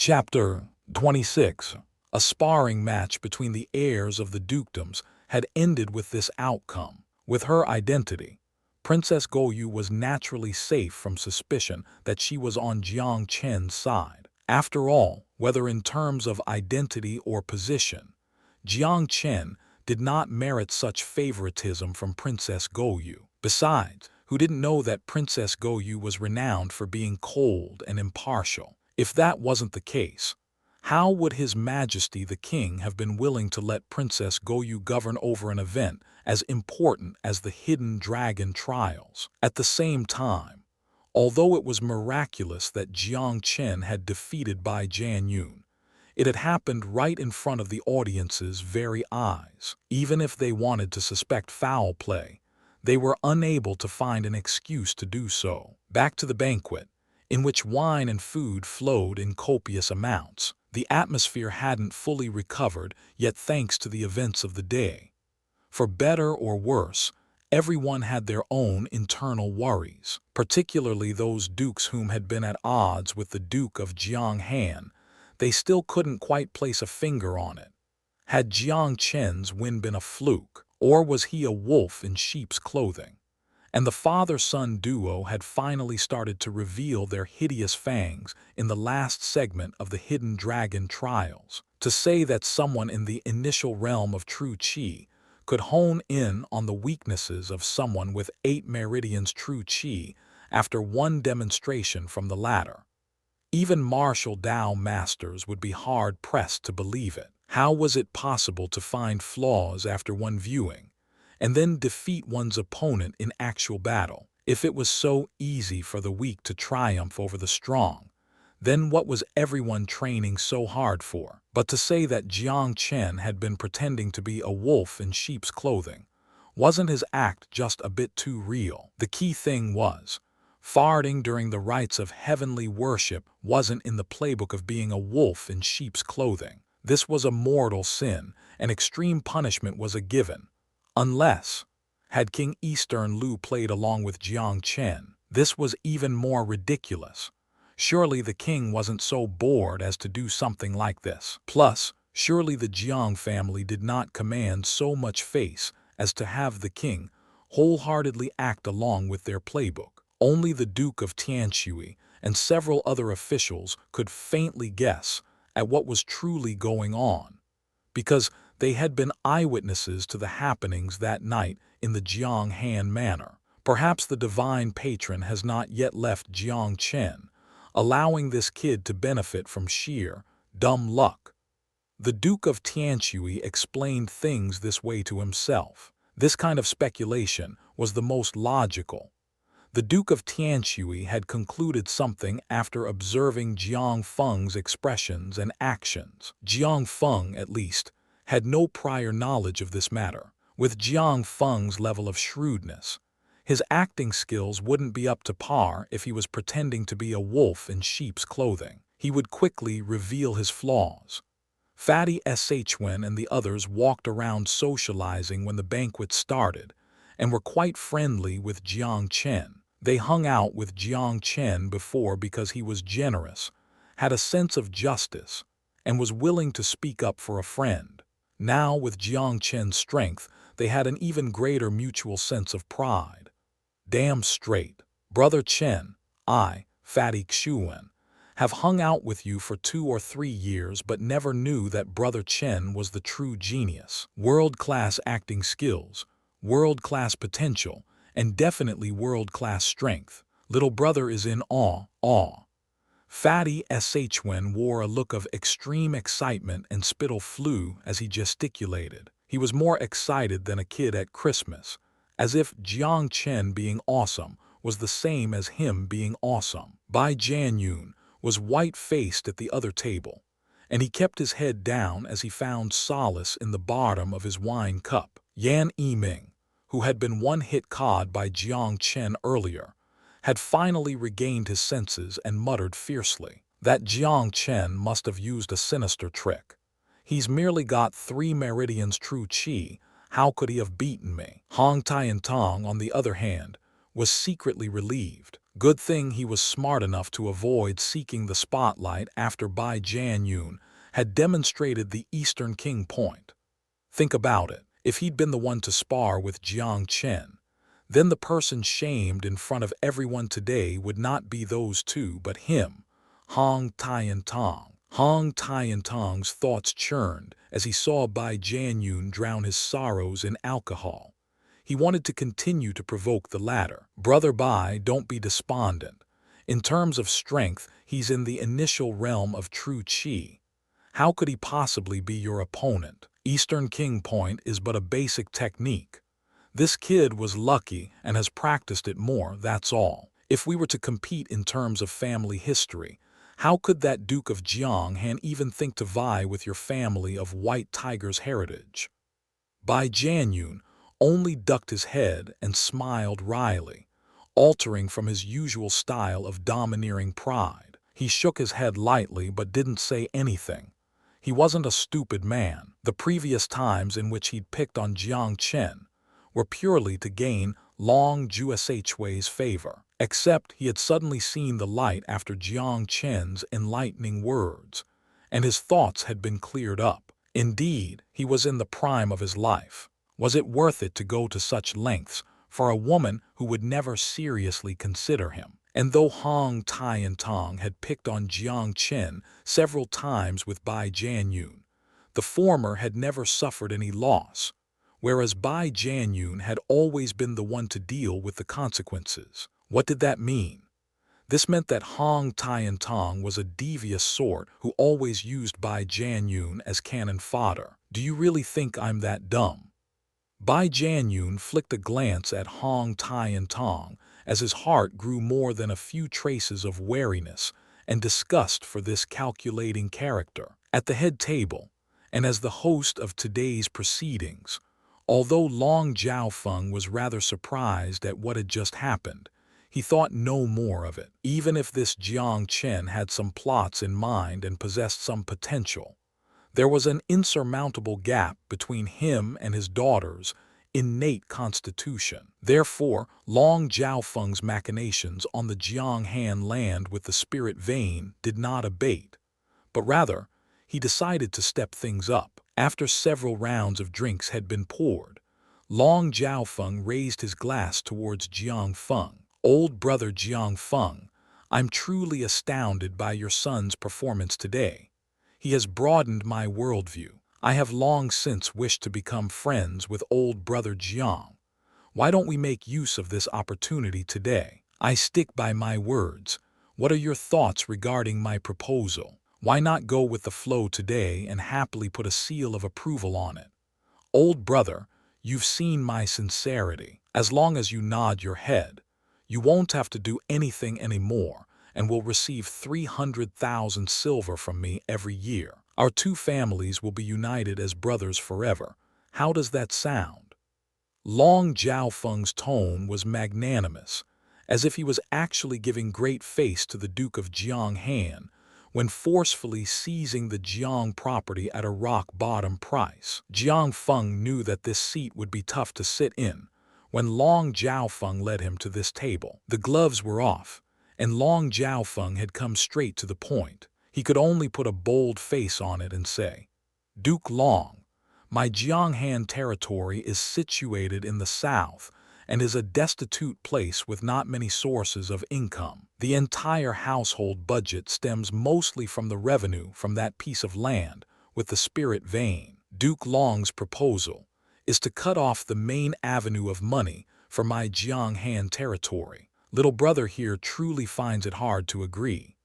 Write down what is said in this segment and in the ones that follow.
Chapter 26. A sparring match between the heirs of the dukedoms had ended with this outcome. With her identity, Princess Goyu was naturally safe from suspicion that she was on Jiang Chen's side. After all, whether in terms of identity or position, Jiang Chen did not merit such favoritism from Princess Goyu. Besides, who didn't know that Princess Goyu was renowned for being cold and impartial? If that wasn't the case, how would His Majesty the King have been willing to let Princess Goyu govern over an event as important as the Hidden Dragon trials? At the same time, although it was miraculous that Jiang Chen had defeated Bai Jianyun, it had happened right in front of the audience's very eyes. Even if they wanted to suspect foul play, they were unable to find an excuse to do so. Back to the banquet, in which wine and food flowed in copious amounts. The atmosphere hadn't fully recovered yet, thanks to the events of the day. For better or worse, everyone had their own internal worries, particularly those dukes whom had been at odds with the Duke of Jianghan. They still couldn't quite place a finger on it. Had Jiang Chen's win been a fluke, or was he a wolf in sheep's clothing? And the father-son duo had finally started to reveal their hideous fangs in the last segment of the Hidden Dragon trials. To say that someone in the initial realm of true Qi could hone in on the weaknesses of someone with 8 meridians true Qi after one demonstration from the latter, even martial Tao masters would be hard-pressed to believe it. How was it possible to find flaws after one viewing, and then defeat one's opponent in actual battle? If it was so easy for the weak to triumph over the strong, then what was everyone training so hard for? But to say that Jiang Chen had been pretending to be a wolf in sheep's clothing, wasn't his act just a bit too real? The key thing was, farting during the rites of heavenly worship wasn't in the playbook of being a wolf in sheep's clothing. This was a mortal sin, and extreme punishment was a given. Unless, had King Eastern Lu played along with Jiang Chen, this was even more ridiculous. Surely the king wasn't so bored as to do something like this. Plus, surely the Jiang family did not command so much face as to have the king wholeheartedly act along with their playbook. Only the Duke of Tianshui and several other officials could faintly guess at what was truly going on, because they had been eyewitnesses to the happenings that night in the Jianghan manor. Perhaps the divine patron has not yet left Jiang Chen, allowing this kid to benefit from sheer, dumb luck. The Duke of Tianshui explained things this way to himself. This kind of speculation was the most logical. The Duke of Tianshui had concluded something after observing Jiang Feng's expressions and actions. Jiang Feng, at least, had no prior knowledge of this matter. With Jiang Feng's level of shrewdness, his acting skills wouldn't be up to par if he was pretending to be a wolf in sheep's clothing. He would quickly reveal his flaws. Fatty Shwen and the others walked around socializing when the banquet started, and were quite friendly with Jiang Chen. They hung out with Jiang Chen before because he was generous, had a sense of justice, and was willing to speak up for a friend. Now, with Jiang Chen's strength, they had an even greater mutual sense of pride. Damn straight, Brother Chen, I, Fatty Xuen, have hung out with you for 2 or 3 years but never knew that Brother Chen was the true genius. World-class acting skills, world-class potential, and definitely world-class strength. Little brother is in awe. Fatty Shwen wore a look of extreme excitement and spittle flew as he gesticulated. He was more excited than a kid at Christmas, as if Jiang Chen being awesome was the same as him being awesome. Bai Jianyun was white-faced at the other table, and he kept his head down as he found solace in the bottom of his wine cup. Yan Yiming, who had been one-hit caught by Jiang Chen earlier, had finally regained his senses and muttered fiercely. That Jiang Chen must have used a sinister trick. He's merely got 3 meridians true Qi. How could he have beaten me? Hong Tiantong, on the other hand, was secretly relieved. Good thing he was smart enough to avoid seeking the spotlight after Bai Jianyun had demonstrated the Eastern King point. Think about it. If he'd been the one to spar with Jiang Chen, then the person shamed in front of everyone today would not be those two but him, Hong Tiantong. Hong Tiantong's thoughts churned as he saw Bai Jianyun drown his sorrows in alcohol. He wanted to continue to provoke the latter. Brother Bai, don't be despondent. In terms of strength, he's in the initial realm of true qi. How could he possibly be your opponent? Eastern King Point is but a basic technique. This kid was lucky and has practiced it more, that's all. If we were to compete in terms of family history, how could that Duke of Jianghan even think to vie with your family of White Tiger's heritage? Bai Jianyun only ducked his head and smiled wryly, altering from his usual style of domineering pride. He shook his head lightly but didn't say anything. He wasn't a stupid man. The previous times in which he'd picked on Jiang Chen were purely to gain Long Juesui's favor. Except he had suddenly seen the light after Jiang Chen's enlightening words, and his thoughts had been cleared up. Indeed, he was in the prime of his life. Was it worth it to go to such lengths for a woman who would never seriously consider him? And though Hong Tiantong had picked on Jiang Chen several times with Bai Jianyun, the former had never suffered any loss, whereas Bai Jianyun had always been the one to deal with the consequences. What did that mean? This meant that Hong Tiantong was a devious sort who always used Bai Jianyun as cannon fodder. Do you really think I'm that dumb? Bai Jianyun flicked a glance at Hong Tiantong as his heart grew more than a few traces of wariness and disgust for this calculating character. At the head table, and as the host of today's proceedings, although Long Jiaofeng was rather surprised at what had just happened, he thought no more of it. Even if this Jiang Chen had some plots in mind and possessed some potential, there was an insurmountable gap between him and his daughter's innate constitution. Therefore, Long Jiaofeng's machinations on the Jianghan land with the spirit vein did not abate, but rather, he decided to step things up. After several rounds of drinks had been poured, Long Jiaofeng raised his glass towards Jiang Feng. Old brother Jiang Feng, I'm truly astounded by your son's performance today. He has broadened my worldview. I have long since wished to become friends with old brother Jiang. Why don't we make use of this opportunity today? I stick by my words. What are your thoughts regarding my proposal? Why not go with the flow today and happily put a seal of approval on it? Old brother, you've seen my sincerity. As long as you nod your head, you won't have to do anything anymore and will receive 300,000 silver from me every year. Our two families will be united as brothers forever. How does that sound? Long Jiaofeng's tone was magnanimous, as if he was actually giving great face to the Duke of Jianghan when forcefully seizing the Jiang property at a rock-bottom price. Jiang Feng knew that this seat would be tough to sit in when Long Jiaofeng led him to this table. The gloves were off, and Long Jiaofeng had come straight to the point. He could only put a bold face on it and say, Duke Long, my Jianghan territory is situated in the south and is a destitute place with not many sources of income. The entire household budget stems mostly from the revenue from that piece of land with the spirit vein. Duke Long's proposal is to cut off the main avenue of money for my Jianghan territory. Little brother here truly finds it hard to agree.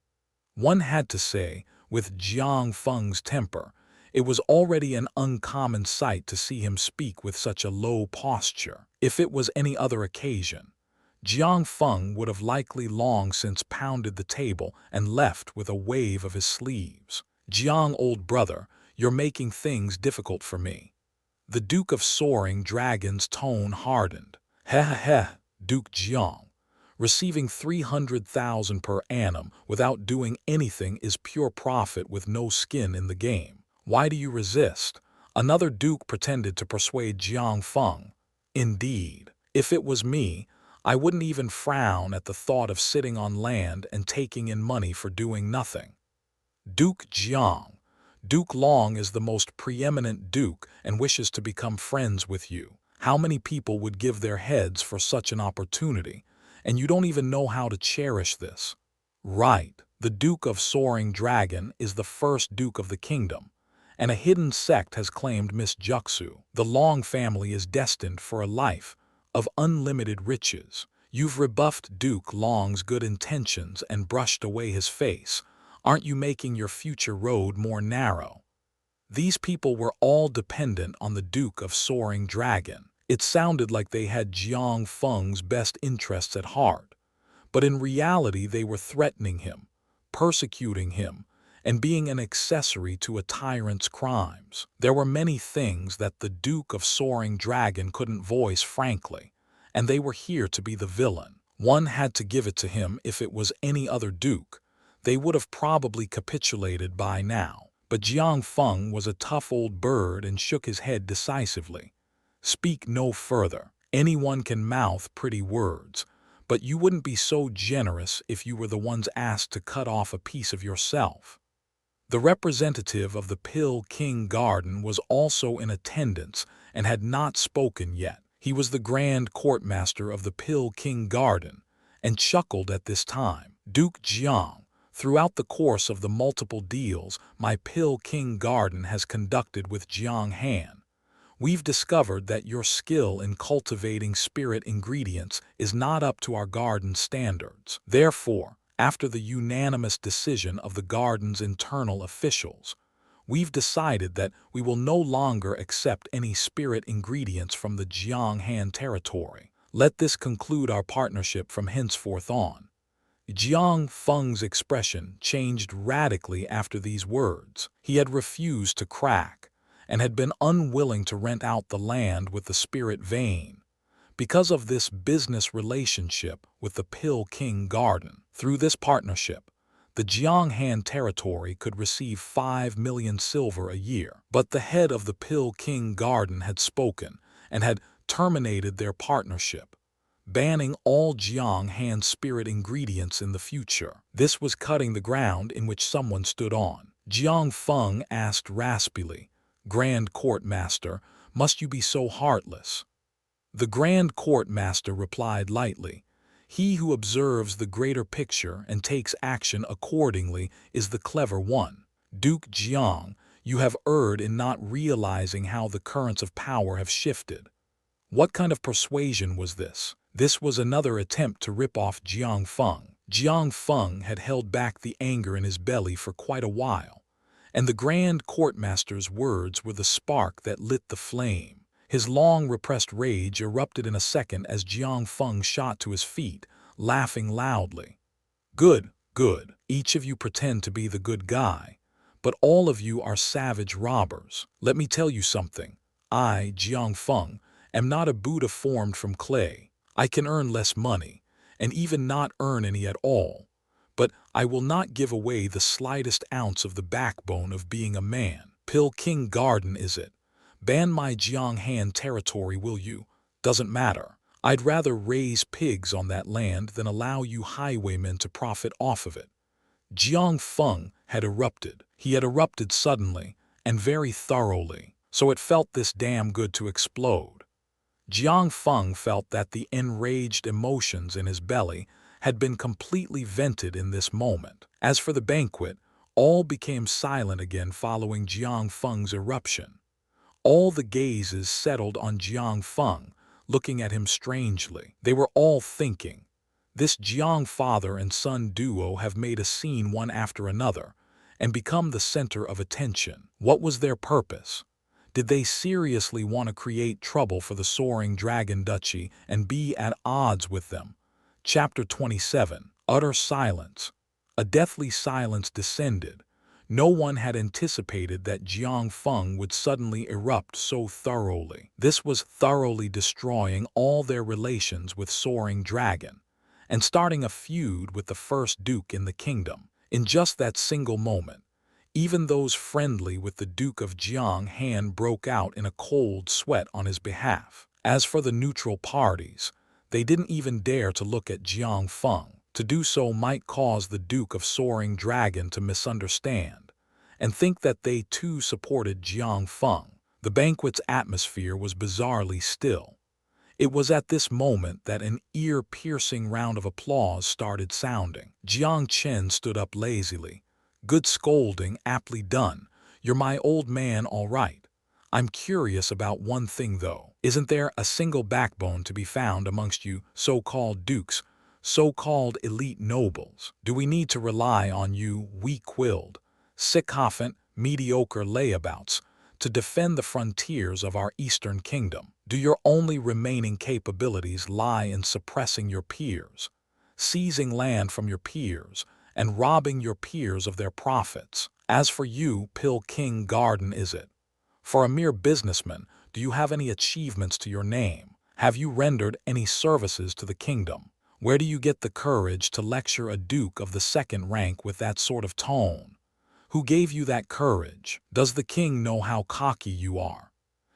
One had to say, with Jiang Feng's temper, it was already an uncommon sight to see him speak with such a low posture. If it was any other occasion, Jiang Feng would have likely long since pounded the table and left with a wave of his sleeves. Jiang, old brother, you're making things difficult for me. The Duke of Soaring Dragon's tone hardened. Heh, Duke Jiang. Receiving 300,000 per annum without doing anything is pure profit with no skin in the game. Why do you resist? Another duke pretended to persuade Jiang Feng. Indeed, if it was me, I wouldn't even frown at the thought of sitting on land and taking in money for doing nothing. Duke Jiang. Duke Long is the most preeminent duke and wishes to become friends with you. How many people would give their heads for such an opportunity? And you don't even know how to cherish this. Right, the Duke of Soaring Dragon is the first Duke of the kingdom, and a hidden sect has claimed Miss Juxu. The Long family is destined for a life of unlimited riches. You've rebuffed Duke Long's good intentions and brushed away his face. Aren't you making your future road more narrow? These people were all dependent on the Duke of Soaring Dragon. It sounded like they had Jiang Feng's best interests at heart, but in reality they were threatening him, persecuting him, and being an accessory to a tyrant's crimes. There were many things that the Duke of Soaring Dragon couldn't voice frankly, and they were here to be the villain. One had to give it to him. If it was any other duke, they would have probably capitulated by now. But Jiang Feng was a tough old bird and shook his head decisively. Speak no further. Anyone can mouth pretty words, but you wouldn't be so generous if you were the ones asked to cut off a piece of yourself. The representative of the Pill King Garden was also in attendance and had not spoken yet. He was the Grand Courtmaster of the Pill King Garden and chuckled at this time. Duke Jiang, throughout the course of the multiple deals my Pill King Garden has conducted with Jiang Han, we've discovered that your skill in cultivating spirit ingredients is not up to our garden standards. Therefore, after the unanimous decision of the garden's internal officials, we've decided that we will no longer accept any spirit ingredients from the Jiang Han territory. Let this conclude our partnership from henceforth on. Jiang Feng's expression changed radically after these words. He had refused to crack and had been unwilling to rent out the land with the spirit vein. Because of this business relationship with the Pill King Garden, through this partnership, the Jiang Han territory could receive 5 million silver a year. But the head of the Pill King Garden had spoken and had terminated their partnership, banning all Jiang Han spirit ingredients in the future. This was cutting the ground in which someone stood on. Jiang Feng asked raspily, "Grand Courtmaster, must you be so heartless?" The Grand Courtmaster replied lightly, "He who observes the greater picture and takes action accordingly is the clever one. Duke Jiang, you have erred in not realizing how the currents of power have shifted." What kind of persuasion was this? This was another attempt to rip off Jiang Feng. Jiang Feng had held back the anger in his belly for quite a while, and the Grand Courtmaster's words were the spark that lit the flame. His long-repressed rage erupted in a second as Jiang Feng shot to his feet, laughing loudly. "Good, good. Each of you pretend to be the good guy, but all of you are savage robbers. Let me tell you something. I, Jiang Feng, am not a Buddha formed from clay. I can earn less money, and even not earn any at all, but I will not give away the slightest ounce of the backbone of being a man. Pill King Garden, is it? Ban my Jiang Han territory, will you? Doesn't matter. I'd rather raise pigs on that land than allow you highwaymen to profit off of it." Jiang Feng had erupted. He had erupted suddenly and very thoroughly, so it felt this damn good to explode. Jiang Feng felt that the enraged emotions in his belly had been completely vented in this moment. As for the banquet, all became silent again following Jiang Feng's eruption. All the gazes settled on Jiang Feng, looking at him strangely. They were all thinking, this Jiang father and son duo have made a scene one after another and become the center of attention. What was their purpose? Did they seriously want to create trouble for the Soaring Dragon Duchy and be at odds with them? Chapter 27. Utter silence. A deathly silence descended. No one had anticipated that Jiang Feng would suddenly erupt so thoroughly. This was thoroughly destroying all their relations with Soaring Dragon and starting a feud with the first duke in the kingdom. In just that single moment, even those friendly with the Duke of Jiang Han broke out in a cold sweat on his behalf. As for the neutral parties, They didn't even dare to look at Jiang Feng. To do so might cause the Duke of Soaring Dragon to misunderstand and think that they too supported Jiang Feng. The banquet's atmosphere was bizarrely still. It was at this moment that an ear-piercing round of applause started sounding. Jiang Chen stood up lazily. "Good scolding, aptly done. You're my old man, all right. I'm curious about one thing, though. Isn't there a single backbone to be found amongst you so-called dukes, so-called elite nobles? Do we need to rely on you weak-willed, sycophant, mediocre layabouts to defend the frontiers of our Eastern Kingdom? Do your only remaining capabilities lie in suppressing your peers, seizing land from your peers, and robbing your peers of their profits? As for you, Pill King Garden, is it? For a mere businessman, do you have any achievements to your name? Have you rendered any services to the kingdom? Where do you get the courage to lecture a duke of the second rank with that sort of tone? Who gave you that courage? Does the king know how cocky you are?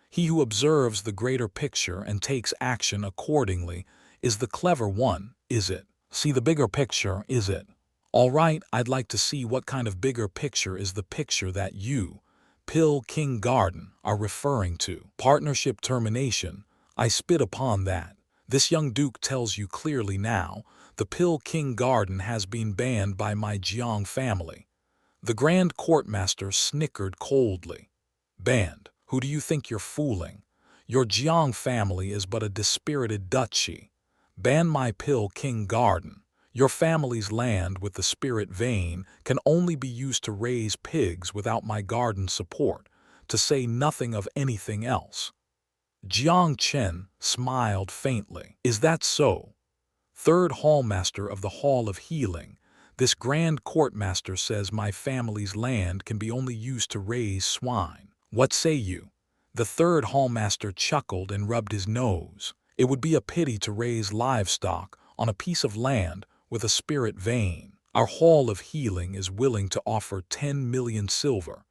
He who observes the greater picture and takes action accordingly is the clever one, is it? See the bigger picture, is it? All right, I'd like to see what kind of bigger picture is the picture that you, Pill King Garden, are referring to. Partnership termination, I spit upon that. This young duke tells you clearly now, the Pill King Garden has been banned by my Jiang family. The Grand Courtmaster snickered coldly. Banned? Who do you think you're fooling? Your Jiang family is but a dispirited duchy. Ban my Pill King Garden. Your family's land with the spirit vein can only be used to raise pigs without my garden support, to say nothing of anything else. Jiang Chen smiled faintly. Is that so? Third Hallmaster of the Hall of Healing, this Grand Courtmaster says my family's land can be only used to raise swine. What say you? The third Hallmaster chuckled and rubbed his nose. It would be a pity to raise livestock on a piece of land with a spirit vein. Our Hall of Healing is willing to offer 10 million silver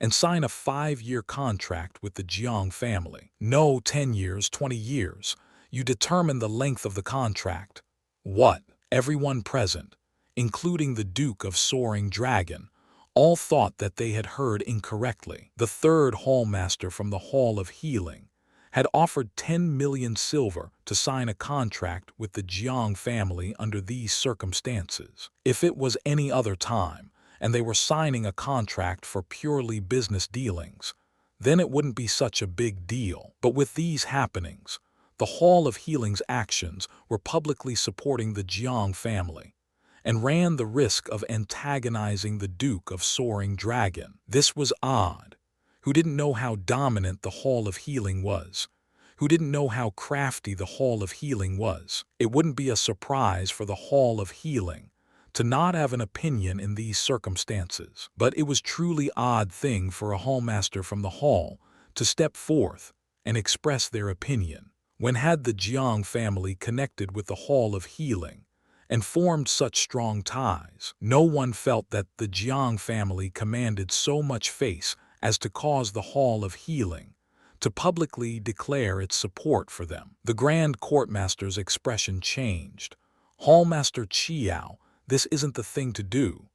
and sign a 5-year contract with the Jiang family. No 10 years, 20 years. You determine the length of the contract. What? Everyone present, including the Duke of Soaring Dragon, all thought that they had heard incorrectly. The third Hallmaster from the Hall of Healing had offered 10 million silver to sign a contract with the Jiang family under these circumstances. If it was any other time, and they were signing a contract for purely business dealings, then it wouldn't be such a big deal. But with these happenings, the Hall of Healing's actions were publicly supporting the Jiang family, and ran the risk of antagonizing the Duke of Soaring Dragon. This was odd. Who didn't know how dominant the Hall of Healing was? Who didn't know how crafty the Hall of Healing was? It wouldn't be a surprise for the Hall of Healing to not have an opinion in these circumstances. But it was truly odd thing for a Hallmaster from the Hall to step forth and express their opinion. When had the Jiang family connected with the Hall of Healing and formed such strong ties? No one felt that the Jiang family commanded so much face as to cause the Hall of Healing to publicly declare its support for them. The Grand Courtmaster's expression changed. Hallmaster Chiao, this isn't the thing to do.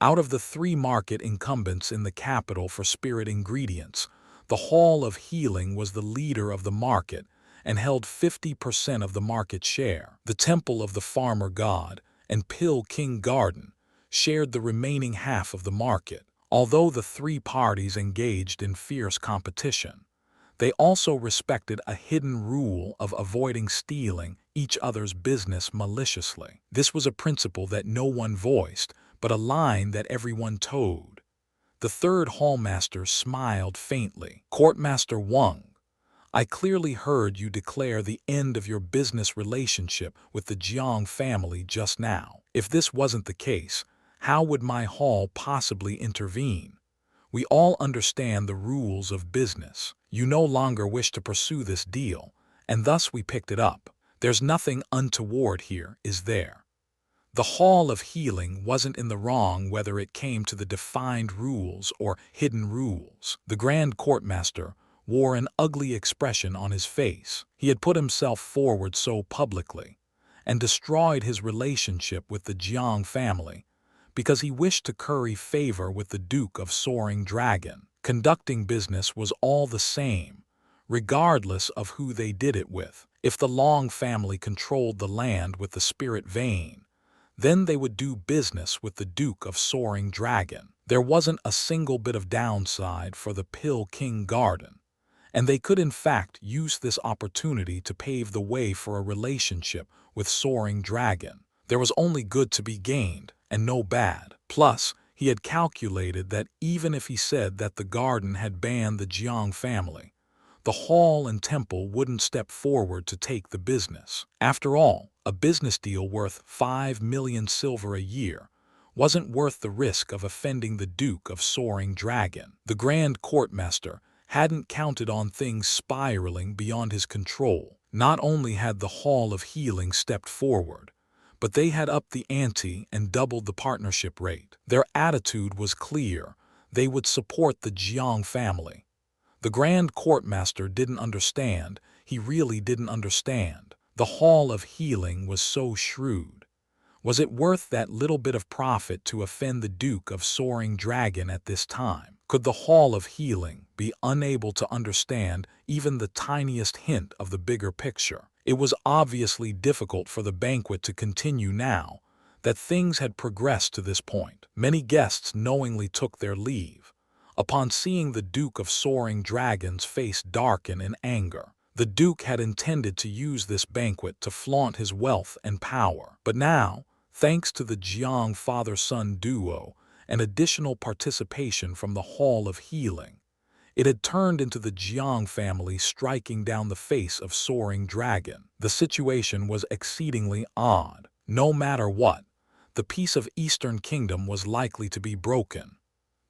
Out of the 3 market incumbents in the capital for spirit ingredients, the Hall of Healing was the leader of the market and held 50% of the market share. The Temple of the Farmer God and Pill King Garden shared the remaining half of the market. Although the 3 parties engaged in fierce competition, they also respected a hidden rule of avoiding stealing each other's business maliciously. This was a principle that no one voiced, but a line that everyone toed. The third Hallmaster smiled faintly. Courtmaster Wang, I clearly heard you declare the end of your business relationship with the Jiang family just now. If this wasn't the case, how would my hall possibly intervene? We all understand the rules of business. You no longer wish to pursue this deal, and thus we picked it up. There's nothing untoward here, is there? The Hall of Healing wasn't in the wrong whether it came to the defined rules or hidden rules. The Grand Courtmaster wore an ugly expression on his face. He had put himself forward so publicly and destroyed his relationship with the Jiang family because he wished to curry favor with the Duke of Soaring Dragon. Conducting business was all the same, regardless of who they did it with. If the Long family controlled the land with the spirit vein, then they would do business with the Duke of Soaring Dragon. There wasn't a single bit of downside for the Pill King Garden, and they could in fact use this opportunity to pave the way for a relationship with Soaring Dragon. There was only good to be gained, and no bad. Plus, he had calculated that even if he said that the garden had banned the Jiang family, the hall and temple wouldn't step forward to take the business. After all, a business deal worth 5 million silver a year wasn't worth the risk of offending the Duke of Soaring Dragon. The Grand Courtmaster hadn't counted on things spiraling beyond his control. Not only had the Hall of Healing stepped forward, but they had upped the ante and doubled the partnership rate. Their attitude was clear. They would support the Jiang family. The Grand Courtmaster didn't understand. He really didn't understand. The Hall of Healing was so shrewd. Was it worth that little bit of profit to offend the Duke of Soaring Dragon at this time? Could the Hall of Healing be unable to understand even the tiniest hint of the bigger picture? It was obviously difficult for the banquet to continue now that things had progressed to this point. Many guests knowingly took their leave upon seeing the Duke of Soaring Dragon's face darken in anger. The Duke had intended to use this banquet to flaunt his wealth and power, but now, thanks to the Jiang father-son duo and additional participation from the Hall of Healing, it had turned into the Jiang family striking down the face of Soaring Dragon. The situation was exceedingly odd. No matter what, the peace of Eastern Kingdom was likely to be broken,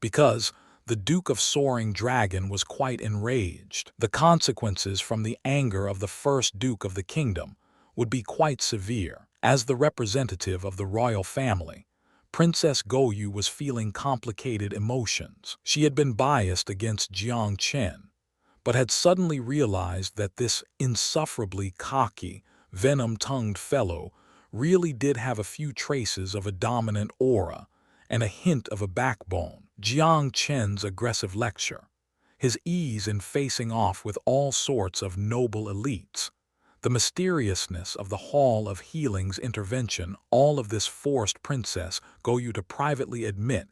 because the Duke of Soaring Dragon was quite enraged. The consequences from the anger of the first Duke of the kingdom would be quite severe. As the representative of the royal family, Princess Goyu was feeling complicated emotions. She had been biased against Jiang Chen, but had suddenly realized that this insufferably cocky, venom-tongued fellow really did have a few traces of a dominant aura and a hint of a backbone. Jiang Chen's aggressive lecture, his ease in facing off with all sorts of noble elites, the mysteriousness of the Hall of Healing's intervention, all of this forced Princess Goyu to privately admit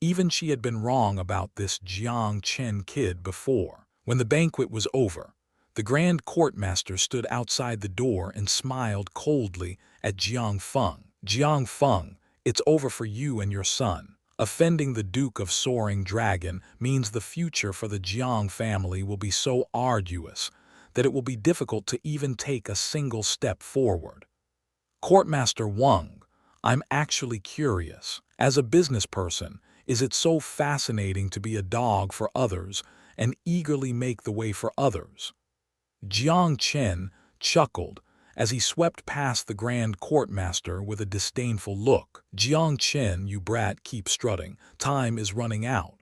even she had been wrong about this Jiang Chen kid before. When the banquet was over, the Grand Courtmaster stood outside the door and smiled coldly at Jiang Feng. Jiang Feng, it's over for you and your son. Offending the Duke of Soaring Dragon means the future for the Jiang family will be so arduous that it will be difficult to even take a single step forward. Courtmaster Wang, I'm actually curious. As a business person, is it so fascinating to be a dog for others and eagerly make the way for others? Jiang Chen chuckled as he swept past the Grand Courtmaster with a disdainful look. Jiang Chen, you brat, keep strutting. Time is running out.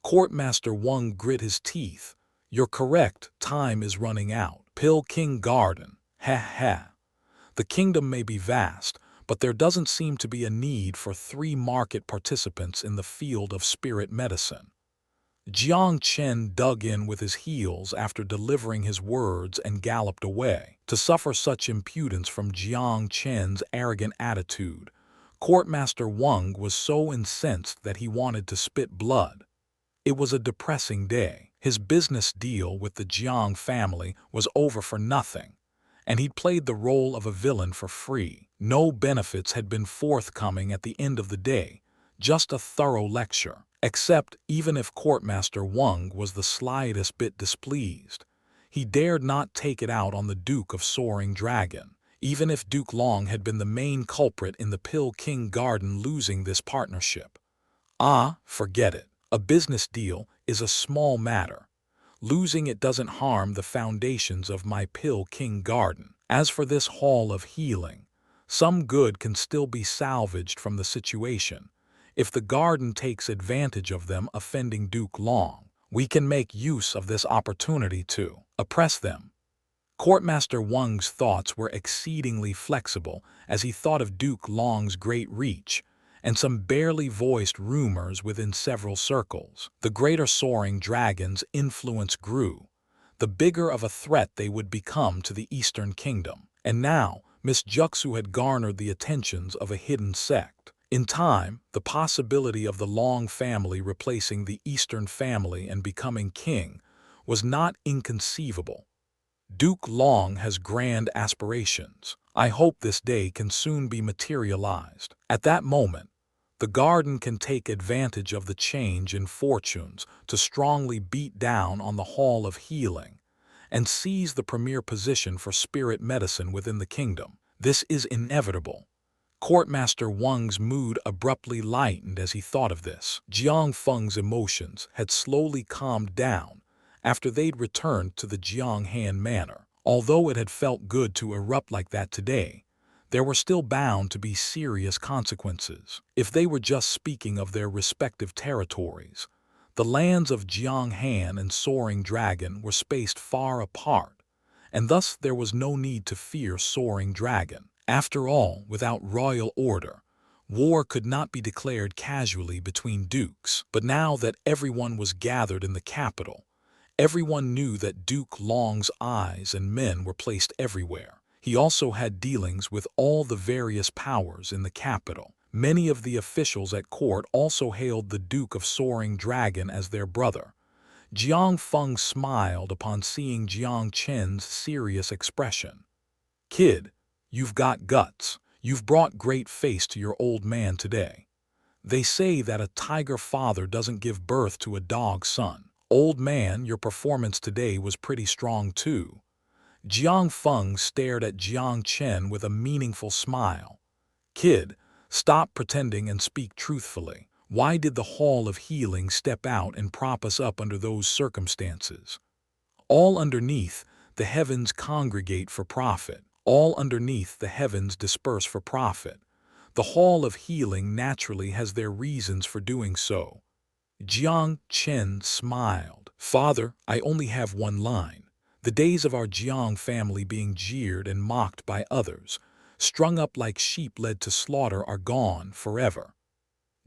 Courtmaster Wang grit his teeth. You're correct, time is running out. Pill King Garden. Ha ha. The kingdom may be vast, but there doesn't seem to be a need for 3 market participants in the field of spirit medicine. Jiang Chen dug in with his heels after delivering his words and galloped away. To suffer such impudence from Jiang Chen's arrogant attitude, Courtmaster Wang was so incensed that he wanted to spit blood. It was a depressing day. His business deal with the Jiang family was over for nothing, and he'd played the role of a villain for free. No benefits had been forthcoming at the end of the day, just a thorough lecture. Except, even if Courtmaster Wang was the slightest bit displeased, he dared not take it out on the Duke of Soaring Dragon. Even if Duke Long had been the main culprit in the Pill King Garden losing this partnership. Forget it. A business deal is a small matter. Losing it doesn't harm the foundations of my Pill King Garden. As for this Hall of Healing, some good can still be salvaged from the situation if the garden takes advantage of them offending Duke Long. We can make use of this opportunity to oppress them. Courtmaster Wang's thoughts were exceedingly flexible as he thought of Duke Long's great reach and some barely voiced rumors within several circles. The greater soaring dragon's influence grew, the bigger of a threat they would become to the Eastern Kingdom. And now, Miss Juxu had garnered the attentions of a hidden sect. In time, the possibility of the Long family replacing the Eastern family and becoming king was not inconceivable. Duke Long has grand aspirations. I hope this day can soon be materialized. At that moment, the garden can take advantage of the change in fortunes to strongly beat down on the Hall of Healing and seize the premier position for spirit medicine within the kingdom. This is inevitable. Courtmaster Wang's mood abruptly lightened as he thought of this. Jiang Feng's emotions had slowly calmed down after they'd returned to the Jianghan manor. Although it had felt good to erupt like that today, there were still bound to be serious consequences. If they were just speaking of their respective territories, the lands of Jianghan and Soaring Dragon were spaced far apart, and thus there was no need to fear Soaring Dragon. After all, without royal order, war could not be declared casually between dukes. But now that everyone was gathered in the capital, everyone knew that Duke Long's eyes and men were placed everywhere. He also had dealings with all the various powers in the capital. Many of the officials at court also hailed the Duke of Soaring Dragon as their brother. Jiang Feng smiled upon seeing Jiang Chen's serious expression. "Kid, you've got guts. You've brought great face to your old man today. They say that a tiger father doesn't give birth to a dog son. Old man, your performance today was pretty strong too." Jiang Feng stared at Jiang Chen with a meaningful smile. "Kid, stop pretending and speak truthfully. Why did the Hall of Healing step out and prop us up under those circumstances? All underneath, the heavens congregate for profit. All underneath, the heavens disperse for profit. The Hall of Healing naturally has their reasons for doing so." Jiang Chen smiled. "Father, I only have one line. The days of our Jiang family being jeered and mocked by others, strung up like sheep led to slaughter, are gone forever."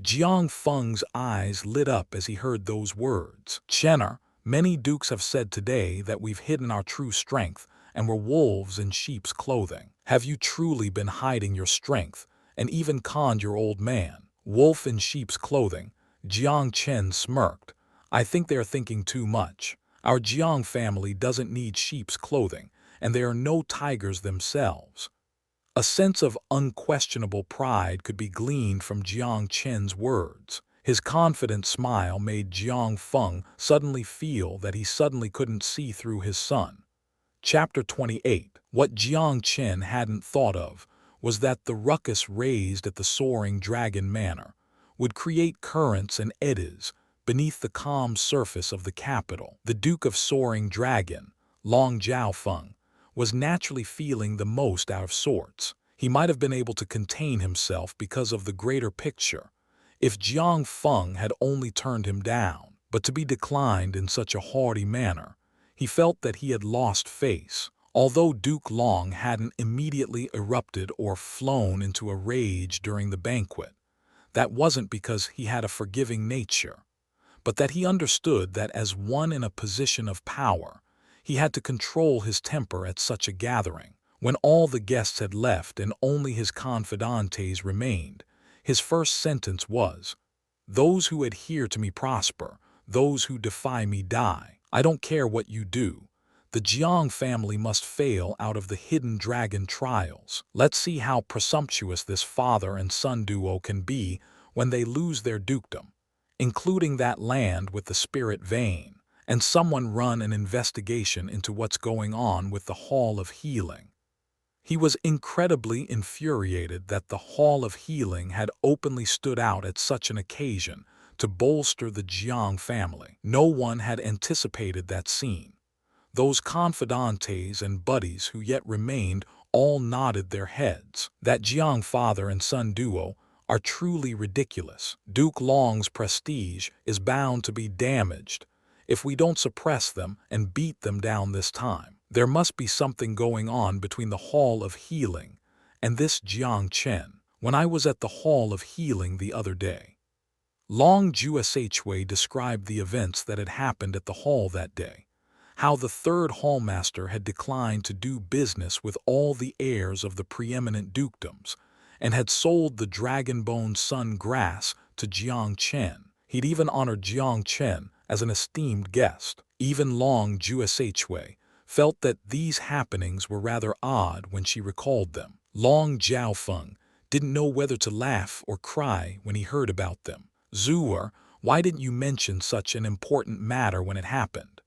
Jiang Feng's eyes lit up as he heard those words. "Chenner, many dukes have said today that we've hidden our true strength and were wolves in sheep's clothing. Have you truly been hiding your strength and even conned your old man?" "Wolf in sheep's clothing," Jiang Chen smirked. "I think they are thinking too much. Our Jiang family doesn't need sheep's clothing, and they are no tigers themselves." A sense of unquestionable pride could be gleaned from Jiang Chen's words. His confident smile made Jiang Feng suddenly feel that he suddenly couldn't see through his son. Chapter 28. What Jiang Chen hadn't thought of was that the ruckus raised at the Soaring Dragon Manor would create currents and eddies beneath the calm surface of the capital. The Duke of Soaring Dragon, Long Jiaofeng, was naturally feeling the most out of sorts. He might have been able to contain himself because of the greater picture, if Jiang Feng had only turned him down. But to be declined in such a haughty manner, he felt that he had lost face. Although Duke Long hadn't immediately erupted or flown into a rage during the banquet, that wasn't because he had a forgiving nature, but that he understood that as one in a position of power, he had to control his temper at such a gathering. When all the guests had left and only his confidantes remained, his first sentence was, "Those who adhere to me prosper, those who defy me die. I don't care what you do. The Jiang family must fail out of the hidden dragon trials. Let's see how presumptuous this father and son duo can be when they lose their dukedom, including that land with the spirit vein, and someone run an investigation into what's going on with the Hall of Healing." He was incredibly infuriated that the Hall of Healing had openly stood out at such an occasion to bolster the Jiang family. No one had anticipated that scene. Those confidantes and buddies who yet remained all nodded their heads. That Jiang father and son duo are truly ridiculous. Duke Long's prestige is bound to be damaged if we don't suppress them and beat them down this time. There must be something going on between the Hall of Healing and this Jiang Chen. When I was at the Hall of Healing the other day, Long Jushue described the events that had happened at the hall that day, how the third hallmaster had declined to do business with all the heirs of the preeminent dukedoms, and had sold the dragon-bone sun grass to Jiang Chen. He'd even honored Jiang Chen as an esteemed guest. Even Long Jushue felt that these happenings were rather odd when she recalled them. Long Jiaofeng didn't know whether to laugh or cry when he heard about them. "Zuer, why didn't you mention such an important matter when it happened?"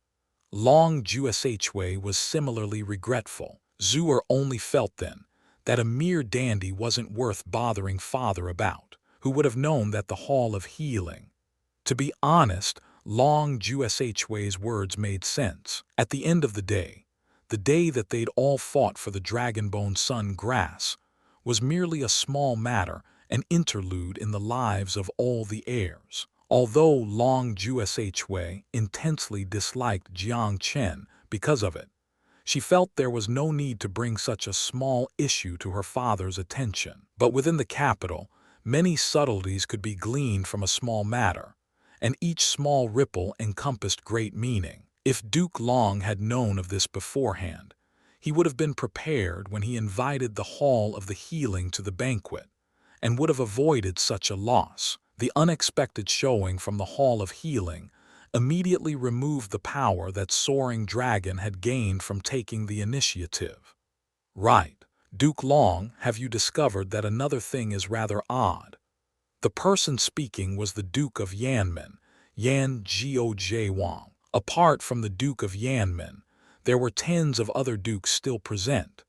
Long Jushue was similarly regretful. Zuer only felt then that a mere dandy wasn't worth bothering father about, who would have known that the Hall of Healing. To be honest, Long Jushue's words made sense. At the end of the day that they'd all fought for the dragonbone sun grass, was merely a small matter, an interlude in the lives of all the heirs. Although Long Jushue intensely disliked Jiang Chen because of it, she felt there was no need to bring such a small issue to her father's attention. But within the capital, many subtleties could be gleaned from a small matter, and each small ripple encompassed great meaning. If Duke Long had known of this beforehand, he would have been prepared when he invited the Hall of the Healing to the banquet, and would have avoided such a loss. The unexpected showing from the Hall of Healing immediately removed the power that Soaring Dragon had gained from taking the initiative. "Right, Duke Long, have you discovered that another thing is rather odd?" The person speaking was the Duke of Yanmen, Yan Jiojie Wang. Apart from the Duke of Yanmen, there were tens of other dukes still present.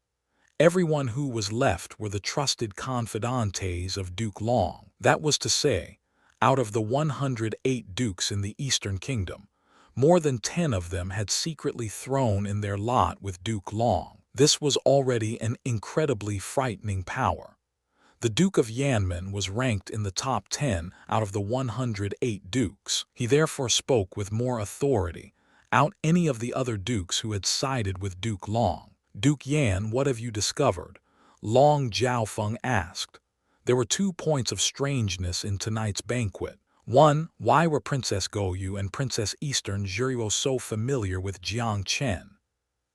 Everyone who was left were the trusted confidantes of Duke Long. That was to say, out of the 108 dukes in the Eastern Kingdom, more than 10 of them had secretly thrown in their lot with Duke Long. This was already an incredibly frightening power. The Duke of Yanmen was ranked in the top 10 out of the 108 dukes. He therefore spoke with more authority out any of the other dukes who had sided with Duke Long. "Duke Yan, what have you discovered?" Long Jiaofeng asked. There were 2 points of strangeness in tonight's banquet. 1. Why were Princess Goyu and Princess Eastern Jiruo so familiar with Jiang Chen?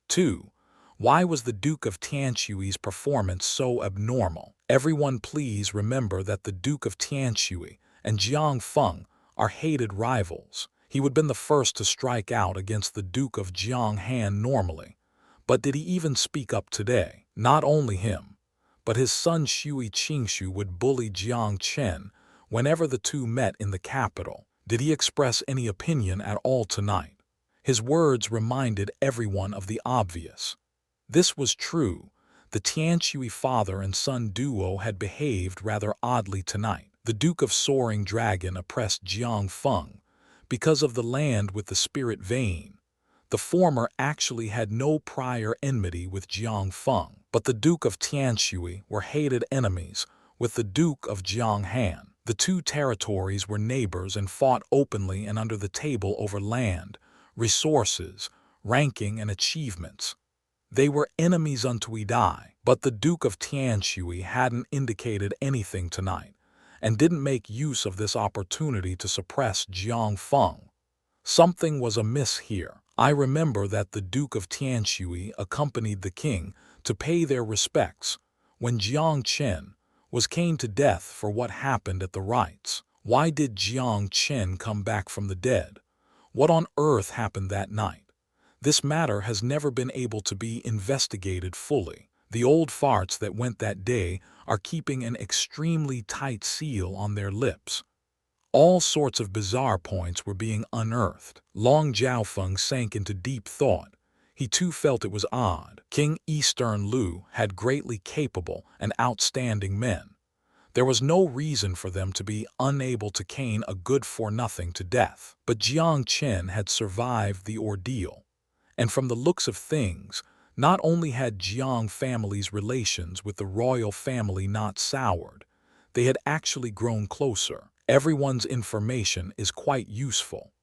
2. Why was the Duke of Tianshui's performance so abnormal? Everyone please remember that the Duke of Tianshui and Jiang Feng are hated rivals. He would have been the first to strike out against the Duke of Jianghan normally. But did he even speak up today? Not only him, but his son Shui Qingshu would bully Jiang Chen whenever the two met in the capital. Did he express any opinion at all tonight? His words reminded everyone of the obvious. This was true. The Tianshui father and son duo had behaved rather oddly tonight. The Duke of Soaring Dragon oppressed Jiang Feng because of the land with the spirit vein. The former actually had no prior enmity with Jiang Feng, but the Duke of Tianshui were hated enemies with the Duke of Jianghan. The two territories were neighbors and fought openly and under the table over land, resources, ranking, and achievements. They were enemies until die, but the Duke of Tianshui hadn't indicated anything tonight, and didn't make use of this opportunity to suppress Jiang Feng. Something was amiss here. I remember that the Duke of Tianshui accompanied the king to pay their respects when Jiang Chen was caned to death for what happened at the rites. Why did Jiang Chen come back from the dead? What on earth happened that night? This matter has never been able to be investigated fully. The old farts that went that day are keeping an extremely tight seal on their lips. All sorts of bizarre points were being unearthed. Long Jiaofeng sank into deep thought. He too felt it was odd. King Eastern Lu had greatly capable and outstanding men. There was no reason for them to be unable to cane a good-for-nothing to death. But Jiang Chen had survived the ordeal. And from the looks of things, not only had Jiang family's relations with the royal family not soured, they had actually grown closer. Everyone's information is quite useful.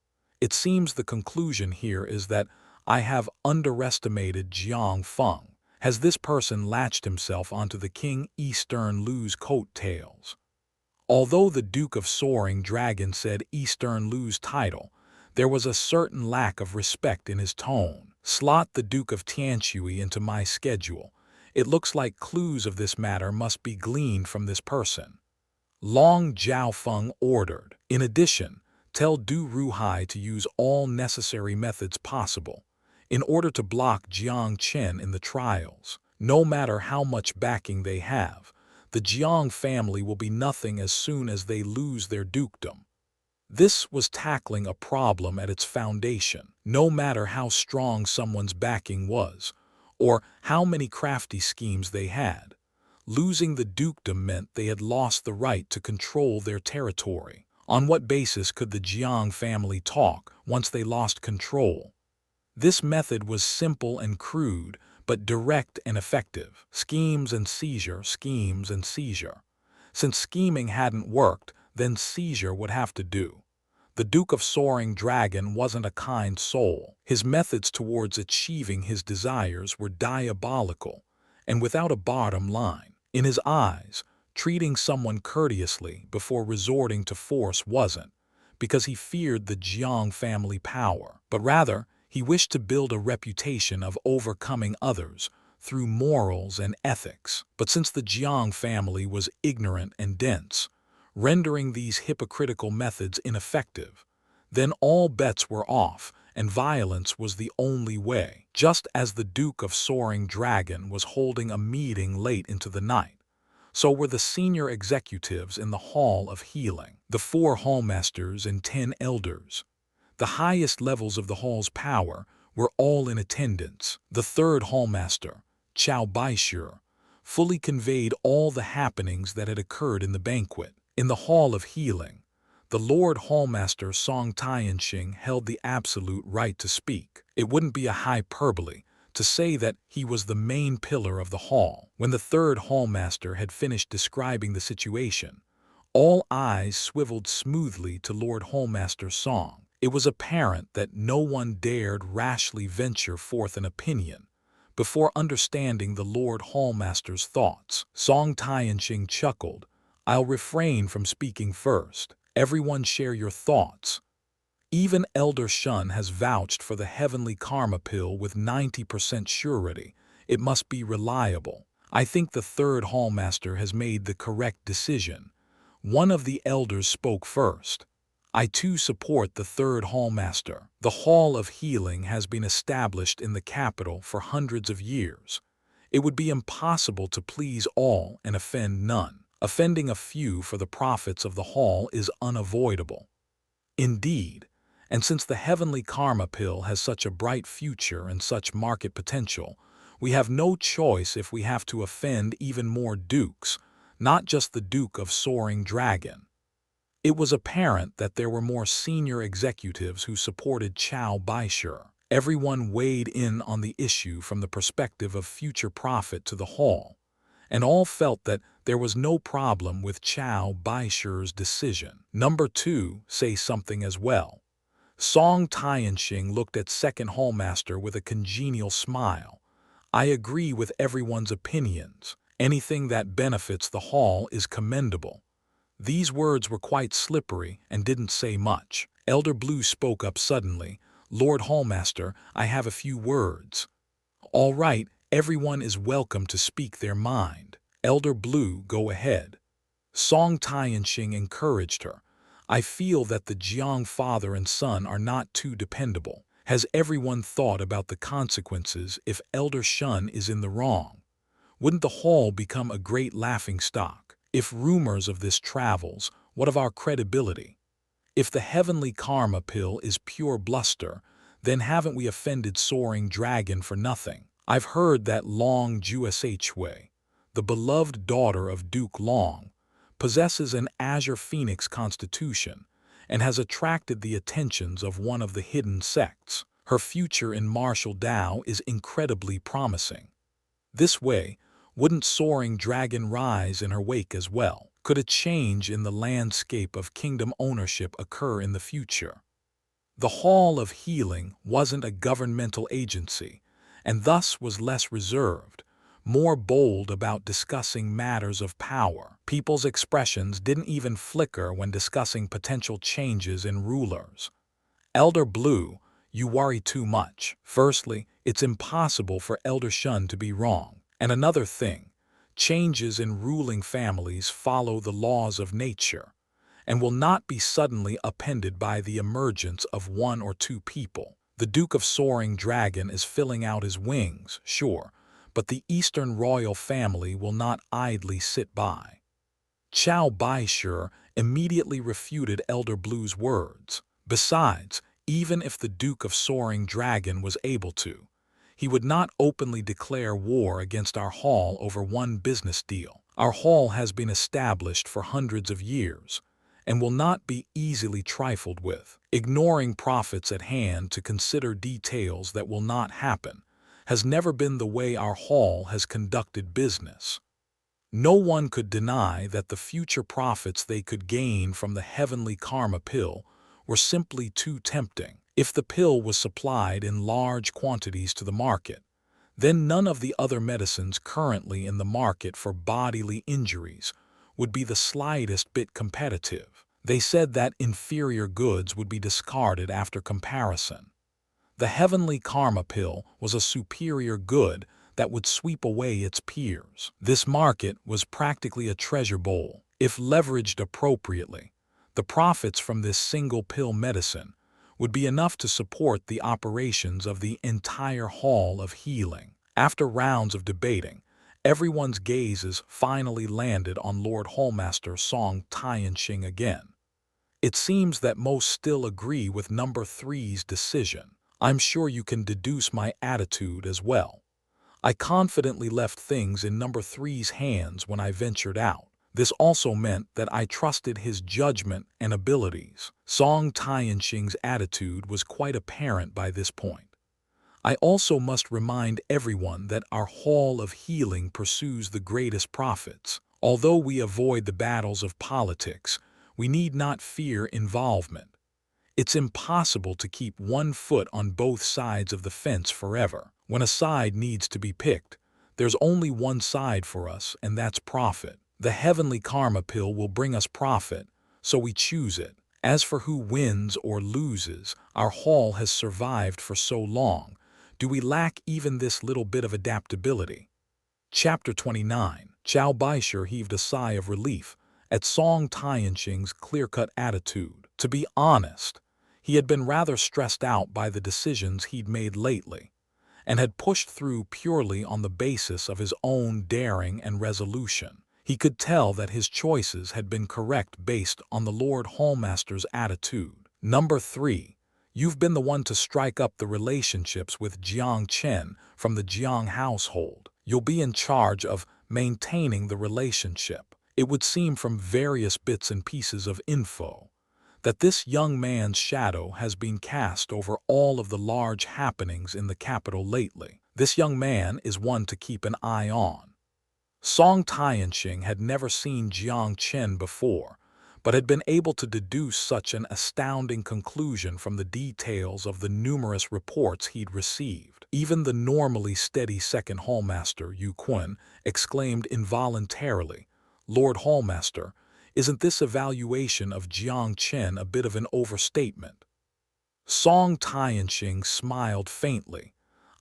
It seems the conclusion here is that I have underestimated Jiang Feng. Has this person latched himself onto the King Eastern Lu's coattails? Although the Duke of Soaring Dragon said Eastern Lu's title, there was a certain lack of respect in his tone. Slot the Duke of Tianshui into my schedule. It looks like clues of this matter must be gleaned from this person. Long Jiao Feng ordered. In addition, tell Du Ruhai to use all necessary methods possible in order to block Jiang Chen in the trials. No matter how much backing they have, the Jiang family will be nothing as soon as they lose their dukedom. This was tackling a problem at its foundation. No matter how strong someone's backing was, or how many crafty schemes they had, losing the dukedom meant they had lost the right to control their territory. On what basis could the Jiang family talk once they lost control? This method was simple and crude, but direct and effective. Schemes and seizure, schemes and seizure. Since scheming hadn't worked, then seizure would have to do. The Duke of Soaring Dragon wasn't a kind soul. His methods towards achieving his desires were diabolical and without a bottom line. In his eyes, treating someone courteously before resorting to force wasn't because he feared the Jiang family power, but rather he wished to build a reputation of overcoming others through morals and ethics. But since the Jiang family was ignorant and dense, rendering these hypocritical methods ineffective, then all bets were off and violence was the only way. Just as the Duke of Soaring Dragon was holding a meeting late into the night, so were the senior executives in the Hall of Healing, the 4 hallmasters and 10 elders. The highest levels of the hall's power were all in attendance. The 3rd hallmaster, Chao Baishu, fully conveyed all the happenings that had occurred in the banquet. In the Hall of Healing, the Lord Hallmaster Song Tianxing held the absolute right to speak. It wouldn't be a hyperbole to say that he was the main pillar of the hall. When the 3rd hallmaster had finished describing the situation, all eyes swiveled smoothly to Lord Hallmaster Song. It was apparent that no one dared rashly venture forth an opinion before understanding the Lord Hallmaster's thoughts. Song Tianxing chuckled. I'll refrain from speaking first. Everyone share your thoughts. Even Elder Shun has vouched for the heavenly karma pill with 90% surety. It must be reliable. I think the 3rd hallmaster has made the correct decision. One of the elders spoke first. I too support the 3rd hallmaster. The Hall of Healing has been established in the capital for hundreds of years. It would be impossible to please all and offend none. Offending a few for the profits of the hall is unavoidable. Indeed, and since the heavenly karma pill has such a bright future and such market potential, we have no choice if we have to offend even more dukes, not just the Duke of Soaring Dragon. It was apparent that there were more senior executives who supported Chao Baishu. Everyone weighed in on the issue from the perspective of future profit to the hall, and all felt that there was no problem with Chao Baishu's decision. Number 2, say something as well. Song Tianxing looked at 2nd hallmaster with a congenial smile. I agree with everyone's opinions. Anything that benefits the hall is commendable. These words were quite slippery and didn't say much. Elder Blue spoke up suddenly. Lord Hallmaster, I have a few words. All right, everyone is welcome to speak their mind. Elder Blue, go ahead. Song Tianxing encouraged her. I feel that the Jiang father and son are not too dependable. Has everyone thought about the consequences if Elder Shun is in the wrong? Wouldn't the hall become a great laughingstock? If rumors of this travels, what of our credibility? If the heavenly karma pill is pure bluster, then haven't we offended Soaring Dragon for nothing? I've heard that Long Jushue, the beloved daughter of Duke Long, possesses an Azure Phoenix constitution and has attracted the attentions of one of the hidden sects. Her future in martial Dao is incredibly promising. This way, wouldn't Soaring Dragon rise in her wake as well? Could a change in the landscape of kingdom ownership occur in the future? The Hall of Healing wasn't a governmental agency, and thus was less reserved, more bold about discussing matters of power. People's expressions didn't even flicker when discussing potential changes in rulers. Elder Blue, you worry too much. Firstly, it's impossible for Elder Shun to be wrong. And another thing, changes in ruling families follow the laws of nature and will not be suddenly upended by the emergence of one or two people. The Duke of Soaring Dragon is filling out his wings, sure, but the Eastern royal family will not idly sit by. Chow Baishur immediately refuted Elder Blue's words. Besides, even if the Duke of Soaring Dragon was able to, he would not openly declare war against our hall over one business deal. Our hall has been established for hundreds of years and will not be easily trifled with. Ignoring profits at hand to consider details that will not happen has never been the way our hall has conducted business. No one could deny that the future profits they could gain from the heavenly karma pill were simply too tempting. If the pill was supplied in large quantities to the market, then none of the other medicines currently in the market for bodily injuries would be the slightest bit competitive. They said that inferior goods would be discarded after comparison. The heavenly karma pill was a superior good that would sweep away its peers. This market was practically a treasure bowl. If leveraged appropriately, the profits from this single pill medicine would be enough to support the operations of the entire Hall of Healing. After rounds of debating, everyone's gazes finally landed on Lord Hallmaster Song Tianxing again. It seems that most still agree with number 3's decision. I'm sure you can deduce my attitude as well. I confidently left things in number 3's hands when I ventured out. This also meant that I trusted his judgment and abilities. Song Tianxing's attitude was quite apparent by this point. I also must remind everyone that our Hall of Healing pursues the greatest profits. Although we avoid the battles of politics, we need not fear involvement. It's impossible to keep one foot on both sides of the fence forever. When a side needs to be picked, there's only one side for us, and that's profit. The heavenly karma pill will bring us profit, so we choose it. As for who wins or loses, our hall has survived for so long. Do we lack even this little bit of adaptability? Chapter 29. Chow Baishur heaved a sigh of relief at Song Tianxing's clear-cut attitude. To be honest, he had been rather stressed out by the decisions he'd made lately, and had pushed through purely on the basis of his own daring and resolution. He could tell that his choices had been correct based on the Lord Hallmaster's attitude. Number 3. You've been the one to strike up the relationships with Jiang Chen from the Jiang household. You'll be in charge of maintaining the relationship. It would seem from various bits and pieces of info that this young man's shadow has been cast over all of the large happenings in the capital lately. This young man is one to keep an eye on. Song Tianxing had never seen Jiang Chen before, but had been able to deduce such an astounding conclusion from the details of the numerous reports he'd received. Even the normally steady second hallmaster, Yu Kun, exclaimed involuntarily, "Lord Hallmaster, isn't this evaluation of Jiang Chen a bit of an overstatement?" Song Tianxing smiled faintly.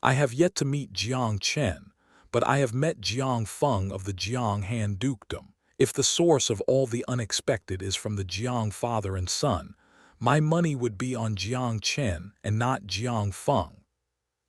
"I have yet to meet Jiang Chen, but I have met Jiang Feng of the Jiang Han dukedom. If the source of all the unexpected is from the Jiang father and son, my money would be on Jiang Chen and not Jiang Feng."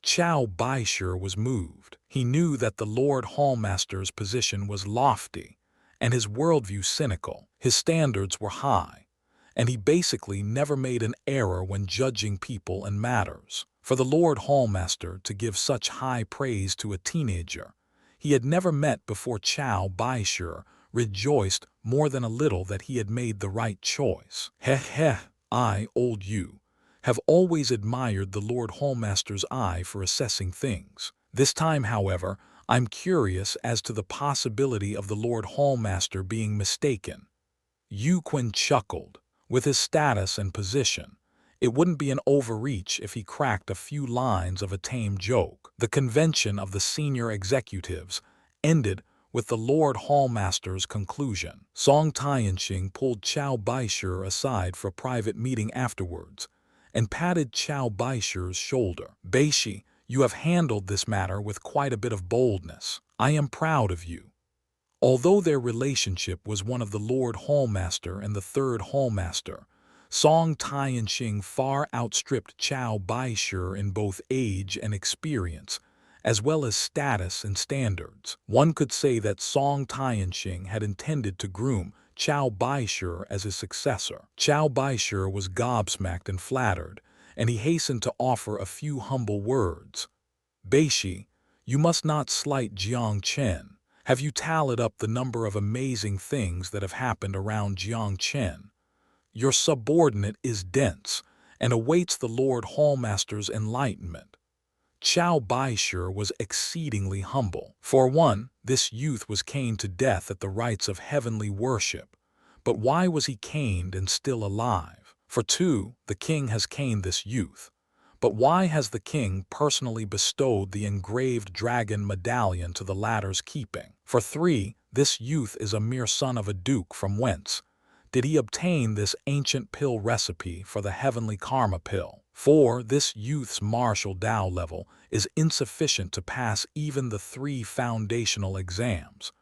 Chow Baishur was moved. He knew that the Lord Hallmaster's position was lofty, and his worldview cynical. His standards were high, and he basically never made an error when judging people and matters. For the Lord Hallmaster to give such high praise to a teenager he had never met before, Chow Baishur rejoiced more than a little that he had made the right choice. I, old you, have always admired the Lord Hallmaster's eye for assessing things. This time, however, I'm curious as to the possibility of the Lord Hallmaster being mistaken. Yu Kun chuckled. With his status and position, It wouldn't be an overreach if he cracked a few lines of a tame joke. The convention of the senior executives ended with the Lord Hallmaster's conclusion. Song Tianxing pulled Qiao Baishu aside for a private meeting afterwards and patted Qiao Baishu's shoulder. "Baishi, you have handled this matter with quite a bit of boldness. I am proud of you." Although their relationship was one of the Lord Hallmaster and the third Hallmaster, Song Tianxing far outstripped Qiao Baishu in both age and experience, as well as status and standards. One could say that Song Tianxing had intended to groom Qiao Baishu as his successor. Qiao Baishu was gobsmacked and flattered, and he hastened to offer a few humble words. "Baishi, you must not slight Jiang Chen. Have you tallied up the number of amazing things that have happened around Jiang Chen? Your subordinate is dense and awaits the Lord Hallmaster's enlightenment." Qiao Baishu was exceedingly humble. For one, this youth was caned to death at the rites of heavenly worship. But why was he caned and still alive? For two, the king has caned this youth. But why has the king personally bestowed the engraved dragon medallion to the latter's keeping? For three, this youth is a mere son of a duke. From whence did he obtain this ancient pill recipe for the heavenly karma pill? 4. This youth's martial Tao level is insufficient to pass even the 3 foundational exams.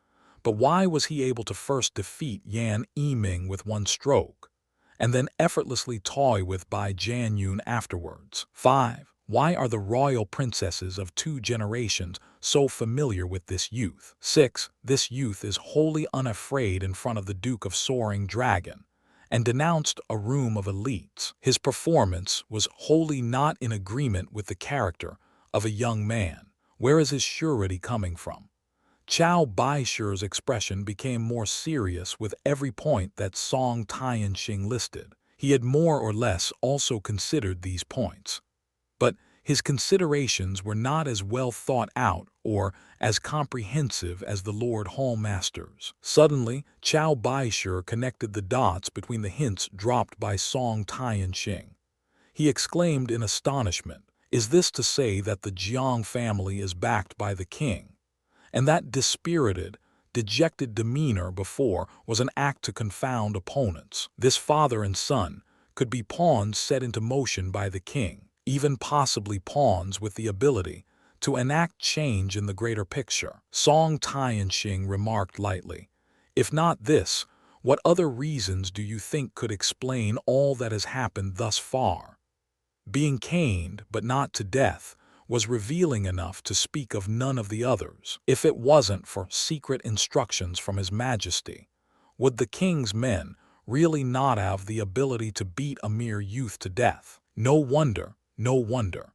But why was he able to first defeat Yan Yiming with one stroke, and then effortlessly toy with Bai Jianyun afterwards? 5. Why are the royal princesses of 2 generations so familiar with this youth? 6. This youth is wholly unafraid in front of the Duke of Soaring Dragon, and denounced a room of elites. His performance was wholly not in agreement with the character of a young man. Where is his surety coming from? Qiao Baishu's expression became more serious with every point that Song Tianxing listed. He had more or less also considered these points. But his considerations were not as well thought out or as comprehensive as the Lord Hallmaster's. Suddenly, Qiao Baishu connected the dots between the hints dropped by Song Tianxing. He exclaimed in astonishment, "Is this to say that the Jiang family is backed by the king? And that dispirited, dejected demeanor before was an act to confound opponents. This father and son could be pawns set into motion by the king, even possibly pawns with the ability to enact change in the greater picture." Song Tianxing remarked lightly, "If not this, what other reasons do you think could explain all that has happened thus far?" Being caned, but not to death, was revealing enough to speak of none of the others. If it wasn't for secret instructions from His Majesty, would the king's men really not have the ability to beat a mere youth to death? No wonder, no wonder.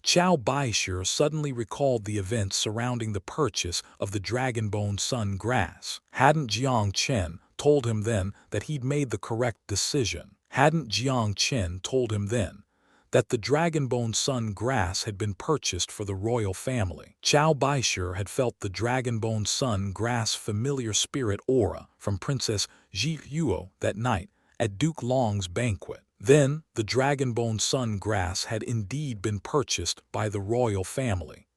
Qiao Baishu suddenly recalled the events surrounding the purchase of the Dragonbone Sun grass. Hadn't Jiang Chen told him then that he'd made the correct decision? Hadn't Jiang Chen told him then that the Dragonbone Sun grass had been purchased for the royal family? Qiao Baishu had felt the Dragonbone Sun grass familiar spirit aura from Princess Ji Huo that night at Duke Long's banquet. Then the Dragonbone Sun grass had indeed been purchased by the royal family.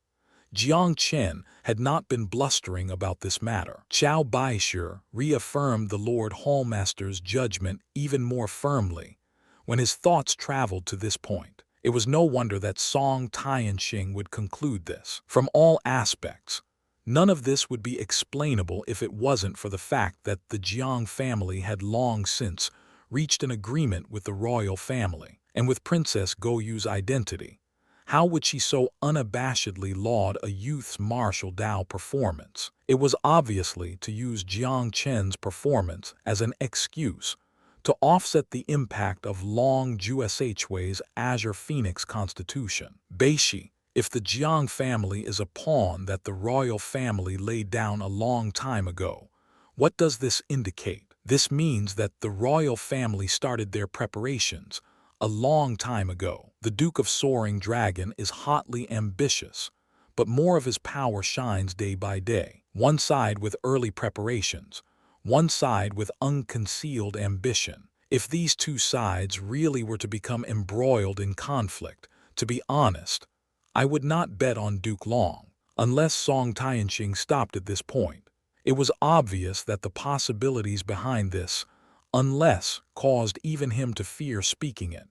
Jiang Chen had not been blustering about this matter. Qiao Baishu reaffirmed the Lord Hallmaster's judgment even more firmly when his thoughts traveled to this point. It was no wonder that Song Tianxing would conclude this. From all aspects, none of this would be explainable if it wasn't for the fact that the Jiang family had long since reached an agreement with the royal family and with Princess Goyu's identity. How would she so unabashedly laud a youth's martial Tao performance? It was obviously to use Jiang Chen's performance as an excuse to offset the impact of Long Jushhui's Azure Phoenix constitution. Baishi, if the Jiang family is a pawn that the royal family laid down a long time ago, what does this indicate? This means that the royal family started their preparations a long time ago. The Duke of Soaring Dragon is hotly ambitious, but more of his power shines day by day. One side with early preparations, one side with unconcealed ambition. If these two sides really were to become embroiled in conflict, to be honest, I would not bet on Duke Long, unless Song Tianqing stopped at this point. It was obvious that the possibilities behind this "unless" caused even him to fear speaking it,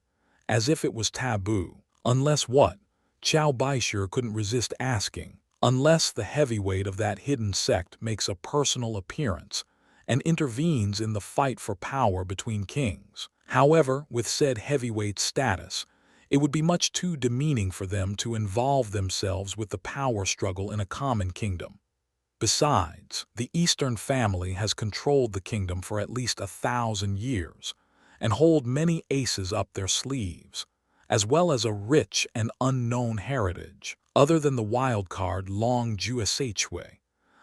as if it was taboo. Unless what? Qiao Baishu couldn't resist asking. Unless the heavyweight of that hidden sect makes a personal appearance and intervenes in the fight for power between kings. However, with said heavyweight status, it would be much too demeaning for them to involve themselves with the power struggle in a common kingdom. Besides, the Eastern family has controlled the kingdom for at least 1,000 years and hold many aces up their sleeves, as well as a rich and unknown heritage. Other than the wild card Long Jueshue,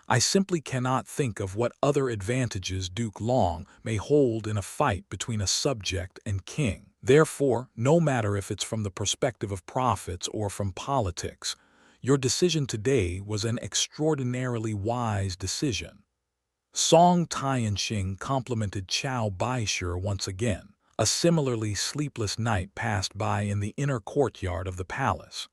I simply cannot think of what other advantages Duke Long may hold in a fight between a subject and king. Therefore, no matter if it's from the perspective of profits or from politics, your decision today was an extraordinarily wise decision. Song Tianqing complimented Qiao Baishu once again. A similarly sleepless night passed by in the inner courtyard of the palace.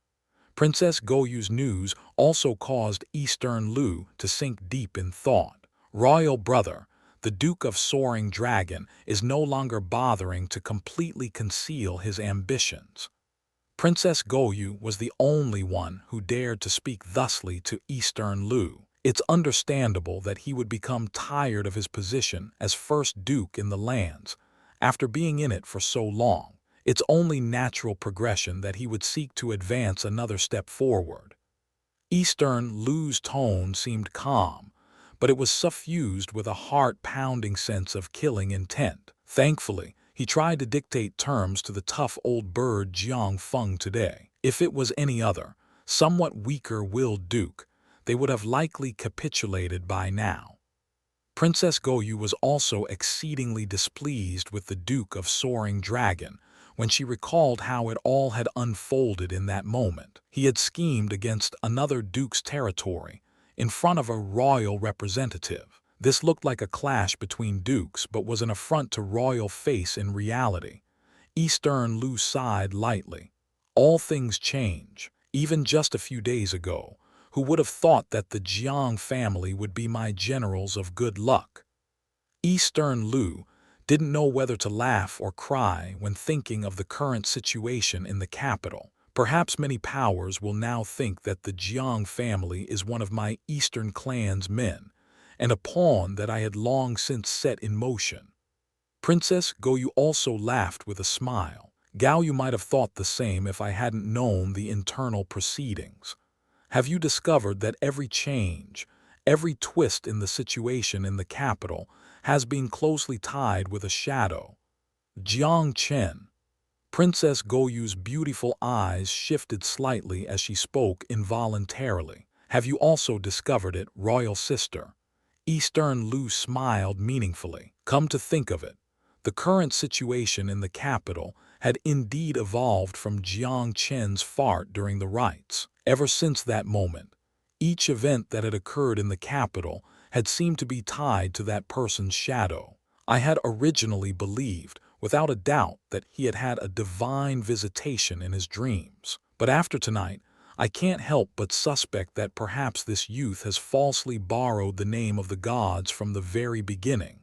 Princess Goyu's news also caused Eastern Lu to sink deep in thought. Royal brother, the Duke of Soaring Dragon, is no longer bothering to completely conceal his ambitions. Princess Goyu was the only one who dared to speak thusly to Eastern Lu. It's understandable that he would become tired of his position as first duke in the lands after being in it for so long. It's only natural progression that he would seek to advance another step forward. Eastern Lu's tone seemed calm, but it was suffused with a heart-pounding sense of killing intent. Thankfully, he tried to dictate terms to the tough old bird Jiang Feng today. If it was any other, somewhat weaker-willed duke, they would have likely capitulated by now. Princess Goyu was also exceedingly displeased with the Duke of Soaring Dragon when she recalled how it all had unfolded in that moment. He had schemed against another duke's territory in front of a royal representative. This looked like a clash between dukes, but was an affront to royal face in reality. Eastern Lu sighed lightly. All things change. Even just a few days ago, who would have thought that the Jiang family would be my generals of good luck? Eastern Lu didn't know whether to laugh or cry when thinking of the current situation in the capital. Perhaps many powers will now think that the Jiang family is one of my Eastern clan's men, and a pawn that I had long since set in motion. Princess Goyu also laughed with a smile. Gao, you might have thought the same if I hadn't known the internal proceedings. Have you discovered that every change, every twist in the situation in the capital has been closely tied with a shadow? Jiang Chen. Princess Goyu's beautiful eyes shifted slightly as she spoke involuntarily. Have you also discovered it, royal sister? Eastern Lu smiled meaningfully. Come to think of it, the current situation in the capital had indeed evolved from Jiang Chen's fart during the rites. Ever since that moment, each event that had occurred in the capital had seemed to be tied to that person's shadow. I had originally believed, without a doubt, that he had had a divine visitation in his dreams. But after tonight, I can't help but suspect that perhaps this youth has falsely borrowed the name of the gods from the very beginning.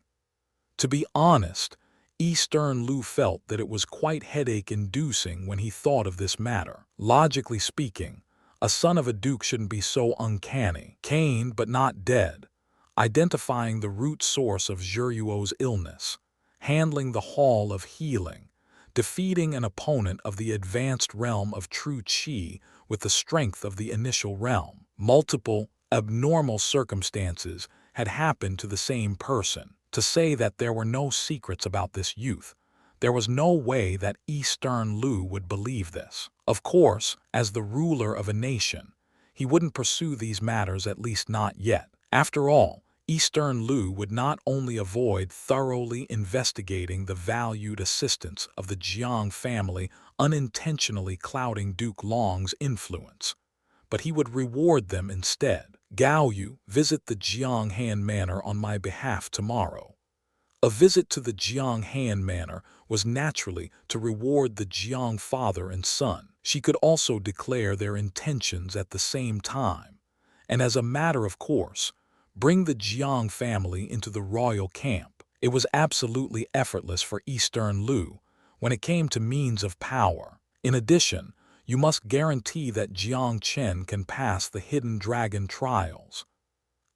To be honest, Eastern Lu felt that it was quite headache-inducing when he thought of this matter. Logically speaking, a son of a duke shouldn't be so uncanny, caned but not dead, identifying the root source of Zhuruo's illness, handling the Hall of Healing, defeating an opponent of the advanced realm of true Qi with the strength of the initial realm. Multiple, abnormal circumstances had happened to the same person. To say that there were no secrets about this youth, there was no way that Eastern Lu would believe this. Of course, as the ruler of a nation, he wouldn't pursue these matters, at least not yet. After all, Eastern Lu would not only avoid thoroughly investigating the valued assistance of the Jiang family unintentionally clouding Duke Long's influence, but he would reward them instead. Gao Yu, visit the Jiang Han Manor on my behalf tomorrow. A visit to the Jiang Han manor was naturally to reward the Jiang father and son. She could also declare their intentions at the same time, and as a matter of course, bring the Jiang family into the royal camp. It was absolutely effortless for Eastern Lu when it came to means of power. In addition, you must guarantee that Jiang Chen can pass the hidden dragon trials.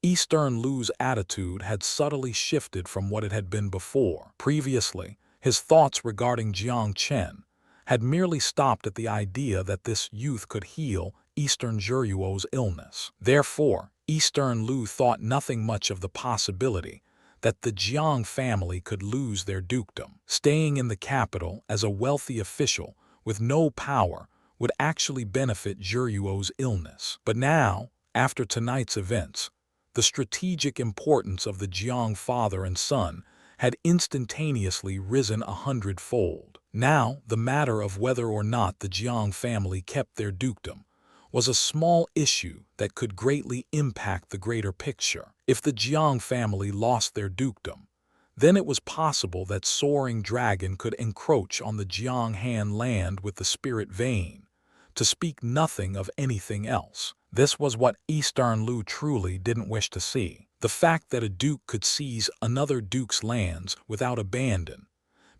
Eastern Lu's attitude had subtly shifted from what it had been before. Previously, his thoughts regarding Jiang Chen had merely stopped at the idea that this youth could heal Eastern Zhuo's illness. Therefore, Eastern Lu thought nothing much of the possibility that the Jiang family could lose their dukedom. Staying in the capital as a wealthy official with no power would actually benefit Zhuo's illness. But now, after tonight's events, the strategic importance of the Jiang father and son had instantaneously risen 100-fold. Now, the matter of whether or not the Jiang family kept their dukedom was a small issue that could greatly impact the greater picture. If the Jiang family lost their dukedom, then it was possible that Soaring Dragon could encroach on the Jiang Han land with the spirit vein, to speak nothing of anything else. This was what Eastern Lu truly didn't wish to see. The fact that a duke could seize another duke's lands without abandon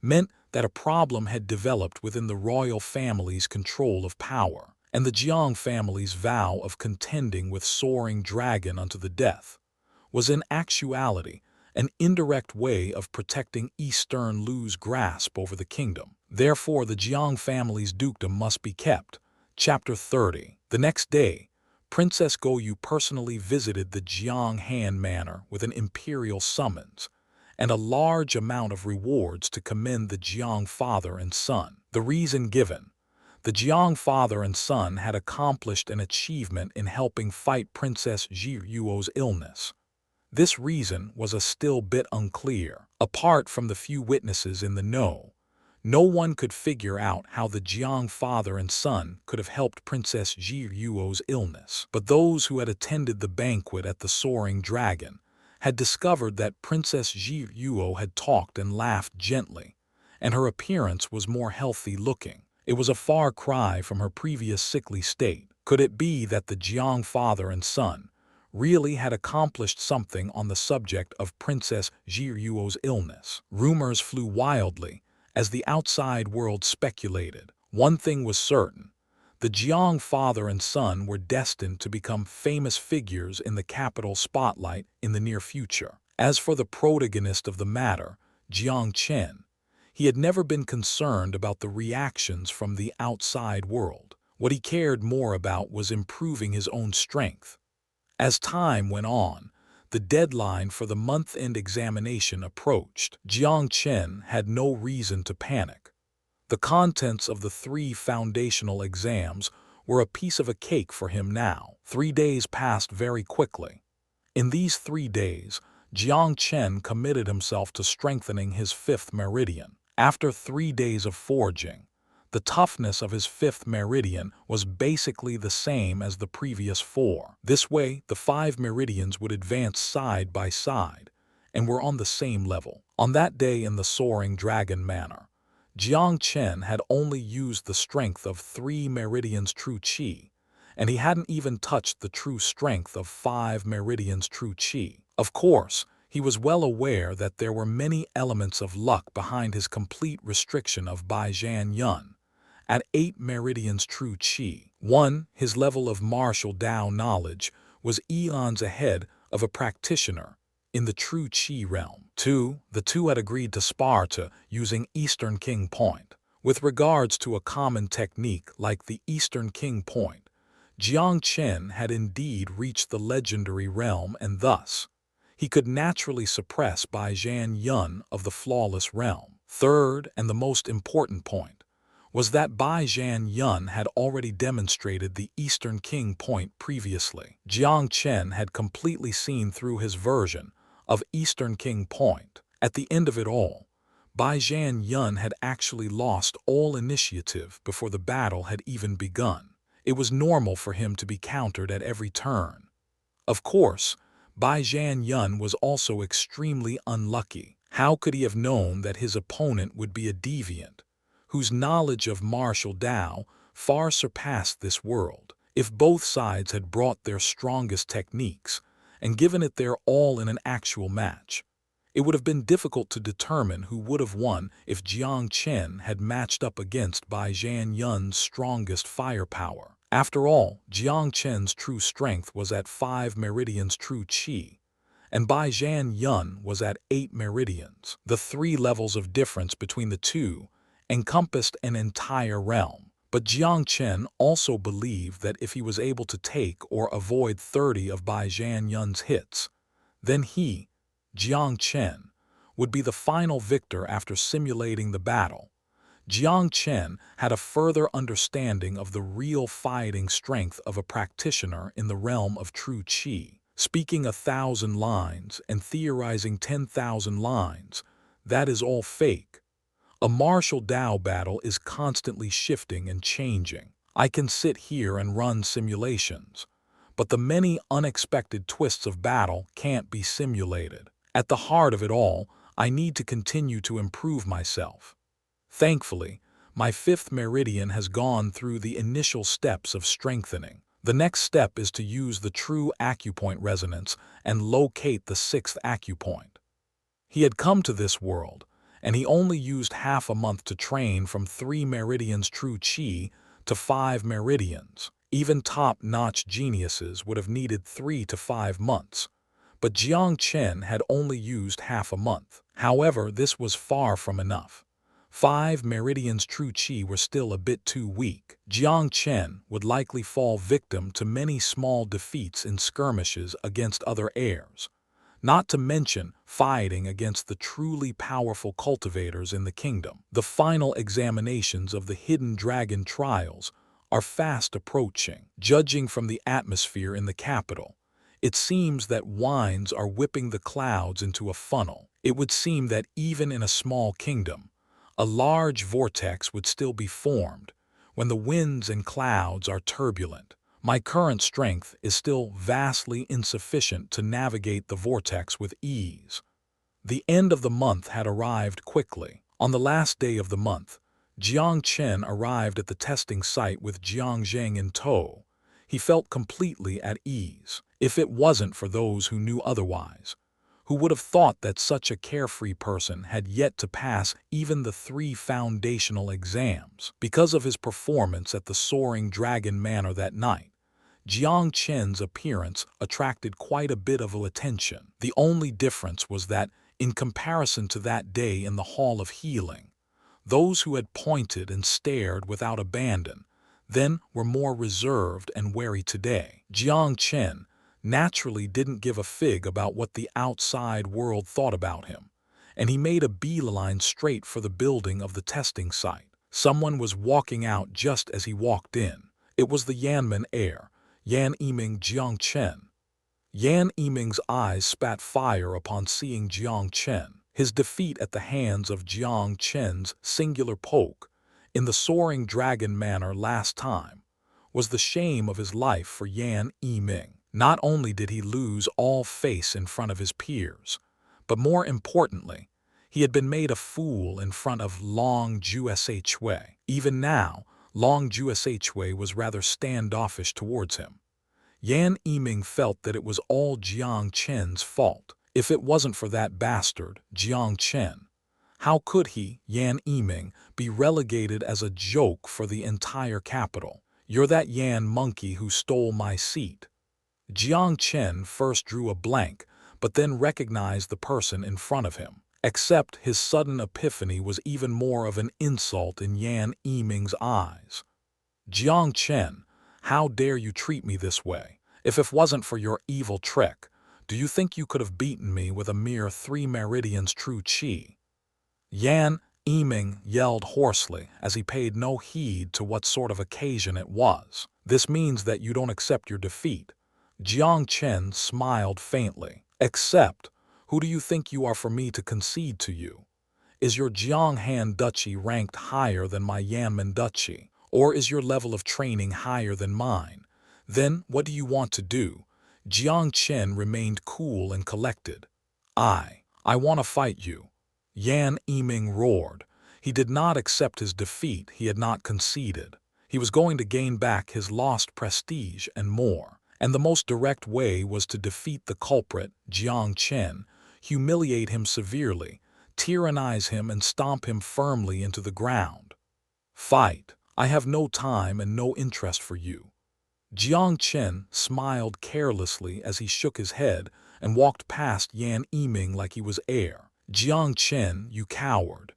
meant that a problem had developed within the royal family's control of power, and the Jiang family's vow of contending with Soaring Dragon unto the death was in actuality an indirect way of protecting Eastern Lu's grasp over the kingdom. Therefore, the Jiang family's dukedom must be kept. Chapter 30. The next day, Princess Goyu personally visited the Jiang Han manor with an imperial summons and a large amount of rewards to commend the Jiang father and son. The reason given: the Jiang father and son had accomplished an achievement in helping fight Princess Zhuo's illness. This reason was a still bit unclear. Apart from the few witnesses in the know, no one could figure out how the Jiang father and son could have helped Princess Zhuo's illness. But those who had attended the banquet at the Soaring Dragon had discovered that Princess Zhuo had talked and laughed gently, and her appearance was more healthy looking. It was a far cry from her previous sickly state. Could it be that the Jiang father and son really had accomplished something on the subject of Princess Zhuo's illness? Rumors flew wildly as the outside world speculated. One thing was certain: the Jiang father and son were destined to become famous figures in the capital spotlight in the near future. As for the protagonist of the matter, Jiang Chen, he had never been concerned about the reactions from the outside world. What he cared more about was improving his own strength. As time went on, the deadline for the month-end examination approached. Jiang Chen had no reason to panic. The contents of the 3 foundational exams were a piece of a cake for him now. 3 days passed very quickly. In these 3 days, Jiang Chen committed himself to strengthening his 5th meridian. After 3 days of forging, the toughness of his 5th meridian was basically the same as the previous 4. This way, the 5 meridians would advance side by side and were on the same level. On that day in the Soaring Dragon manor, Jiang Chen had only used the strength of 3 meridians true qi, and he hadn't even touched the true strength of 5 meridians true qi. Of course, he was well aware that there were many elements of luck behind his complete restriction of Baijian Yun at 8 meridians true qi. 1. His level of martial Tao knowledge was eons ahead of a practitioner in the true qi realm. 2. The two had agreed to spar using Eastern King Point. With regards to a common technique like the Eastern King Point, Jiang Chen had indeed reached the legendary realm, and thus he could naturally suppress Baijian Yun of the flawless realm. Third, and the most important point, was that Baijian Yun had already demonstrated the Eastern King Point previously. Jiang Chen had completely seen through his version of Eastern King Point. At the end of it all, Baijian Yun had actually lost all initiative before the battle had even begun. It was normal for him to be countered at every turn. Of course, Baijian Yun was also extremely unlucky. How could he have known that his opponent would be a deviant, whose knowledge of martial Tao far surpassed this world? If both sides had brought their strongest techniques and given it their all in an actual match, it would have been difficult to determine who would have won if Jiang Chen had matched up against Bai Zhanyun's strongest firepower. After all, Jiang Chen's true strength was at 5 meridians true qi, and Bai Zhanyun was at 8 meridians. The 3 levels of difference between the two encompassed an entire realm. But Jiang Chen also believed that if he was able to take or avoid 30 of Bai Zhanyun's hits, then he, Jiang Chen, would be the final victor after simulating the battle. Jiang Chen had a further understanding of the real fighting strength of a practitioner in the realm of true qi. Speaking 1,000 lines and theorizing 10,000 lines, that is all fake. A martial Tao battle is constantly shifting and changing. I can sit here and run simulations, but the many unexpected twists of battle can't be simulated. At the heart of it all, I need to continue to improve myself. Thankfully, my 5th meridian has gone through the initial steps of strengthening. The next step is to use the true acupoint resonance and locate the 6th acupoint. He had come to this world, and he only used half a month to train from 3 meridians true qi to 5 meridians. Even top-notch geniuses would have needed 3 to 5 months. But Jiang Chen had only used half a month. However, this was far from enough. 5 meridians true qi were still a bit too weak. Jiang Chen would likely fall victim to many small defeats in skirmishes against other heirs, not to mention fighting against the truly powerful cultivators in the kingdom. The final examinations of the hidden dragon trials are fast approaching. Judging from the atmosphere in the capital, it seems that winds are whipping the clouds into a funnel. It would seem that even in a small kingdom, a large vortex would still be formed when the winds and clouds are turbulent. My current strength is still vastly insufficient to navigate the vortex with ease. The end of the month had arrived quickly. On the last day of the month, Jiang Chen arrived at the testing site with Jiang Zheng in tow. He felt completely at ease. If it wasn't for those who knew otherwise, who would have thought that such a carefree person had yet to pass even the 3 foundational exams? Because of his performance at the Soaring Dragon Manor that night, Jiang Chen's appearance attracted quite a bit of attention. The only difference was that, in comparison to that day in the Hall of Healing, those who had pointed and stared without abandon then were more reserved and wary today. Jiang Chen naturally didn't give a fig about what the outside world thought about him, and he made a beeline straight for the building of the testing site. Someone was walking out just as he walked in. It was the Yanmen heir, Yan Yiming Jiang Chen. Yan Yiming's eyes spat fire upon seeing Jiang Chen. His defeat at the hands of Jiang Chen's singular poke in the Soaring Dragon Manor last time was the shame of his life for Yan Yiming. Not only did he lose all face in front of his peers, but more importantly, he had been made a fool in front of Long Ju Shui. Even now, Long Ju Shui was rather standoffish towards him. Yan Yiming felt that it was all Jiang Chen's fault. If it wasn't for that bastard, Jiang Chen, how could he, Yan Yiming, be relegated as a joke for the entire capital? You're that Yan monkey who stole my seat. Jiang Chen first drew a blank, but then recognized the person in front of him. Except his sudden epiphany was even more of an insult in Yan Yiming's eyes. Jiang Chen, how dare you treat me this way? If it wasn't for your evil trick, do you think you could have beaten me with a mere 3 meridians true qi? Yan Yiming yelled hoarsely as he paid no heed to what sort of occasion it was. This means that you don't accept your defeat. Jiang Chen smiled faintly. Except, who do you think you are for me to concede to you? Is your Jianghan duchy ranked higher than my Yanmen duchy? Or is your level of training higher than mine? Then what do you want to do? Jiang Chen remained cool and collected. I want to fight you. Yan Yiming roared. He did not accept his defeat, he had not conceded. He was going to gain back his lost prestige and more. And the most direct way was to defeat the culprit, Jiang Chen, humiliate him severely, tyrannize him and stomp him firmly into the ground. Fight. I have no time and no interest for you. Jiang Chen smiled carelessly as he shook his head and walked past Yan Yiming like he was air. Jiang Chen, you coward.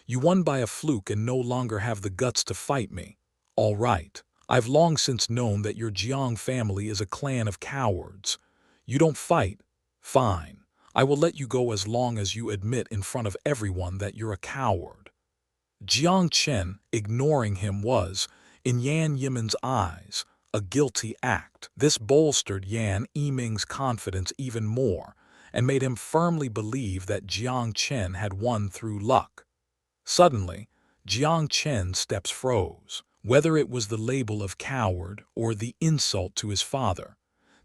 You won by a fluke and no longer have the guts to fight me. All right. I've long since known that your Jiang family is a clan of cowards. You don't fight? Fine. I will let you go as long as you admit in front of everyone that you're a coward. Jiang Chen, ignoring him, was, in Yan Yiming's eyes, a guilty act. This bolstered Yan Yiming's confidence even more and made him firmly believe that Jiang Chen had won through luck. Suddenly, Jiang Chen's steps froze. Whether it was the label of coward or the insult to his father,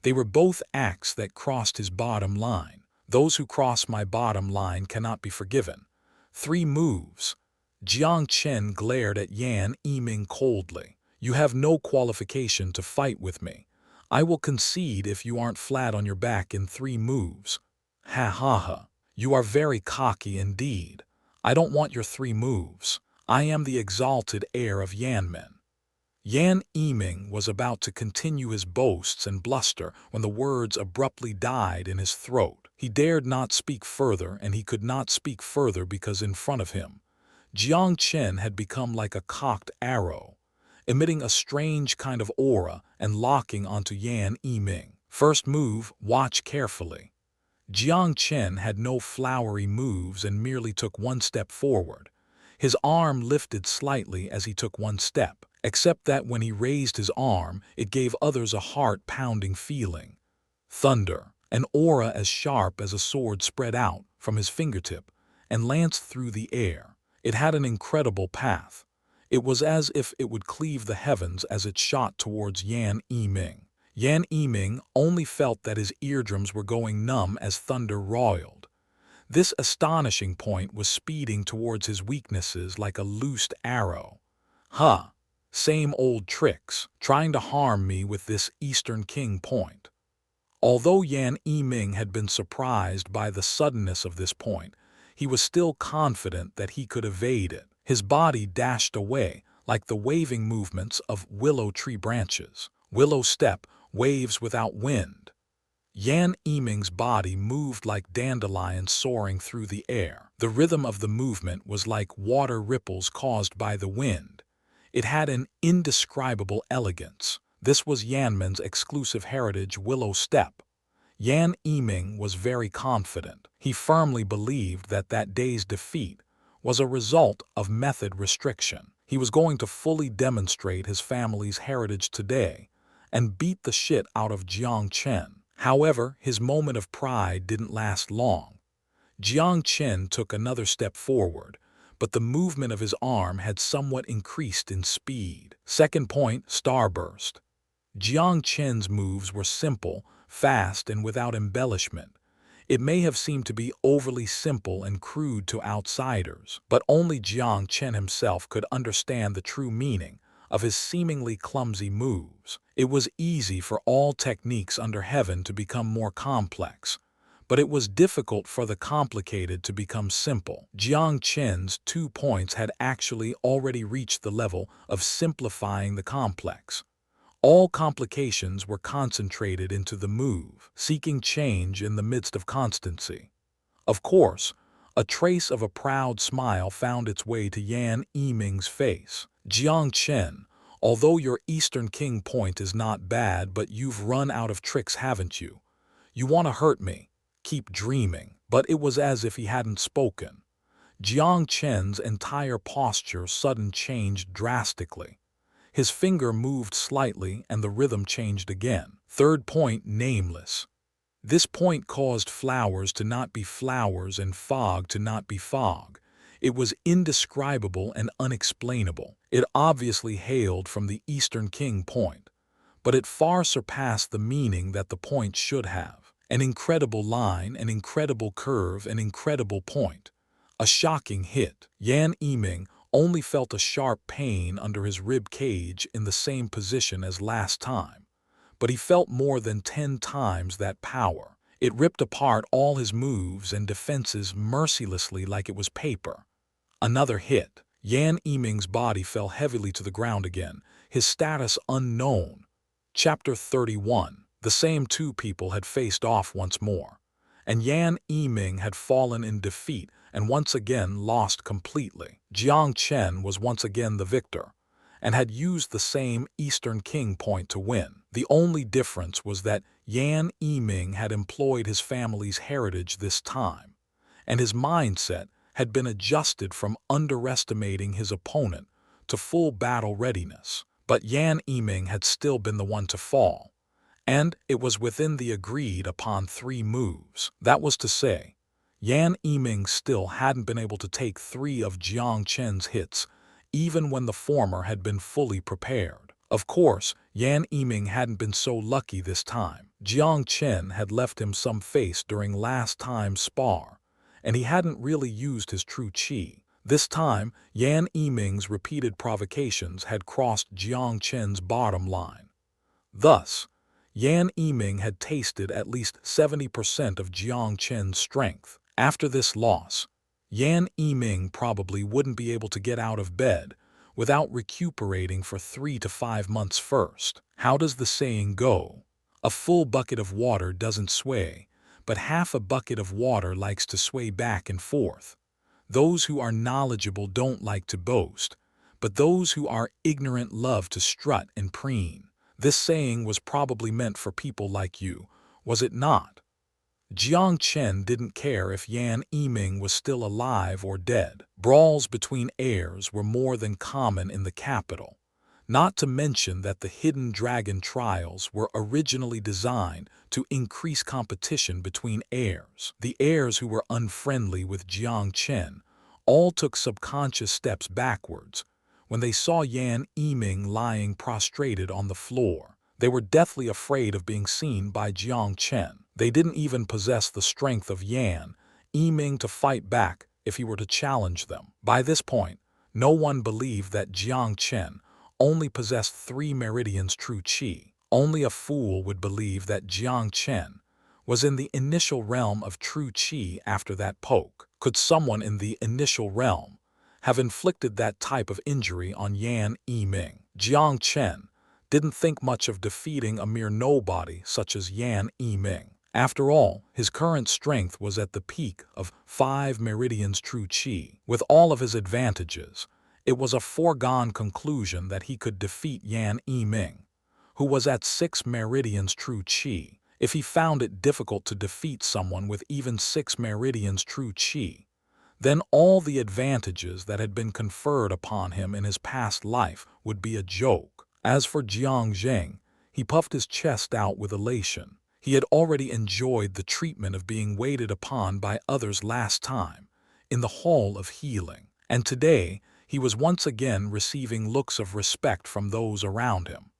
they were both acts that crossed his bottom line. Those who cross my bottom line cannot be forgiven. 3 moves. Jiang Chen glared at Yan Yiming coldly. You have no qualification to fight with me. I will concede if you aren't flat on your back in 3 moves. Ha ha ha. You are very cocky indeed. I don't want your 3 moves. I am the exalted heir of Yanmen. Yan Yiming was about to continue his boasts and bluster when the words abruptly died in his throat. He dared not speak further, and he could not speak further because in front of him, Jiang Chen had become like a cocked arrow, emitting a strange kind of aura and locking onto Yan Yiming. First move, watch carefully. Jiang Chen had no flowery moves and merely took 1 step forward. His arm lifted slightly as he took 1 step, except that when he raised his arm, it gave others a heart-pounding feeling. Thunder, an aura as sharp as a sword spread out from his fingertip and lanced through the air. It had an incredible path. It was as if it would cleave the heavens as it shot towards Yan Yiming. Yan Yiming only felt that his eardrums were going numb as thunder roiled. This astonishing point was speeding towards his weaknesses like a loosed arrow. Huh, same old tricks, trying to harm me with this Eastern King point. Although Yan Yiming had been surprised by the suddenness of this point, he was still confident that he could evade it. His body dashed away like the waving movements of willow tree branches. Willow step, waves without wind. Yan Yiming's body moved like dandelions soaring through the air. The rhythm of the movement was like water ripples caused by the wind. It had an indescribable elegance. This was Yanmen's exclusive heritage, willow step. Yan Yiming was very confident. He firmly believed that that day's defeat was a result of method restriction. He was going to fully demonstrate his family's heritage today and beat the shit out of Jiang Chen. However, his moment of pride didn't last long. Jiang Chen took another step forward, but the movement of his arm had somewhat increased in speed. Second point, starburst. Jiang Chen's moves were simple, fast, and without embellishment. It may have seemed to be overly simple and crude to outsiders, but only Jiang Chen himself could understand the true meaning of his seemingly clumsy moves. It was easy for all techniques under heaven to become more complex, but it was difficult for the complicated to become simple. Jiang Chen's 2 points had actually already reached the level of simplifying the complex. All complications were concentrated into the move, seeking change in the midst of constancy. Of course, a trace of a proud smile found its way to Yan Yiming's face. Jiang Chen, although your Eastern King point is not bad, but you've run out of tricks, haven't you? You want to hurt me? Keep dreaming. But it was as if he hadn't spoken. Jiang Chen's entire posture suddenly changed drastically. His finger moved slightly and the rhythm changed again. Third point, nameless. This point caused flowers to not be flowers and fog to not be fog. It was indescribable and unexplainable. It obviously hailed from the Eastern King point, but it far surpassed the meaning that the point should have. An incredible line, an incredible curve, an incredible point. A shocking hit. Yan Yiming only felt a sharp pain under his rib cage in the same position as last time, but he felt more than 10 times that power. It ripped apart all his moves and defenses mercilessly like it was paper. Another hit. Yan Yiming's body fell heavily to the ground again, his status unknown. Chapter 31. The same two people had faced off once more, and Yan Yiming had fallen in defeat and once again lost completely. Jiang Chen was once again the victor, and had used the same Eastern King point to win. The only difference was that Yan Yiming had employed his family's heritage this time, and his mindset had been adjusted from underestimating his opponent to full battle readiness. But Yan Yiming had still been the one to fall, and it was within the agreed-upon 3 moves. That was to say, Yan Yiming still hadn't been able to take 3 of Jiang Chen's hits, even when the former had been fully prepared. Of course, Yan Yiming hadn't been so lucky this time. Jiang Chen had left him some face during last time's spar, and he hadn't really used his true qi. This time, Yan Yiming's repeated provocations had crossed Jiang Chen's bottom line. Thus, Yan Yiming had tasted at least 70% of Jiang Chen's strength. After this loss, Yan Yiming probably wouldn't be able to get out of bed without recuperating for 3 to 5 months first. How does the saying go? A full bucket of water doesn't sway, but half a bucket of water likes to sway back and forth. Those who are knowledgeable don't like to boast, but those who are ignorant love to strut and preen. This saying was probably meant for people like you, was it not? Jiang Chen didn't care if Yan Yiming was still alive or dead. Brawls between heirs were more than common in the capital, not to mention that the hidden dragon trials were originally designed to increase competition between heirs. The heirs who were unfriendly with Jiang Chen all took subconscious steps backwards when they saw Yan Yiming lying prostrated on the floor. They were deathly afraid of being seen by Jiang Chen. They didn't even possess the strength of Yan Yiming to fight back if he were to challenge them. By this point, no one believed that Jiang Chen only possessed 3 meridians true qi. Only a fool would believe that Jiang Chen was in the initial realm of true qi after that poke. Could someone in the initial realm have inflicted that type of injury on Yan Yiming? Jiang Chen didn't think much of defeating a mere nobody such as Yan Yiming. After all, his current strength was at the peak of 5 meridians true qi. With all of his advantages, it was a foregone conclusion that he could defeat Yan Yiming, who was at 6 meridians true qi. If he found it difficult to defeat someone with even 6 meridians true qi, then all the advantages that had been conferred upon him in his past life would be a joke. As for Jiang Zheng, he puffed his chest out with elation. He had already enjoyed the treatment of being waited upon by others last time, in the Hall of Healing, and today he was once again receiving looks of respect from those around him.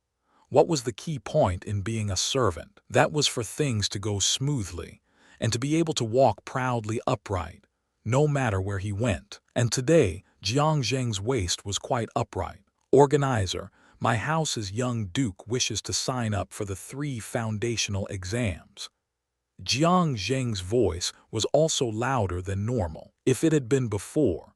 What was the key point in being a servant? That was for things to go smoothly, and to be able to walk proudly upright, no matter where he went. And today, Jiang Zheng's waist was quite upright. Organizer, my house's young duke wishes to sign up for the 3 foundational exams. Jiang Zheng's voice was also louder than normal. If it had been before,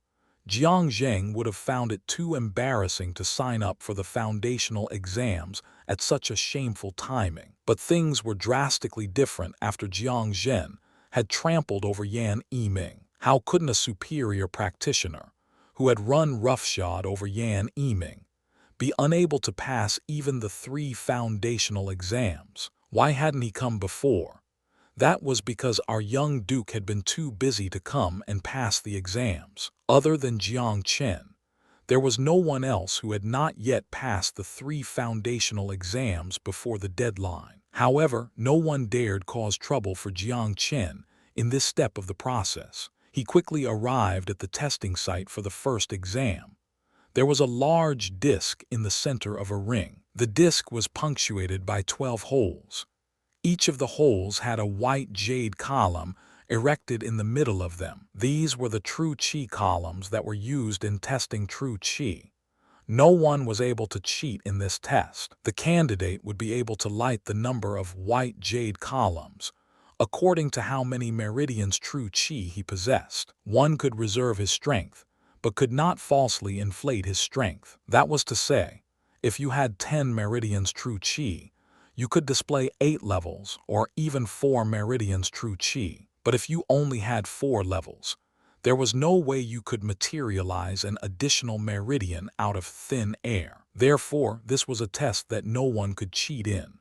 Jiang Zheng would have found it too embarrassing to sign up for the foundational exams at such a shameful timing. But things were drastically different after Jiang Zhen had trampled over Yan Yiming. How couldn't a superior practitioner, who had run roughshod over Yan Yiming, be unable to pass even the 3 foundational exams? Why hadn't he come before? That was because our young duke had been too busy to come and pass the exams. Other than Jiang Chen, there was no one else who had not yet passed the 3 foundational exams before the deadline. However, no one dared cause trouble for Jiang Chen in this step of the process. He quickly arrived at the testing site for the first exam. There was a large disc in the center of a ring. The disc was punctuated by 12 holes. Each of the holes had a white jade column erected in the middle of them. These were the true chi columns that were used in testing true chi. No one was able to cheat in this test. The candidate would be able to light the number of white jade columns, according to how many meridians true chi he possessed. One could reserve his strength, but could not falsely inflate his strength. That was to say, if you had 10 meridians true chi, you could display 8 levels or even 4 meridians true chi. But if you only had 4 levels, there was no way you could materialize an additional meridian out of thin air. Therefore, this was a test that no one could cheat in.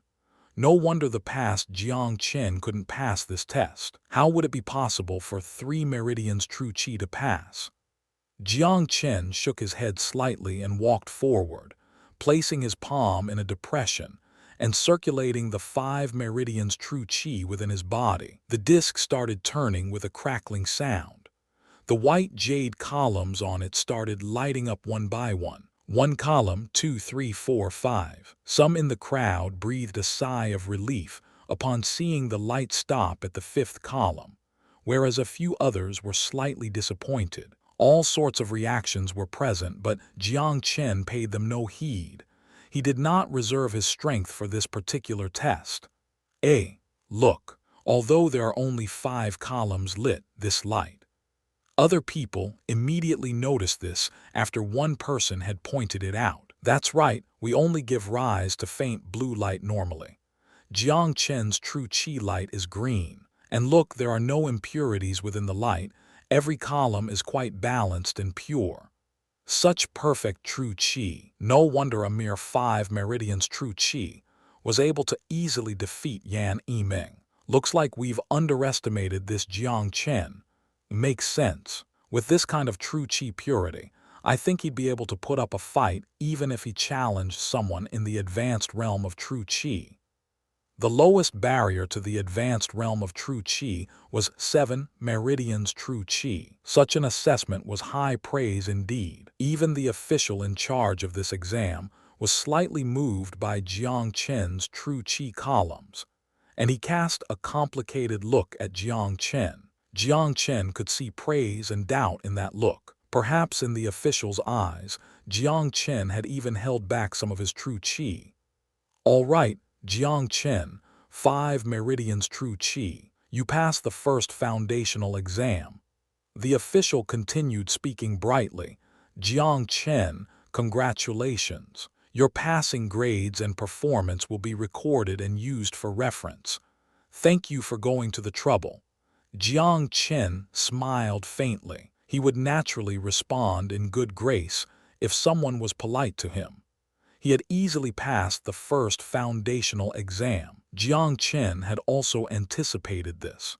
No wonder the past Jiang Chen couldn't pass this test. How would it be possible for 3 meridians true chi to pass? Jiang Chen shook his head slightly and walked forward, placing his palm in a depression and circulating the 5 meridians true chi within his body. The disc started turning with a crackling sound. The white jade columns on it started lighting up one by one. 1 column, 2, 3, 4, 5. Some in the crowd breathed a sigh of relief upon seeing the light stop at the 5th column, whereas a few others were slightly disappointed. All sorts of reactions were present, but Jiang Chen paid them no heed. He did not reserve his strength for this particular test. Look, although there are only 5 columns lit, this light. Other people immediately noticed this after one person had pointed it out. That's right, we only give rise to faint blue light normally. Jiang Chen's true chi light is green. And look, there are no impurities within the light. Every column is quite balanced and pure. Such perfect true chi. No wonder a mere 5 meridians true chi was able to easily defeat Yan Yiming. Looks like we've underestimated this Jiang Chen. Makes sense. With this kind of true chi purity, I think he'd be able to put up a fight even if he challenged someone in the advanced realm of true chi. The lowest barrier to the advanced realm of true chi was 7 meridians true chi. Such an assessment was high praise indeed. Even the official in charge of this exam was slightly moved by Jiang Chen's true chi columns, and he cast a complicated look at Jiang Chen. Jiang Chen could see praise and doubt in that look. Perhaps in the official's eyes, Jiang Chen had even held back some of his true chi. All right, Jiang Chen, 5 meridians true chi. You passed the first foundational exam. The official continued speaking brightly. Jiang Chen, congratulations. Your passing grades and performance will be recorded and used for reference. Thank you for going to the trouble. Jiang Chen smiled faintly. He would naturally respond in good grace if someone was polite to him. He had easily passed the first foundational exam. Jiang Chen had also anticipated this.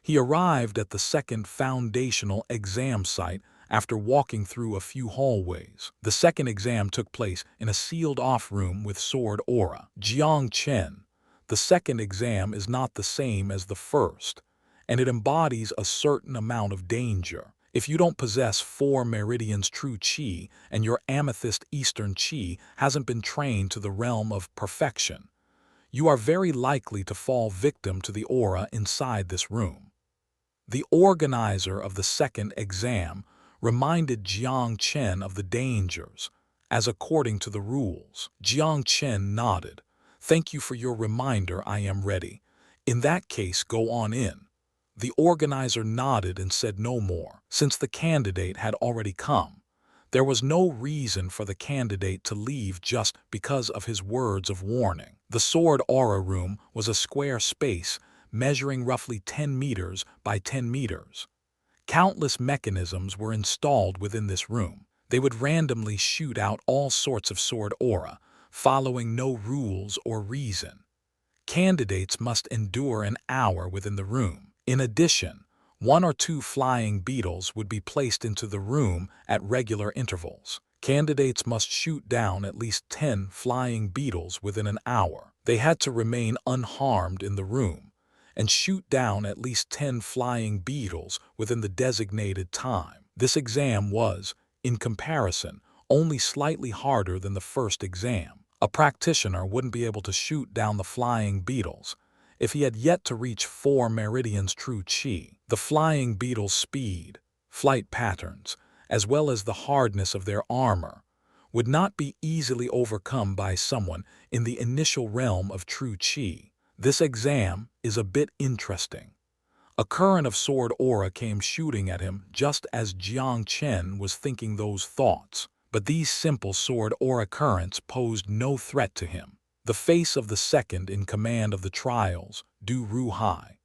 He arrived at the second foundational exam site after walking through a few hallways. The second exam took place in a sealed-off room with sword aura. Jiang Chen, the second exam is not the same as the first, and it embodies a certain amount of danger. If you don't possess 4 meridians true chi and your amethyst eastern chi hasn't been trained to the realm of perfection, you are very likely to fall victim to the aura inside this room. The organizer of the second exam reminded Jiang Chen of the dangers, as according to the rules. Jiang Chen nodded. Thank you for your reminder, I am ready. In that case, go on in. The organizer nodded and said no more. Since the candidate had already come, there was no reason for the candidate to leave just because of his words of warning. The sword aura room was a square space measuring roughly 10 meters by 10 meters. Countless mechanisms were installed within this room. They would randomly shoot out all sorts of sword aura, following no rules or reason. Candidates must endure an hour within the room. In addition, 1 or 2 flying beetles would be placed into the room at regular intervals. Candidates must shoot down at least 10 flying beetles within an hour. They had to remain unharmed in the room and shoot down at least 10 flying beetles within the designated time. This exam was, in comparison, only slightly harder than the first exam. A practitioner wouldn't be able to shoot down the flying beetles. if he had yet to reach 4 meridians true chi. The flying beetles' speed, flight patterns, as well as the hardness of their armor, would not be easily overcome by someone in the initial realm of true chi. This exam is a bit interesting. A current of sword aura came shooting at him just as Jiang Chen was thinking those thoughts, but these simple sword aura currents posed no threat to him. The face of the second in command of the trials, Du Ruhai,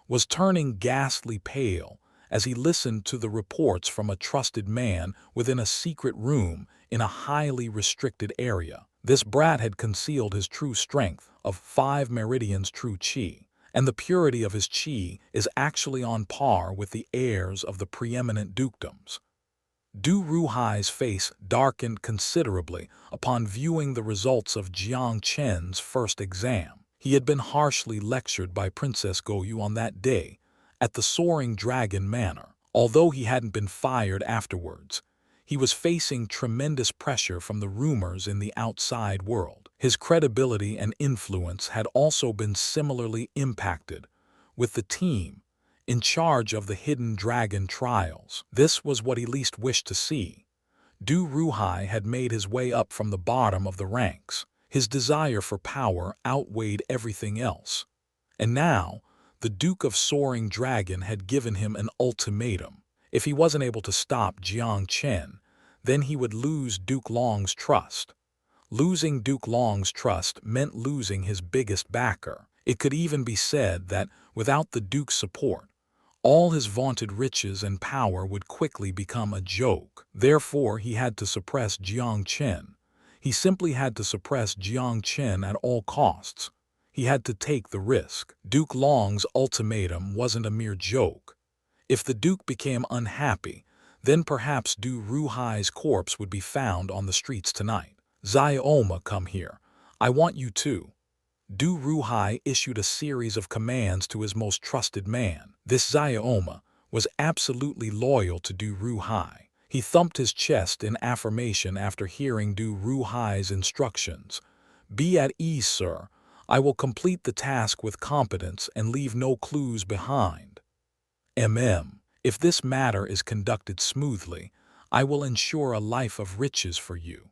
was turning ghastly pale as he listened to the reports from a trusted man within a secret room in a highly restricted area. This brat had concealed his true strength of 5 meridians true chi, and the purity of his chi is actually on par with the heirs of the preeminent dukedoms. Du Ruhai's face darkened considerably upon viewing the results of Jiang Chen's first exam. He had been harshly lectured by Princess Goyu on that day at the Soaring Dragon Manor. Although he hadn't been fired afterwards, he was facing tremendous pressure from the rumors in the outside world. His credibility and influence had also been similarly impacted, with the team in charge of the hidden dragon trials. This was what he least wished to see. Du Ruhai had made his way up from the bottom of the ranks. His desire for power outweighed everything else. And now, the Duke of Soaring Dragon had given him an ultimatum. If he wasn't able to stop Jiang Chen, then he would lose Duke Long's trust. Losing Duke Long's trust meant losing his biggest backer. It could even be said that without the Duke's support, all his vaunted riches and power would quickly become a joke. Therefore, he had to suppress Jiang Chen. He simply had to suppress Jiang Chen at all costs. He had to take the risk. Duke Long's ultimatum wasn't a mere joke. If the Duke became unhappy, then perhaps Du Ruhai's corpse would be found on the streets tonight. Xiaoma, come here. I want you too. Du Ruhai issued a series of commands to his most trusted man. This Xiaoma was absolutely loyal to Du Ruhai. He thumped his chest in affirmation after hearing Du Ruhai's instructions. Be at ease, sir. I will complete the task with competence and leave no clues behind. If this matter is conducted smoothly, I will ensure a life of riches for you.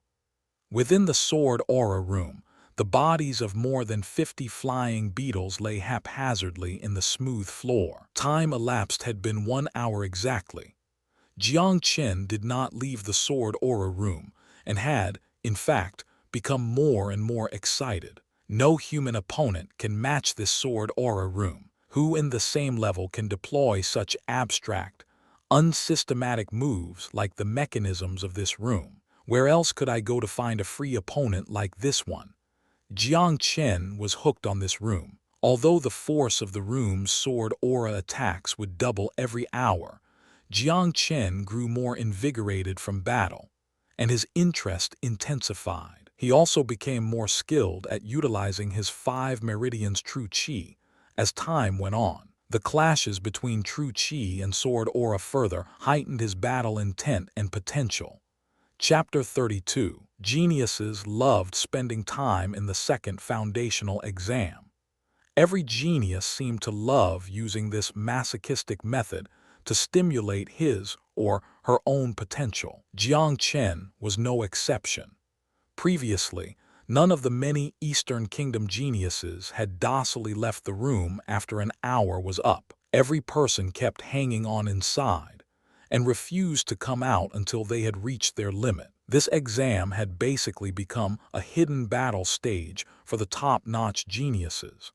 Within the sword aura room, the bodies of more than 50 flying beetles lay haphazardly in the smooth floor. Time elapsed had been 1 hour exactly. Jiang Chen did not leave the sword aura room and had, in fact, become more and more excited. No human opponent can match this sword aura room. Who in the same level can deploy such abstract, unsystematic moves like the mechanisms of this room? Where else could I go to find a free opponent like this one? Jiang Chen was hooked on this room. Although the force of the room's sword aura attacks would double every hour, Jiang Chen grew more invigorated from battle, and his interest intensified. He also became more skilled at utilizing his 5 meridians true chi as time went on. The clashes between true chi and sword aura further heightened his battle intent and potential. Chapter 32. Geniuses loved spending time in the second foundational exam. Every genius seemed to love using this masochistic method to stimulate his or her own potential. Jiang Chen was no exception. Previously, none of the many Eastern Kingdom geniuses had docilely left the room after an hour was up. Every person kept hanging on inside and refused to come out until they had reached their limit. This exam had basically become a hidden battle stage for the top-notch geniuses.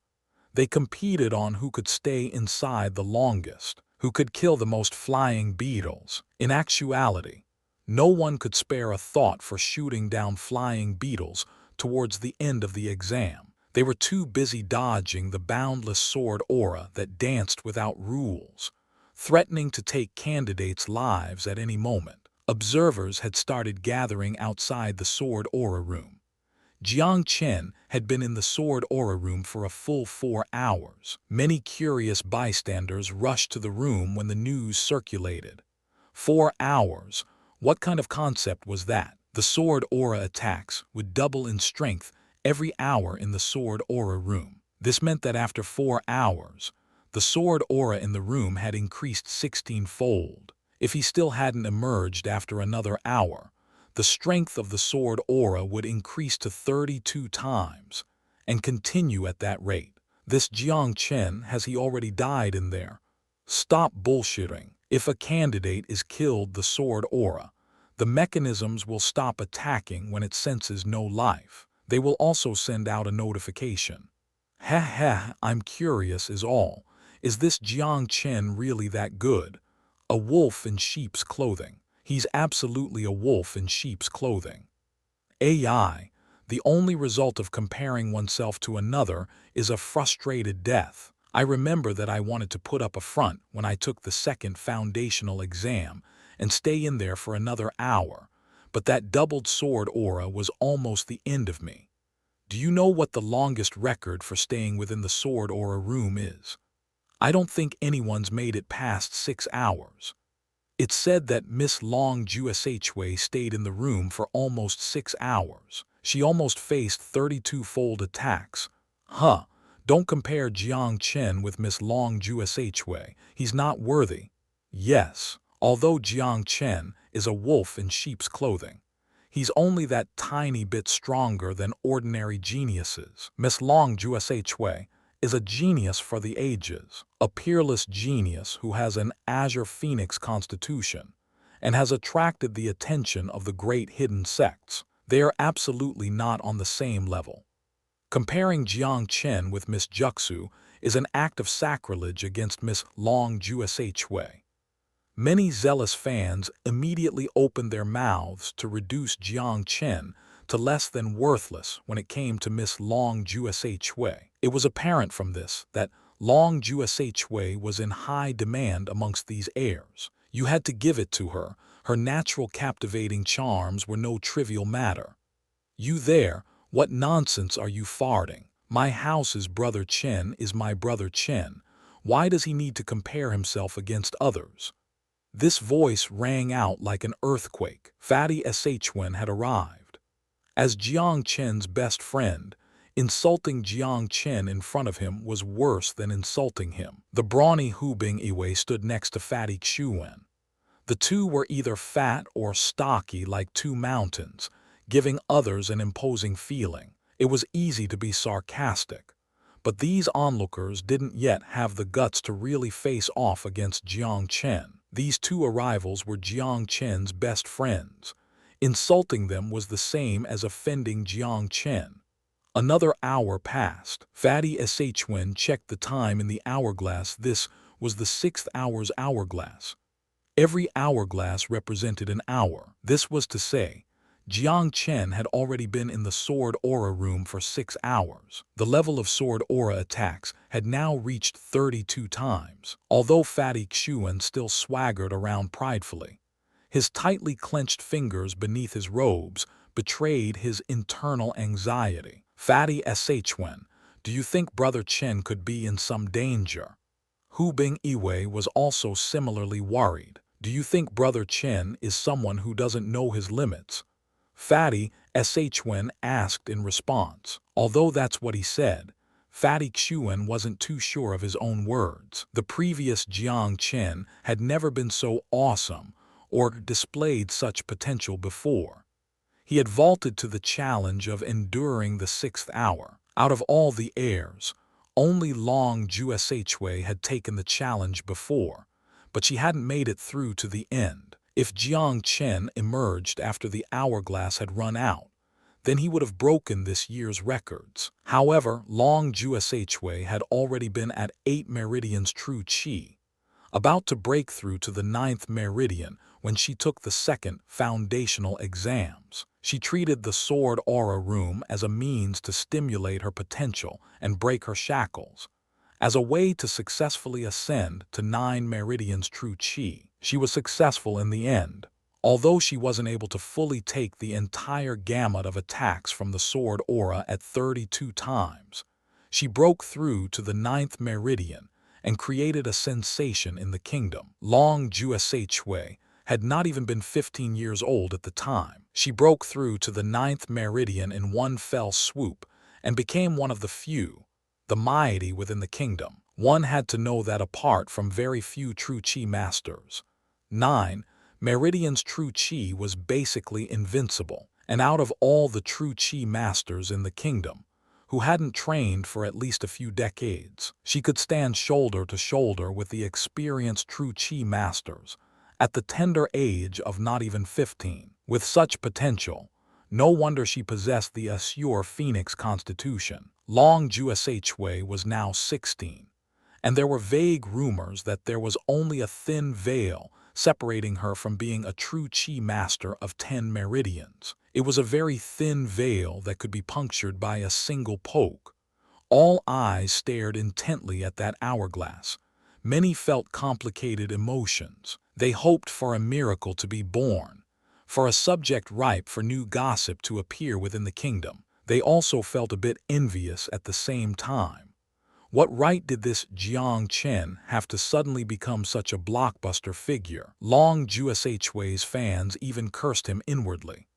They competed on who could stay inside the longest, who could kill the most flying beetles. In actuality, no one could spare a thought for shooting down flying beetles towards the end of the exam. They were too busy dodging the boundless sword aura that danced without rules, threatening to take candidates' lives at any moment. Observers had started gathering outside the sword aura room. Jiang Chen had been in the sword aura room for a full 4 hours. Many curious bystanders rushed to the room when the news circulated. 4 hours? What kind of concept was that? The sword aura attacks would double in strength every hour in the sword aura room. This meant that after 4 hours, the sword aura in the room had increased 16-fold. If he still hadn't emerged after another hour, the strength of the sword aura would increase to 32 times and continue at that rate. This Jiang Chen, has he already died in there? Stop bullshitting. If a candidate is killed the sword aura, the mechanisms will stop attacking when it senses no life. They will also send out a notification. I'm curious is all. Is this Jiang Chen really that good? A wolf in sheep's clothing. He's absolutely a wolf in sheep's clothing. AI, the only result of comparing oneself to another is a frustrated death. I remember that I wanted to put up a front when I took the second foundational exam and stay in there for another hour, but that doubled sword aura was almost the end of me. Do you know what the longest record for staying within the sword aura room is? I don't think anyone's made it past 6 hours. It's said that Miss Long Jushue stayed in the room for almost 6 hours. She almost faced 32-fold attacks. Don't compare Jiang Chen with Miss Long Jushue. He's not worthy. Yes, although Jiang Chen is a wolf in sheep's clothing, he's only that tiny bit stronger than ordinary geniuses. Miss Long Jushue is a genius for the ages, a peerless genius who has an Azure Phoenix constitution and has attracted the attention of the great hidden sects. They are absolutely not on the same level. Comparing Jiang Chen with Miss Juxu is an act of sacrilege against Miss Long Jushue. Many zealous fans immediately opened their mouths to reduce Jiang Chen to less than worthless when it came to Miss Long Jushue. It was apparent from this that Long Jushue was in high demand amongst these heirs. You had to give it to her. Her natural captivating charms were no trivial matter. You there, what nonsense are you farting? My house's brother Chen is my brother Chen. Why does he need to compare himself against others? This voice rang out like an earthquake. Fatty Shuen had arrived. As Jiang Chen's best friend, insulting Jiang Chen in front of him was worse than insulting him. The brawny Hu Bing-Iwei stood next to Fatty Xuen. The two were either fat or stocky like two mountains, giving others an imposing feeling. It was easy to be sarcastic, but these onlookers didn't yet have the guts to really face off against Jiang Chen. These two arrivals were Jiang Chen's best friends. Insulting them was the same as offending Jiang Chen. Another hour passed. Fatty Shuen checked the time in the hourglass. This was the 6th hour's hourglass. Every hourglass represented an hour. This was to say, Jiang Chen had already been in the sword aura room for 6 hours. The level of sword aura attacks had now reached 32 times. Although Fatty Xuen still swaggered around pridefully, his tightly clenched fingers beneath his robes betrayed his internal anxiety. Fatty Shuen, do you think Brother Chen could be in some danger? Hu Bing-Iwei was also similarly worried. Do you think Brother Chen is someone who doesn't know his limits? Fatty Shuen asked in response. Although that's what he said, Fatty Xuen wasn't too sure of his own words. The previous Jiang Chen had never been so awesome or displayed such potential before. He had vaulted to the challenge of enduring the 6th hour. Out of all the heirs, only Long Jushue had taken the challenge before, but she hadn't made it through to the end. If Jiang Chen emerged after the hourglass had run out, then he would have broken this year's records. However, Long Jushue had already been at 8 meridians true chi, about to break through to the 9th meridian when she took the second foundational exams. She treated the sword aura room as a means to stimulate her potential and break her shackles, as a way to successfully ascend to 9 meridians true chi. She was successful in the end. Although she wasn't able to fully take the entire gamut of attacks from the sword aura at 32 times, she broke through to the 9th meridian and created a sensation in the kingdom. Long Jushue had not even been 15 years old at the time. She broke through to the 9th meridian in one fell swoop and became one of the few, the mighty within the kingdom. One had to know that apart from very few true Qi masters. 9. Meridian's true Qi was basically invincible, and out of all the true Qi masters in the kingdom, who hadn't trained for at least a few decades, she could stand shoulder to shoulder with the experienced true Qi masters at the tender age of not even 15. With such potential, no wonder she possessed the azure phoenix constitution. Long Jushue was now 16, and there were vague rumors that there was only a thin veil separating her from being a true Qi master of 10 meridians. It was a very thin veil that could be punctured by a single poke. All eyes stared intently at that hourglass. Many felt complicated emotions. They hoped for a miracle to be born, for a subject ripe for new gossip to appear within the kingdom. They also felt a bit envious at the same time. What right did this Jiang Chen have to suddenly become such a blockbuster figure? Long Jushue's fans even cursed him inwardly,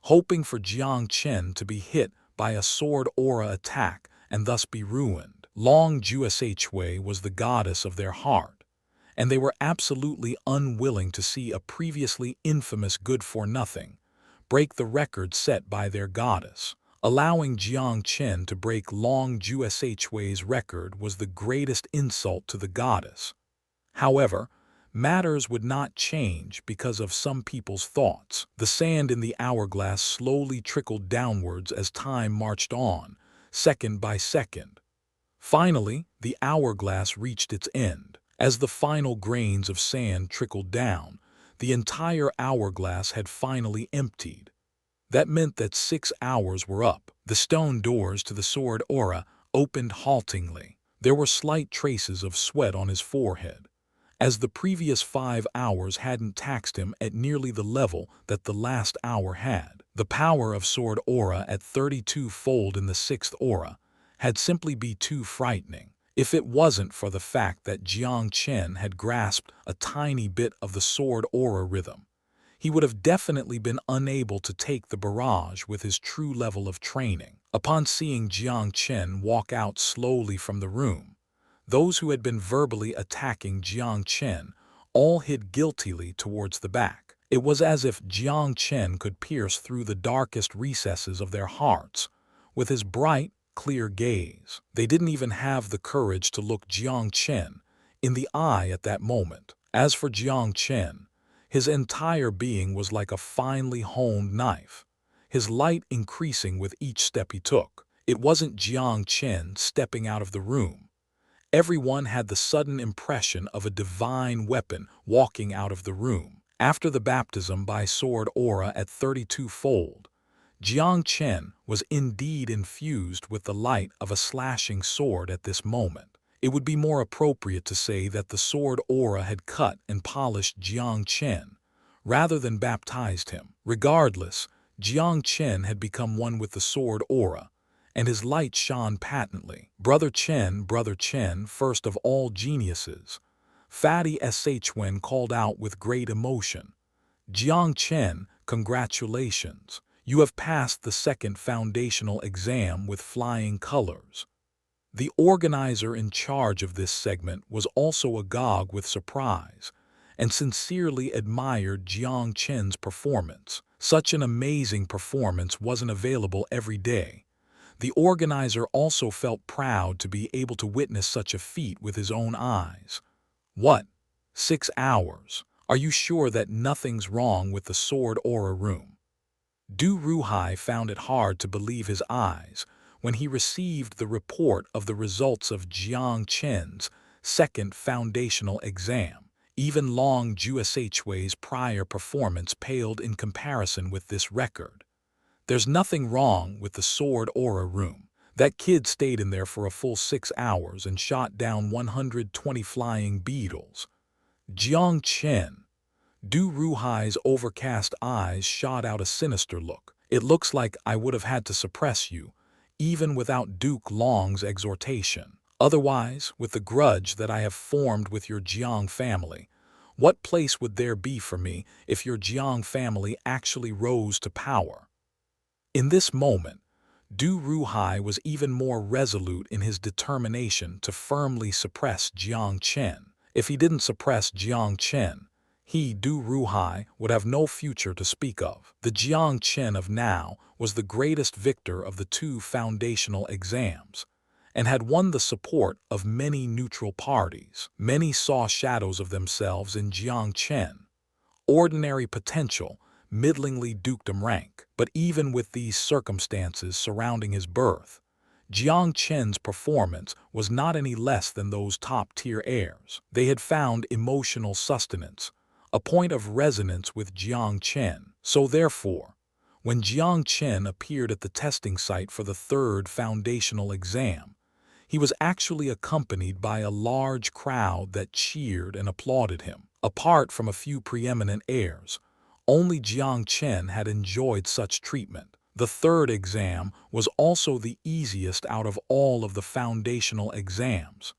hoping for Jiang Chen to be hit by a sword aura attack and thus be ruined. Long Jushue was the goddess of their heart, and they were absolutely unwilling to see a previously infamous good-for-nothing break the record set by their goddess. Allowing Jiang Chen to break Long Jushue's record was the greatest insult to the goddess. However, matters would not change because of some people's thoughts. The sand in the hourglass slowly trickled downwards as time marched on, second by second. Finally, the hourglass reached its end. As the final grains of sand trickled down, the entire hourglass had finally emptied. That meant that 6 hours were up. The stone doors to the sword aura opened haltingly. There were slight traces of sweat on his forehead, as the previous 5 hours hadn't taxed him at nearly the level that the last hour had. The power of sword aura at 32-fold in the 6th aura had simply been too frightening. If it wasn't for the fact that Jiang Chen had grasped a tiny bit of the sword aura rhythm, he would have definitely been unable to take the barrage with his true level of training. Upon seeing Jiang Chen walk out slowly from the room, those who had been verbally attacking Jiang Chen all hid guiltily towards the back. It was as if Jiang Chen could pierce through the darkest recesses of their hearts with his bright, clear gaze. They didn't even have the courage to look Jiang Chen in the eye at that moment. As for Jiang Chen, his entire being was like a finely honed knife, his light increasing with each step he took. It wasn't Jiang Chen stepping out of the room. Everyone had the sudden impression of a divine weapon walking out of the room. After the baptism by sword aura at 32-fold, Jiang Chen was indeed infused with the light of a slashing sword at this moment. It would be more appropriate to say that the sword aura had cut and polished Jiang Chen, rather than baptized him. Regardless, Jiang Chen had become one with the sword aura, and his light shone patently. Brother Chen, first of all geniuses, Fatty Shuen called out with great emotion. Jiang Chen, congratulations. You have passed the 2nd foundational exam with flying colors. The organizer in charge of this segment was also agog with surprise and sincerely admired Jiang Chen's performance. Such an amazing performance wasn't available every day. The organizer also felt proud to be able to witness such a feat with his own eyes. What? 6 hours? Are you sure that nothing's wrong with the sword aura room? Du Ruhai found it hard to believe his eyes when he received the report of the results of Jiang Chen's 2nd foundational exam. Even Long Jushue's prior performance paled in comparison with this record. There's nothing wrong with the sword aura room. That kid stayed in there for a full 6 hours and shot down 120 flying beetles. Jiang Chen. Du Ruhai's overcast eyes shot out a sinister look. It looks like I would have had to suppress you, even without Duke Long's exhortation. Otherwise, with the grudge that I have formed with your Jiang family, what place would there be for me if your Jiang family actually rose to power? In this moment, Du Ruhai was even more resolute in his determination to firmly suppress Jiang Chen. If he didn't suppress Jiang Chen, he, Du Ruhai, would have no future to speak of. The Jiang Chen of now was the greatest victor of the two foundational exams, and had won the support of many neutral parties. Many saw shadows of themselves in Jiang Chen, ordinary potential, middlingly dukedom rank. But even with these circumstances surrounding his birth, Jiang Chen's performance was not any less than those top-tier heirs. They had found emotional sustenance, a point of resonance with Jiang Chen. So therefore, when Jiang Chen appeared at the testing site for the third foundational exam, he was actually accompanied by a large crowd that cheered and applauded him. Apart from a few preeminent heirs, only Jiang Chen had enjoyed such treatment. The third exam was also the easiest out of all of the foundational exams.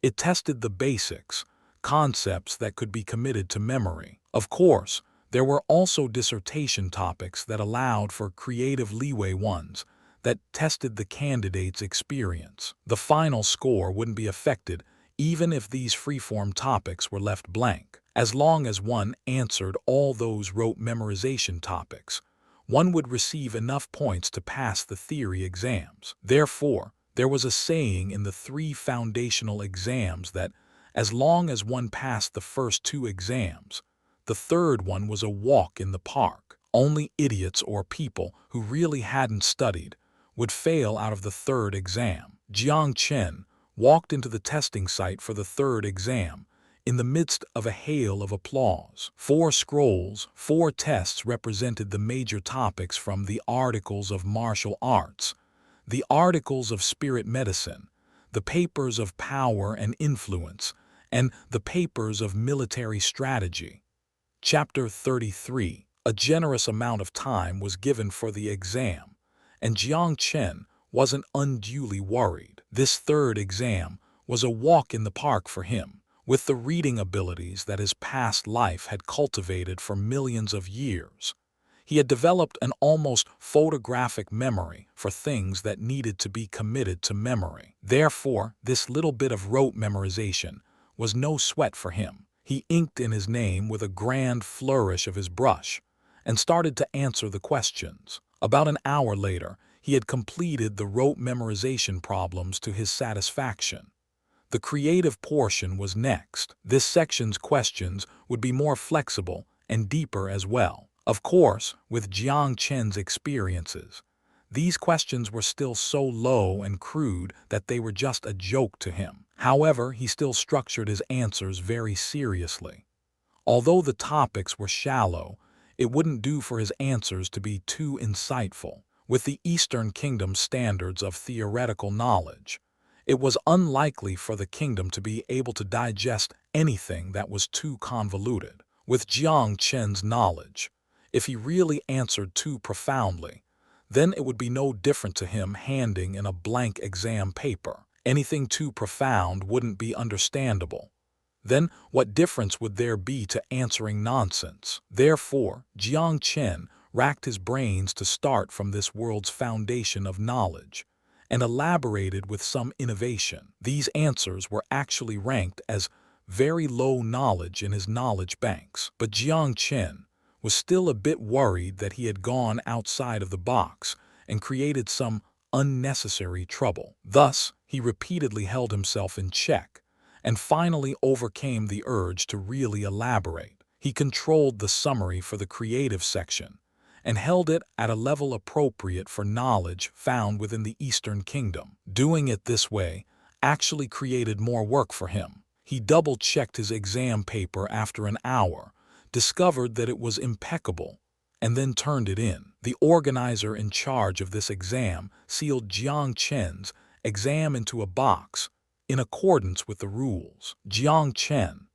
It tested the basics, concepts that could be committed to memory. Of course, there were also dissertation topics that allowed for creative leeway, ones that tested the candidate's experience. The final score wouldn't be affected even if these freeform topics were left blank. As long as one answered all those rote memorization topics, one would receive enough points to pass the theory exams. Therefore, there was a saying in the three foundational exams that as long as one passed the first two exams, the third one was a walk in the park. Only idiots or people who really hadn't studied would fail out of the third exam. Jiang Chen walked into the testing site for the third exam in the midst of a hail of applause. 4 scrolls, 4 tests represented the major topics from the articles of martial arts, the articles of spirit medicine, the papers of power and influence, and the papers of military strategy. Chapter 33. A generous amount of time was given for the exam, and Jiang Chen wasn't unduly worried. This third exam was a walk in the park for him. With the reading abilities that his past life had cultivated for millions of years, he had developed an almost photographic memory for things that needed to be committed to memory. Therefore, this little bit of rote memorization was no sweat for him. He inked in his name with a grand flourish of his brush and started to answer the questions. About an hour later, he had completed the rote memorization problems to his satisfaction. The creative portion was next. This section's questions would be more flexible and deeper as well. Of course, with Jiang Chen's experiences, these questions were still so low and crude that they were just a joke to him. However, he still structured his answers very seriously. Although the topics were shallow, it wouldn't do for his answers to be too insightful. With the Eastern Kingdom's standards of theoretical knowledge, it was unlikely for the kingdom to be able to digest anything that was too convoluted. With Jiang Chen's knowledge, if he really answered too profoundly, then it would be no different to him handing in a blank exam paper. Anything too profound wouldn't be understandable. Then what difference would there be to answering nonsense? Therefore, Jiang Chen racked his brains to start from this world's foundation of knowledge and elaborated with some innovation. These answers were actually ranked as very low knowledge in his knowledge banks. But Jiang Chen was still a bit worried that he had gone outside of the box and created some unnecessary trouble. Thus, he repeatedly held himself in check and finally overcame the urge to really elaborate. He controlled the summary for the creative section and held it at a level appropriate for knowledge found within the Eastern Kingdom. Doing it this way actually created more work for him. He double-checked his exam paper after an hour, discovered that it was impeccable, and then turned it in. The organizer in charge of this exam sealed Jiang Chen's exam into a box in accordance with the rules. Jiang Chen,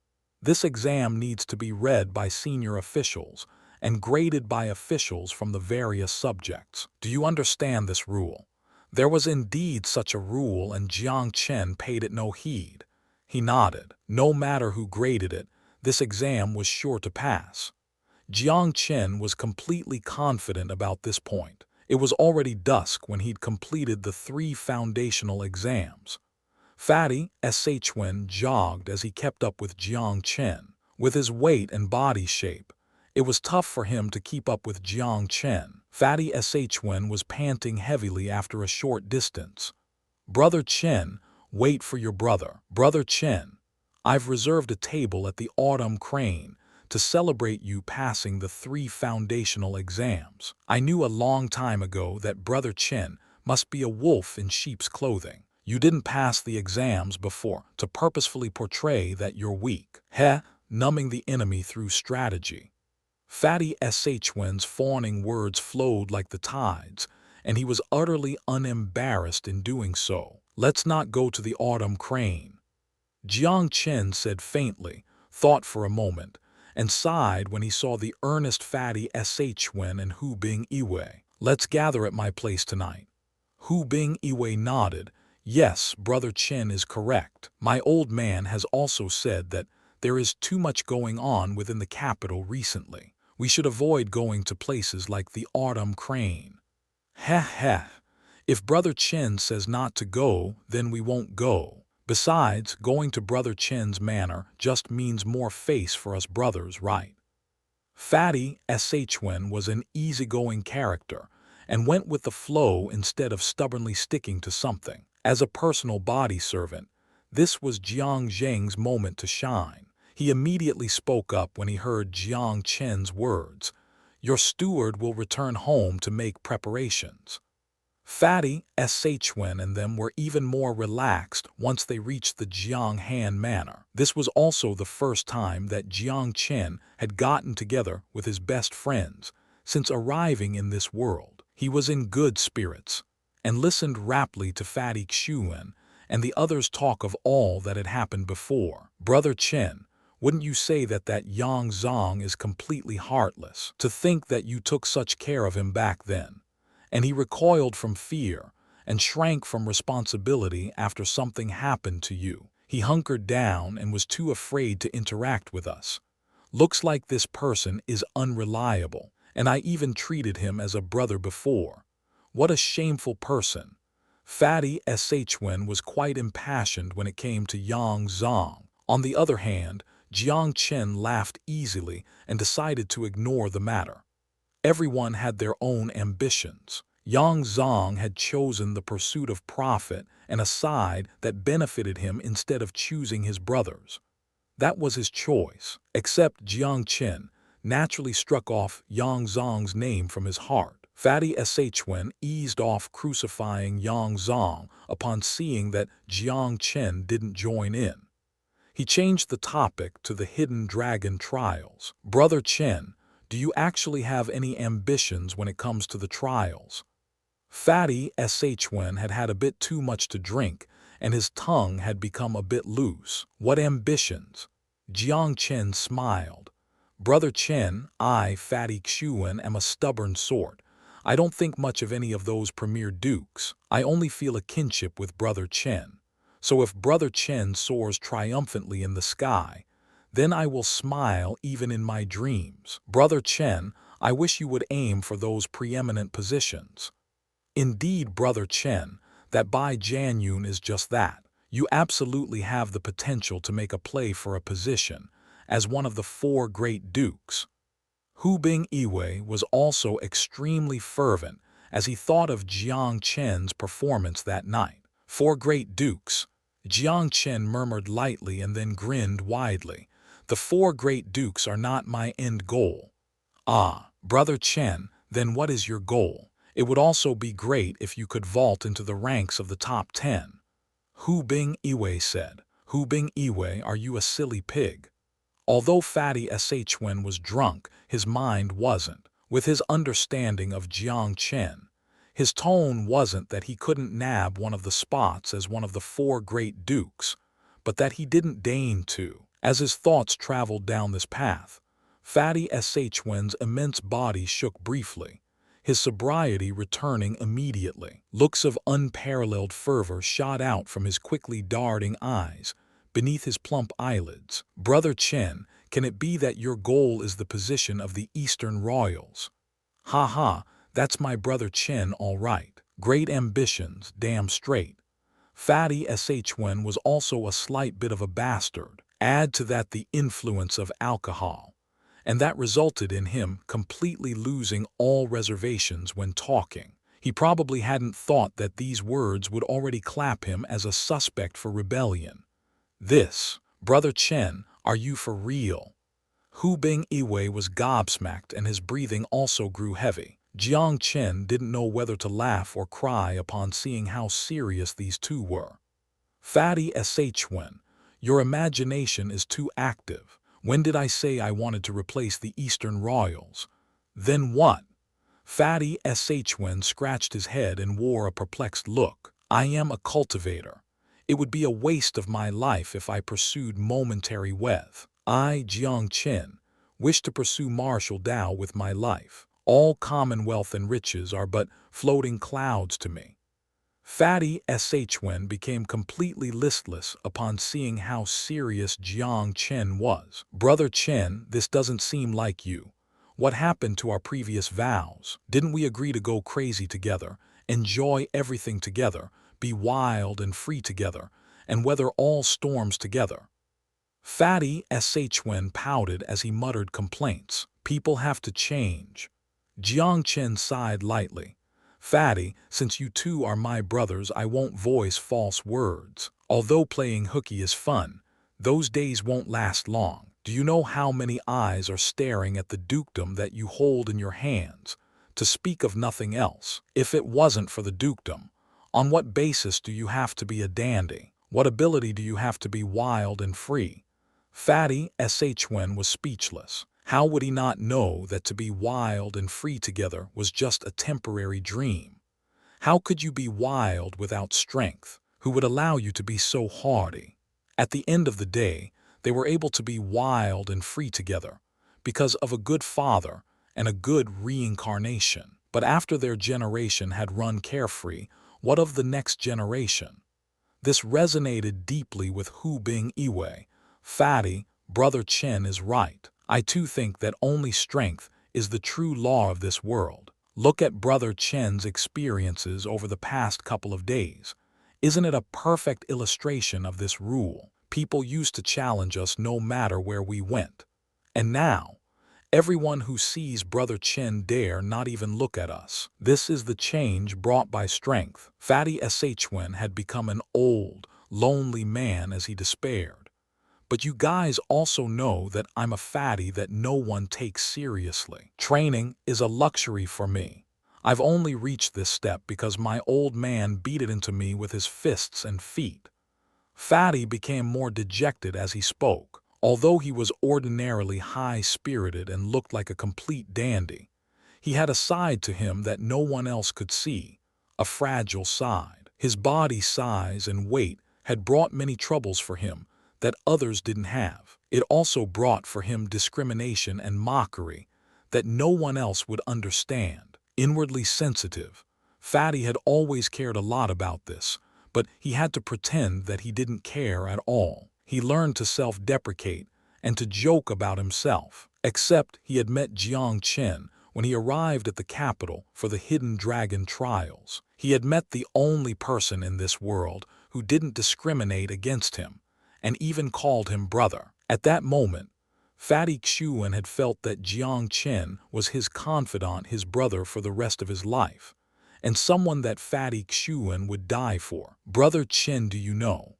this exam needs to be read by senior officials and graded by officials from the various subjects. Do you understand this rule? There was indeed such a rule, and Jiang Chen paid it no heed. He nodded. No matter who graded it, this exam was sure to pass. Jiang Chen was completely confident about this point. It was already dusk when he'd completed the 3 foundational exams. Fatty Wen jogged as he kept up with Jiang Chen. With his weight and body shape, it was tough for him to keep up with Jiang Chen. Fatty Wen was panting heavily after a short distance. "Brother Chen, wait for your brother. Brother Chen, I've reserved a table at the Autumn Crane to celebrate you passing the 3 foundational exams. I knew a long time ago that Brother Chen must be a wolf in sheep's clothing. You didn't pass the exams before to purposefully portray that you're weak. Heh, numbing the enemy through strategy." Fatty Wen's fawning words flowed like the tides, and he was utterly unembarrassed in doing so. "Let's not go to the Autumn Crane." Jiang Chen said faintly, thought for a moment, and sighed when he saw the earnest Fatty Wen and Hu Bing Iwei. "Let's gather at my place tonight." Hu Bing Iwei nodded. "Yes, Brother Chen is correct. My old man has also said that there is too much going on within the capital recently. We should avoid going to places like the Autumn Crane." "Heh heh. If Brother Chen says not to go, then we won't go. Besides, going to Brother Chen's manor just means more face for us brothers, right?" Fatty Wen was an easygoing character and went with the flow instead of stubbornly sticking to something. As a personal body servant, this was Jiang Zheng's moment to shine. He immediately spoke up when he heard Jiang Chen's words. "Your steward will return home to make preparations." Fatty Wen and them were even more relaxed once they reached the Jiang Han manor. This was also the first time that Jiang Chen had gotten together with his best friends since arriving in this world. He was in good spirits and listened raptly to Fatty Wen and the others talk of all that had happened before. "Brother Chen, wouldn't you say that Yang Zong is completely heartless? To think that you took such care of him back then." And he recoiled from fear and shrank from responsibility after something happened to you. He hunkered down and was too afraid to interact with us. "Looks like this person is unreliable, and I even treated him as a brother before. What a shameful person." Fatty Wen was quite impassioned when it came to Yang Zong. On the other hand, Jiang Chen laughed easily and decided to ignore the matter. Everyone had their own ambitions. Yang Zong had chosen the pursuit of profit and a side that benefited him instead of choosing his brothers. That was his choice, except Jiang Chen naturally struck off Yang Zong's name from his heart. Fatty Wen eased off crucifying Yang Zong upon seeing that Jiang Chen didn't join in. He changed the topic to the hidden dragon trials. "Brother Chen, do you actually have any ambitions when it comes to the trials?" Fatty Wen had had a bit too much to drink, and his tongue had become a bit loose. "What ambitions?" Jiang Chen smiled. "Brother Chen, I, Fatty Wen, am a stubborn sort. I don't think much of any of those premier dukes. I only feel a kinship with Brother Chen. So if Brother Chen soars triumphantly in the sky, then I will smile even in my dreams. Brother Chen, I wish you would aim for those preeminent positions." "Indeed, Brother Chen, that Bai Jianyun is just that. You absolutely have the potential to make a play for a position as one of the 4 great dukes." Hu Bing Iwei was also extremely fervent as he thought of Jiang Chen's performance that night. 4 great dukes. Jiang Chen murmured lightly and then grinned widely. "The 4 great dukes are not my end goal." "Ah, Brother Chen, then what is your goal? It would also be great if you could vault into the ranks of the top 10. Hu Bing Iwei said. "Hu Bing Iwei, are you a silly pig?" Although Fatty Wen was drunk, his mind wasn't. With his understanding of Jiang Chen, his tone wasn't that he couldn't nab one of the spots as one of the 4 great dukes, but that he didn't deign to. As his thoughts traveled down this path, Fatty Wen's immense body shook briefly, his sobriety returning immediately. Looks of unparalleled fervor shot out from his quickly darting eyes, beneath his plump eyelids. "Brother Chen, can it be that your goal is the position of the Eastern Royals?" "Ha ha, That's my brother Chen, all right. Great ambitions, damn straight. Fatty Chen was also a slight bit of a bastard. Add to that the influence of alcohol, and that resulted in him completely losing all reservations when talking. He probably hadn't thought that these words would already clap him as a suspect for rebellion. This, Brother Chen, are you for real? Hu Bing-Iwei was gobsmacked and his breathing also grew heavy. Jiang Chen didn't know whether to laugh or cry upon seeing how serious these two were. Fatty Chen, your imagination is too active. When did I say I wanted to replace the Eastern royals? Then what? Fatty Chen scratched his head and wore a perplexed look. I am a cultivator. It would be a waste of my life if I pursued momentary wealth. I, Jiang Chen, wish to pursue martial Tao with my life. All commonwealth and riches are but floating clouds to me. Fatty Chen became completely listless upon seeing how serious Jiang Chen was. Brother Chen, this doesn't seem like you. What happened to our previous vows? Didn't we agree to go crazy together, enjoy everything together, be wild and free together, and weather all storms together? Fatty Chen pouted as he muttered complaints. People have to change. Jiang Chen sighed lightly. Fatty, since you two are my brothers, I won't voice false words. Although playing hooky is fun, those days won't last long. Do you know how many eyes are staring at the dukedom that you hold in your hands, to speak of nothing else? If it wasn't for the dukedom, on what basis do you have to be a dandy? What ability do you have to be wild and free? Fatty Chen was speechless. How would he not know that to be wild and free together was just a temporary dream? How could you be wild without strength? Who would allow you to be so hardy? At the end of the day, they were able to be wild and free together because of a good father and a good reincarnation. But after their generation had run carefree, what of the next generation? This resonated deeply with Hu Bing-Iwei. Fatty, Brother Chen is right. I too think that only strength is the true law of this world. Look at Brother Chen's experiences over the past couple of days. Isn't it a perfect illustration of this rule? People used to challenge us no matter where we went. And now, everyone who sees Brother Chen dare not even look at us. This is the change brought by strength. Fatty Chen had become an old, lonely man as he despaired. But you guys also know that I'm a fatty that no one takes seriously. Training is a luxury for me. I've only reached this step because my old man beat it into me with his fists and feet. Fatty became more dejected as he spoke. Although he was ordinarily high-spirited and looked like a complete dandy, he had a side to him that no one else could see, a fragile side. His body size and weight had brought many troubles for him that others didn't have. It also brought for him discrimination and mockery that no one else would understand. Inwardly sensitive, Fatty had always cared a lot about this, but he had to pretend that he didn't care at all. He learned to self-deprecate and to joke about himself. Except he had met Jiang Chen when he arrived at the capital for the Hidden Dragon trials. He had met the only person in this world who didn't discriminate against him, and even called him brother. At that moment, Fatty Xuan had felt that Jiang Chen was his confidant, his brother for the rest of his life, and someone that Fatty Xuan would die for. Brother Chen, do you know?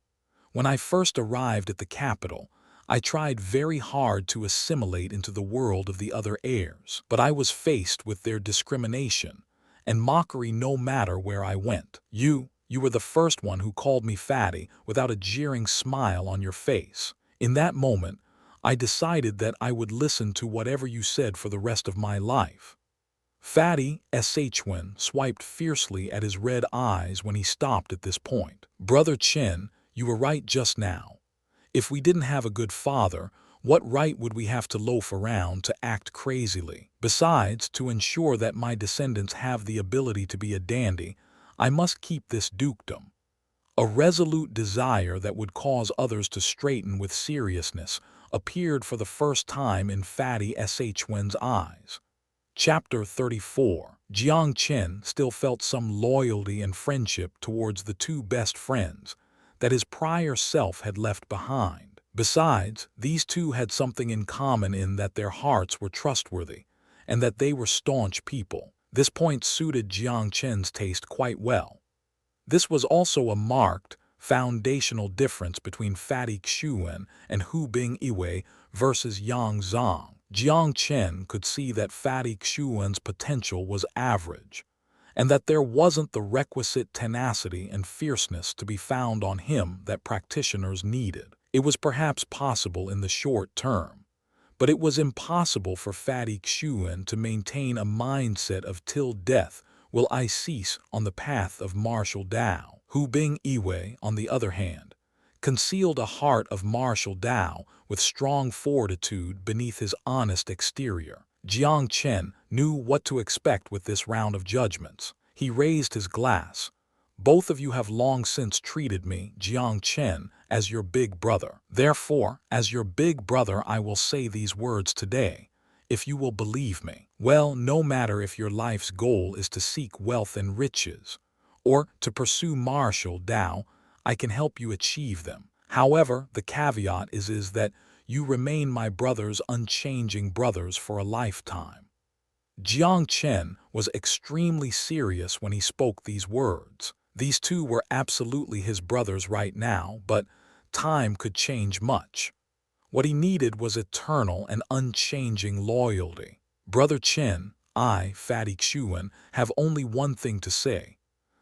When I first arrived at the capital, I tried very hard to assimilate into the world of the other heirs, but I was faced with their discrimination and mockery no matter where I went. You were the first one who called me fatty without a jeering smile on your face. In that moment, I decided that I would listen to whatever you said for the rest of my life. Fatty Chen swiped fiercely at his red eyes when he stopped at this point. Brother Chen, you were right just now. If we didn't have a good father, what right would we have to loaf around to act crazily? Besides, to ensure that my descendants have the ability to be a dandy, I must keep this dukedom. A resolute desire that would cause others to straighten with seriousness appeared for the first time in Fatty Chen's eyes. Chapter 34. Jiang Chen still felt some loyalty and friendship towards the two best friends that his prior self had left behind. Besides, these two had something in common in that their hearts were trustworthy and that they were staunch people. This point suited Jiang Chen's taste quite well. This was also a marked, foundational difference between Fatty Xuan and Hu Bing Iwei versus Yang Zhang. Jiang Chen could see that Fatty Xuan's potential was average, and that there wasn't the requisite tenacity and fierceness to be found on him that practitioners needed. It was perhaps possible in the short term, but it was impossible for Fatty Xuan to maintain a mindset of till death will I cease on the path of martial Tao. Hu Bing Iwei, on the other hand, concealed a heart of martial Tao with strong fortitude beneath his honest exterior. Jiang Chen knew what to expect with this round of judgments. He raised his glass. Both of you have long since treated me, Jiang Chen, as your big brother. Therefore, as your big brother, I will say these words today, if you will believe me. Well, no matter if your life's goal is to seek wealth and riches, or to pursue martial Tao, I can help you achieve them. However, the caveat is that you remain my brother's unchanging brothers for a lifetime. Jiang Chen was extremely serious when he spoke these words. These two were absolutely his brothers right now, but time could change much. What he needed was eternal and unchanging loyalty. Brother Chen, I, Fatty Xuan, have only one thing to say.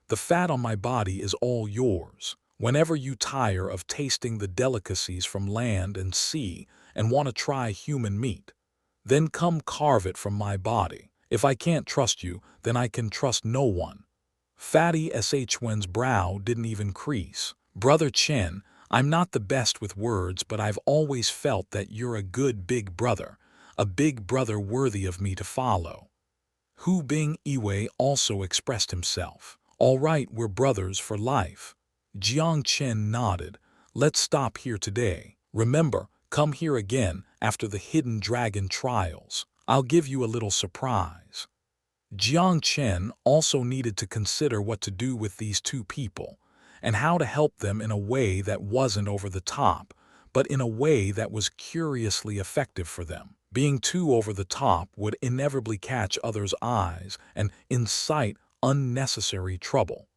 The fat on my body is all yours. Whenever you tire of tasting the delicacies from land and sea and want to try human meat, then come carve it from my body. If I can't trust you, then I can trust no one. Fatty Shwen's brow didn't even crease. Brother Chen, I'm not the best with words, but I've always felt that you're a good big brother, a big brother worthy of me to follow. Hu Bing Iwei also expressed himself. All right, we're brothers for life. Jiang Chen nodded. Let's stop here today. Remember, come here again after the hidden dragon trials. I'll give you a little surprise. Jiang Chen also needed to consider what to do with these two people, and how to help them in a way that wasn't over the top, but in a way that was curiously effective for them. Being too over the top would inevitably catch others' eyes and incite unnecessary trouble.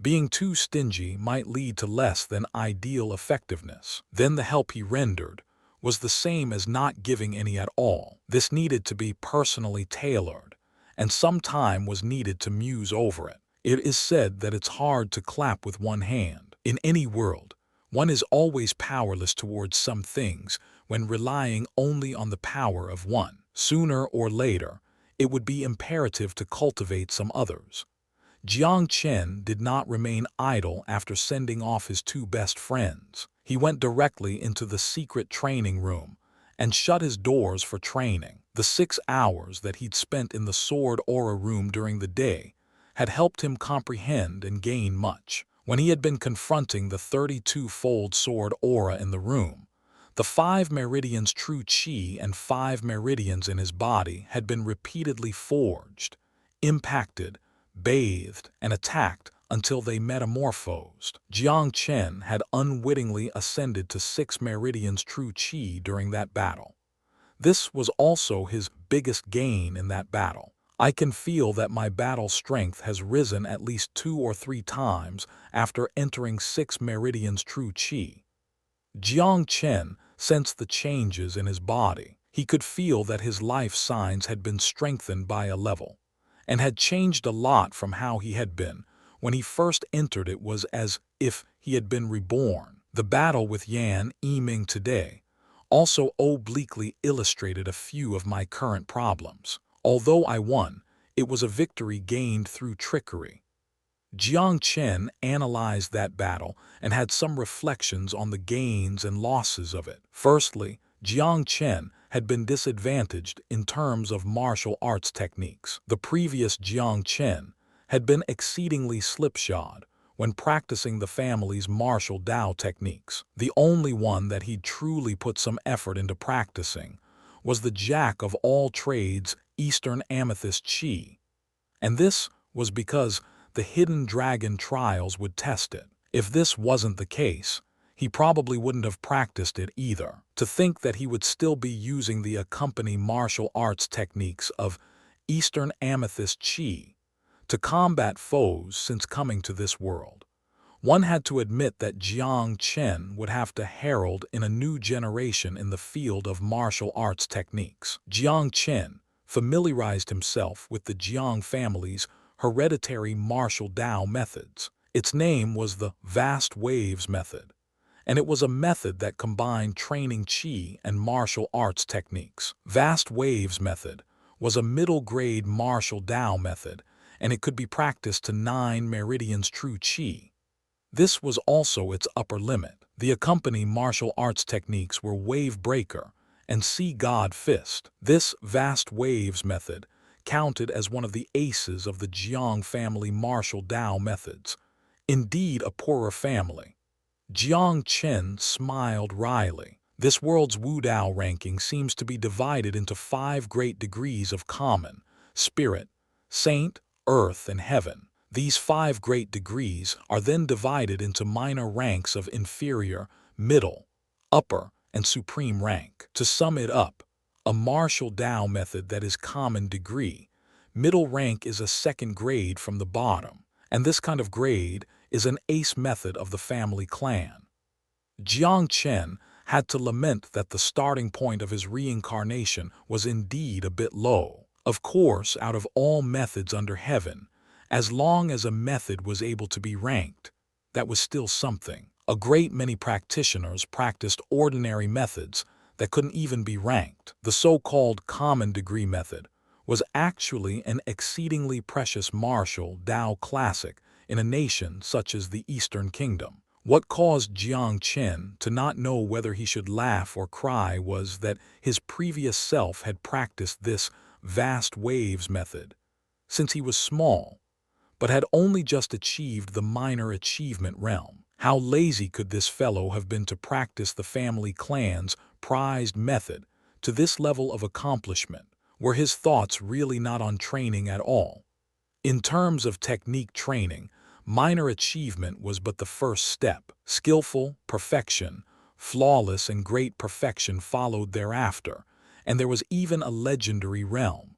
Being too stingy might lead to less than ideal effectiveness. Then the help he rendered was the same as not giving any at all. This needed to be personally tailored, and some time was needed to muse over it. It is said that it's hard to clap with one hand. In any world, one is always powerless towards some things when relying only on the power of one. Sooner or later, it would be imperative to cultivate some others. Jiang Chen did not remain idle after sending off his two best friends. He went directly into the secret training room and shut his doors for training. The 6 hours that he'd spent in the sword aura room during the day had helped him comprehend and gain much. When he had been confronting the 32-fold sword aura in the room, the 5 meridians true chi and 5 meridians in his body had been repeatedly forged, impacted, bathed, and attacked until they metamorphosed. Jiang Chen had unwittingly ascended to 6 meridians true chi during that battle. This was also his biggest gain in that battle. I can feel that my battle strength has risen at least 2 or 3 times after entering 6 meridians true chi. Jiang Chen sensed the changes in his body. He could feel that his life signs had been strengthened by a level, and had changed a lot from how he had been when he first entered. It was as if he had been reborn. The battle with Yan Yiming today also obliquely illustrated a few of my current problems. Although I won, it was a victory gained through trickery. Jiang Chen analyzed that battle and had some reflections on the gains and losses of it. Firstly, Jiang Chen had been disadvantaged in terms of martial arts techniques. The previous Jiang Chen had been exceedingly slipshod when practicing the family's martial Tao techniques. The only one that he'd truly put some effort into practicing was the jack of all trades Eastern Amethyst Chi, And this was because the hidden dragon trials would test it. If this wasn't the case, he probably wouldn't have practiced it either. To think that he would still be using the accompanying martial arts techniques of Eastern Amethyst Chi to combat foes since coming to this world. One had to admit that Jiang Chen would have to herald in a new generation in the field of martial arts techniques. Jiang Chen familiarized himself with the Jiang family's hereditary martial Tao methods. Its name was the vast waves method, and it was a method that combined training Qi and martial arts techniques. Vast waves method was a middle-grade martial Tao method, and it could be practiced to 9 meridians true Qi. This was also its upper limit. The accompanying martial arts techniques were Wave Breaker and Sea God Fist. This vast waves method counted as one of the aces of the Jiang family martial Tao methods. Indeed, a poorer family. Jiang Chen smiled wryly. This world's Wu Dao ranking seems to be divided into 5 great degrees of common, spirit, saint, earth, and heaven. These 5 great degrees are then divided into minor ranks of inferior, middle, upper, and supreme rank. To sum it up, a martial Tao method that is common degree, middle rank is a second grade from the bottom, and this kind of grade is an ace method of the family clan. Jiang Chen had to lament that the starting point of his reincarnation was indeed a bit low. Of course, out of all methods under heaven, as long as a method was able to be ranked, that was still something. A great many practitioners practiced ordinary methods that couldn't even be ranked. The so-called common degree method was actually an exceedingly precious martial Tao classic in a nation such as the Eastern Kingdom. What caused Jiang Chen to not know whether he should laugh or cry was that his previous self had practiced this vast waves method since he was small, but had only just achieved the minor achievement realm. How lazy could this fellow have been to practice the family clan's prized method to this level of accomplishment? Were his thoughts really not on training at all? In terms of technique training, minor achievement was but the first step. Skillful, perfection, flawless, and great perfection followed thereafter, and there was even a legendary realm.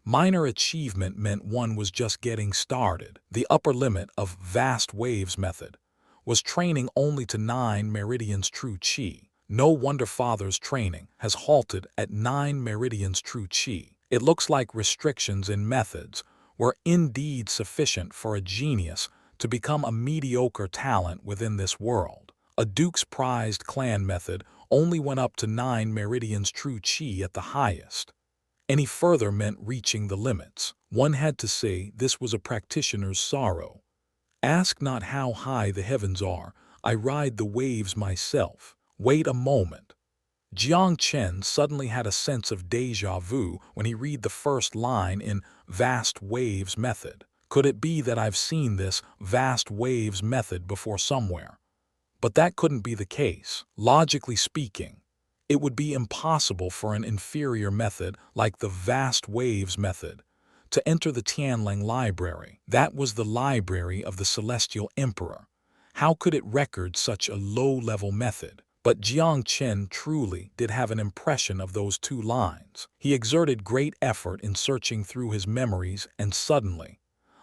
Minor achievement meant one was just getting started. The upper limit of vast waves method was training only to 9 meridians true Qi. No wonder Father's training has halted at 9 meridians true Qi. It looks like restrictions in methods were indeed sufficient for a genius to become a mediocre talent within this world. A duke's prized clan method only went up to 9 meridians true Qi at the highest. Any further meant reaching the limits. One had to say this was a practitioner's sorrow. Ask not how high the heavens are, I ride the waves myself. Wait a moment. Jiang Chen suddenly had a sense of déjà vu when he read the first line in Vast Waves Method. Could it be that I've seen this Vast Waves Method before somewhere? But that couldn't be the case. Logically speaking, it would be impossible for an inferior method like the Vast Waves Method to enter the Tianlang Library. That was the library of the Celestial Emperor. How could it record such a low-level method? But Jiang Chen truly did have an impression of those 2 lines. He exerted great effort in searching through his memories, and suddenly,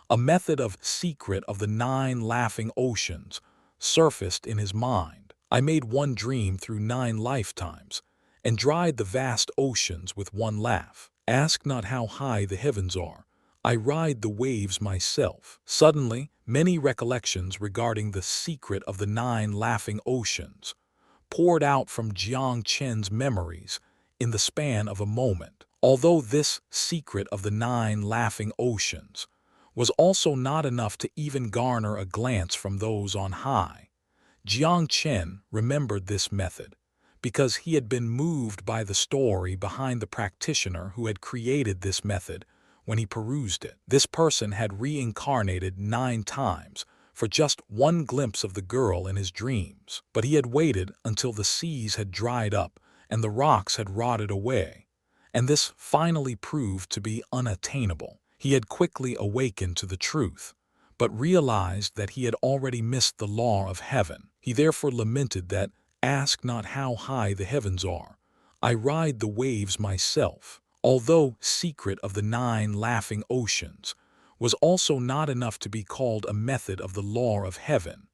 a method of Secret of the 9 Laughing Oceans surfaced in his mind. I made one dream through 9 lifetimes, and dried the vast oceans with one laugh. Ask not how high the heavens are, I ride the waves myself. Suddenly, many recollections regarding the secret of the 9 laughing oceans poured out from Jiang Chen's memories in the span of a moment. Although this secret of the 9 laughing oceans was also not enough to even garner a glance from those on high, Jiang Chen remembered this method because he had been moved by the story behind the practitioner who had created this method when he perused it. This person had reincarnated 9 times for just one glimpse of the girl in his dreams, but he had waited until the seas had dried up and the rocks had rotted away, and this finally proved to be unattainable. He had quickly awakened to the truth, but realized that he had already missed the law of heaven. He therefore lamented that, "Ask not how high the heavens are. I ride the waves myself." Although Secret of the Nine Laughing Oceans was also not enough to be called a method of the law of heaven,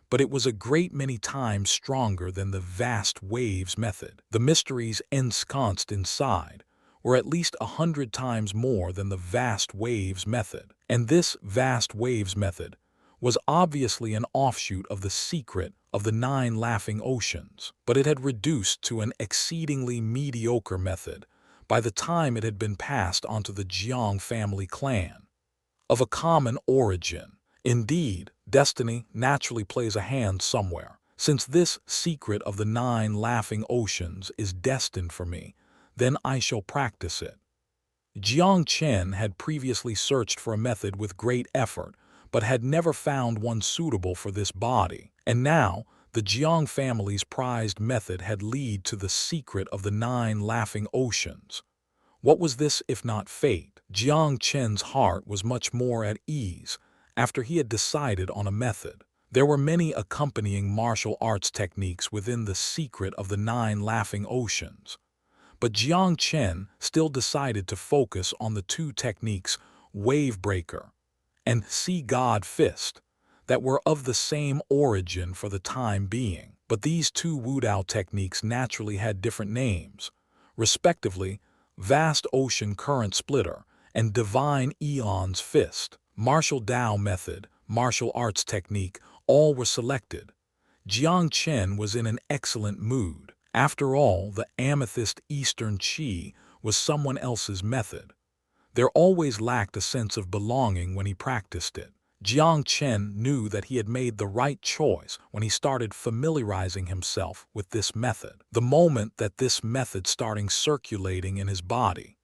but it was a great many times stronger than the vast waves method. The mysteries ensconced inside were at least 100 times more than the vast waves method. And this vast waves method was obviously an offshoot of the Secret of the Nine Laughing Oceans, but it had reduced to an exceedingly mediocre method by the time it had been passed onto the Jiang family clan. Of a common origin. Indeed, destiny naturally plays a hand somewhere. Since this Secret of the Nine Laughing Oceans is destined for me, then I shall practice it. Jiang Chen had previously searched for a method with great effort, but had never found one suitable for this body. And now, the Jiang family's prized method had led to the Secret of the Nine Laughing Oceans. What was this if not fate? Jiang Chen's heart was much more at ease after he had decided on a method. There were many accompanying martial arts techniques within the Secret of the Nine Laughing Oceans, but Jiang Chen still decided to focus on the two techniques, Wave Breaker and Sea God Fist, that were of the same origin for the time being. But these two Wudao techniques naturally had different names, respectively, Vast Ocean Current Splitter and Divine Eon's Fist. Martial Tao method, martial arts technique, all were selected. Jiang Chen was in an excellent mood. After all, the amethyst Eastern Qi was someone else's method. There always lacked a sense of belonging when he practiced it. Jiang Chen knew that he had made the right choice when he started familiarizing himself with this method. The moment that this method started circulating in his body,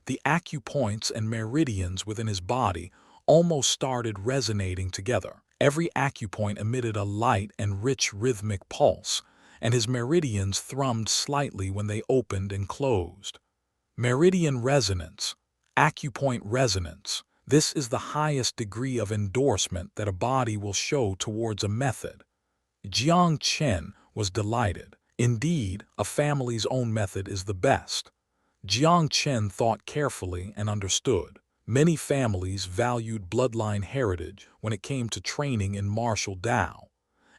the acupoints and meridians within his body almost started resonating together. Every acupoint emitted a light and rich rhythmic pulse, and his meridians thrummed slightly when they opened and closed. Meridian resonance, acupoint resonance. This is the highest degree of endorsement that a body will show towards a method. Jiang Chen was delighted. Indeed, a family's own method is the best. Jiang Chen thought carefully and understood. Many families valued bloodline heritage when it came to training in martial Tao,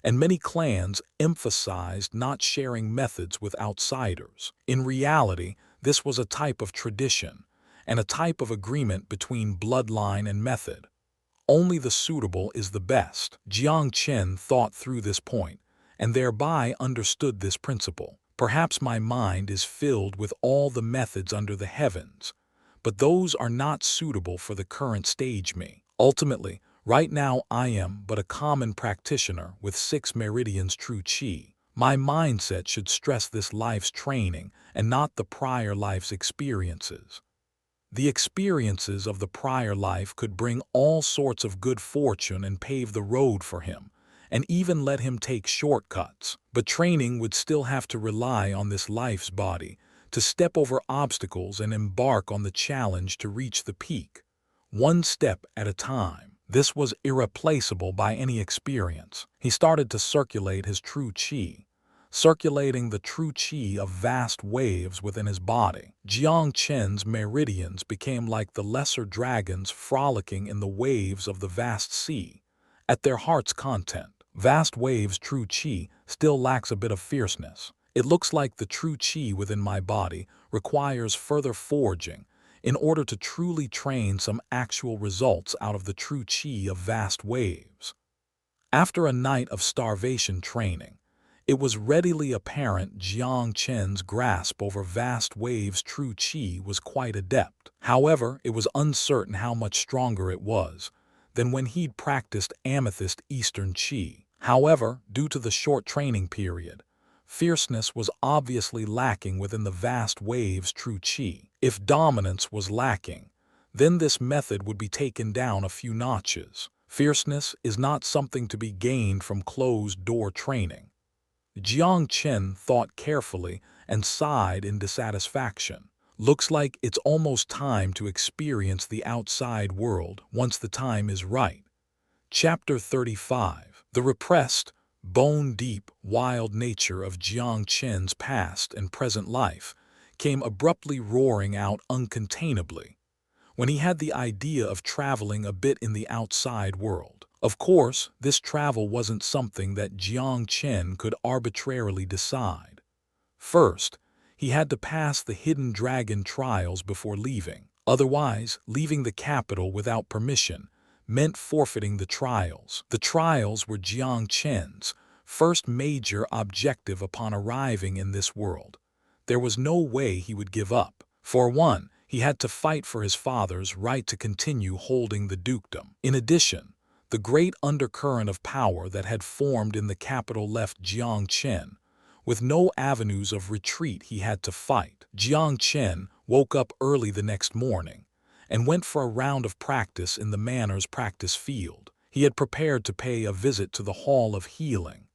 and many clans emphasized not sharing methods with outsiders. In reality, this was a type of tradition and a type of agreement between bloodline and method. Only the suitable is the best. Jiang Chen thought through this point, and thereby understood this principle. Perhaps my mind is filled with all the methods under the heavens, but those are not suitable for the current stage me. Ultimately, right now I am but a common practitioner with 6 meridians true Qi. My mindset should stress this life's training and not the prior life's experiences. The experiences of the prior life could bring all sorts of good fortune and pave the road for him, and even let him take shortcuts. But training would still have to rely on this life's body to step over obstacles and embark on the challenge to reach the peak, one step at a time. This was irreplaceable by any experience. He started to circulate his true Qi, circulating the true Qi of vast waves within his body. Jiang Chen's meridians became like the lesser dragons frolicking in the waves of the vast sea, at their heart's content. Vast waves' true Qi still lacks a bit of fierceness. It looks like the true Qi within my body requires further forging in order to truly train some actual results out of the true Qi of vast waves. After a night of starvation training, it was readily apparent Jiang Chen's grasp over vast waves' true Qi was quite adept. However, it was uncertain how much stronger it was than when he'd practiced amethyst Eastern Qi. However, due to the short training period, fierceness was obviously lacking within the vast waves' true Qi. If dominance was lacking, then this method would be taken down a few notches. Fierceness is not something to be gained from closed-door training. Jiang Chen thought carefully and sighed in dissatisfaction. Looks like it's almost time to experience the outside world once the time is right. Chapter 35. The repressed, bone-deep, wild nature of Jiang Chen's past and present life came abruptly roaring out uncontainably when he had the idea of traveling a bit in the outside world. Of course, this travel wasn't something that Jiang Chen could arbitrarily decide. First, he had to pass the hidden dragon trials before leaving. Otherwise, leaving the capital without permission meant forfeiting the trials. The trials were Jiang Chen's first major objective upon arriving in this world. There was no way he would give up. For one, he had to fight for his father's right to continue holding the dukedom. In addition, the great undercurrent of power that had formed in the capital left Jiang Chen with no avenues of retreat. He had to fight. Jiang Chen woke up early the next morning and went for a round of practice in the manor's practice field. He had prepared to pay a visit to the Hall of Healing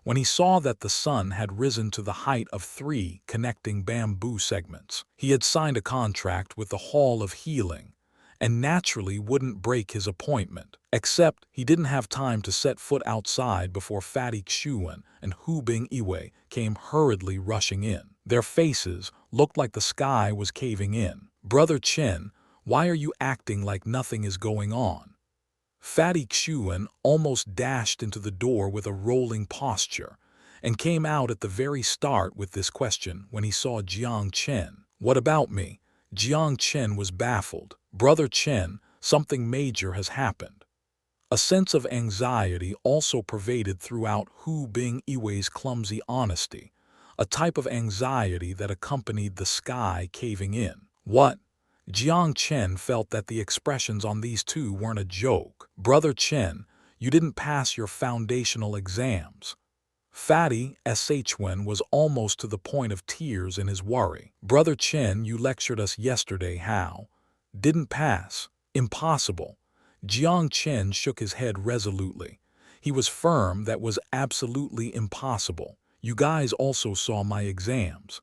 when he saw that the sun had risen to the height of 3 connecting bamboo segments. He had signed a contract with the Hall of Healing and naturally wouldn't break his appointment, except he didn't have time to set foot outside before Fatty Xuan and Hu Bing-Iwei came hurriedly rushing in. Their faces looked like the sky was caving in. "Brother Chen, why are you acting like nothing is going on?" Fatty Xuan almost dashed into the door with a rolling posture and came out at the very start with this question when he saw Jiang Chen. "What about me?" Jiang Chen was baffled. "Brother Chen, something major has happened." A sense of anxiety also pervaded throughout Hu Bing-Iwei's clumsy honesty, a type of anxiety that accompanied the sky caving in. "What?" Jiang Chen felt that the expressions on these two weren't a joke. "Brother Chen, you didn't pass your foundational exams." Fatty Shuen was almost to the point of tears in his worry. "Brother Chen, you lectured us yesterday how? Didn't pass? Impossible." Jiang Chen shook his head resolutely. He was firm that was absolutely impossible. "You guys also saw my exams."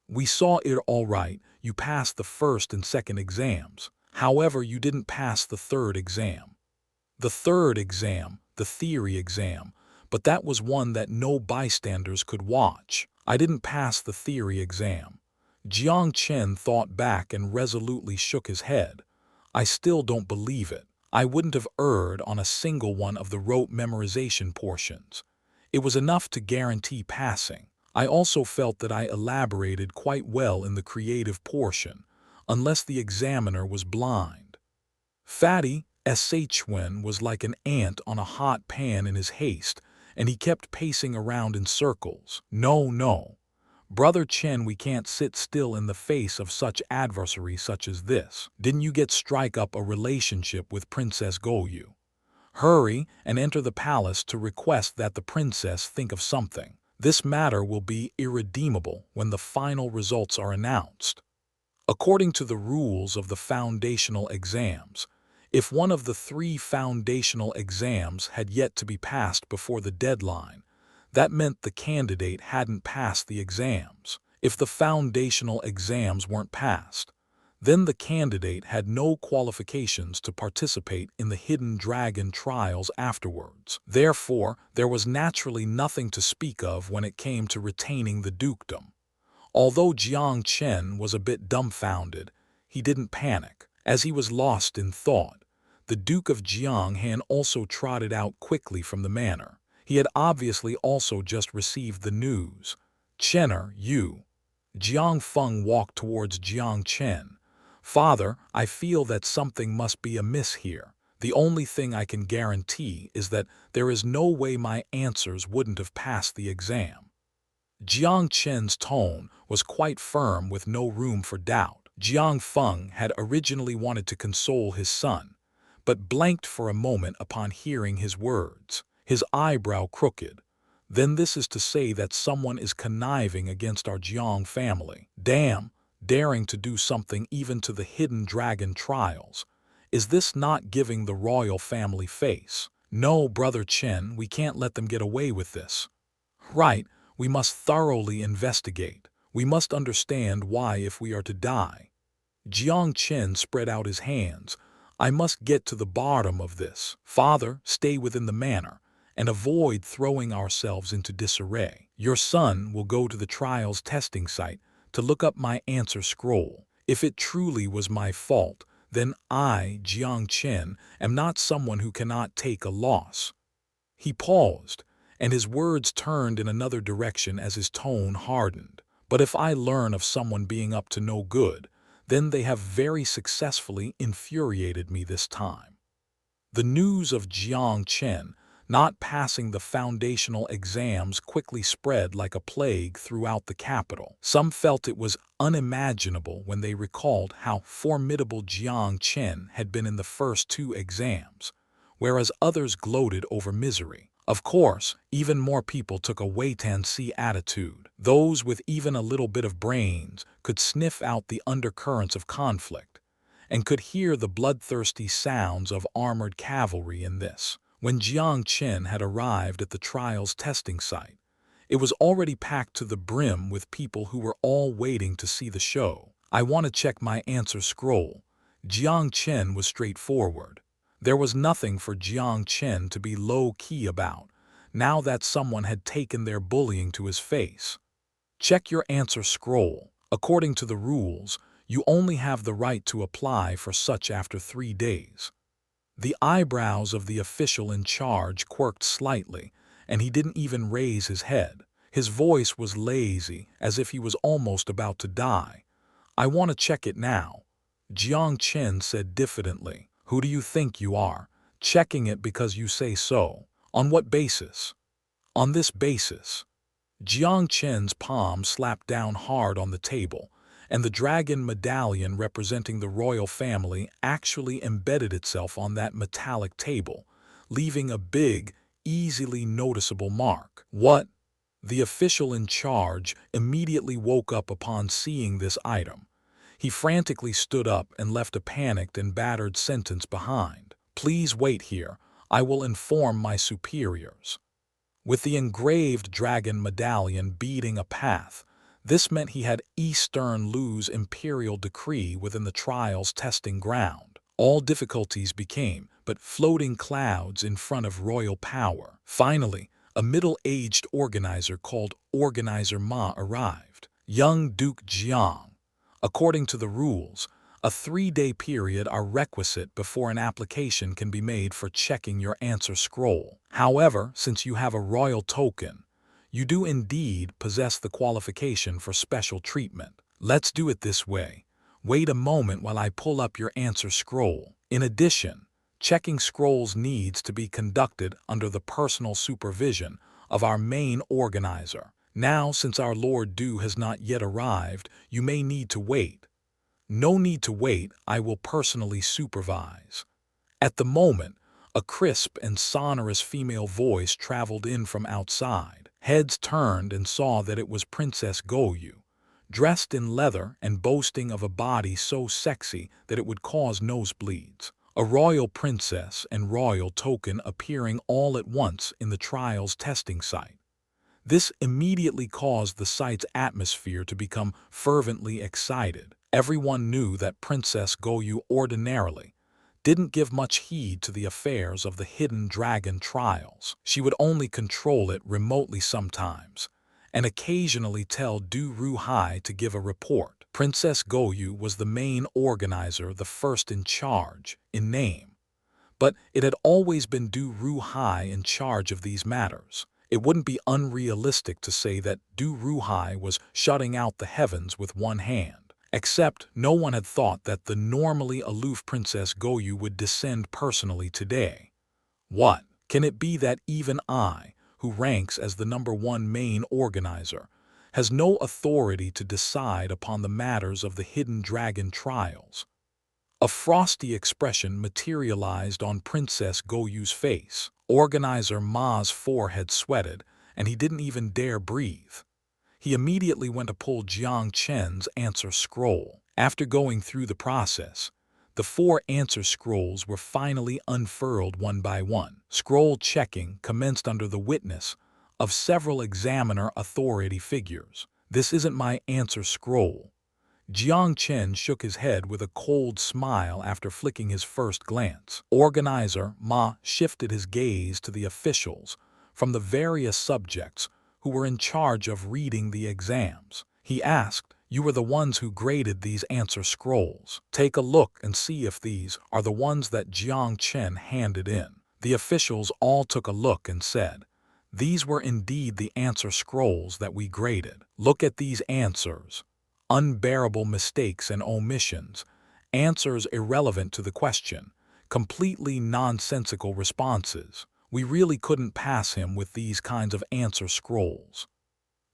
"We saw it all right. You passed the first and second exams. However, you didn't pass the third exam." "The third exam, the theory exam, but that was one that no bystanders could watch." "I didn't pass the theory exam." Jiang Chen thought back and resolutely shook his head. "I still don't believe it. I wouldn't have erred on a single one of the rote memorization portions. It was enough to guarantee passing. I also felt that I elaborated quite well in the creative portion, unless the examiner was blind." Fatty Shuen was like an ant on a hot pan in his haste, and he kept pacing around in circles. "No, no. Brother Chen, we can't sit still in the face of such adversary such as this. Didn't you get strike up a relationship with Princess Goyu? Hurry and enter the palace to request that the princess think of something. This matter will be irredeemable when the final results are announced." According to the rules of the foundational exams, if one of the 3 foundational exams had yet to be passed before the deadline, that meant the candidate hadn't passed the exams. If the foundational exams weren't passed, then the candidate had no qualifications to participate in the hidden dragon trials afterwards. Therefore, there was naturally nothing to speak of when it came to retaining the dukedom. Although Jiang Chen was a bit dumbfounded, he didn't panic. As he was lost in thought, the Duke of Jianghan also trotted out quickly from the manor. He had obviously also just received the news. "Chener, you." Jiang Feng walked towards Jiang Chen. "Father, I feel that something must be amiss here. The only thing I can guarantee is that there is no way my answers wouldn't have passed the exam." Jiang Chen's tone was quite firm with no room for doubt. Jiang Feng had originally wanted to console his son, but blanked for a moment upon hearing his words, his eyebrow crooked. "Then this is to say that someone is conniving against our Jiang family. Damn, daring to do something even to the hidden dragon trials. Is this not giving the royal family face? No, Brother Chen, we can't let them get away with this." "Right, we must thoroughly investigate. We must understand why if we are to die. Jiang Chen spread out his hands. I must get to the bottom of this. Father, stay within the manor and avoid throwing ourselves into disarray. Your son will go to the trial's testing site to look up my answer scroll. If it truly was my fault, then I, Jiang Chen, am not someone who cannot take a loss. He paused, and his words turned in another direction as his tone hardened. But if I learn of someone being up to no good, then they have very successfully infuriated me this time. The news of Jiang Chen not passing the foundational exams quickly spread like a plague throughout the capital. Some felt it was unimaginable when they recalled how formidable Jiang Chen had been in the first two exams, whereas others gloated over misery. Of course, even more people took a wait-and-see attitude. Those with even a little bit of brains could sniff out the undercurrents of conflict and could hear the bloodthirsty sounds of armored cavalry in this. When Jiang Chen had arrived at the trial's testing site, it was already packed to the brim with people who were all waiting to see the show. I want to check my answer scroll. Jiang Chen was straightforward. There was nothing for Jiang Chen to be low-key about, now that someone had taken their bullying to his face. Check your answer scroll. According to the rules, you only have the right to apply for such after 3 days. The eyebrows of the official in charge quirked slightly, and he didn't even raise his head. His voice was lazy, as if he was almost about to die. I want to check it now. Jiang Chen said diffidently. Who do you think you are? Checking it because you say so. On what basis? On this basis. Jiang Chen's palm slapped down hard on the table, and the dragon medallion representing the royal family actually embedded itself on that metallic table, leaving a big, easily noticeable mark. What? The official in charge immediately woke up upon seeing this item. He frantically stood up and left a panicked and battered sentence behind. Please wait here. I will inform my superiors. With the engraved dragon medallion beating a path, this meant he had Eastern Lu's imperial decree within the trial's testing ground. All difficulties became but floating clouds in front of royal power. Finally, a middle-aged organizer called Organizer Ma arrived. Young Duke Jiang. According to the rules, a 3-day period are requisite before an application can be made for checking your answer scroll. However, since you have a royal token, you do indeed possess the qualification for special treatment. Let's do it this way. Wait a moment while I pull up your answer scroll. In addition, checking scrolls needs to be conducted under the personal supervision of our main organizer. Now, since our Lord Du has not yet arrived, you may need to wait. No need to wait, I will personally supervise. At the moment, a crisp and sonorous female voice traveled in from outside. Heads turned and saw that it was Princess Goyu, dressed in leather and boasting of a body so sexy that it would cause nosebleeds. A royal princess and royal token appearing all at once in the trial's testing site. This immediately caused the site's atmosphere to become fervently excited. Everyone knew that Princess Goyu ordinarily didn't give much heed to the affairs of the hidden dragon trials. She would only control it remotely sometimes, and occasionally tell Du Ruhai to give a report. Princess Goyu was the main organizer, the first in charge, in name. But it had always been Du Ruhai in charge of these matters. It wouldn't be unrealistic to say that Du Ruhai was shutting out the heavens with one hand. Except no one had thought that the normally aloof Princess Goyu would descend personally today. What? Can it be that even I, who ranks as the #1 main organizer, has no authority to decide upon the matters of the hidden dragon trials? A frosty expression materialized on Princess Goyu's face. Organizer Ma's forehead sweated, and he didn't even dare breathe. He immediately went to pull Jiang Chen's answer scroll. After going through the process, the 4 answer scrolls were finally unfurled one by one. Scroll checking commenced under the witness of several examiner authority figures. This isn't my answer scroll." Jiang Chen shook his head with a cold smile after flicking his first glance. Organizer Ma shifted his gaze to the officials from the various subjects who were in charge of reading the exams. He asked, "You were the ones who graded these answer scrolls. Take a look and see if these are the ones that Jiang Chen handed in." The officials all took a look and said, "These were indeed the answer scrolls that we graded. Look at these answers. Unbearable mistakes and omissions, answers irrelevant to the question, completely nonsensical responses. We really couldn't pass him with these kinds of answer scrolls."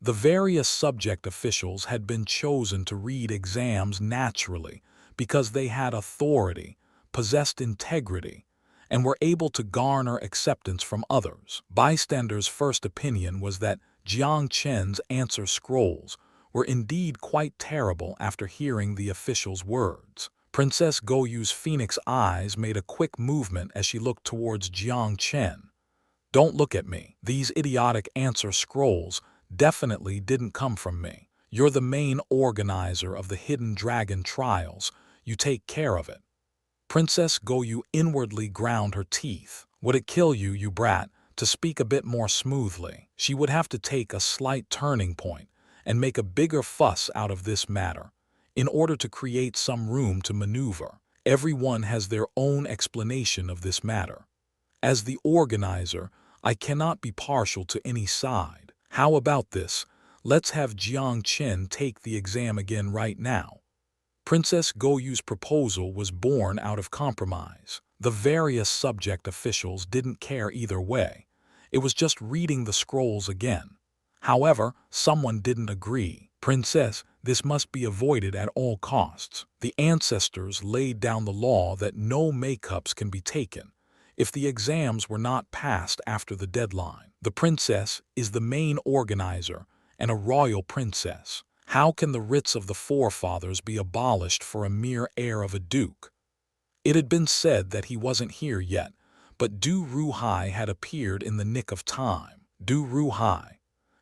The various subject officials had been chosen to read exams naturally because they had authority, possessed integrity, and were able to garner acceptance from others. Bystanders' first opinion was that Jiang Chen's answer scrolls were indeed quite terrible after hearing the official's words. Princess Goyu's phoenix eyes made a quick movement as she looked towards Jiang Chen. "Don't look at me. These idiotic answer scrolls definitely didn't come from me. You're the main organizer of the Hidden Dragon trials. You take care of it." Princess Goyu inwardly ground her teeth. "Would it kill you, you brat, to speak a bit more smoothly?" She would have to take a slight turning point and make a bigger fuss out of this matter in order to create some room to maneuver. Everyone has their own explanation of this matter. As the organizer, I cannot be partial to any side. How about this? Let's have Jiang Chen take the exam again right now. Princess Goyu's proposal was born out of compromise. The various subject officials didn't care either way. It was just reading the scrolls again. However, someone didn't agree. "Princess, this must be avoided at all costs. The ancestors laid down the law that no makeups can be taken if the exams were not passed after the deadline. The princess is the main organizer and a royal princess. How can the writs of the forefathers be abolished for a mere heir of a duke?" It had been said that he wasn't here yet, but Du Ruhai had appeared in the nick of time. Du Ruhai.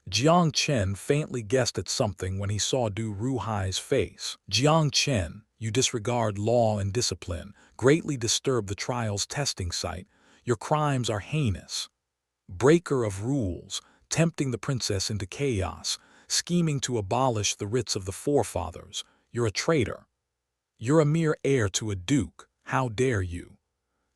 Jiang Chen faintly guessed at something when he saw Du Ruhai's face. "Jiang Chen, you disregard law and discipline, greatly disturb the trial's testing site. Your crimes are heinous. Breaker of rules, tempting the princess into chaos, scheming to abolish the writs of the forefathers. You're a traitor. You're a mere heir to a duke. How dare you?"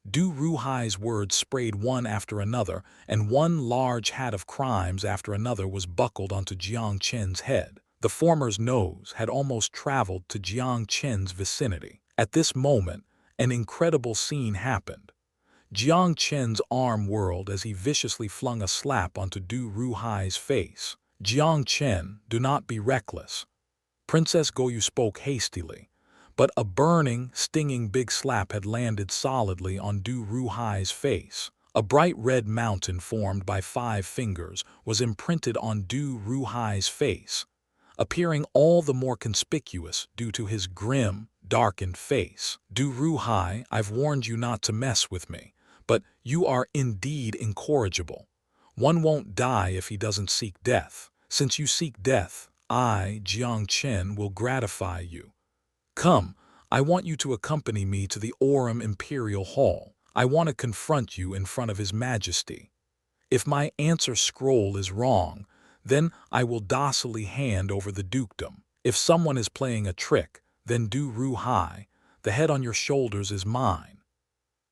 Du Ruhai's words sprayed one after another, and one large hat of crimes after another was buckled onto Jiang Chen's head. The former's nose had almost traveled to Jiang Chen's vicinity. At this moment, an incredible scene happened. Jiang Chen's arm whirled as he viciously flung a slap onto Du Ruhai's face. "Jiang Chen, do not be reckless." Princess Goyu spoke hastily, but a burning, stinging big slap had landed solidly on Du Ruhai's face. A bright red mountain formed by 5 fingers was imprinted on Du Ruhai's face, appearing all the more conspicuous due to his grim, darkened face. "Du Ruhai, I've warned you not to mess with me, but you are indeed incorrigible. One won't die if he doesn't seek death. Since you seek death, I, Jiang Chen, will gratify you. Come, I want you to accompany me to the Aurum Imperial Hall. I want to confront you in front of His Majesty. If my answer scroll is wrong, then I will docilely hand over the dukedom. If someone is playing a trick, then Du Ruhai, the head on your shoulders is mine."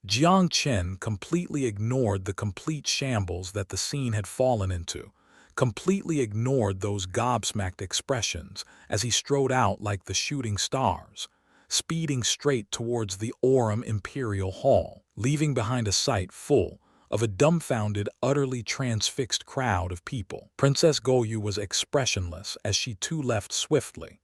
Jiang Chen completely ignored the complete shambles that the scene had fallen into, completely ignored those gobsmacked expressions as he strode out like the shooting stars, speeding straight towards the Aurum Imperial Hall, leaving behind a sight full of a dumbfounded, utterly transfixed crowd of people. Princess Goyu was expressionless as she too left swiftly,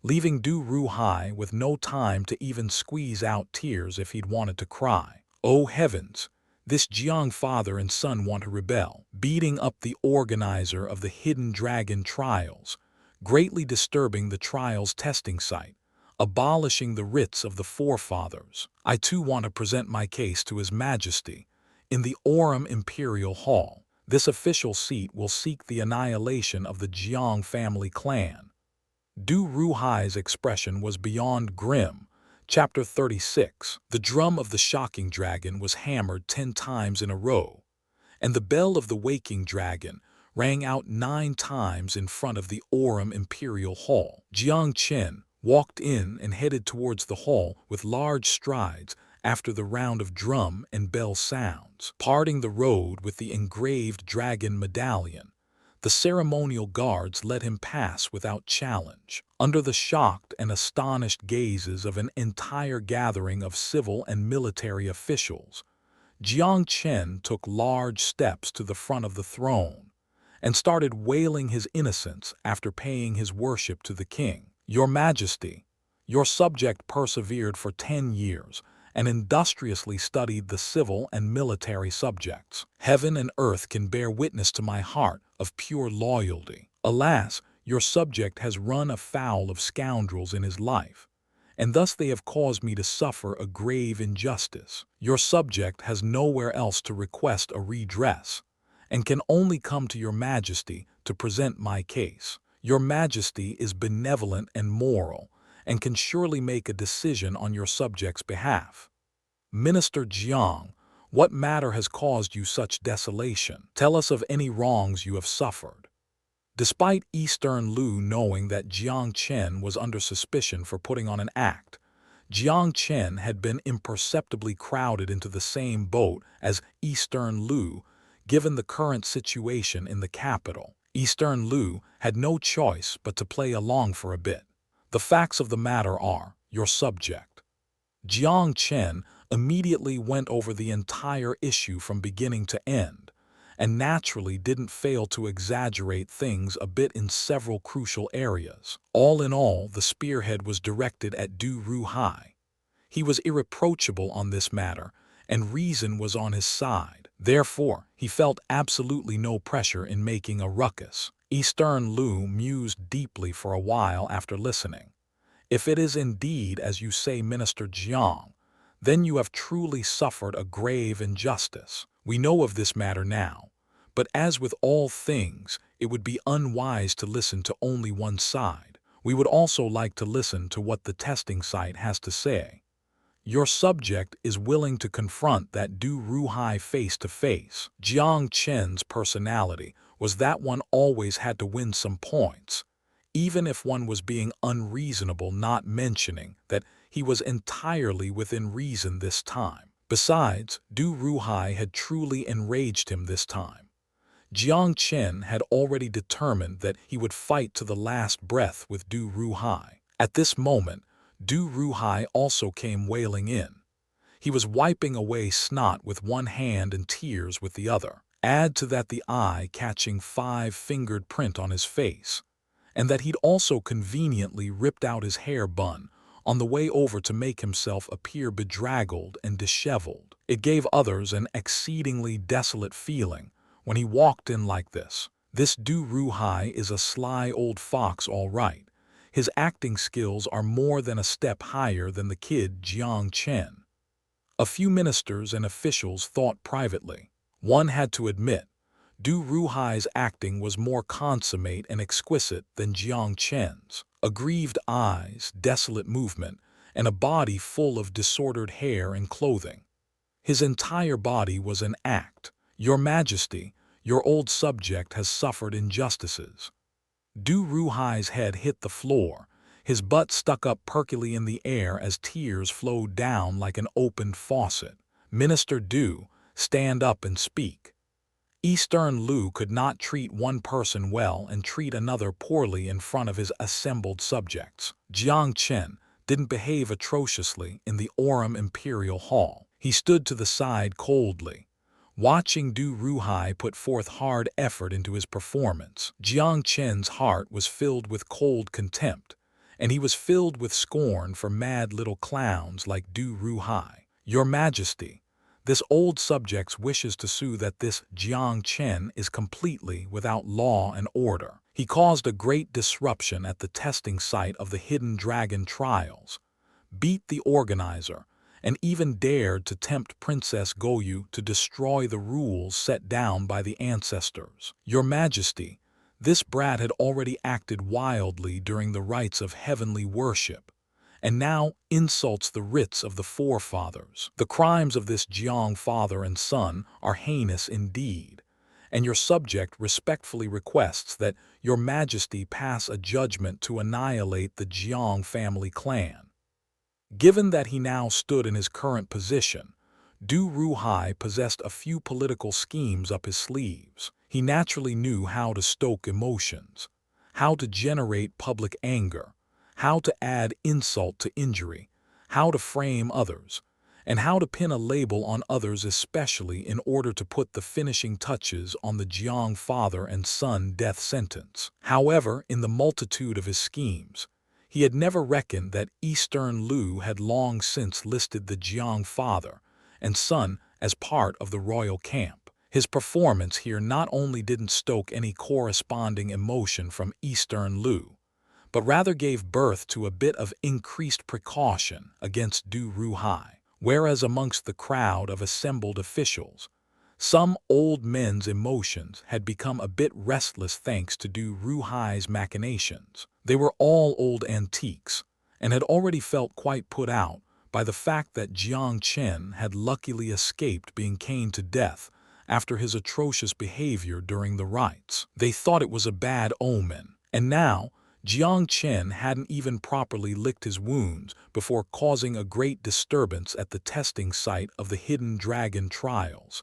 leaving Du Ruhai with no time to even squeeze out tears if he'd wanted to cry. Oh heavens! This Jiang father and son want to rebel, beating up the organizer of the Hidden Dragon trials, greatly disturbing the trial's testing site, abolishing the writs of the forefathers. I too want to present my case to His Majesty in the Aurum Imperial Hall. This official seat will seek the annihilation of the Jiang family clan. Du Ruhai's expression was beyond grim. Chapter 36. The drum of the shocking dragon was hammered 10 times in a row, and the bell of the waking dragon rang out 9 times in front of the Orem Imperial Hall. Jiang Chen walked in and headed towards the hall with large strides after the round of drum and bell sounds. Parting the road with the engraved dragon medallion, the ceremonial guards let him pass without challenge. Under the shocked and astonished gazes of an entire gathering of civil and military officials, Jiang Chen took large steps to the front of the throne and started wailing his innocence after paying his worship to the king. "Your Majesty, your subject persevered for 10 years and industriously studied the civil and military subjects. Heaven and earth can bear witness to my heart of pure loyalty. Alas, your subject has run afoul of scoundrels in his life, and thus they have caused me to suffer a grave injustice. Your subject has nowhere else to request a redress, and can only come to your Majesty to present my case. Your Majesty is benevolent and moral, and can surely make a decision on your subject's behalf. Minister Jiang, what matter has caused you such desolation? Tell us of any wrongs you have suffered." Despite Eastern Lu knowing that Jiang Chen was under suspicion for putting on an act, Jiang Chen had been imperceptibly crowded into the same boat as Eastern Lu, given the current situation in the capital. Eastern Lu had no choice but to play along for a bit. "The facts of the matter are, your subject." Jiang Chen immediately went over the entire issue from beginning to end, and naturally didn't fail to exaggerate things a bit in several crucial areas. All in all, the spearhead was directed at Du Ruhai. He was irreproachable on this matter, and reason was on his side. Therefore, he felt absolutely no pressure in making a ruckus. Eastern Lu mused deeply for a while after listening. "If it is indeed as you say, Minister Jiang, then you have truly suffered a grave injustice. We know of this matter now, but as with all things, it would be unwise to listen to only one side. We would also like to listen to what the testing site has to say. Your subject is willing to confront that Du Ruhai face to face." Jiang Chen's personality was that one always had to win some points, even if one was being unreasonable, not mentioning that he was entirely within reason this time. Besides, Du Ruhai had truly enraged him this time. Jiang Chen had already determined that he would fight to the last breath with Du Ruhai. At this moment, Du Ruhai also came wailing in. He was wiping away snot with one hand and tears with the other. Add to that the eye-catching 5-fingered print on his face, and that he'd also conveniently ripped out his hair bun on the way over to make himself appear bedraggled and disheveled. It gave others an exceedingly desolate feeling when he walked in like this. This Du Ruhai is a sly old fox, all right. His acting skills are more than a step higher than the kid Jiang Chen. A few ministers and officials thought privately. One had to admit, Du Ruhai's acting was more consummate and exquisite than Jiang Chen's. Aggrieved eyes, desolate movement, and a body full of disordered hair and clothing. His entire body was an act. "Your Majesty, your old subject has suffered injustices." Du Ruhai's head hit the floor, his butt stuck up perkily in the air as tears flowed down like an opened faucet. "Minister Du, stand up and speak." Eastern Lu could not treat one person well and treat another poorly in front of his assembled subjects. Jiang Chen didn't behave atrociously in the Orem Imperial Hall. He stood to the side coldly, watching Du Ruhai put forth hard effort into his performance. Jiang Chen's heart was filled with cold contempt, and he was filled with scorn for mad little clowns like Du Ruhai. "Your Majesty, this old subject wishes to sue that this Jiang Chen is completely without law and order. He caused a great disruption at the testing site of the Hidden Dragon trials, beat the organizer, and even dared to tempt Princess Goyu to destroy the rules set down by the ancestors. Your Majesty, this brat had already acted wildly during the rites of heavenly worship, and now insults the writs of the forefathers. The crimes of this Jiang father and son are heinous indeed, and your subject respectfully requests that your Majesty pass a judgment to annihilate the Jiang family clan. Given that he now stood in his current position, Du Ruhai possessed a few political schemes up his sleeves. He naturally knew how to stoke emotions, how to generate public anger, how to add insult to injury, how to frame others, and how to pin a label on others, especially in order to put the finishing touches on the Jiang father and son death sentence. However, in the multitude of his schemes, he had never reckoned that Eastern Lu had long since listed the Jiang father and son as part of the royal camp. His performance here not only didn't stoke any corresponding emotion from Eastern Lu, but rather gave birth to a bit of increased precaution against Du Ruhai. Whereas amongst the crowd of assembled officials, some old men's emotions had become a bit restless thanks to Du Ruhai's machinations. They were all old antiques, and had already felt quite put out by the fact that Jiang Chen had luckily escaped being caned to death after his atrocious behavior during the rites. They thought it was a bad omen, and now Jiang Chen hadn't even properly licked his wounds before causing a great disturbance at the testing site of the hidden dragon trials,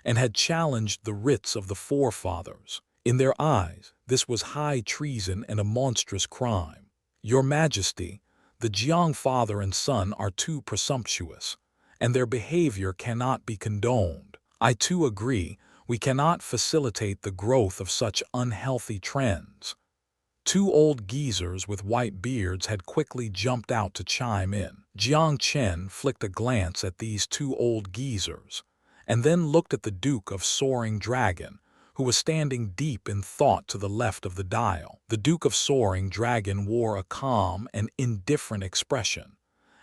and had challenged the writs of the forefathers. In their eyes, this was high treason and a monstrous crime. Your Majesty, the Jiang father and son are too presumptuous, and their behavior cannot be condoned. I too agree, we cannot facilitate the growth of such unhealthy trends. Two old geezers with white beards had quickly jumped out to chime in. Jiang Chen flicked a glance at these two old geezers, and then looked at the Duke of Soaring Dragon, who was standing deep in thought to the left of the dial. The Duke of Soaring Dragon wore a calm and indifferent expression,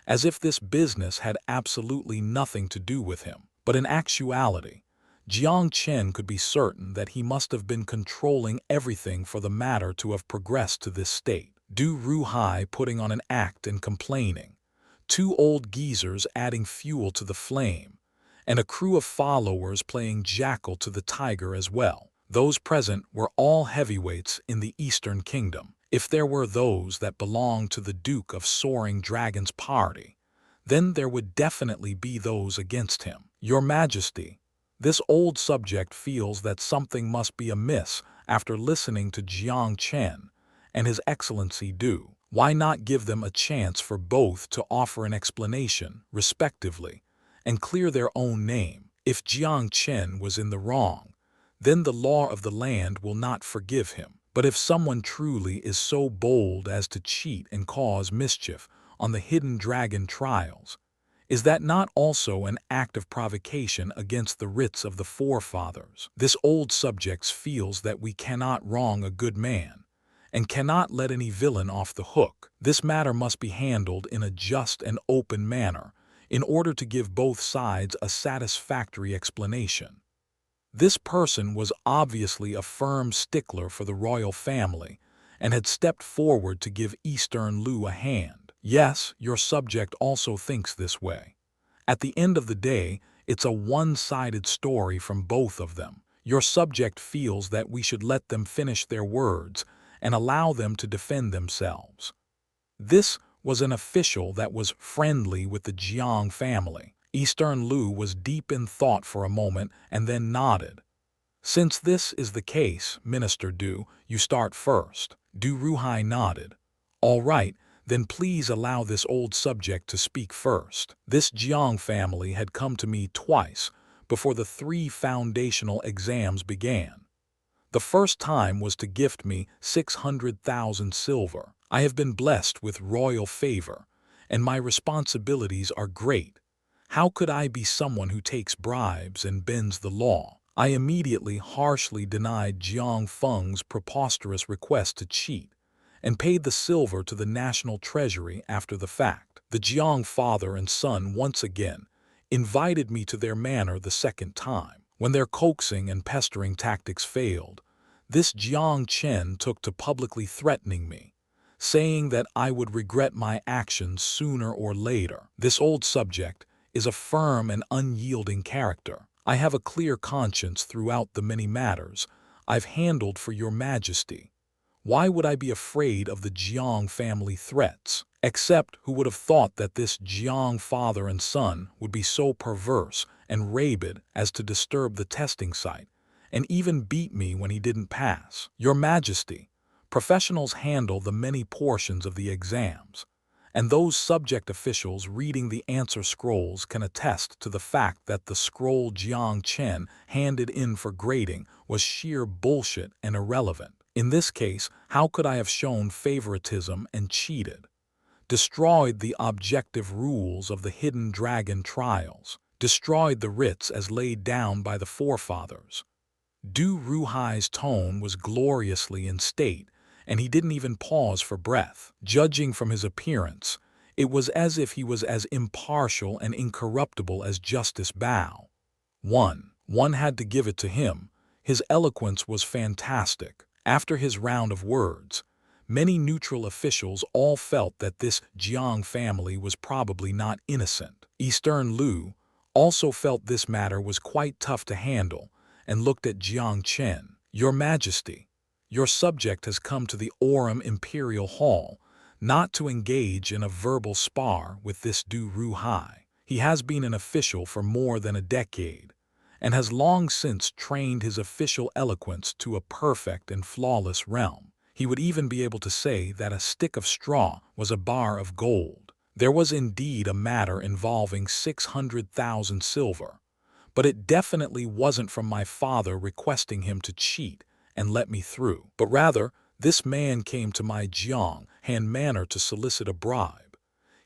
as if this business had absolutely nothing to do with him. But in actuality, Jiang Chen could be certain that he must have been controlling everything for the matter to have progressed to this state. Du Ruhai putting on an act and complaining, two old geezers adding fuel to the flame, and a crew of followers playing jackal to the tiger as well. Those present were all heavyweights in the Eastern Kingdom. If there were those that belonged to the Duke of Soaring Dragon's party, then there would definitely be those against him. Your Majesty, this old subject feels that something must be amiss after listening to Jiang Chen and His Excellency Du. Why not give them a chance for both to offer an explanation, respectively, and clear their own name? If Jiang Chen was in the wrong, then the law of the land will not forgive him. But if someone truly is so bold as to cheat and cause mischief on the hidden dragon trials, is that not also an act of provocation against the writs of the forefathers? This old subject feels that we cannot wrong a good man, and cannot let any villain off the hook. This matter must be handled in a just and open manner, in order to give both sides a satisfactory explanation. This person was obviously a firm stickler for the royal family, and had stepped forward to give Eastern Lu a hand. Yes, your subject also thinks this way. At the end of the day, it's a one-sided story from both of them. Your subject feels that we should let them finish their words and allow them to defend themselves. This was an official that was friendly with the Jiang family. Eastern Lu was deep in thought for a moment and then nodded. Since this is the case, Minister Du, you start first. Du Ruhai nodded. All right, then please allow this old subject to speak first. This Jiang family had come to me twice before the 3 foundational exams began. The first time was to gift me 600,000 silver. I have been blessed with royal favor, and my responsibilities are great. How could I be someone who takes bribes and bends the law? I immediately harshly denied Jiang Feng's preposterous request to cheat, and paid the silver to the national treasury after the fact. The Jiang father and son once again invited me to their manor the second time. When their coaxing and pestering tactics failed, this Jiang Chen took to publicly threatening me, saying that I would regret my actions sooner or later. This old subject is a firm and unyielding character. I have a clear conscience throughout the many matters I've handled for your majesty. Why would I be afraid of the Jiang family threats? Except who would have thought that this Jiang father and son would be so perverse and rabid as to disturb the testing site, and even beat me when he didn't pass? Your Majesty, professionals handle the many portions of the exams, and those subject officials reading the answer scrolls can attest to the fact that the scroll Jiang Chen handed in for grading was sheer bullshit and irrelevant. In this case, how could I have shown favoritism and cheated? Destroyed the objective rules of the hidden dragon trials, destroyed the writs as laid down by the forefathers. Du Ruhai's tone was gloriously in state, and he didn't even pause for breath. Judging from his appearance, it was as if he was as impartial and incorruptible as Justice Bao. One had to give it to him. His eloquence was fantastic. After his round of words, many neutral officials all felt that this Jiang family was probably not innocent. Eastern Lu also felt this matter was quite tough to handle and looked at Jiang Chen. Your Majesty, your subject has come to the Orem Imperial Hall not to engage in a verbal spar with this Du Ruhai. He has been an official for more than a decade, and has long since trained his official eloquence to a perfect and flawless realm. He would even be able to say that a stick of straw was a bar of gold. There was indeed a matter involving 600,000 silver, but it definitely wasn't from my father requesting him to cheat and let me through, but rather this man came to my Jiang Han manor to solicit a bribe,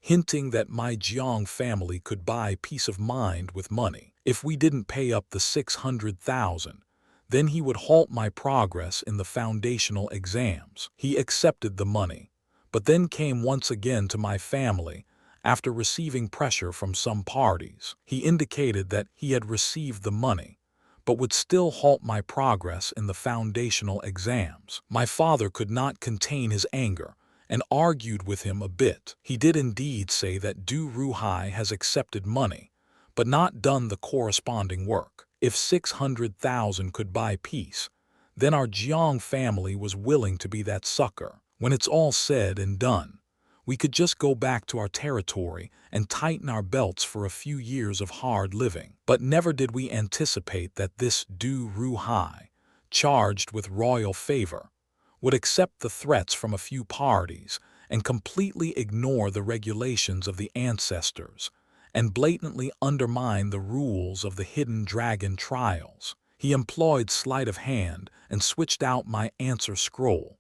hinting that my Jiang family could buy peace of mind with money. If we didn't pay up the 600,000, then he would halt my progress in the foundational exams. He accepted the money, but then came once again to my family after receiving pressure from some parties. He indicated that he had received the money, but would still halt my progress in the foundational exams. My father could not contain his anger and argued with him a bit. He did indeed say that Du Ruhai has accepted money, but not done the corresponding work. If 600,000 could buy peace, then our Jiang family was willing to be that sucker. When it's all said and done, we could just go back to our territory and tighten our belts for a few years of hard living. But never did we anticipate that this Du Ruhai, charged with royal favor, would accept the threats from a few parties and completely ignore the regulations of the ancestors and blatantly undermine the rules of the hidden dragon trials. He employed sleight of hand and switched out my answer scroll.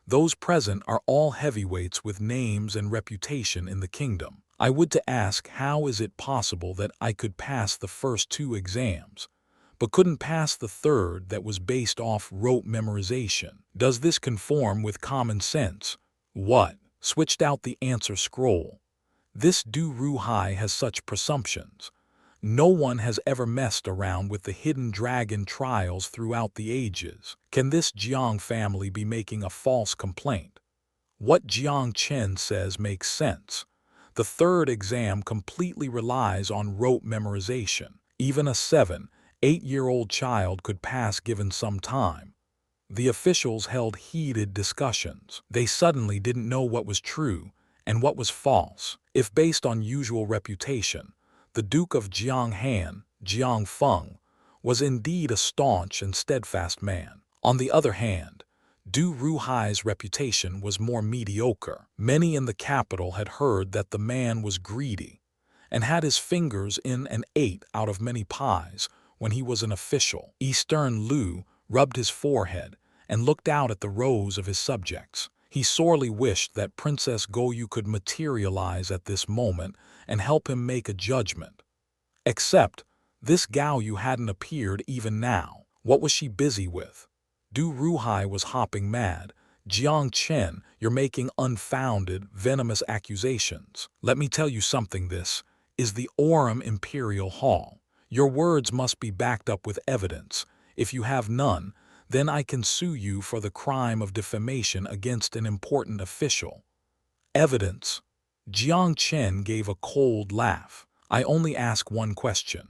Those present are all heavyweights with names and reputation in the kingdom. I would to ask, how is it possible that I could pass the first two exams, but couldn't pass the third that was based off rote memorization? Does this conform with common sense? What? Switched out the answer scroll. This Du Ruhai has such presumptions. No one has ever messed around with the hidden dragon trials throughout the ages. Can this Jiang family be making a false complaint? What Jiang Chen says makes sense. The third exam completely relies on rote memorization. Even a 7-8-year-old child could pass given some time. The officials held heated discussions. They suddenly didn't know what was true and what was false. If based on usual reputation, the Duke of Jianghan, Jiang Feng, was indeed a staunch and steadfast man. On the other hand, Du Ruhai's reputation was more mediocre. Many in the capital had heard that the man was greedy and had his fingers in and ate out of many pies when he was an official. Eastern Lu rubbed his forehead and looked out at the rows of his subjects. He sorely wished that Princess Goyu could materialize at this moment and help him make a judgment. Except, this Goyu hadn't appeared even now. What was she busy with? Du Ruhai was hopping mad, Jiang Chen, you're making unfounded, venomous accusations. Let me tell you something. This is the Orem Imperial Hall. Your words must be backed up with evidence. If you have none, then I can sue you for the crime of defamation against an important official. Evidence. Jiang Chen gave a cold laugh. I only ask one question.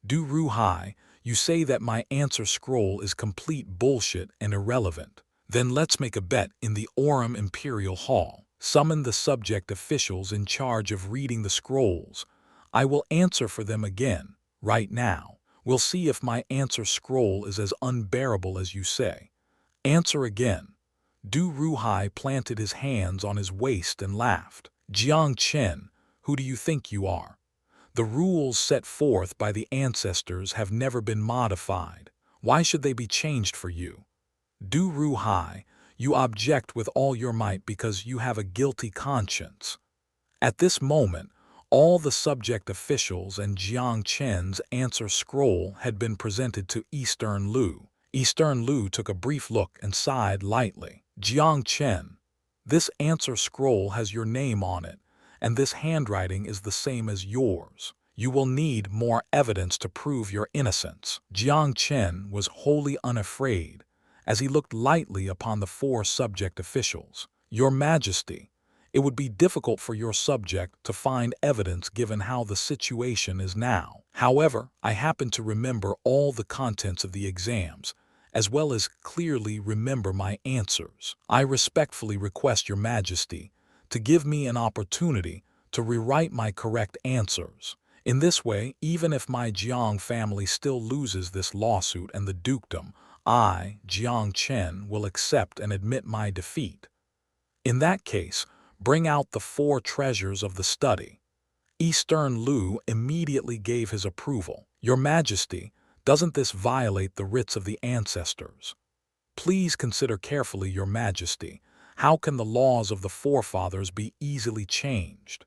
Du Ruhai, you say that my answer scroll is complete bullshit and irrelevant. Then let's make a bet in the Orem Imperial Hall. Summon the subject officials in charge of reading the scrolls. I will answer for them again, right now. We'll see if my answer scroll is as unbearable as you say. Answer again. Du Ruhai planted his hands on his waist and laughed. Jiang Chen, who do you think you are? The rules set forth by the ancestors have never been modified. Why should they be changed for you? Du Ruhai, you object with all your might because you have a guilty conscience. At this moment, all the subject officials and Jiang Chen's answer scroll had been presented to Eastern Lu. Eastern Lu took a brief look and sighed lightly. Jiang Chen, this answer scroll has your name on it, and this handwriting is the same as yours. You will need more evidence to prove your innocence. Jiang Chen was wholly unafraid, as he looked lightly upon the four subject officials. Your Majesty, it would be difficult for your subject to find evidence given how the situation is now. However, I happen to remember all the contents of the exams, as well as clearly remember my answers. I respectfully request your Majesty to give me an opportunity to rewrite my correct answers. In this way, even if my Jiang family still loses this lawsuit and the dukedom, I, Jiang Chen, will accept and admit my defeat. In that case, bring out the four treasures of the study. Eastern Lu immediately gave his approval. Your Majesty, doesn't this violate the writs of the ancestors? Please consider carefully, Your Majesty. How can the laws of the forefathers be easily changed?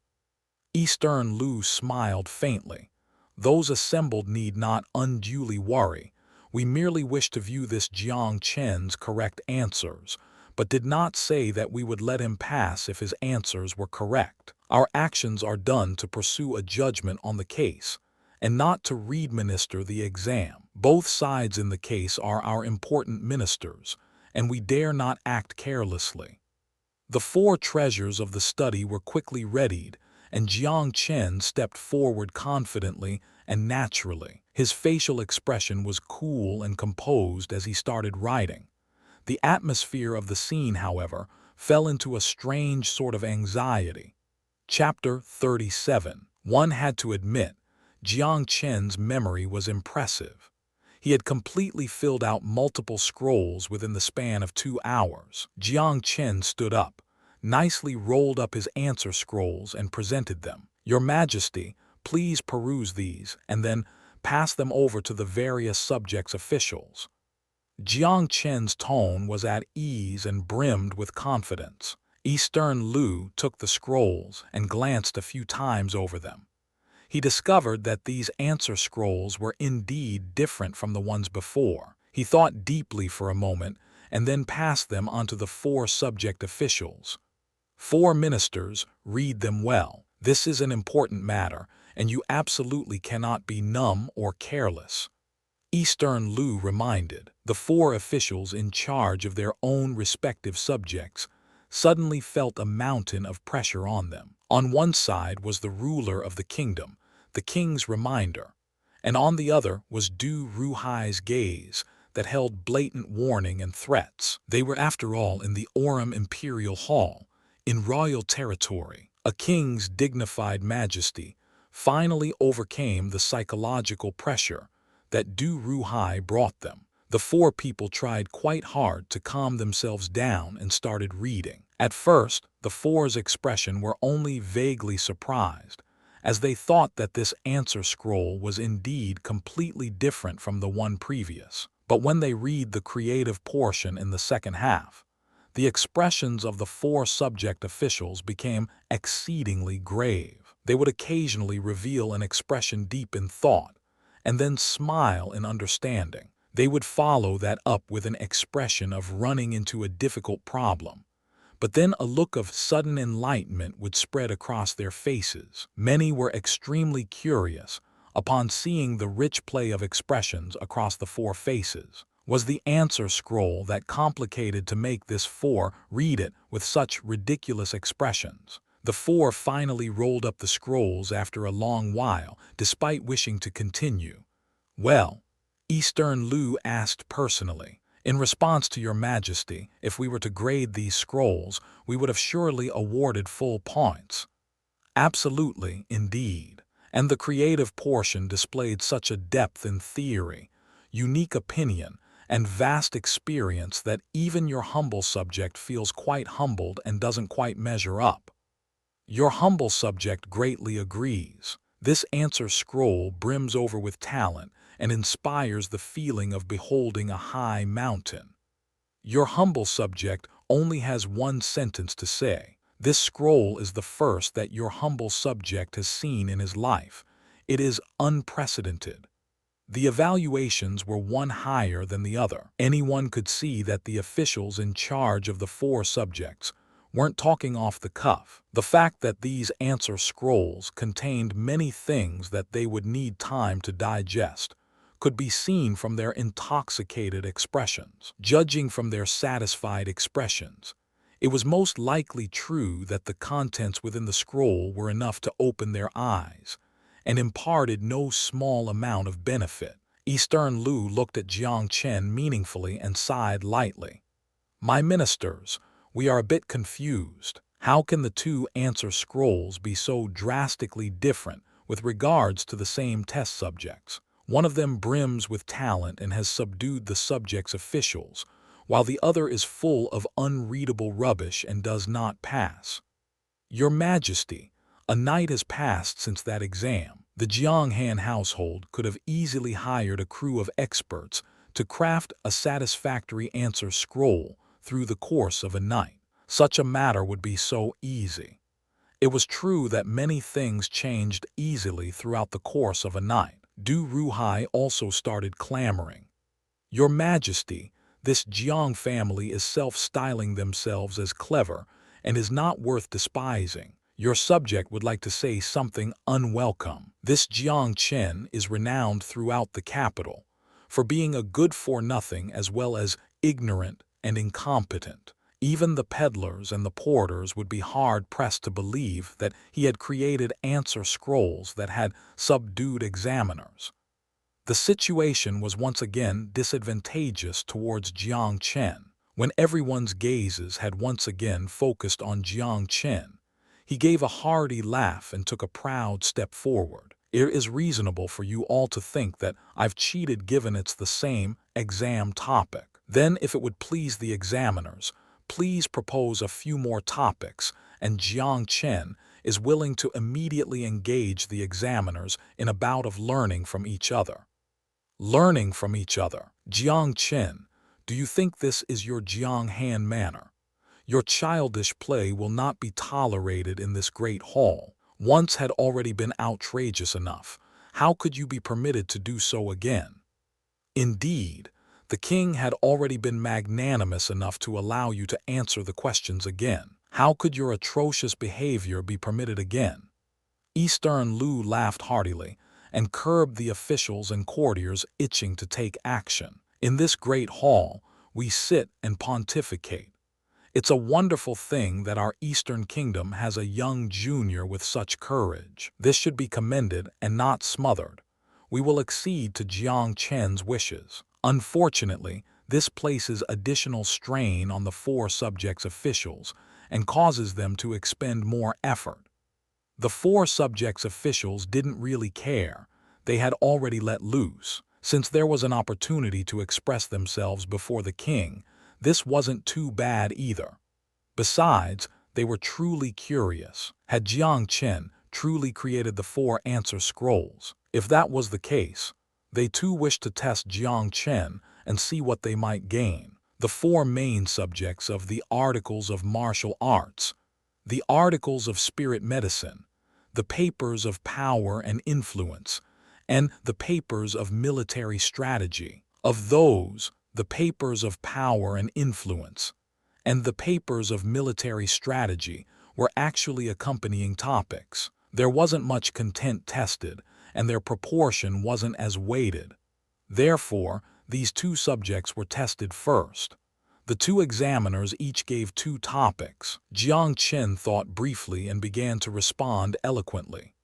Eastern Lu smiled faintly. Those assembled need not unduly worry. We merely wish to view this Jiang Chen's correct answers, but did not say that we would let him pass if his answers were correct. Our actions are done to pursue a judgment on the case, and not to readminister the exam. Both sides in the case are our important ministers, and we dare not act carelessly. The four treasures of the study were quickly readied, and Jiang Chen stepped forward confidently and naturally. His facial expression was cool and composed as he started writing. The atmosphere of the scene, however, fell into a strange sort of anxiety. Chapter 37. One had to admit, Jiang Chen's memory was impressive. He had completely filled out multiple scrolls within the span of 2 hours. Jiang Chen stood up, nicely rolled up his answer scrolls and presented them. Your Majesty, please peruse these and then pass them over to the various subjects' officials. Jiang Chen's tone was at ease and brimmed with confidence. Eastern Lu took the scrolls and glanced a few times over them. He discovered that these answer scrolls were indeed different from the ones before. He thought deeply for a moment and then passed them on to the four subject officials. Four ministers, read them well. This is an important matter, and you absolutely cannot be numb or careless. Eastern Lu reminded. The four officials in charge of their own respective subjects suddenly felt a mountain of pressure on them. On one side was the ruler of the kingdom, the king's reminder, and on the other was Du Ruhai's gaze that held blatant warning and threats. They were, after all, in the Orem Imperial Hall, in royal territory. A king's dignified majesty finally overcame the psychological pressure that Du Ruhai brought them. The four people tried quite hard to calm themselves down and started reading. At first, the four's expression were only vaguely surprised, as they thought that this answer scroll was indeed completely different from the one previous. But when they read the creative portion in the second half, the expressions of the four subject officials became exceedingly grave. They would occasionally reveal an expression deep in thought, and then smile in understanding. They would follow that up with an expression of running into a difficult problem. But then a look of sudden enlightenment would spread across their faces. Many were extremely curious upon seeing the rich play of expressions across the four faces. Was the answer scroll that complicated to make this four read it with such ridiculous expressions? The four finally rolled up the scrolls after a long while, despite wishing to continue. "Well," Eastern Lu asked personally, "in response to your majesty, if we were to grade these scrolls, we would have surely awarded full points." Absolutely, indeed. And the creative portion displayed such a depth in theory, unique opinion, and vast experience that even your humble subject feels quite humbled and doesn't quite measure up. Your humble subject greatly agrees. This answer scroll brims over with talent and inspires the feeling of beholding a high mountain. Your humble subject only has one sentence to say. This scroll is the first that your humble subject has seen in his life. It is unprecedented. The evaluations were one higher than the other. Anyone could see that the officials in charge of the four subjects weren't talking off the cuff. The fact that these answer scrolls contained many things that they would need time to digest could be seen from their intoxicated expressions. Judging from their satisfied expressions, it was most likely true that the contents within the scroll were enough to open their eyes and imparted no small amount of benefit. Eastern Lu looked at Jiang Chen meaningfully and sighed lightly. "My ministers, we are a bit confused. How can the two answer scrolls be so drastically different with regards to the same test subjects? One of them brims with talent and has subdued the subject's officials, while the other is full of unreadable rubbish and does not pass. Your Majesty, a night has passed since that exam. The Jiang Han household could have easily hired a crew of experts to craft a satisfactory answer scroll through the course of a night. Such a matter would be so easy." It was true that many things changed easily throughout the course of a night. Du Ruhai also started clamoring. "Your Majesty, this Jiang family is self-styling themselves as clever and is not worth despising. Your subject would like to say something unwelcome. This Jiang Chen is renowned throughout the capital for being a good-for-nothing as well as ignorant and incompetent. Even the peddlers and the porters would be hard-pressed to believe that he had created answer scrolls that had subdued examiners." The situation was once again disadvantageous towards Jiang Chen. When everyone's gazes had once again focused on Jiang Chen, he gave a hearty laugh and took a proud step forward. "It is reasonable for you all to think that I've cheated given it's the same exam topic. Then, if it would please the examiners, please propose a few more topics," and Jiang Chen is willing to immediately engage the examiners in a bout of learning from each other. Learning from each other. "Jiang Chen, do you think this is your Jiang Han manner? Your childish play will not be tolerated in this great hall. Once had already been outrageous enough. How could you be permitted to do so again?" Indeed, the king had already been magnanimous enough to allow you to answer the questions again. How could your atrocious behavior be permitted again? Eastern Lu laughed heartily and curbed the officials and courtiers itching to take action. "In this great hall, we sit and pontificate. It's a wonderful thing that our Eastern Kingdom has a young junior with such courage. This should be commended and not smothered. We will accede to Jiang Chen's wishes. Unfortunately, this places additional strain on the four subjects' officials and causes them to expend more effort." The four subjects' officials didn't really care. They had already let loose. Since there was an opportunity to express themselves before the king, this wasn't too bad either. Besides, they were truly curious. Had Jiang Chen truly created the four answer scrolls? If that was the case, they too wished to test Jiang Chen and see what they might gain. The four main subjects of the articles of martial arts, the articles of spirit medicine, the papers of power and influence, and the papers of military strategy. Of those, the papers of power and influence and the papers of military strategy were actually accompanying topics. There wasn't much content tested, and their proportion wasn't as weighted. Therefore, these two subjects were tested first. The two examiners each gave two topics. Jiang Chen thought briefly and began to respond eloquently.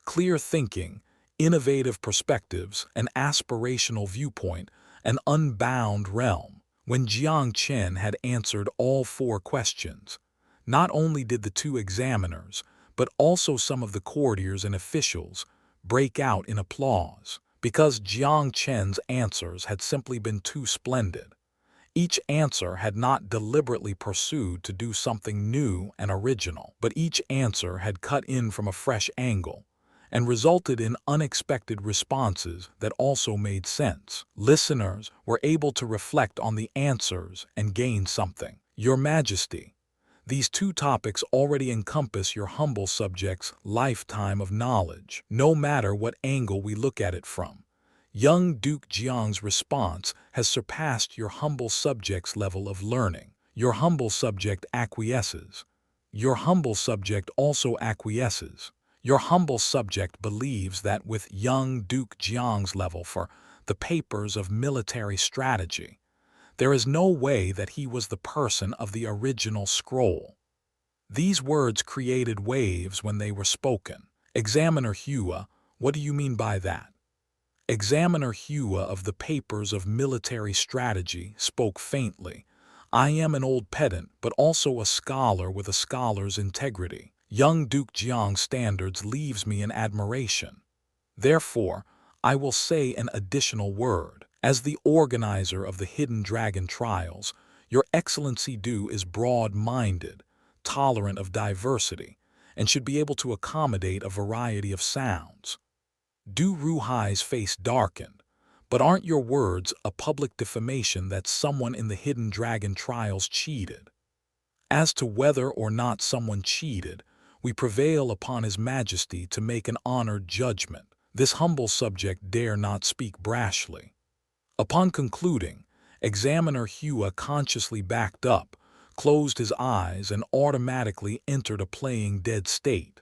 Clear thinking, innovative perspectives, an aspirational viewpoint, an unbound realm. When Jiang Chen had answered all four questions, not only did the two examiners, but also some of the courtiers and officials break out in applause, because Jiang Chen's answers had simply been too splendid. Each answer had not deliberately pursued to do something new and original, but each answer had cut in from a fresh angle and resulted in unexpected responses that also made sense. Listeners were able to reflect on the answers and gain something. Your Majesty, these two topics already encompass your humble subject's lifetime of knowledge, no matter what angle we look at it from. Young Duke Jiang's response has surpassed your humble subject's level of learning. Your humble subject acquiesces. Your humble subject also acquiesces. Your humble subject believes that with young Duke Jiang's level for the papers of military strategy, there is no way that he was the person of the original scroll. These words created waves when they were spoken. Examiner Hua, what do you mean by that? Examiner Hua of the papers of military strategy spoke faintly. I am an old pedant, but also a scholar with a scholar's integrity. Young Duke Jiang's standards leaves me in admiration. Therefore, I will say an additional word. As the organizer of the Hidden Dragon trials, Your Excellency Du is broad-minded, tolerant of diversity, and should be able to accommodate a variety of sounds. Du Ruhai's face darkened. But aren't your words a public defamation that someone in the Hidden Dragon trials cheated? As to whether or not someone cheated, we prevail upon His Majesty to make an honored judgment. This humble subject dare not speak brashly. Upon concluding, Examiner Hua consciously backed up, closed his eyes, and automatically entered a playing dead state.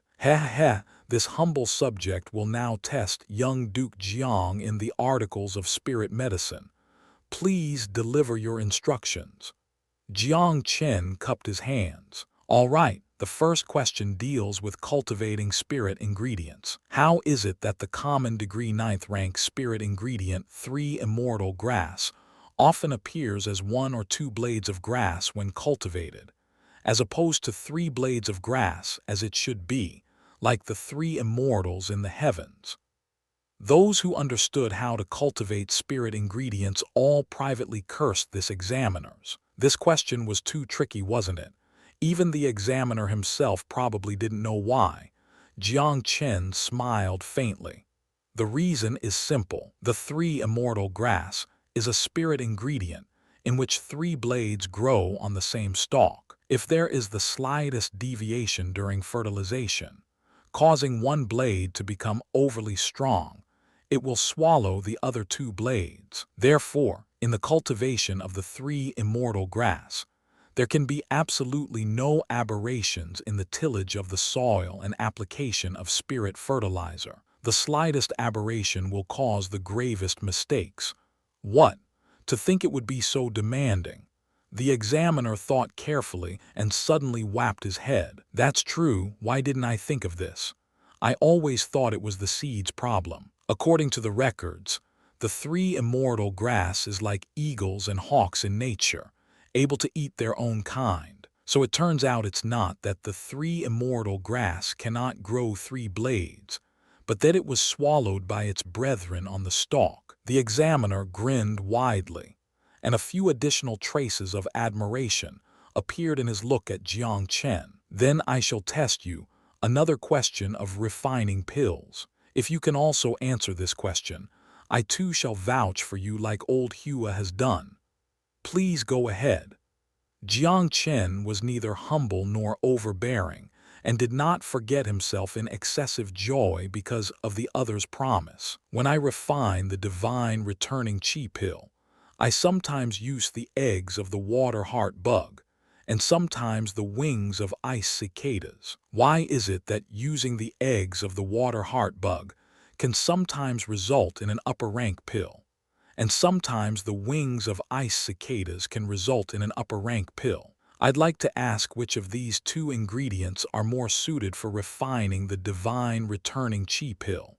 This humble subject will now test young Duke Jiang in the articles of spirit medicine. Please deliver your instructions. Jiang Chen cupped his hands. All right, the first question deals with cultivating spirit ingredients. How is it that the common degree 9th rank spirit ingredient 3 immortal grass often appears as 1 or 2 blades of grass when cultivated, as opposed to 3 blades of grass as it should be, like the 3 immortals in the heavens? Those who understood how to cultivate spirit ingredients all privately cursed this examiners. This question was too tricky, wasn't it? Even the examiner himself probably didn't know why. Jiang Chen smiled faintly. The reason is simple. The 3 immortal grass is a spirit ingredient in which 3 blades grow on the same stalk. If there is the slightest deviation during fertilization, causing one blade to become overly strong, it will swallow the other 2 blades. Therefore, in the cultivation of the 3 immortal grass, there can be absolutely no aberrations in the tillage of the soil and application of spirit fertilizer. The slightest aberration will cause the gravest mistakes. What? To think it would be so demanding. The examiner thought carefully and suddenly whapped his head. That's true, why didn't I think of this? I always thought it was the seed's problem. According to the records, the 3 immortal grass is like eagles and hawks in nature, able to eat their own kind. So it turns out it's not that the 3 immortal grass cannot grow 3 blades, but that it was swallowed by its brethren on the stalk. The examiner grinned widely, and a few additional traces of admiration appeared in his look at Jiang Chen. Then I shall test you another question of refining pills. If you can also answer this question, I too shall vouch for you like old Hua has done. Please go ahead. Jiang Chen was neither humble nor overbearing, and did not forget himself in excessive joy because of the other's promise. When I refine the divine returning chi pill, I sometimes use the eggs of the water heart bug, and sometimes the wings of ice cicadas. Why is it that using the eggs of the water heart bug can sometimes result in an upper rank pill, and sometimes the wings of ice cicadas can result in an upper rank pill? I'd like to ask which of these two ingredients are more suited for refining the divine returning chi pill.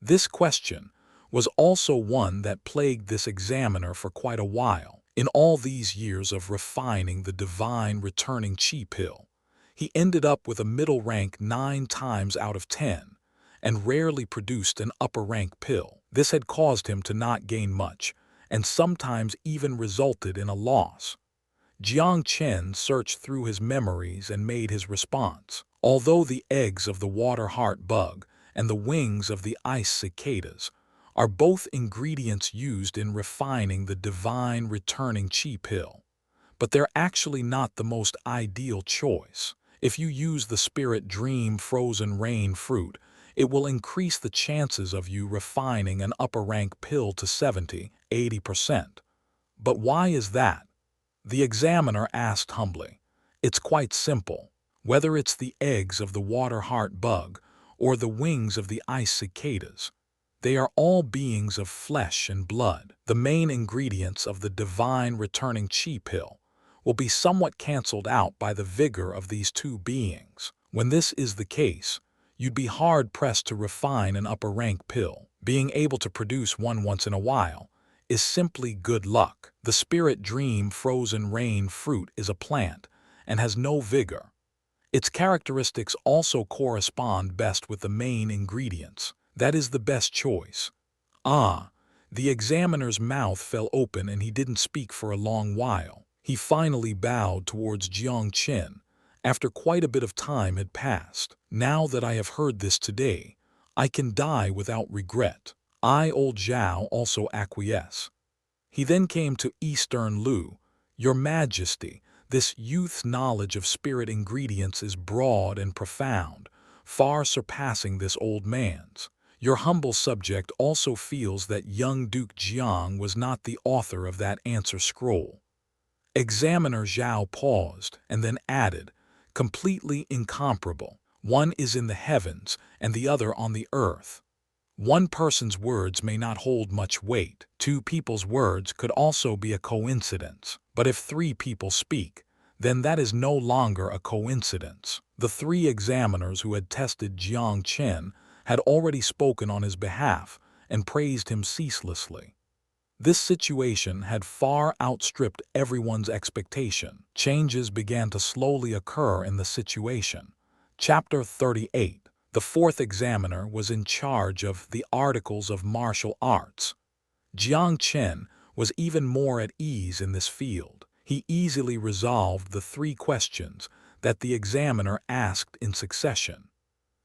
This question was also one that plagued this examiner for quite a while. In all these years of refining the divine returning chi pill, he ended up with a middle rank 9 times out of 10, and rarely produced an upper rank pill. This had caused him to not gain much, and sometimes even resulted in a loss. Jiang Chen searched through his memories and made his response. Although the eggs of the water heart bug and the wings of the ice cicadas are both ingredients used in refining the divine returning chi pill, but they're actually not the most ideal choice. If you use the spirit dream frozen rain fruit, it will increase the chances of you refining an upper rank pill to 70–80%. But why is that? The examiner asked humbly. It's quite simple. Whether it's the eggs of the water heart bug or the wings of the ice cicadas, they are all beings of flesh and blood. The main ingredients of the divine returning chi pill will be somewhat canceled out by the vigor of these two beings. When this is the case, you'd be hard-pressed to refine an upper rank pill. Being able to produce one once in a while is simply good luck. The spirit dream frozen rain fruit is a plant and has no vigor. Its characteristics also correspond best with the main ingredients. That is the best choice. The examiner's mouth fell open and he didn't speak for a long while. He finally bowed towards Jiang Chen after quite a bit of time had passed. Now that I have heard this today, I can die without regret. I, old Zhao, also acquiesce. He then came to Eastern Lu. Your Majesty, this youth's knowledge of spirit ingredients is broad and profound, far surpassing this old man's. Your humble subject also feels that young Duke Jiang was not the author of that answer scroll. Examiner Zhao paused and then added, completely incomparable. One is in the heavens and the other on the earth. One person's words may not hold much weight. 2 people's words could also be a coincidence. But if 3 people speak, then that is no longer a coincidence. The 3 examiners who had tested Jiang Chen had already spoken on his behalf and praised him ceaselessly. This situation had far outstripped everyone's expectation. Changes began to slowly occur in the situation. Chapter 38. The 4th examiner was in charge of the articles of martial arts. Jiang Chen was even more at ease in this field. He easily resolved the 3 questions that the examiner asked in succession.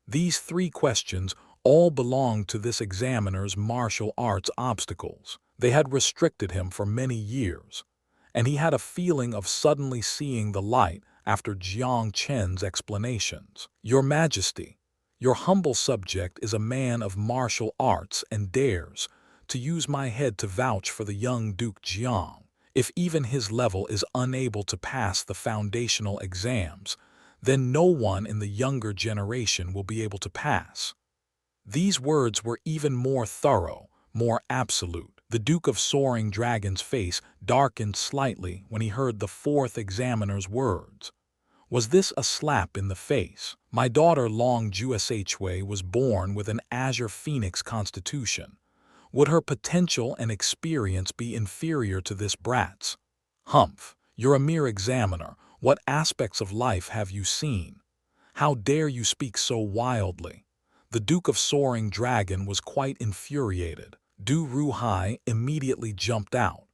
These 3 questions all belonged to this examiner's martial arts obstacles. They had restricted him for many years, and he had a feeling of suddenly seeing the light after Jiang Chen's explanations. Your Majesty, your humble subject is a man of martial arts and dares to use my head to vouch for the young Duke Jiang. If even his level is unable to pass the foundational exams, then no one in the younger generation will be able to pass. These words were even more thorough, more absolute. The Duke of Soaring Dragon's face darkened slightly when he heard the 4th examiner's words. Was this a slap in the face? My daughter Long Jushue was born with an Azure Phoenix constitution. Would her potential and experience be inferior to this brat's? Humph, you're a mere examiner. What aspects of life have you seen? How dare you speak so wildly? The Duke of Soaring Dragon was quite infuriated. Du Ruhai immediately jumped out.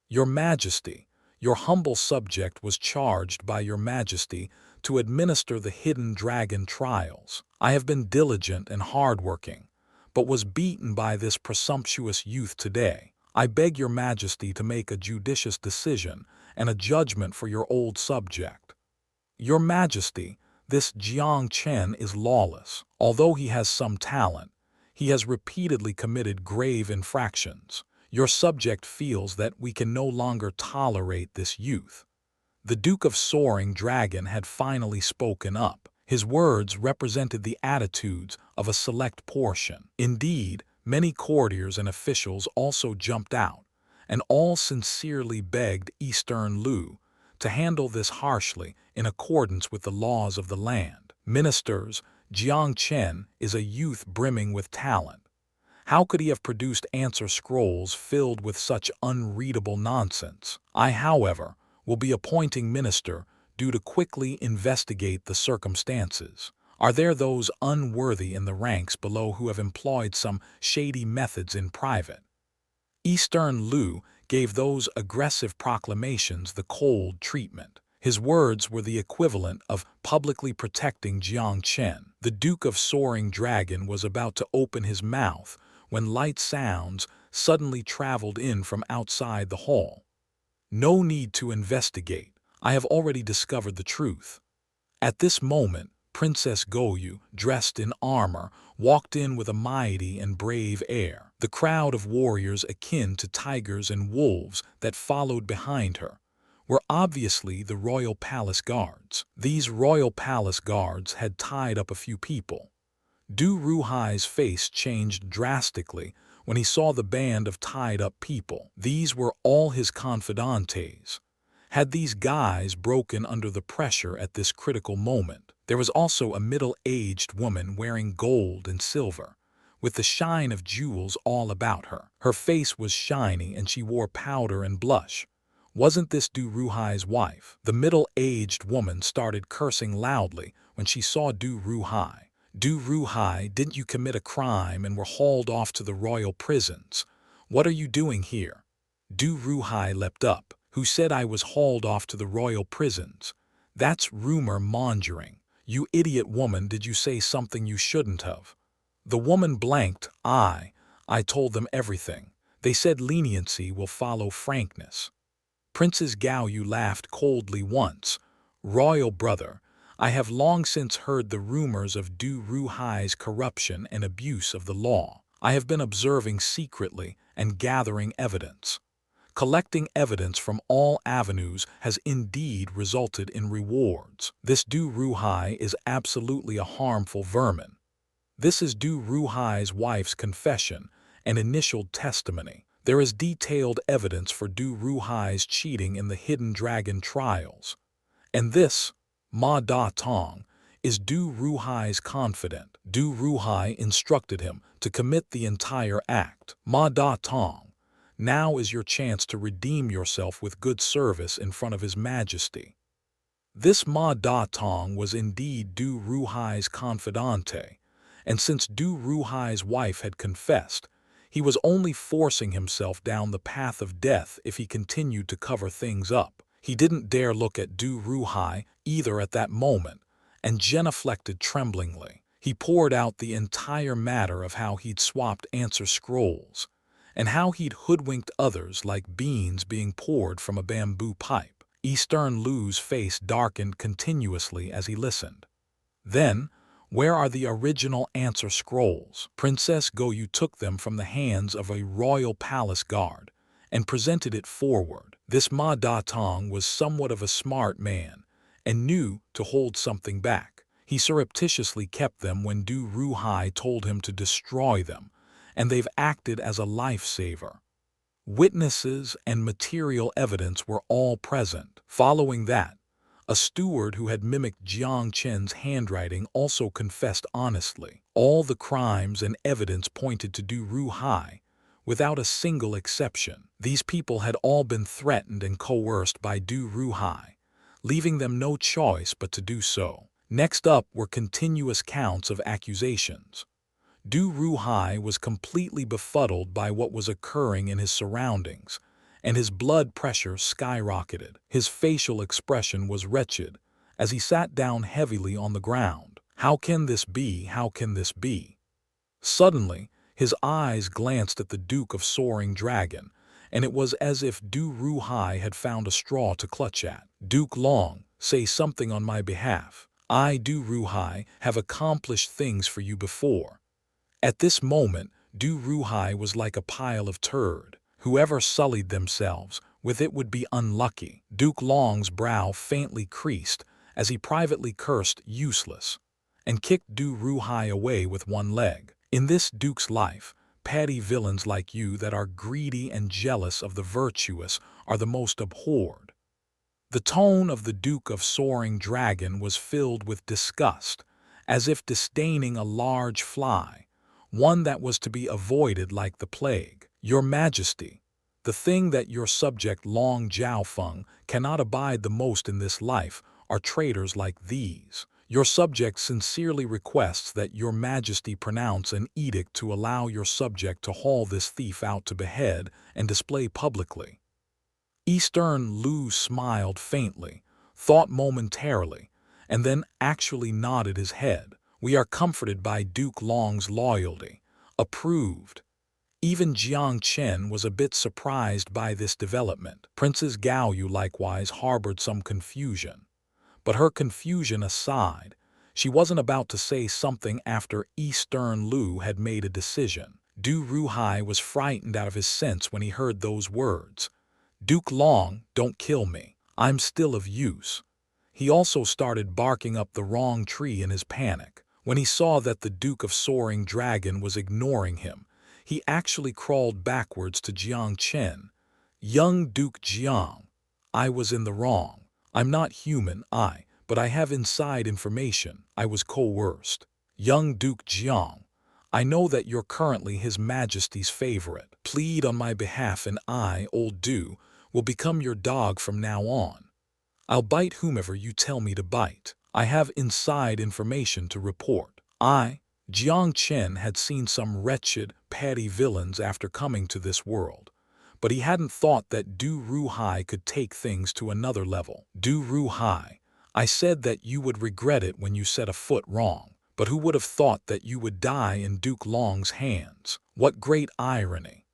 Your Majesty, your humble subject was charged by your Majesty to administer the hidden dragon trials. I have been diligent and hardworking, but was beaten by this presumptuous youth today. I beg your Majesty to make a judicious decision and a judgment for your old subject. Your Majesty, this Jiang Chen is lawless. Although he has some talent, he has repeatedly committed grave infractions. Your subject feels that we can no longer tolerate this youth. The Duke of Soaring Dragon had finally spoken up. His words represented the attitudes of a select portion. Indeed, many courtiers and officials also jumped out, and all sincerely begged Eastern Lu to handle this harshly in accordance with the laws of the land. Ministers, Jiang Chen is a youth brimming with talent. How could he have produced answer scrolls filled with such unreadable nonsense? I, however, will be appointing minister due to quickly investigate the circumstances. Are there those unworthy in the ranks below who have employed some shady methods in private? Eastern Lu gave those aggressive proclamations the cold treatment. His words were the equivalent of publicly protecting Jiang Chen. The Duke of Soaring Dragon was about to open his mouth when light sounds suddenly traveled in from outside the hall. No need to investigate. I have already discovered the truth. At this moment, Princess Goyu, dressed in armor, walked in with a mighty and brave air. The crowd of warriors akin to tigers and wolves that followed behind her were obviously the royal palace guards. These royal palace guards had tied up a few people. Du Ruhai's face changed drastically when he saw the band of tied-up people. These were all his confidantes. Had these guys broken under the pressure at this critical moment? There was also a middle-aged woman wearing gold and silver, with the shine of jewels all about her. Her face was shiny and she wore powder and blush. Wasn't this Du Ruhai's wife? The middle-aged woman started cursing loudly when she saw Du Ruhai. Du Ruhai, didn't you commit a crime and were hauled off to the royal prisons? What are you doing here? Du Ruhai leapt up. Who said I was hauled off to the royal prisons? That's rumor mongering. You idiot woman, did you say something you shouldn't have? The woman blanked. I told them everything. They said leniency will follow frankness. Princess Gaoyu laughed coldly once. Royal brother, I have long since heard the rumors of Du Ruhai's corruption and abuse of the law. I have been observing secretly and gathering evidence. Collecting evidence from all avenues has indeed resulted in rewards. This Du Ruhai is absolutely a harmful vermin. This is Du Ruhai's wife's confession and initial testimony. There is detailed evidence for Du Ruhai's cheating in the Hidden Dragon trials. And this, Ma Da Tong, is Du Ruhai's confidant. Du Ruhai instructed him to commit the entire act. Ma Da Tong, now is your chance to redeem yourself with good service in front of His Majesty. This Ma Da Tong was indeed Du Ruhai's confidante, and since Du Ruhai's wife had confessed, he was only forcing himself down the path of death if he continued to cover things up. He didn't dare look at Du Ruhai either at that moment, and genuflected tremblingly. He poured out the entire matter of how he'd swapped answer scrolls, and how he'd hoodwinked others like beans being poured from a bamboo pipe. Eastern Lu's face darkened continuously as he listened. Then, where are the original answer scrolls? Princess Goyu took them from the hands of a royal palace guard and presented it forward. This Ma Da Tong was somewhat of a smart man and knew to hold something back. He surreptitiously kept them when Du Ruhai told him to destroy them, and they've acted as a lifesaver. Witnesses and material evidence were all present. Following that, a steward who had mimicked Jiang Chen's handwriting also confessed honestly. All the crimes and evidence pointed to Du Ruhai, without a single exception. These people had all been threatened and coerced by Du Ruhai, leaving them no choice but to do so. Next up were continuous counts of accusations. Du Ruhai was completely befuddled by what was occurring in his surroundings, and his blood pressure skyrocketed. His facial expression was wretched as he sat down heavily on the ground. How can this be? How can this be? Suddenly, his eyes glanced at the Duke of Soaring Dragon, and it was as if Du Ruhai had found a straw to clutch at. Duke Long, say something on my behalf. I, Du Ruhai, have accomplished things for you before. At this moment, Du Ruhai was like a pile of turd. Whoever sullied themselves with it would be unlucky. Duke Long's brow faintly creased as he privately cursed useless and kicked Du Ruhai away with one leg. In this duke's life, petty villains like you that are greedy and jealous of the virtuous are the most abhorred. The tone of the Duke of Soaring Dragon was filled with disgust, as if disdaining a large fly, one that was to be avoided like the plague. Your Majesty, the thing that your subject Long Jiaofeng cannot abide the most in this life are traitors like these. Your subject sincerely requests that your Majesty pronounce an edict to allow your subject to haul this thief out to behead and display publicly. Eastern Lu smiled faintly, thought momentarily, and then actually nodded his head. We are comforted by Duke Long's loyalty. Approved. Even Jiang Chen was a bit surprised by this development. Princess Gaoyu likewise harbored some confusion. But her confusion aside, she wasn't about to say something after Eastern Lu had made a decision. Du Ruhai was frightened out of his sense when he heard those words. Duke Long, don't kill me. I'm still of use. He also started barking up the wrong tree in his panic. When he saw that the Duke of Soaring Dragon was ignoring him, he actually crawled backwards to Jiang Chen. Young Duke Jiang, I was in the wrong. I'm not human, but I have inside information. I was coerced. Young Duke Jiang, I know that you're currently His Majesty's favorite. Plead on my behalf and I, old Du, will become your dog from now on. I'll bite whomever you tell me to bite. I have inside information to report. Jiang Chen had seen some wretched, petty villains after coming to this world, but he hadn't thought that Du Ruhai could take things to another level. Du Ruhai, I said that you would regret it when you set a foot wrong, but who would have thought that you would die in Duke Long's hands? What great irony!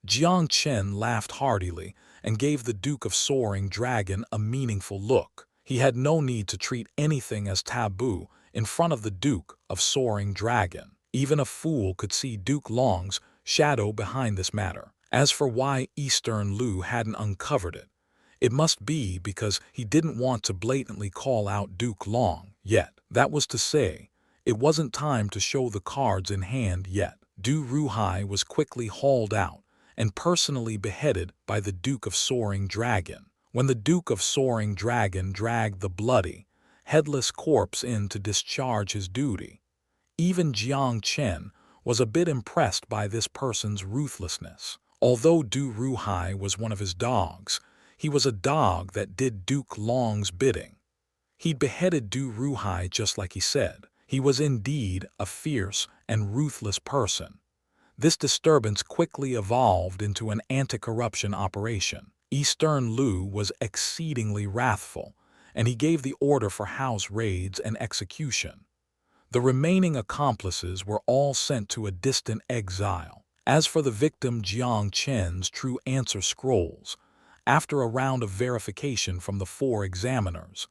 Jiang Chen laughed heartily and gave the Duke of Soaring Dragon a meaningful look. He had no need to treat anything as taboo in front of the Duke of Soaring Dragon. Even a fool could see Duke Long's shadow behind this matter. As for why Eastern Lu hadn't uncovered it, it must be because he didn't want to blatantly call out Duke Long yet. That was to say, it wasn't time to show the cards in hand yet. Du Ruhai was quickly hauled out and personally beheaded by the Duke of Soaring Dragon. When the Duke of Soaring Dragon dragged the bloody, headless corpse in to discharge his duty, even Jiang Chen was a bit impressed by this person's ruthlessness. Although Du Ruhai was one of his dogs, he was a dog that did Duke Long's bidding. He'd beheaded Du Ruhai just like he said. He was indeed a fierce and ruthless person. This disturbance quickly evolved into an anti-corruption operation. Eastern Lu was exceedingly wrathful, and he gave the order for house raids and execution. The remaining accomplices were all sent to a distant exile. As for the victim Jiang Chen's true answer scrolls, after a round of verification from the 4 examiners,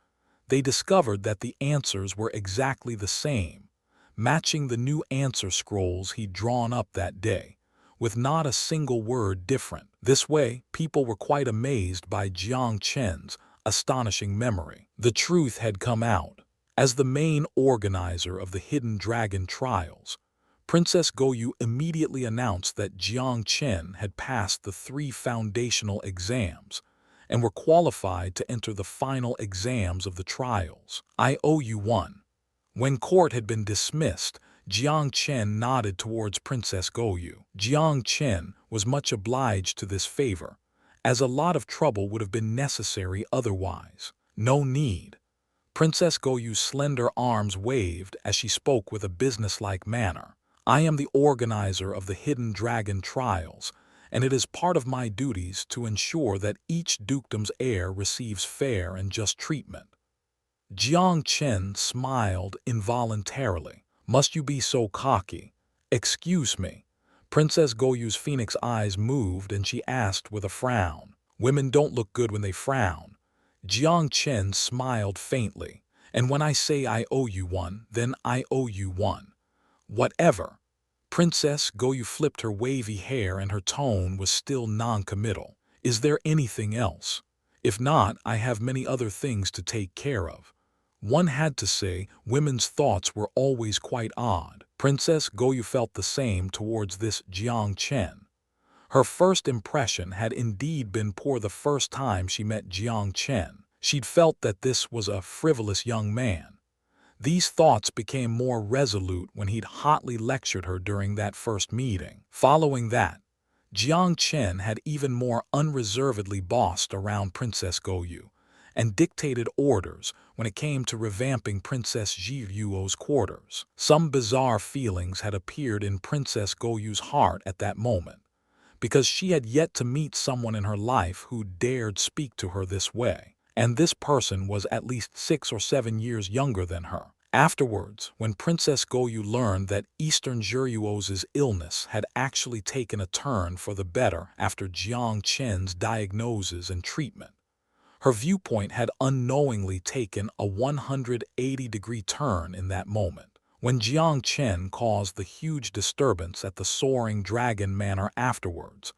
they discovered that the answers were exactly the same, matching the new answer scrolls he'd drawn up that day, with not a single word different. This way, people were quite amazed by Jiang Chen's astonishing memory. The truth had come out. As the main organizer of the Hidden Dragon trials, Princess Goyu immediately announced that Jiang Chen had passed the 3 foundational exams and were qualified to enter the final exams of the trials. I owe you one. When court had been dismissed, Jiang Chen nodded towards Princess Goyu. Jiang Chen was much obliged to this favor, as a lot of trouble would have been necessary otherwise. No need. Princess Goyu's slender arms waved as she spoke with a businesslike manner. I am the organizer of the Hidden Dragon trials, and it is part of my duties to ensure that each dukedom's heir receives fair and just treatment. Jiang Chen smiled involuntarily. Must you be so cocky? Excuse me. Princess Goyu's phoenix eyes moved and she asked with a frown. Women don't look good when they frown. Jiang Chen smiled faintly. And when I say I owe you one, then I owe you one. Whatever. Princess Goyu flipped her wavy hair and her tone was still non-committal. Is there anything else? If not, I have many other things to take care of. One had to say women's thoughts were always quite odd. Princess Goyu felt the same towards this Jiang Chen. Her first impression had indeed been poor the first time she met Jiang Chen. She'd felt that this was a frivolous young man. These thoughts became more resolute when he'd hotly lectured her during that first meeting. Following that, Jiang Chen had even more unreservedly bossed around Princess Goyu and dictated orders when it came to revamping Princess Jiryuo's quarters. Some bizarre feelings had appeared in Princess Goyu's heart at that moment, because she had yet to meet someone in her life who dared speak to her this way. And this person was at least 6 or 7 years younger than her. Afterwards, when Princess Goyu learned that Eastern Jiryuo's illness had actually taken a turn for the better after Jiang Chen's diagnosis and treatment, her viewpoint had unknowingly taken a 180-degree turn in that moment. When Jiang Chen caused the huge disturbance at the Soaring Dragon Manor afterwards,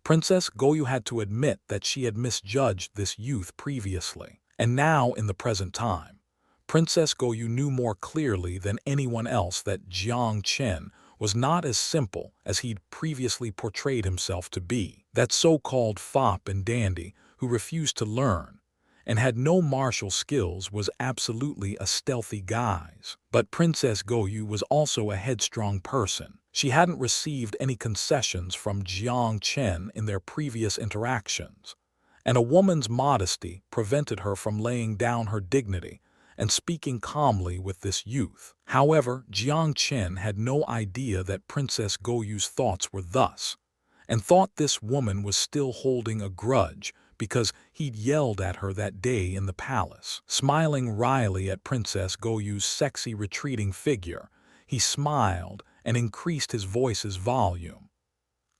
Princess Goyu had to admit that she had misjudged this youth previously. And now, in the present time, Princess Goyu knew more clearly than anyone else that Jiang Chen was not as simple as he'd previously portrayed himself to be. That so-called fop and dandy who refused to learn and had no martial skills was absolutely a stealthy guise. But Princess Goyu was also a headstrong person. She hadn't received any concessions from Jiang Chen in their previous interactions, and a woman's modesty prevented her from laying down her dignity and speaking calmly with this youth. However, Jiang Chen had no idea that Princess Goyu's thoughts were thus, and thought this woman was still holding a grudge because he'd yelled at her that day in the palace. Smiling wryly at Princess Goyu's sexy retreating figure, he smiled and increased his voice's volume.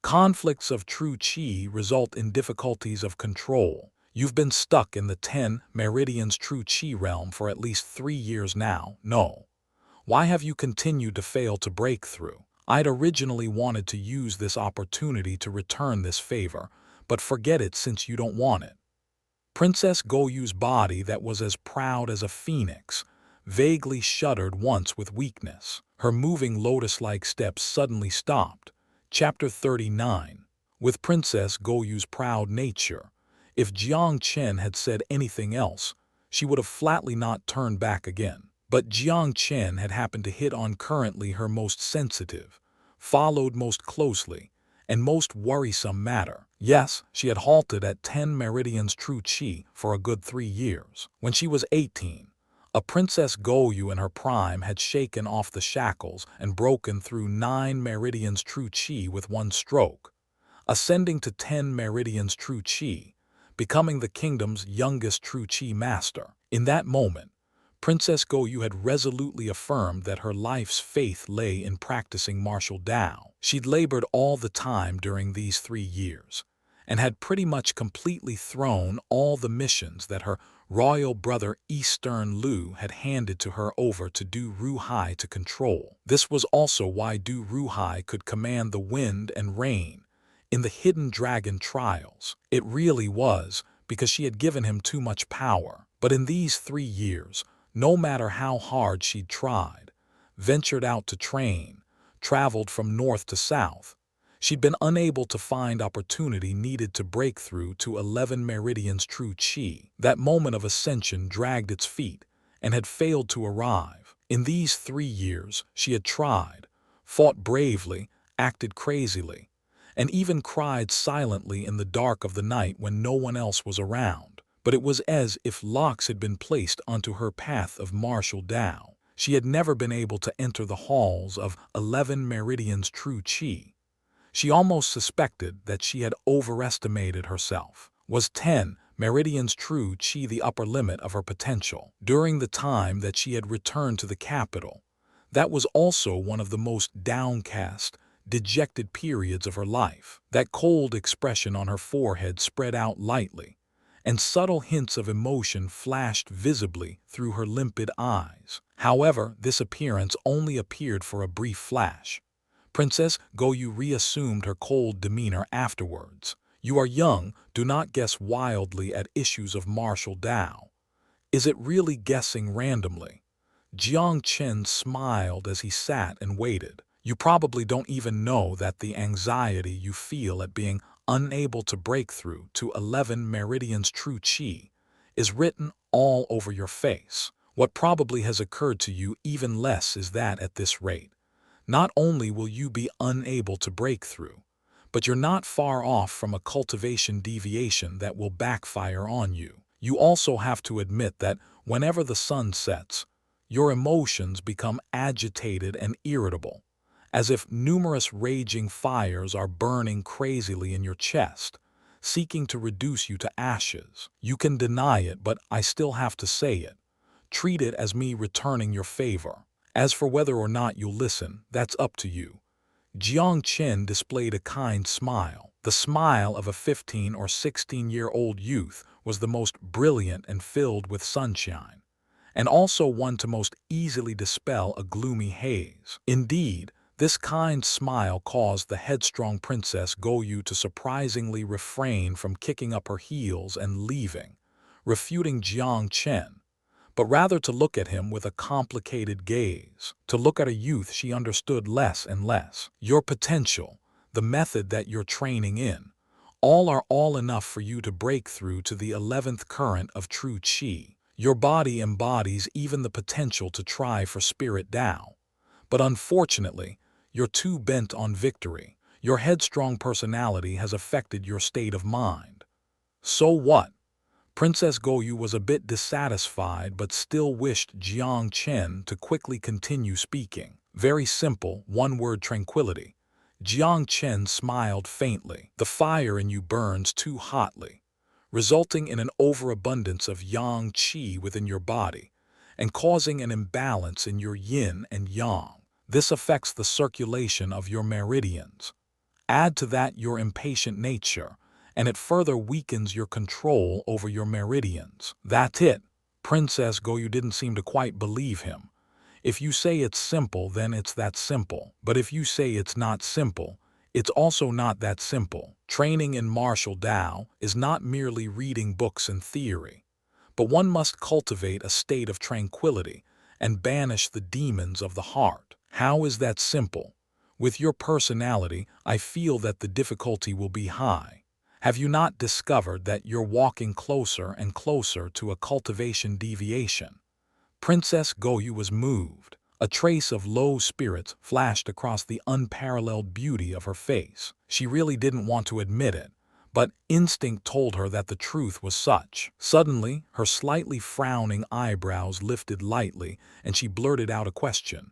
Conflicts of true qi result in difficulties of control. You've been stuck in the 10 meridians true qi realm for at least 3 years now, no? Why have you continued to fail to break through? I'd originally wanted to use this opportunity to return this favor, but forget it since you don't want it. Princess Goyu's body, that was as proud as a phoenix, vaguely shuddered once with weakness. Her moving lotus-like steps suddenly stopped. Chapter 39. With Princess Goyu's proud nature, if Jiang Chen had said anything else, she would have flatly not turned back again. But Jiang Chen had happened to hit on currently her most sensitive, followed most closely, and most worrisome matter. Yes, she had halted at 10 meridians true qi for a good 3 years. When she was 18, a Princess Goyu in her prime had shaken off the shackles and broken through 9 meridians true qi with one stroke, ascending to 10 meridians true qi, becoming the kingdom's youngest true qi master. In that moment, Princess Goyu had resolutely affirmed that her life's faith lay in practicing martial Tao. She'd labored all the time during these 3 years, and had pretty much completely thrown all the missions that her royal brother Eastern Lu had handed to her over to Du Ruhai to control. This was also why Du Ruhai could command the wind and rain in the hidden dragon trials. It really was because she had given him too much power. But in these 3 years, no matter how hard she'd tried, ventured out to train, traveled from north to south, she'd been unable to find opportunity needed to break through to 11 meridians true qi. That moment of ascension dragged its feet and had failed to arrive. In these 3 years, she had tried, fought bravely, acted crazily, and even cried silently in the dark of the night when no one else was around. But it was as if locks had been placed onto her path of martial Tao. She had never been able to enter the halls of 11 meridians true qi. She almost suspected that she had overestimated herself. Was 10 meridians true qi the upper limit of her potential? During the time that she had returned to the capital, that was also one of the most downcast, dejected periods of her life. That cold expression on her forehead spread out lightly, and subtle hints of emotion flashed visibly through her limpid eyes. However, this appearance only appeared for a brief flash. Princess Goyu reassumed her cold demeanor afterwards. You are young, do not guess wildly at issues of martial Tao. Is it really guessing randomly? Jiang Chen smiled as he sat and waited. You probably don't even know that the anxiety you feel at being unable to break through to 11 meridians true Qi is written all over your face. What probably has occurred to you even less is that at this rate, not only will you be unable to break through, but you're not far off from a cultivation deviation that will backfire on you. You also have to admit that whenever the sun sets, your emotions become agitated and irritable, as if numerous raging fires are burning crazily in your chest, seeking to reduce you to ashes. You can deny it, but I still have to say it. Treat it as me returning your favor. As for whether or not you'll listen, that's up to you. Jiang Chen displayed a kind smile. The smile of a 15 or 16-year-old youth was the most brilliant and filled with sunshine, and also one to most easily dispel a gloomy haze. Indeed, this kind smile caused the headstrong Princess Goyu to surprisingly refrain from kicking up her heels and leaving, refuting Jiang Chen, but rather to look at him with a complicated gaze, to look at a youth she understood less and less. Your potential, the method that you're training in, all are all enough for you to break through to the 11th current of true Qi. Your body embodies even the potential to try for spirit Tao. But unfortunately, you're too bent on victory. Your headstrong personality has affected your state of mind. So what? Princess Goyu was a bit dissatisfied but still wished Jiang Chen to quickly continue speaking. Very simple, one-word tranquility. Jiang Chen smiled faintly. The fire in you burns too hotly, resulting in an overabundance of yang qi within your body and causing an imbalance in your yin and yang. This affects the circulation of your meridians. Add to that your impatient nature, and it further weakens your control over your meridians. That's it. Princess Goyu didn't seem to quite believe him. If you say it's simple, then it's that simple. But if you say it's not simple, it's also not that simple. Training in martial Tao is not merely reading books and theory, but one must cultivate a state of tranquility and banish the demons of the heart. How is that simple? With your personality, I feel that the difficulty will be high. Have you not discovered that you're walking closer and closer to a cultivation deviation? Princess Goyu was moved. A trace of low spirits flashed across the unparalleled beauty of her face. She really didn't want to admit it, but instinct told her that the truth was such. Suddenly, her slightly frowning eyebrows lifted lightly, and she blurted out a question.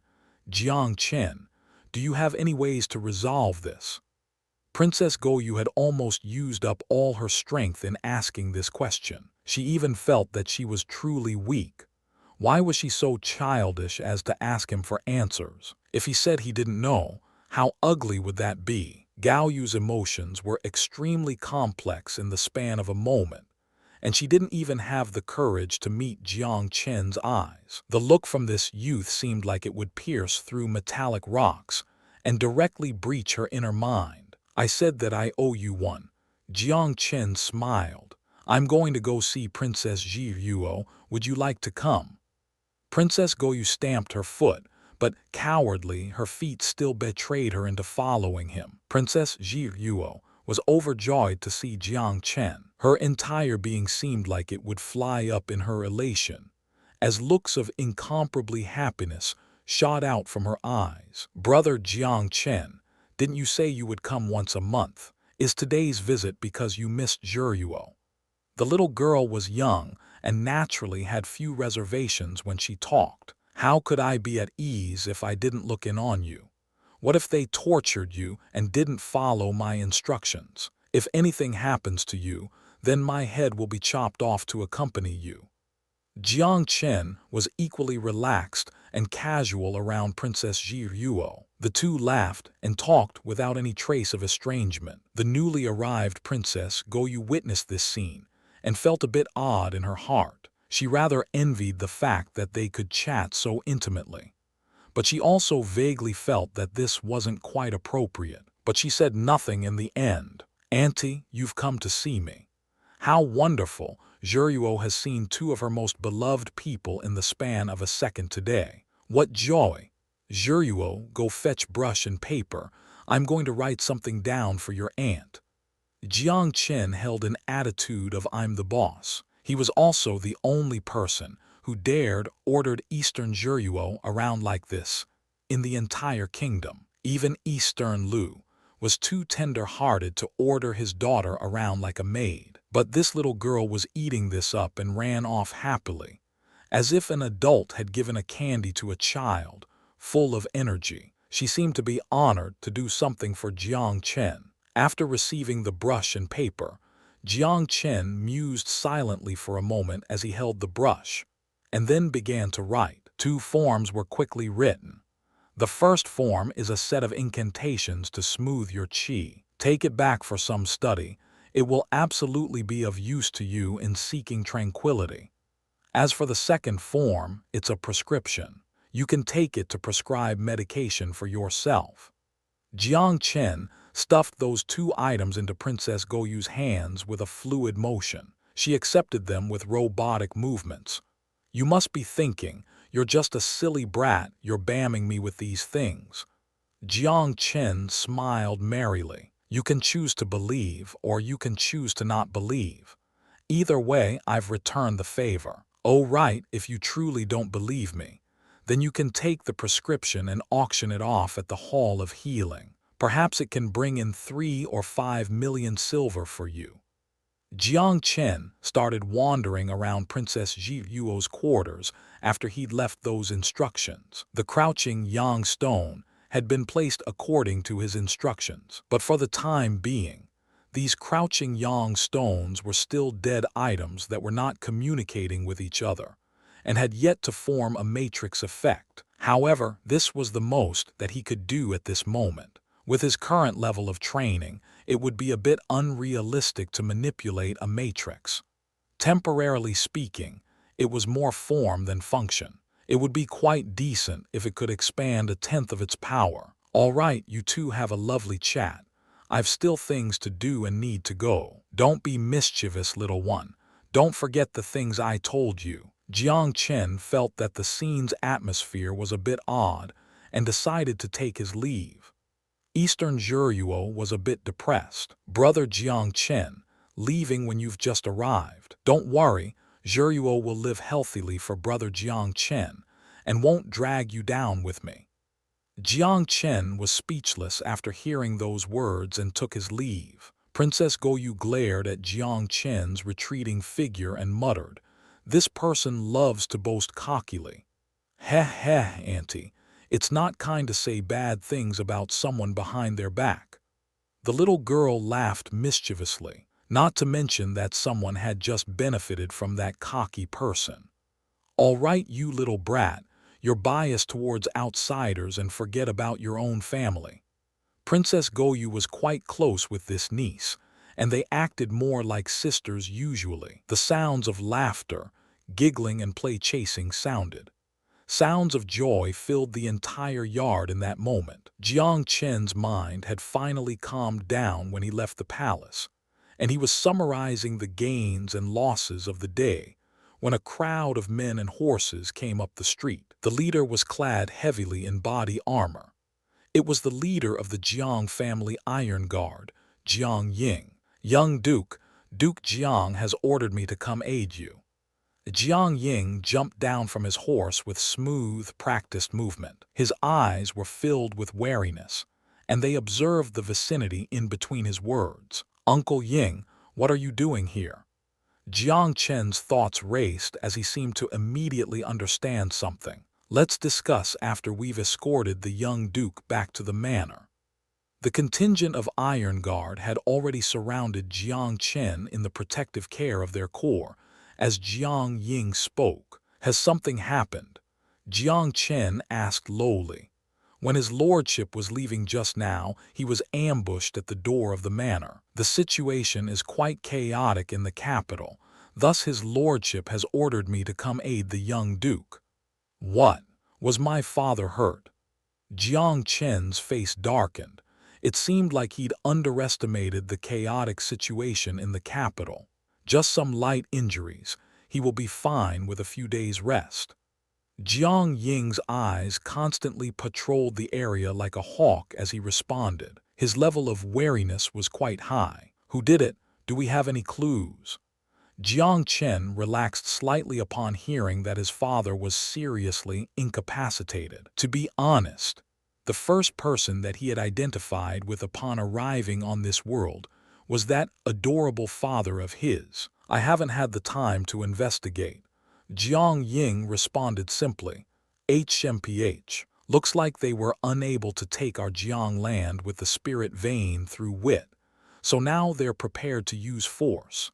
Jiang Chen, do you have any ways to resolve this? Princess Goyu had almost used up all her strength in asking this question. She even felt that she was truly weak. Why was she so childish as to ask him for answers? If he said he didn't know, how ugly would that be? Gaoyu's emotions were extremely complex in the span of a moment, and she didn't even have the courage to meet Jiang Chen's eyes. The look from this youth seemed like it would pierce through metallic rocks and directly breach her inner mind. I said that I owe you one. Jiang Chen smiled. I'm going to go see Princess Jiryuo. Would you like to come? Princess Goyu stamped her foot, but cowardly her feet still betrayed her into following him. Princess Jiryuo was overjoyed to see Jiang Chen. Her entire being seemed like it would fly up in her elation, as looks of incomparably happiness shot out from her eyes. Brother Jiang Chen, didn't you say you would come once a month? Is today's visit because you missed Jiryuo? The little girl was young and naturally had few reservations when she talked. How could I be at ease if I didn't look in on you? What if they tortured you and didn't follow my instructions? If anything happens to you, then my head will be chopped off to accompany you. Jiang Chen was equally relaxed and casual around Princess Jiryuo. The two laughed and talked without any trace of estrangement. The newly arrived Princess Goyu witnessed this scene and felt a bit odd in her heart. She rather envied the fact that they could chat so intimately. but she also vaguely felt that this wasn't quite appropriate. But she said nothing in the end. "Auntie, you've come to see me. How wonderful! Jiruo has seen two of her most beloved people in the span of a second today. What joy! Jiruo, go fetch brush and paper. I'm going to write something down for your aunt." Jiang Chen held an attitude of "I'm the boss." He was also the only person who dared ordered Eastern Jiruo around like this in the entire kingdom. Even Eastern Lu was too tender-hearted to order his daughter around like a maid. But this little girl was eating this up and ran off happily, as if an adult had given a candy to a child, full of energy. She seemed to be honored to do something for Jiang Chen. After receiving the brush and paper, Jiang Chen mused silently for a moment as he held the brush, and then began to write. 2 forms were quickly written. The first form is a set of incantations to smooth your qi. Take it back for some study. It will absolutely be of use to you in seeking tranquility. As for the second form, it's a prescription. You can take it to prescribe medication for yourself. Jiang Chen stuffed those 2 items into Princess Goyu's hands with a fluid motion. She accepted them with robotic movements. "You must be thinking, you're just a silly brat, you're bamming me with these things." Jiang Chen smiled merrily. "You can choose to believe, or you can choose to not believe. Either way, I've returned the favor. Oh right, if you truly don't believe me, then you can take the prescription and auction it off at the Hall of Healing. Perhaps it can bring in 3 or 5 million silver for you." Jiang Chen started wandering around Princess Jiruo's quarters after he'd left those instructions. The crouching yang stone had been placed according to his instructions, but for the time being, these crouching yang stones were still dead items that were not communicating with each other, and had yet to form a matrix effect. However, this was the most that he could do at this moment. With his current level of training, it would be a bit unrealistic to manipulate a matrix. Temporarily speaking, it was more form than function. It would be quite decent if it could expand 1/10 of its power. "All right, you two have a lovely chat. I've still things to do and need to go. Don't be mischievous, little one. Don't forget the things I told you." Jiang Chen felt that the scene's atmosphere was a bit odd and decided to take his leave. Eastern Jiruo was a bit depressed. "Brother Jiang Chen, leaving when you've just arrived. Don't worry, Jiruo will live healthily for Brother Jiang Chen and won't drag you down with me." Jiang Chen was speechless after hearing those words and took his leave. Princess Goyu glared at Jiang Chen's retreating figure and muttered, "This person loves to boast cockily." "Heh heh, auntie. It's not kind to say bad things about someone behind their back." The little girl laughed mischievously, not to mention that someone had just benefited from that cocky person. "All right, you little brat, you're biased towards outsiders and forget about your own family." Princess Goyu was quite close with this niece, and they acted more like sisters usually. The sounds of laughter, giggling and play-chasing sounded. Sounds of joy filled the entire yard in that moment. Jiang Chen's mind had finally calmed down when he left the palace, and he was summarizing the gains and losses of the day when a crowd of men and horses came up the street. The leader was clad heavily in body armor. It was the leader of the Jiang family Iron Guard, Jiang Ying. "Young Duke, Duke Jiang has ordered me to come aid you." Jiang Ying jumped down from his horse with smooth, practiced movement. His eyes were filled with wariness, and they observed the vicinity in between his words. "Uncle Ying, what are you doing here?" Jiang Chen's thoughts raced as he seemed to immediately understand something. "Let's discuss after we've escorted the young duke back to the manor." The contingent of Iron Guard had already surrounded Jiang Chen in the protective care of their corps. As Jiang Ying spoke, "Has something happened?" Jiang Chen asked lowly. When his lordship was leaving just now, he was ambushed at the door of the manor. "The situation is quite chaotic in the capital, thus his lordship has ordered me to come aid the young duke." "What? Was my father hurt? Jiang Chen's face darkened. It seemed like he'd underestimated the chaotic situation in the capital. Just some light injuries. He will be fine with a few days' rest. Jiang Ying's eyes constantly patrolled the area like a hawk as he responded. His level of wariness was quite high. Who did it? Do we have any clues? Jiang Chen relaxed slightly upon hearing that his father was seriously incapacitated. To be honest, the first person that he had identified with upon arriving on this world was that adorable father of his. I haven't had the time to investigate. Jiang Ying responded simply, HMPH. Looks like they were unable to take our Jiang land with the spirit vein through wit, so now they're prepared to use force.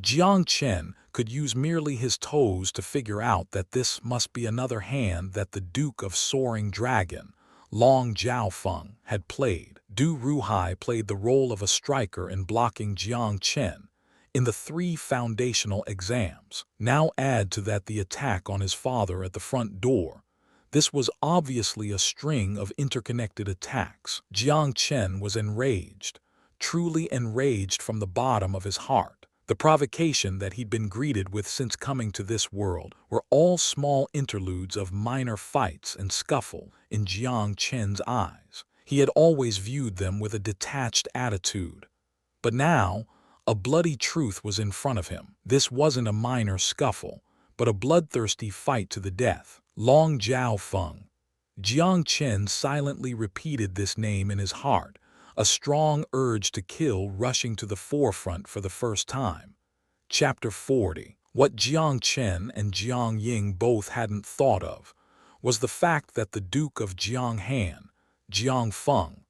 Jiang Chen could use merely his toes to figure out that this must be another hand that the Duke of Soaring Dragon, Long Jiaofeng, had played. Du Ruhai played the role of a striker in blocking Jiang Chen in the 3 foundational exams. Now add to that the attack on his father at the front door. This was obviously a string of interconnected attacks. Jiang Chen was enraged, truly enraged from the bottom of his heart. The provocation that he'd been greeted with since coming to this world were all small interludes of minor fights and scuffle in Jiang Chen's eyes. He had always viewed them with a detached attitude. But now, a bloody truth was in front of him. This wasn't a minor scuffle, but a bloodthirsty fight to the death. Long Jiaofeng. Jiang Chen silently repeated this name in his heart, a strong urge to kill rushing to the forefront for the first time. Chapter 40. What Jiang Chen and Jiang Ying both hadn't thought of was the fact that the Duke of Jianghan, Jiang Feng,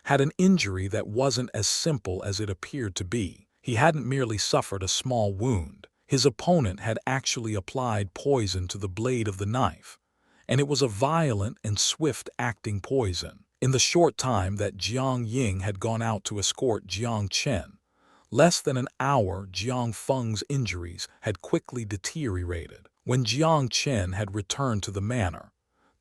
had an injury that wasn't as simple as it appeared to be. He hadn't merely suffered a small wound. His opponent had actually applied poison to the blade of the knife, and it was a violent and swift-acting poison. In the short time that Jiang Ying had gone out to escort Jiang Chen, less than an hour, Jiang Feng's injuries had quickly deteriorated. When Jiang Chen had returned to the manor,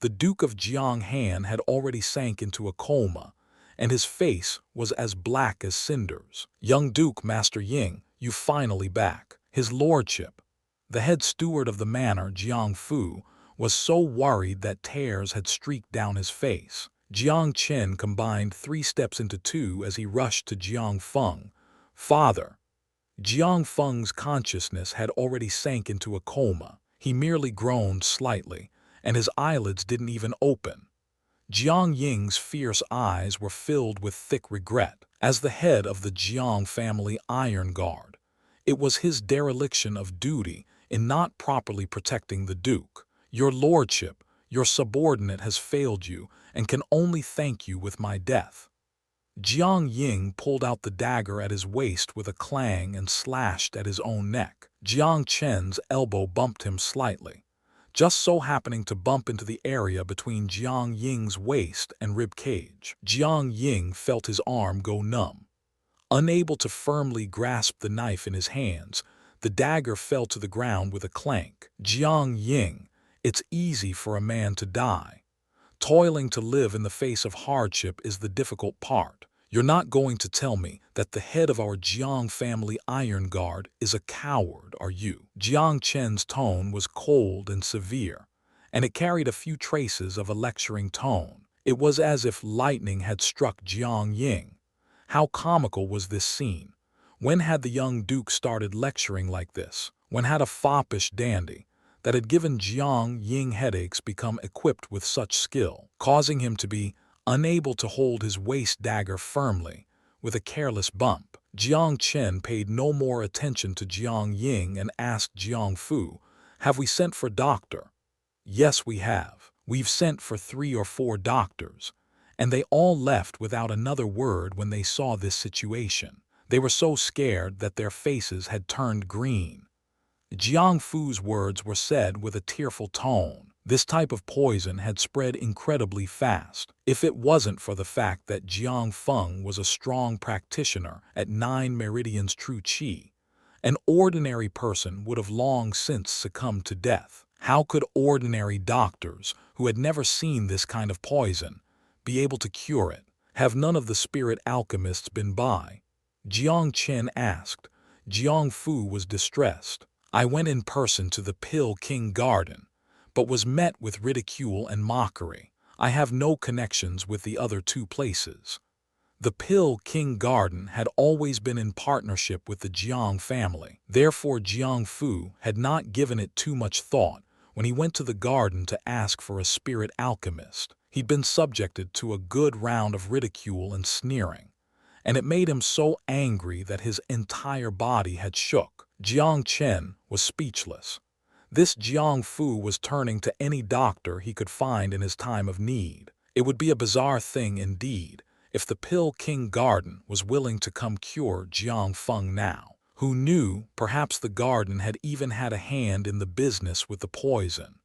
the Duke of Jianghan had already sank into a coma, and his face was as black as cinders. Young Duke Master Ying, you finally back. His lordship, the head steward of the manor, Jiang Fu, was so worried that tears had streaked down his face. Jiang Chen combined 3 steps into 2 as he rushed to Jiang Feng. Father. Jiang Feng's consciousness had already sank into a coma. He merely groaned slightly, and his eyelids didn't even open. Jiang Ying's fierce eyes were filled with thick regret. As the head of the Jiang family Iron Guard, it was his dereliction of duty in not properly protecting the Duke. Your lordship, your subordinate has failed you and can only thank you with my death. Jiang Ying pulled out the dagger at his waist with a clang and slashed at his own neck. Jiang Chen's elbow bumped him slightly, just so happening to bump into the area between Jiang Ying's waist and rib cage. Jiang Ying felt his arm go numb. Unable to firmly grasp the knife in his hands, the dagger fell to the ground with a clank. Jiang Ying, it's easy for a man to die. Toiling to live in the face of hardship is the difficult part. You're not going to tell me that the head of our Jiang family Iron Guard is a coward, are you? Jiang Chen's tone was cold and severe, and it carried a few traces of a lecturing tone. It was as if lightning had struck Jiang Ying. How comical was this scene? When had the young duke started lecturing like this? When had a foppish dandy that had given Jiang Ying headaches become equipped with such skill, causing him to be unable to hold his waist dagger firmly with a careless bump? Jiang Chen paid no more attention to Jiang Ying and asked Jiang Fu, have we sent for doctor? Yes, we have. We've sent for 3 or 4 doctors, and they all left without another word when they saw this situation. They were so scared that their faces had turned green. Jiang Fu's words were said with a tearful tone. This type of poison had spread incredibly fast. If it wasn't for the fact that Jiang Feng was a strong practitioner at 9 meridians true qi, an ordinary person would have long since succumbed to death. How could ordinary doctors, who had never seen this kind of poison, be able to cure it? Have none of the spirit alchemists been by? Jiang Chen asked. Jiang Fu was distressed. I went in person to the Pill King Garden, but was met with ridicule and mockery. I have no connections with the other two places. The Pill King Garden had always been in partnership with the Jiang family. Therefore, Jiang Fu had not given it too much thought when he went to the garden to ask for a spirit alchemist. He'd been subjected to a good round of ridicule and sneering, and it made him so angry that his entire body had shook. Jiang Chen was speechless. This Jiang Fu was turning to any doctor he could find in his time of need. It would be a bizarre thing indeed if the Pill King Garden was willing to come cure Jiang Feng now. Who knew, perhaps the garden had even had a hand in the business with the poison.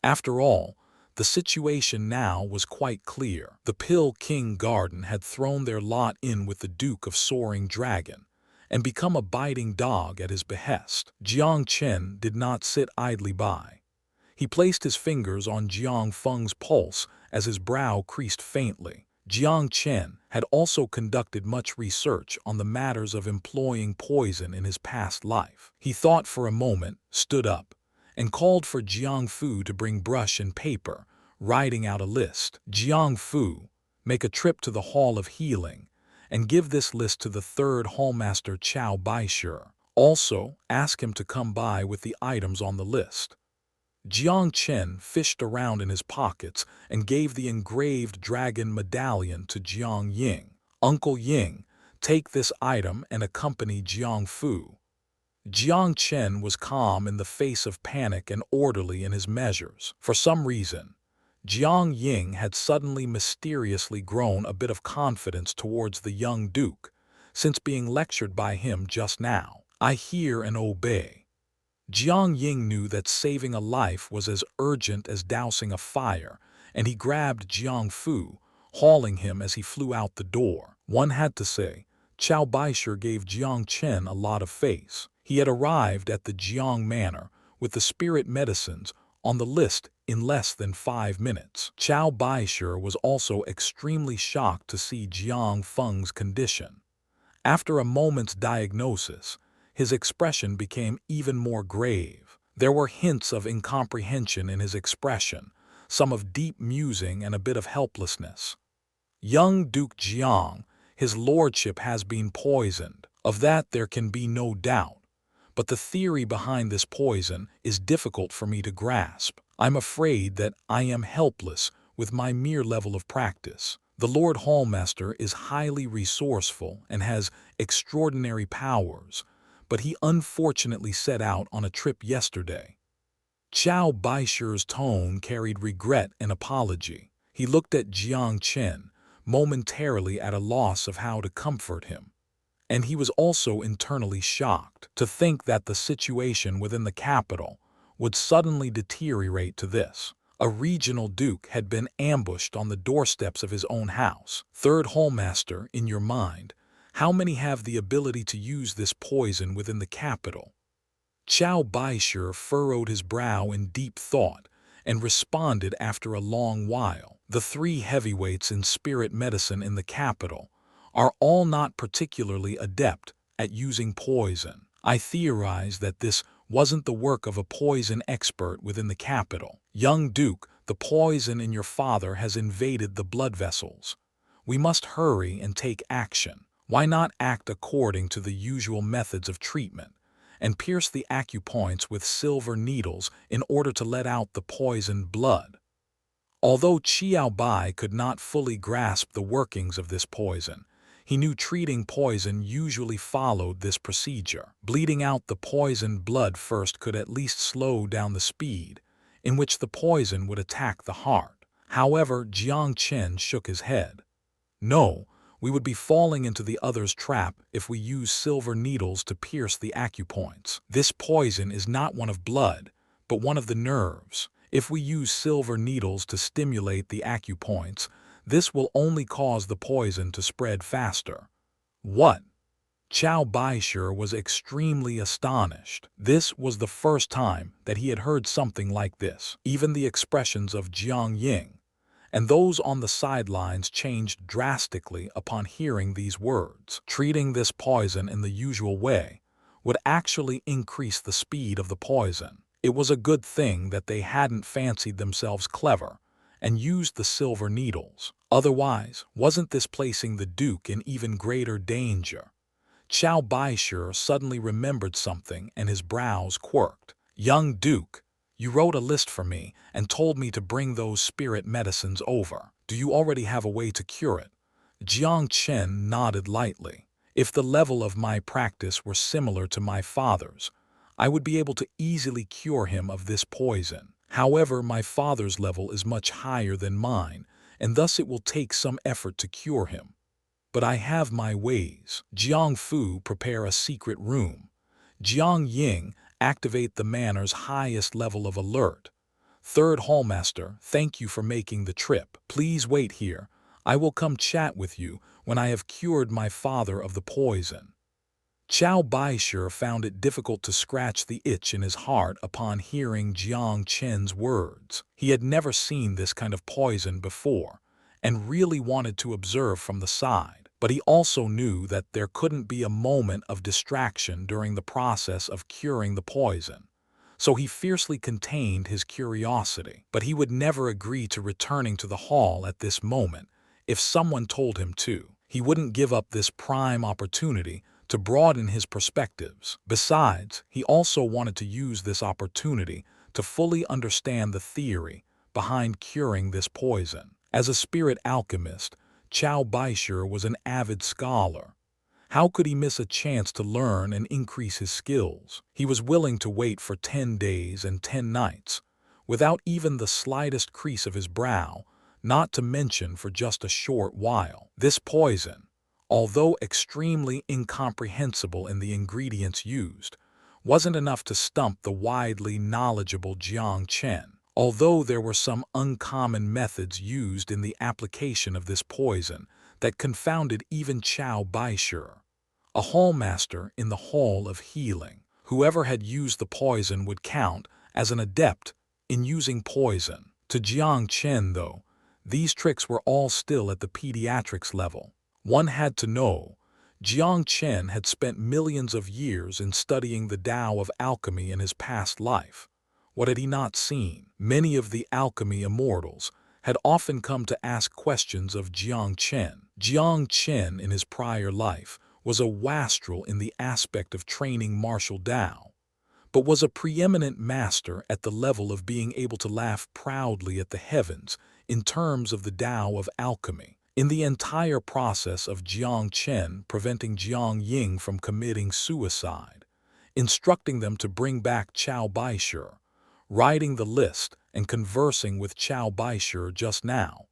After all, the situation now was quite clear. The Pill King Garden had thrown their lot in with the Duke of Soaring Dragon and become a biting dog at his behest. Jiang Chen did not sit idly by. He placed his fingers on Jiang Feng's pulse as his brow creased faintly. Jiang Chen had also conducted much research on the matters of employing poison in his past life. He thought for a moment, stood up, and called for Jiang Fu to bring brush and paper, writing out a list. Jiang Fu, make a trip to the Hall of Healing, and give this list to the third Hallmaster Chao Baishu. Also, ask him to come by with the items on the list. Jiang Chen fished around in his pockets and gave the engraved dragon medallion to Jiang Ying. Uncle Ying, take this item and accompany Jiang Fu. Jiang Chen was calm in the face of panic and orderly in his measures. For some reason, Jiang Ying had suddenly mysteriously grown a bit of confidence towards the young duke, since being lectured by him just now. I hear and obey. Jiang Ying knew that saving a life was as urgent as dousing a fire, and he grabbed Jiang Fu, hauling him as he flew out the door. One had to say, Chao Baishu gave Jiang Chen a lot of face. He had arrived at the Jiang Manor with the spirit medicines on the list in less than 5 minutes. Chao Baishu was also extremely shocked to see Jiang Feng's condition. After a moment's diagnosis, his expression became even more grave. There were hints of incomprehension in his expression, some of deep musing and a bit of helplessness. Young Duke Jiang, his lordship has been poisoned. Of that there can be no doubt. But the theory behind this poison is difficult for me to grasp. I'm afraid that I am helpless with my mere level of practice. The Lord Hallmaster is highly resourceful and has extraordinary powers, but he unfortunately set out on a trip yesterday. Chao Baishu's tone carried regret and apology. He looked at Jiang Chen, momentarily at a loss of how to comfort him. And he was also internally shocked to think that the situation within the capital would suddenly deteriorate to this. A regional duke had been ambushed on the doorsteps of his own house. Third Hallmaster, in your mind, how many have the ability to use this poison within the capital? Chao Baishu furrowed his brow in deep thought and responded after a long while. The 3 heavyweights in spirit medicine in the capital are all not particularly adept at using poison. I theorize that this wasn't the work of a poison expert within the capital. Young Duke, the poison in your father has invaded the blood vessels. We must hurry and take action. Why not act according to the usual methods of treatment and pierce the acupoints with silver needles in order to let out the poisoned blood? Although Qiao Bai could not fully grasp the workings of this poison, he knew treating poison usually followed this procedure. Bleeding out the poisoned blood first could at least slow down the speed in which the poison would attack the heart. However, Jiang Chen shook his head. No, we would be falling into the other's trap if we use silver needles to pierce the acupoints. This poison is not one of blood, but one of the nerves. If we use silver needles to stimulate the acupoints, this will only cause the poison to spread faster. What? Qiao Baishe was extremely astonished. This was the first time that he had heard something like this. Even the expressions of Jiang Ying and those on the sidelines changed drastically upon hearing these words. Treating this poison in the usual way would actually increase the speed of the poison. It was a good thing that they hadn't fancied themselves clever and used the silver needles. Otherwise, wasn't this placing the Duke in even greater danger? Qiao Baishe suddenly remembered something and his brows quirked. Young Duke, you wrote a list for me and told me to bring those spirit medicines over. Do you already have a way to cure it? Jiang Chen nodded lightly. If the level of my practice were similar to my father's, I would be able to easily cure him of this poison. However, my father's level is much higher than mine, and thus it will take some effort to cure him. But I have my ways. Jiang Fu, prepare a secret room. Jiang Ying, activate the manor's highest level of alert. Third Hallmaster, thank you for making the trip. Please wait here. I will come chat with you when I have cured my father of the poison. Qiao Baishe found it difficult to scratch the itch in his heart upon hearing Jiang Chen's words. He had never seen this kind of poison before, and really wanted to observe from the side. But he also knew that there couldn't be a moment of distraction during the process of curing the poison. So he fiercely contained his curiosity. But he would never agree to returning to the hall at this moment if someone told him to. He wouldn't give up this prime opportunity to broaden his perspectives. Besides, he also wanted to use this opportunity to fully understand the theory behind curing this poison. As a spirit alchemist, Qiao Baishe was an avid scholar. How could he miss a chance to learn and increase his skills? He was willing to wait for 10 days and 10 nights, without even the slightest crease of his brow, not to mention for just a short while. This poison, although extremely incomprehensible in the ingredients used, wasn't enough to stump the widely knowledgeable Jiang Chen. Although there were some uncommon methods used in the application of this poison that confounded even Qiao Baishe, a hallmaster in the Hall of Healing. Whoever had used the poison would count as an adept in using poison. To Jiang Chen, though, these tricks were all still at the pediatrics level. One had to know, Jiang Chen had spent millions of years in studying the Tao of alchemy in his past life. What had he not seen? Many of the alchemy immortals had often come to ask questions of Jiang Chen. Jiang Chen in his prior life was a wastrel in the aspect of training martial Tao, but was a preeminent master at the level of being able to laugh proudly at the heavens in terms of the Tao of alchemy. In the entire process of Jiang Chen preventing Jiang Ying from committing suicide, instructing them to bring back Qiao Baishe, writing the list and conversing with Qiao Baishe just now,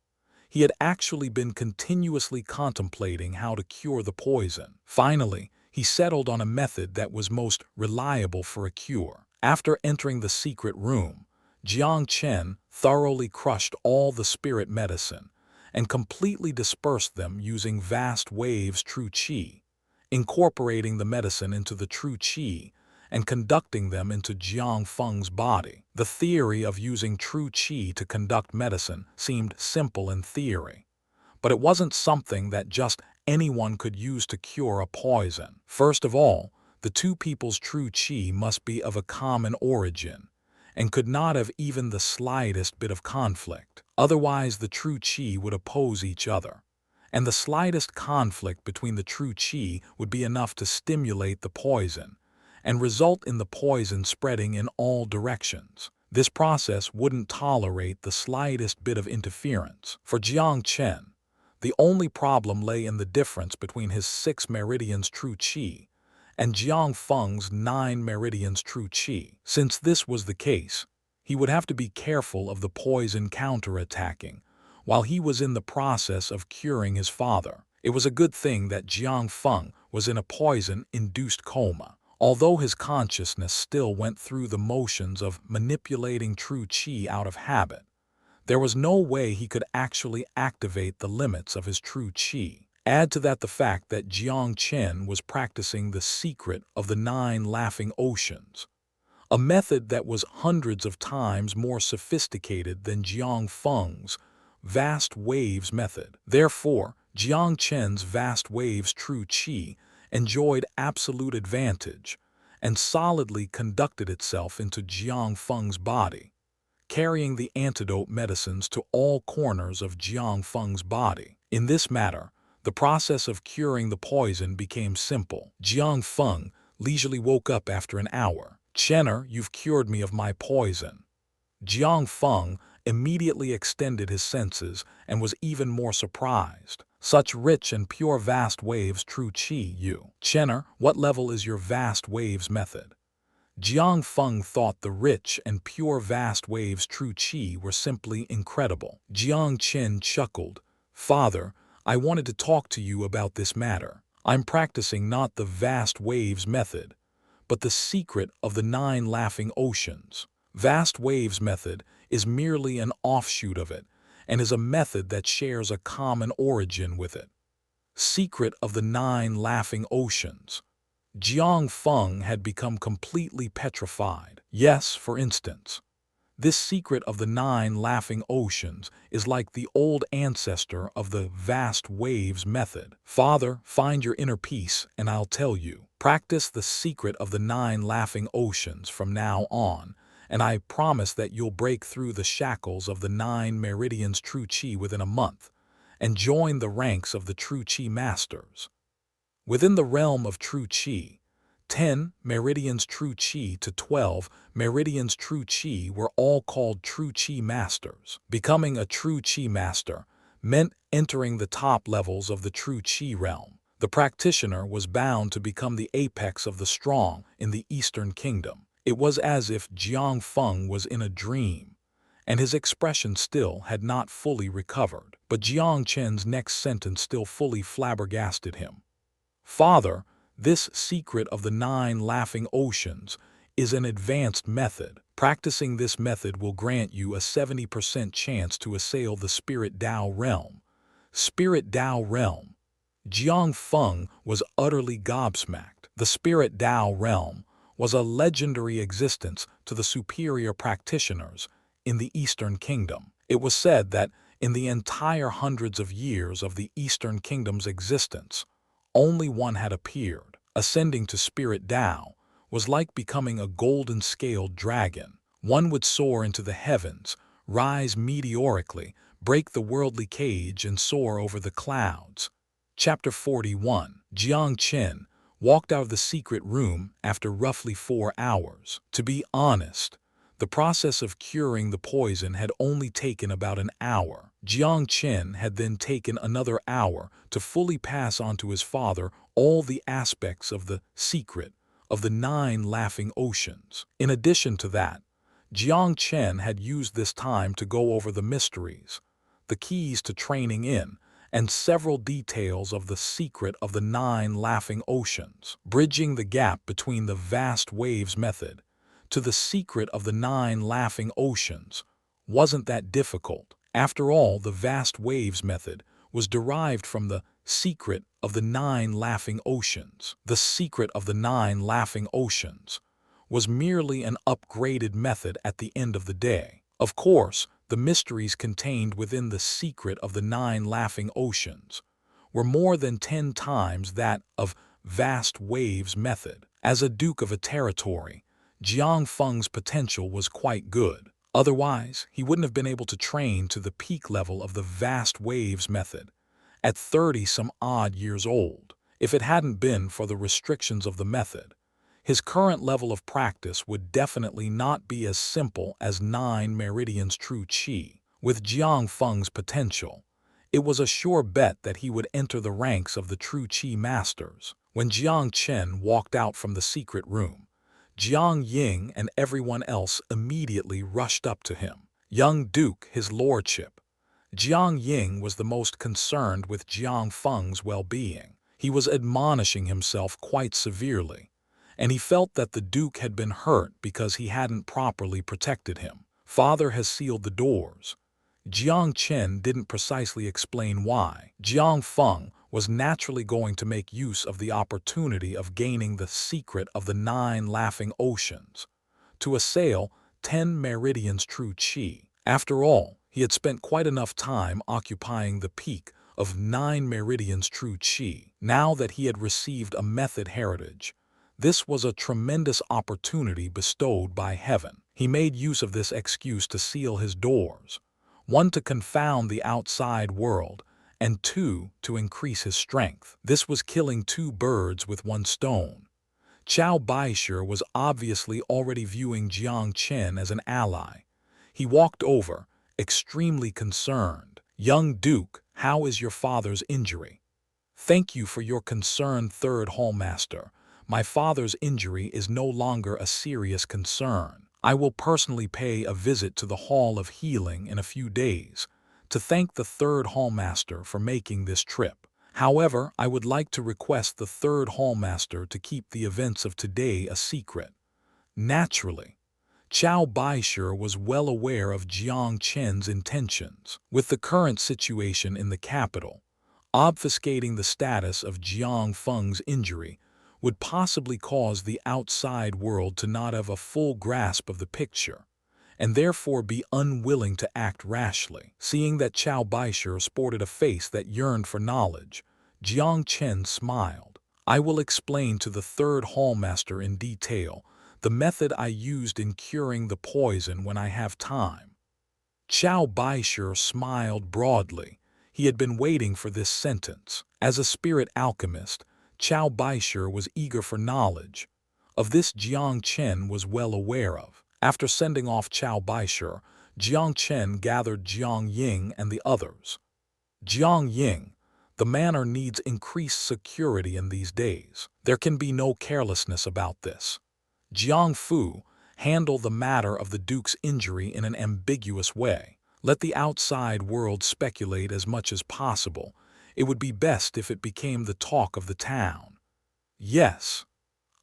he had actually been continuously contemplating how to cure the poison. Finally, he settled on a method that was most reliable for a cure. After entering the secret room, Jiang Chen thoroughly crushed all the spirit medicine and completely dispersed them using vast waves true qi, incorporating the medicine into the true qi and conducting them into Jiang Feng's body. The theory of using true qi to conduct medicine seemed simple in theory, but it wasn't something that just anyone could use to cure a poison. First of all, the two people's true qi must be of a common origin and could not have even the slightest bit of conflict. Otherwise, the true qi would oppose each other, and the slightest conflict between the true qi would be enough to stimulate the poison and result in the poison spreading in all directions. This process wouldn't tolerate the slightest bit of interference. For Jiang Chen, the only problem lay in the difference between his 6 meridians true qi and Jiang Feng's 9 meridians true qi. Since this was the case, he would have to be careful of the poison counterattacking while he was in the process of curing his father. It was a good thing that Jiang Feng was in a poison-induced coma. Although his consciousness still went through the motions of manipulating true qi out of habit, there was no way he could actually activate the limits of his true qi. Add to that the fact that Jiang Chen was practicing the secret of the 9 laughing oceans, a method that was hundreds of times more sophisticated than Jiang Feng's vast waves method. Therefore, Jiang Chen's vast waves true qi enjoyed absolute advantage and solidly conducted itself into Jiang Feng's body, carrying the antidote medicines to all corners of Jiang Feng's body. In this matter, the process of curing the poison became simple. Jiang Feng leisurely woke up after an hour. "Chenner, you've cured me of my poison." Jiang Feng immediately extended his senses and was even more surprised. "Such rich and pure vast waves true qi you. Chenner, what level is your vast waves method?" Jiang Feng thought the rich and pure vast waves true qi were simply incredible. Jiang Chen chuckled. "Father, I wanted to talk to you about this matter. I'm practicing not the vast waves method, but the secret of the 9 laughing oceans. Vast waves method is merely an offshoot of it and is a method that shares a common origin with it. Secret of the 9 laughing oceans." Jiang Feng had become completely petrified. "Yes, for instance. This secret of the 9 laughing oceans is like the old ancestor of the vast waves method. Father, find your inner peace and I'll tell you. Practice the secret of the 9 laughing oceans from now on, and I promise that you'll break through the shackles of the 9 meridians true qi within a month and join the ranks of the true qi masters. Within the realm of true qi, 10 meridians true qi to 12 meridians true qi were all called true qi masters. Becoming a true qi master meant entering the top levels of the true qi realm. The practitioner was bound to become the apex of the strong in the Eastern Kingdom. It was as if Jiang Feng was in a dream, and his expression still had not fully recovered. But Jiang Chen's next sentence still fully flabbergasted him. "Father, this secret of the 9 laughing oceans is an advanced method. Practicing this method will grant you a 70% chance to assail the Spirit Tao realm." Spirit Tao realm. Jiang Feng was utterly gobsmacked. The Spirit Tao realm was a legendary existence to the superior practitioners in the Eastern Kingdom. It was said that in the entire hundreds of years of the Eastern Kingdom's existence, only one had appeared. Ascending to Spirit Tao was like becoming a golden-scaled dragon. One would soar into the heavens, rise meteorically, break the worldly cage, and soar over the clouds. Chapter 41. Jiang Chen walked out of the secret room after roughly 4 hours. To be honest, the process of curing the poison had only taken about an hour. Jiang Chen had then taken another hour to fully pass on to his father all the aspects of the secret of the 9 laughing oceans. In addition to that, Jiang Chen had used this time to go over the mysteries, the keys to training in, and several details of the secret of the 9 laughing oceans. Bridging the gap between the vast waves method to the secret of the 9 laughing oceans wasn't that difficult. After all, the vast waves method was derived from the secret of the 9 laughing oceans. The secret of the 9 laughing oceans was merely an upgraded method at the end of the day. Of course, the mysteries contained within the secret of the 9 laughing oceans were more than 10 times that of vast waves method. As a duke of a territory, Jiang Feng's potential was quite good. Otherwise, he wouldn't have been able to train to the peak level of the vast waves method at 30-some-odd years old. If it hadn't been for the restrictions of the method, his current level of practice would definitely not be as simple as 9 meridians true qi. With Jiang Feng's potential, it was a sure bet that he would enter the ranks of the true qi masters. When Jiang Chen walked out from the secret room, Jiang Ying and everyone else immediately rushed up to him. "Young Duke, his lordship." Jiang Ying was the most concerned with Jiang Feng's well-being. He was admonishing himself quite severely, and he felt that the Duke had been hurt because he hadn't properly protected him. "Father has sealed the doors." Jiang Chen didn't precisely explain why. Jiang Feng was naturally going to make use of the opportunity of gaining the secret of the 9 laughing oceans, to assail 10 meridians true chi. After all, he had spent quite enough time occupying the peak of 9 meridians true chi. Now that he had received a method heritage, this was a tremendous opportunity bestowed by heaven. He made use of this excuse to seal his doors, 1 to confound the outside world, and 2 to increase his strength. This was killing 2 birds with 1 stone. Qiao Baishe was obviously already viewing Jiang Chen as an ally. He walked over, extremely concerned. "Young Duke, how is your father's injury?" "Thank you for your concern, Third Hallmaster. My father's injury is no longer a serious concern. I will personally pay a visit to the Hall of Healing in a few days to thank the Third Hallmaster for making this trip. However, I would like to request the Third Hallmaster to keep the events of today a secret." Naturally, Qiao Baishe was well aware of Jiang Chen's intentions. With the current situation in the capital, obfuscating the status of Jiang Feng's injury would possibly cause the outside world to not have a full grasp of the picture, and therefore be unwilling to act rashly. Seeing that Qiao Baishe sported a face that yearned for knowledge, Jiang Chen smiled. "I will explain to the Third Hallmaster in detail the method I used in curing the poison when I have time." Qiao Baishe smiled broadly. He had been waiting for this sentence. As a spirit alchemist, Qiao Baishe was eager for knowledge. Of this Jiang Chen was well aware of. After sending off Qiao Baishe, Jiang Chen gathered Jiang Ying and the others. "Jiang Ying, the manor needs increased security in these days. There can be no carelessness about this. Jiang Fu, handle the matter of the Duke's injury in an ambiguous way. Let the outside world speculate as much as possible. It would be best if it became the talk of the town." Yes.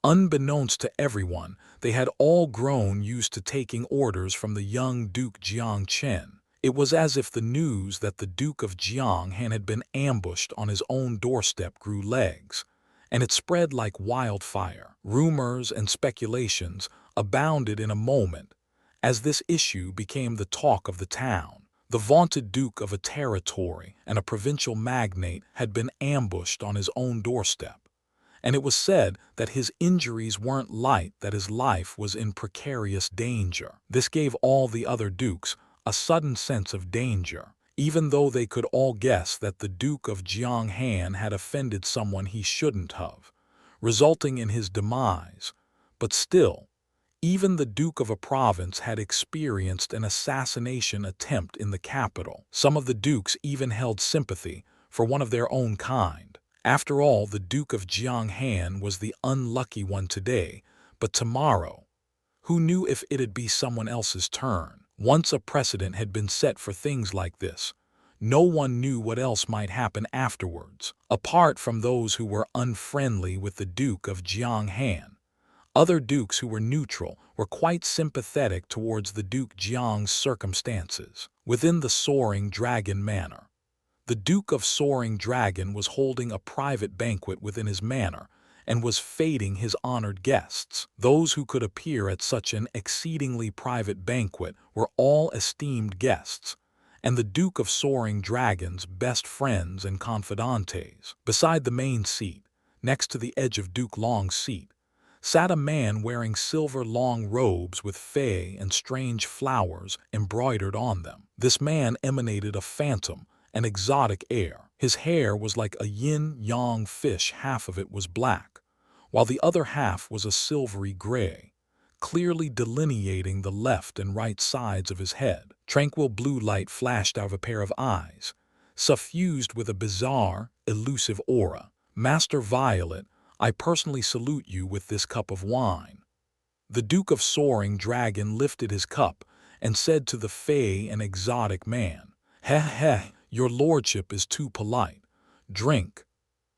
Unbeknownst to everyone, they had all grown used to taking orders from the young Duke Jiang Chen. It was as if the news that the Duke of Jianghan had been ambushed on his own doorstep grew legs, and it spread like wildfire. Rumors and speculations abounded in a moment, as this issue became the talk of the town. The vaunted Duke of a territory and a provincial magnate had been ambushed on his own doorstep, and it was said that his injuries weren't light, that his life was in precarious danger. This gave all the other dukes a sudden sense of danger, even though they could all guess that the Duke of Jianghan had offended someone he shouldn't have, resulting in his demise. But still, even the Duke of a province had experienced an assassination attempt in the capital. Some of the dukes even held sympathy for one of their own kind. After all, the Duke of Jianghan was the unlucky one today, but tomorrow, who knew if it'd be someone else's turn? Once a precedent had been set for things like this, no one knew what else might happen afterwards. Apart from those who were unfriendly with the Duke of Jianghan, other dukes who were neutral were quite sympathetic towards the Duke Jiang's circumstances. Within the Soaring Dragon Manor, the Duke of Soaring Dragon was holding a private banquet within his manor and was feting his honored guests. Those who could appear at such an exceedingly private banquet were all esteemed guests, and the Duke of Soaring Dragon's best friends and confidantes. Beside the main seat, next to the edge of Duke Long's seat, sat a man wearing silver long robes with fey and strange flowers embroidered on them. This man emanated a phantom, an exotic air. His hair was like a yin-yang fish. Half of it was black, while the other half was a silvery gray, clearly delineating the left and right sides of his head. Tranquil blue light flashed out of a pair of eyes, suffused with a bizarre, elusive aura. "Master Violet, I personally salute you with this cup of wine." The Duke of Soaring Dragon lifted his cup and said to the fey and exotic man, "Heh heh, your lordship is too polite. Drink."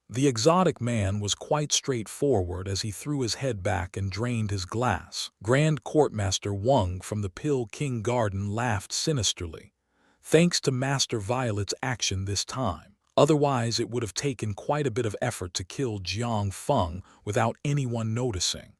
The exotic man was quite straightforward as he threw his head back and drained his glass. Grand Courtmaster Wang from the Pill King Garden laughed sinisterly. "Thanks to Master Violet's action this time, Otherwise, it would have taken quite a bit of effort to kill Jiang Feng without anyone noticing.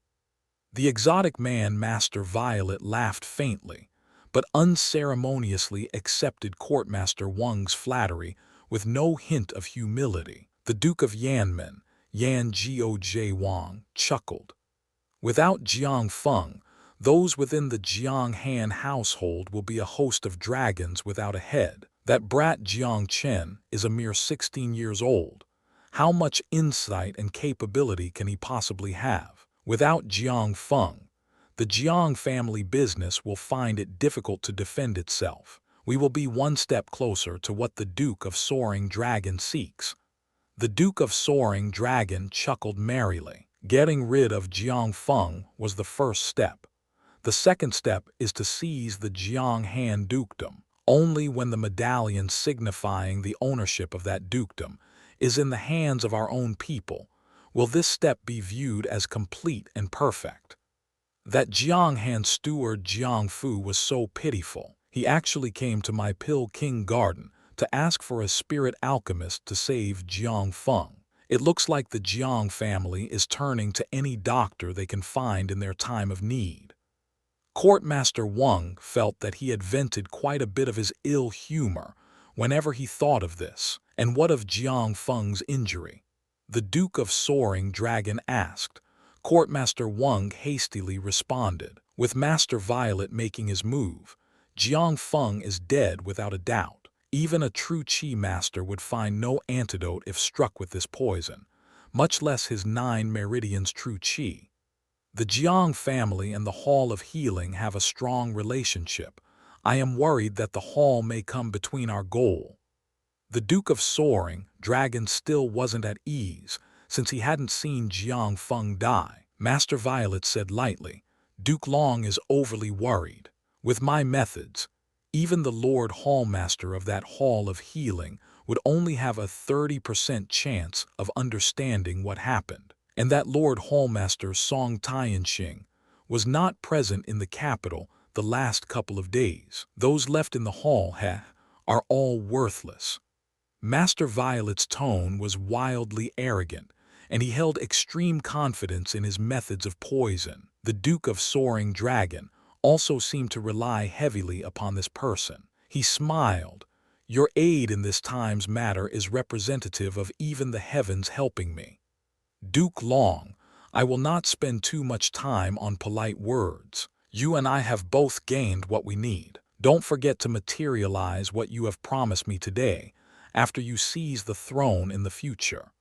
The exotic man, Master Violet, laughed faintly, but unceremoniously accepted Courtmaster Wang's flattery with no hint of humility. The Duke of Yanmen, Yan Jioj Wang, chuckled. Without Jiang Feng, those within the Jiang Han household will be a host of dragons without a head. That brat Jiang Chen is a mere 16 years old. How much insight and capability can he possibly have? Without Jiang Feng, the Jiang family business will find it difficult to defend itself. We will be one step closer to what the Duke of Soaring Dragon seeks. The Duke of Soaring Dragon chuckled merrily. Getting rid of Jiang Feng was the first step. The second step is to seize the Jiang Han dukedom. Only when the medallion signifying the ownership of that dukedom is in the hands of our own people will this step be viewed as complete and perfect. That Jiang Han steward Jiang Fu was so pitiful. He actually came to my Pill King garden to ask for a spirit alchemist to save Jiang Feng. It looks like the Jiang family is turning to any doctor they can find in their time of need. Courtmaster Wang felt that he had vented quite a bit of his ill humor whenever he thought of this. And what of Jiang Feng's injury? The Duke of Soaring Dragon asked. Courtmaster Wang hastily responded. With Master Violet making his move, Jiang Feng is dead without a doubt. Even a true Qi master would find no antidote if struck with this poison, much less his 9 meridians true Qi. The Jiang family and the Hall of Healing have a strong relationship. I am worried that the Hall may come between our goal. The Duke of Soaring Dragon still wasn't at ease, since he hadn't seen Jiang Feng die. Master Violet said lightly, Duke Long is overly worried. With my methods, even the Lord Hallmaster of that Hall of Healing would only have a 30% chance of understanding what happened. And that Lord Hallmaster Song Tianxing was not present in the capital the last couple of days. Those left in the hall are all worthless. Master Violet's tone was wildly arrogant, and he held extreme confidence in his methods of poison. The Duke of Soaring Dragon also seemed to rely heavily upon this person. He smiled. Your aid in this time's matter is representative of even the heavens helping me. Duke Long, I will not spend too much time on polite words. You and I have both gained what we need. Don't forget to materialize what you have promised me today, after you seize the throne in the future.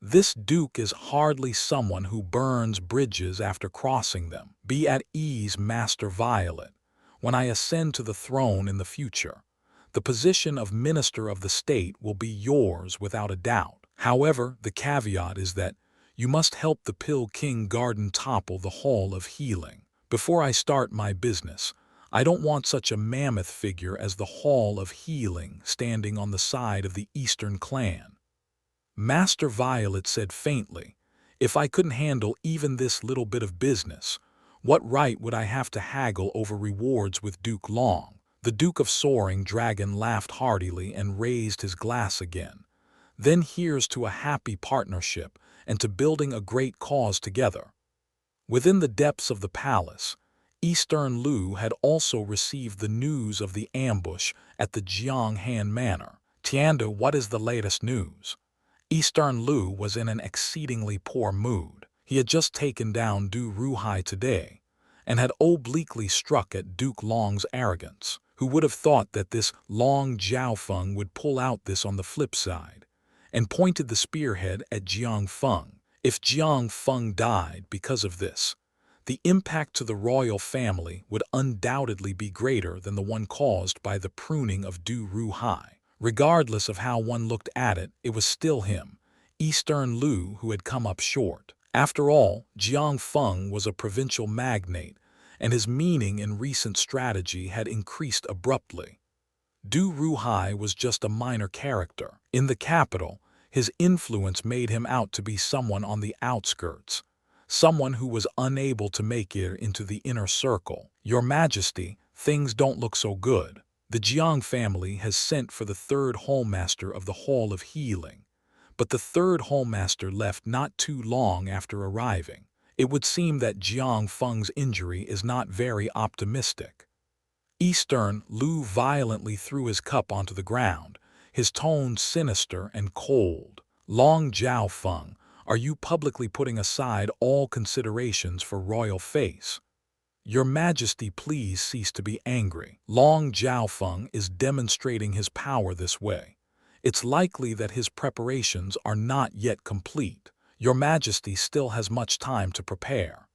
This Duke is hardly someone who burns bridges after crossing them. Be at ease, Master Violet. When I ascend to the throne in the future, the position of Minister of the State will be yours without a doubt. However, the caveat is that you must help the Pill King Garden topple the Hall of Healing. Before I start my business, I don't want such a mammoth figure as the Hall of Healing standing on the side of the Eastern clan. Master Violet said faintly, if I couldn't handle even this little bit of business, what right would I have to haggle over rewards with Duke Long? The Duke of Soaring Dragon laughed heartily and raised his glass again. Then here's to a happy partnership and to building a great cause together. Within the depths of the palace, Eastern Lu had also received the news of the ambush at the Jiang Han Manor. Tianda, what is the latest news? Eastern Lu was in an exceedingly poor mood. He had just taken down Du Ruhai today, and had obliquely struck at Duke Long's arrogance. Who would have thought that this Long Jiaofeng would pull out this on the flip side, and pointed the spearhead at Jiang Feng. If Jiang Feng died because of this, the impact to the royal family would undoubtedly be greater than the one caused by the pruning of Du Ruhai. Regardless of how one looked at it, it was still him, Eastern Lu, who had come up short. After all, Jiang Feng was a provincial magnate, and his meaning in recent strategy had increased abruptly. Du Ruhai was just a minor character. In the capital, his influence made him out to be someone on the outskirts, someone who was unable to make it into the inner circle. Your Majesty, things don't look so good. The Jiang family has sent for the third hallmaster of the Hall of Healing, but the third hallmaster left not too long after arriving. It would seem that Jiang Feng's injury is not very optimistic. Eastern Lu violently threw his cup onto the ground, his tone sinister and cold. Long Jiao Feng, are you publicly putting aside all considerations for royal face? Your Majesty, please cease to be angry. Long Jiaofeng is demonstrating his power this way. It's likely that his preparations are not yet complete. Your Majesty still has much time to prepare.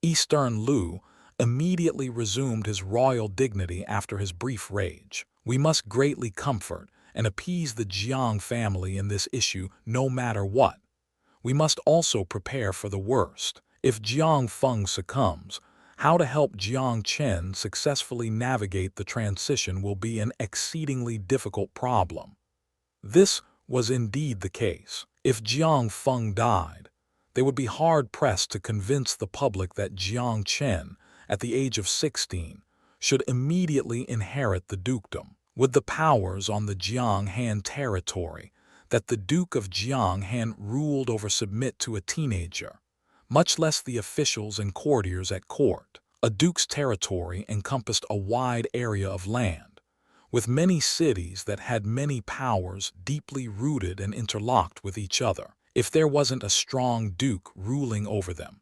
Eastern Lu immediately resumed his royal dignity after his brief rage. We must greatly comfort and appease the Jiang family in this issue no matter what. We must also prepare for the worst. If Jiang Feng succumbs, how to help Jiang Chen successfully navigate the transition will be an exceedingly difficult problem. This was indeed the case. If Jiang Feng died, they would be hard-pressed to convince the public that Jiang Chen, at the age of 16, should immediately inherit the dukedom. With the powers on the Jiang Han territory that the Duke of Jiang Han ruled over submit to a teenager, much less the officials and courtiers at court. A duke's territory encompassed a wide area of land, with many cities that had many powers deeply rooted and interlocked with each other. If there wasn't a strong duke ruling over them,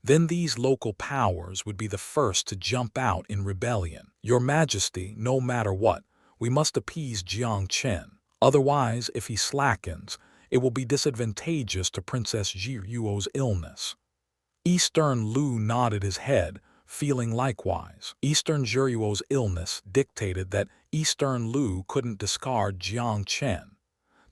then these local powers would be the first to jump out in rebellion. Your Majesty, no matter what, we must appease Jiang Chen. Otherwise, if he slackens, it will be disadvantageous to Princess Ji Yuo's illness. Eastern Lu nodded his head, feeling likewise. Eastern Jiryuo's illness dictated that Eastern Lu couldn't discard Jiang Chen,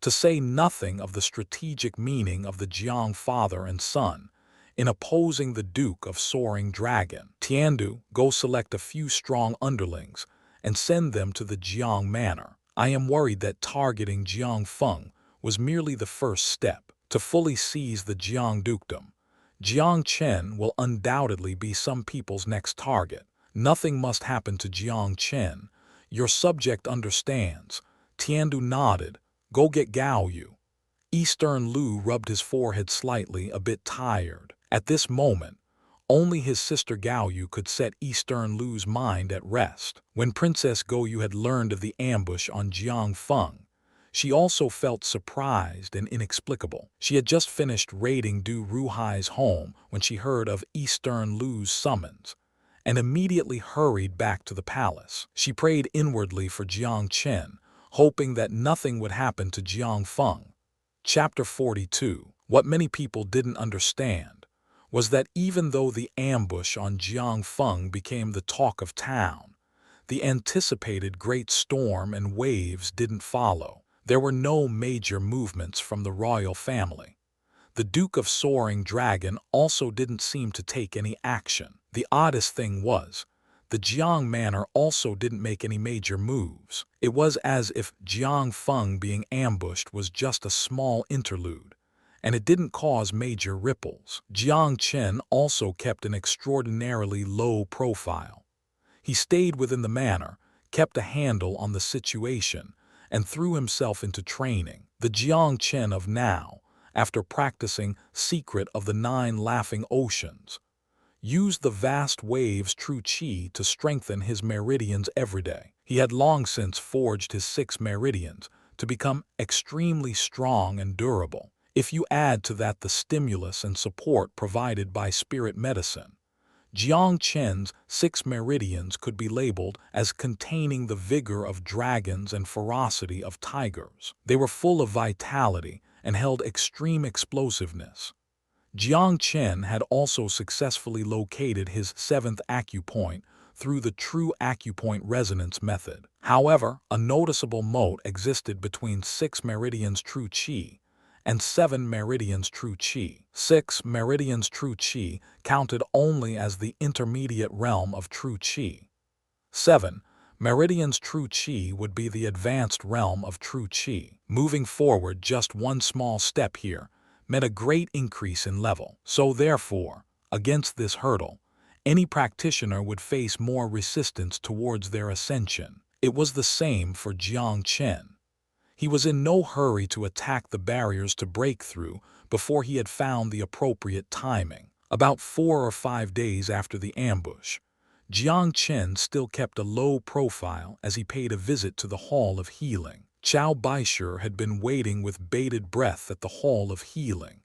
to say nothing of the strategic meaning of the Jiang father and son in opposing the Duke of Soaring Dragon. Tiandu, go select a few strong underlings and send them to the Jiang Manor. I am worried that targeting Jiang Feng was merely the first step. To fully seize the Jiang dukedom, Jiang Chen will undoubtedly be some people's next target. Nothing must happen to Jiang Chen. Your subject understands. Tiandu nodded. Go get Gao Yu. Eastern Lu rubbed his forehead slightly, a bit tired. At this moment, only his sister Gao Yu could set Eastern Lu's mind at rest. When Princess Go Yu had learned of the ambush on Jiang Feng, she also felt surprised and inexplicable. She had just finished raiding Du Ruhai's home when she heard of Eastern Lu's summons, and immediately hurried back to the palace. She prayed inwardly for Jiang Chen, hoping that nothing would happen to Jiang Feng. Chapter 42. What many people didn't understand was that even though the ambush on Jiang Feng became the talk of town, the anticipated great storm and waves didn't follow. There were no major movements from the royal family. The Duke of Soaring Dragon also didn't seem to take any action. The oddest thing was, the Jiang Manor also didn't make any major moves. It was as if Jiang Feng being ambushed was just a small interlude, and it didn't cause major ripples. Jiang Chen also kept an extraordinarily low profile. He stayed within the manor, kept a handle on the situation, and threw himself into training. The Jiang Chen of now, after practicing Secret of the Nine Laughing Oceans, used the vast waves true qi to strengthen his meridians every day. He had long since forged his 6 meridians to become extremely strong and durable. If you add to that the stimulus and support provided by spirit medicine, Jiang Chen's 6 meridians could be labeled as containing the vigor of dragons and ferocity of tigers. They were full of vitality and held extreme explosiveness. Jiang Chen had also successfully located his 7th acupoint through the true acupoint resonance method. However, a noticeable moat existed between 6 meridians true qi and 7 meridians true qi. 6 meridians true qi counted only as the intermediate realm of true qi. 7 meridians true qi would be the advanced realm of true qi. Moving forward just one small step here meant a great increase in level. So therefore, against this hurdle, any practitioner would face more resistance towards their ascension. It was the same for Jiang Chen. He was in no hurry to attack the barriers to break through before he had found the appropriate timing. About 4 or 5 days after the ambush, Jiang Chen still kept a low profile as he paid a visit to the Hall of Healing. Qiao Baishu had been waiting with bated breath at the Hall of Healing.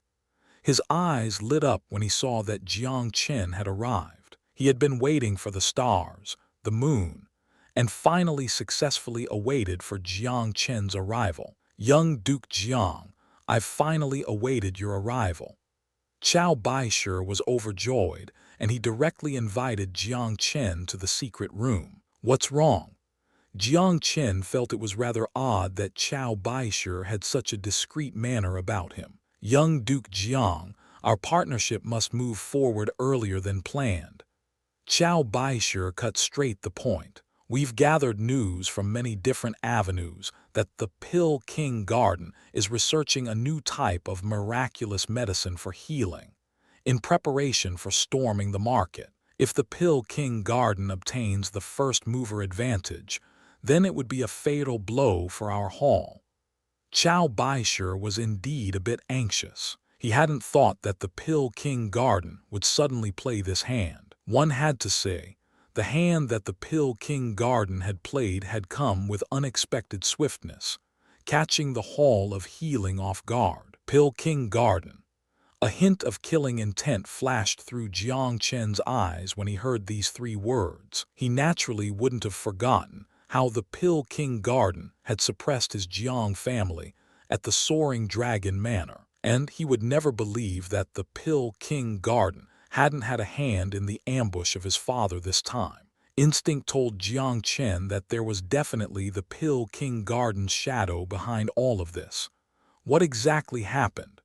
His eyes lit up when he saw that Jiang Chen had arrived. He had been waiting for the stars, the moon, and finally successfully awaited for Jiang Chen's arrival. "Young Duke Jiang, I've finally awaited your arrival." Qiao Baishu was overjoyed, and he directly invited Jiang Chen to the secret room. "What's wrong?" Jiang Chen felt it was rather odd that Qiao Baishu had such a discreet manner about him. "Young Duke Jiang, our partnership must move forward earlier than planned." Qiao Baishu cut straight the point. "We've gathered news from many different avenues that the Pill King Garden is researching a new type of miraculous medicine for healing, in preparation for storming the market. If the Pill King Garden obtains the first mover advantage, then it would be a fatal blow for our hall." Qiao Baishu was indeed a bit anxious. He hadn't thought that the Pill King Garden would suddenly play this hand. One had to say, the hand that the Pill King Garden had played had come with unexpected swiftness, catching the Hall of Healing off guard. Pill King Garden. A hint of killing intent flashed through Jiang Chen's eyes when he heard these 3 words. He naturally wouldn't have forgotten how the Pill King Garden had suppressed his Jiang family at the Soaring Dragon Manor, and he would never believe that the Pill King Garden hadn't had a hand in the ambush of his father this time. Instinct told Jiang Chen that there was definitely the Pill King Garden's shadow behind all of this. What exactly happened?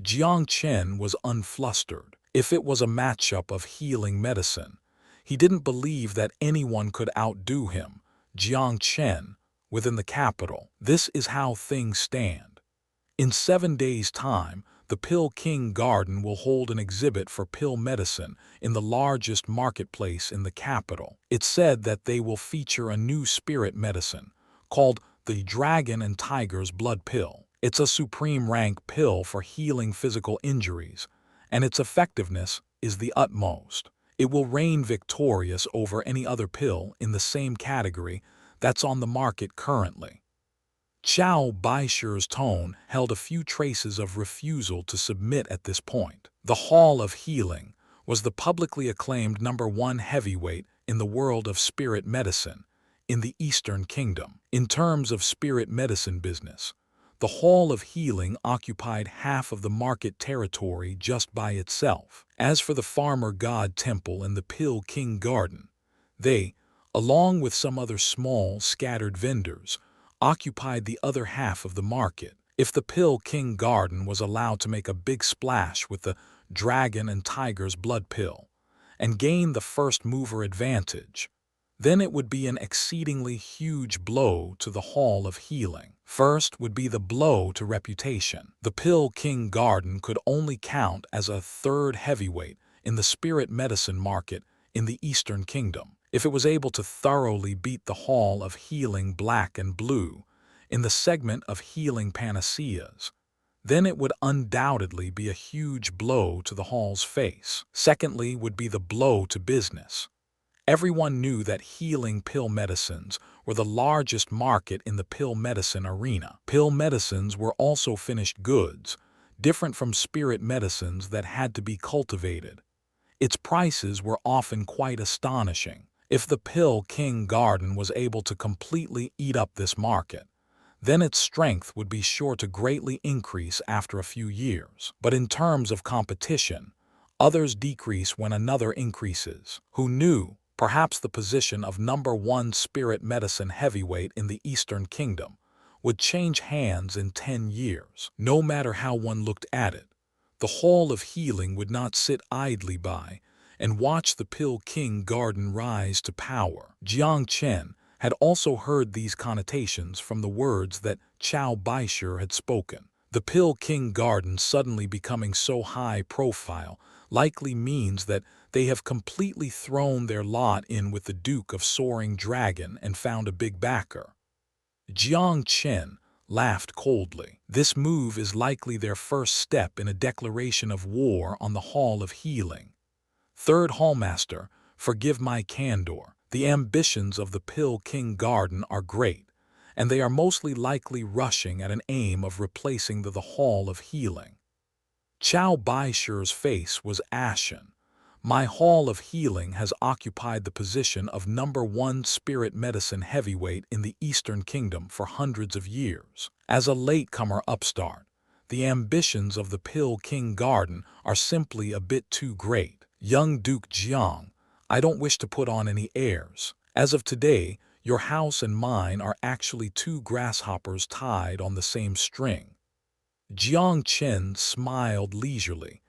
Jiang Chen was unflustered. If it was a matchup of healing medicine, he didn't believe that anyone could outdo him, Jiang Chen, within the capital. This is how things stand. In 7 days' time, the Pill King Garden will hold an exhibit for pill medicine in the largest marketplace in the capital. It's said that they will feature a new spirit medicine called the Dragon and Tiger's Blood Pill. It's a supreme rank pill for healing physical injuries, and its effectiveness is the utmost. It will reign victorious over any other pill in the same category that's on the market currently. Qiao Baishu's tone held a few traces of refusal to submit at this point. The Hall of Healing was the publicly acclaimed #1 heavyweight in the world of spirit medicine in the Eastern Kingdom. In terms of spirit medicine business, the Hall of Healing occupied half of the market territory just by itself. As for the Farmer God Temple and the Pill King Garden, they, along with some other small, scattered vendors, occupied the other half of the market. If the Pill King Garden was allowed to make a big splash with the Dragon and Tiger's Blood Pill and gain the first mover advantage, then it would be an exceedingly huge blow to the Hall of Healing. First would be the blow to reputation. The Pill King Garden could only count as a 3rd heavyweight in the spirit medicine market in the Eastern Kingdom. If it was able to thoroughly beat the Hall of Healing Black and Blue in the segment of healing panaceas, then it would undoubtedly be a huge blow to the Hall's face. Secondly would be the blow to business. Everyone knew that healing pill medicines were the largest market in the pill medicine arena. Pill medicines were also finished goods, different from spirit medicines that had to be cultivated. Its prices were often quite astonishing. If the Pill King Garden was able to completely eat up this market, then its strength would be sure to greatly increase after a few years. But in terms of competition, others decrease when another increases. Who knew? Perhaps the position of #1 spirit medicine heavyweight in the Eastern Kingdom would change hands in 10 years. No matter how one looked at it, the Hall of Healing would not sit idly by and watch the Pill King Garden rise to power. Jiang Chen had also heard these connotations from the words that Qiao Baishu had spoken. The Pill King Garden suddenly becoming so high profile likely means that They have completely thrown their lot in with the Duke of Soaring Dragon and found a big backer. Jiang Chen laughed coldly. This move is likely their first step in a declaration of war on the Hall of Healing. Third Hallmaster, forgive my candor. The ambitions of the Pill King Garden are great, and they are mostly likely rushing at an aim of replacing the Hall of Healing. Chow Baishi's face was ashen. My Hall of Healing has occupied the position of #1 spirit medicine heavyweight in the Eastern Kingdom for hundreds of years. As a latecomer upstart, the ambitions of the Pill King Garden are simply a bit too great. Young Duke Jiang, I don't wish to put on any airs. As of today, your house and mine are actually two grasshoppers tied on the same string. Jiang Chen smiled leisurely.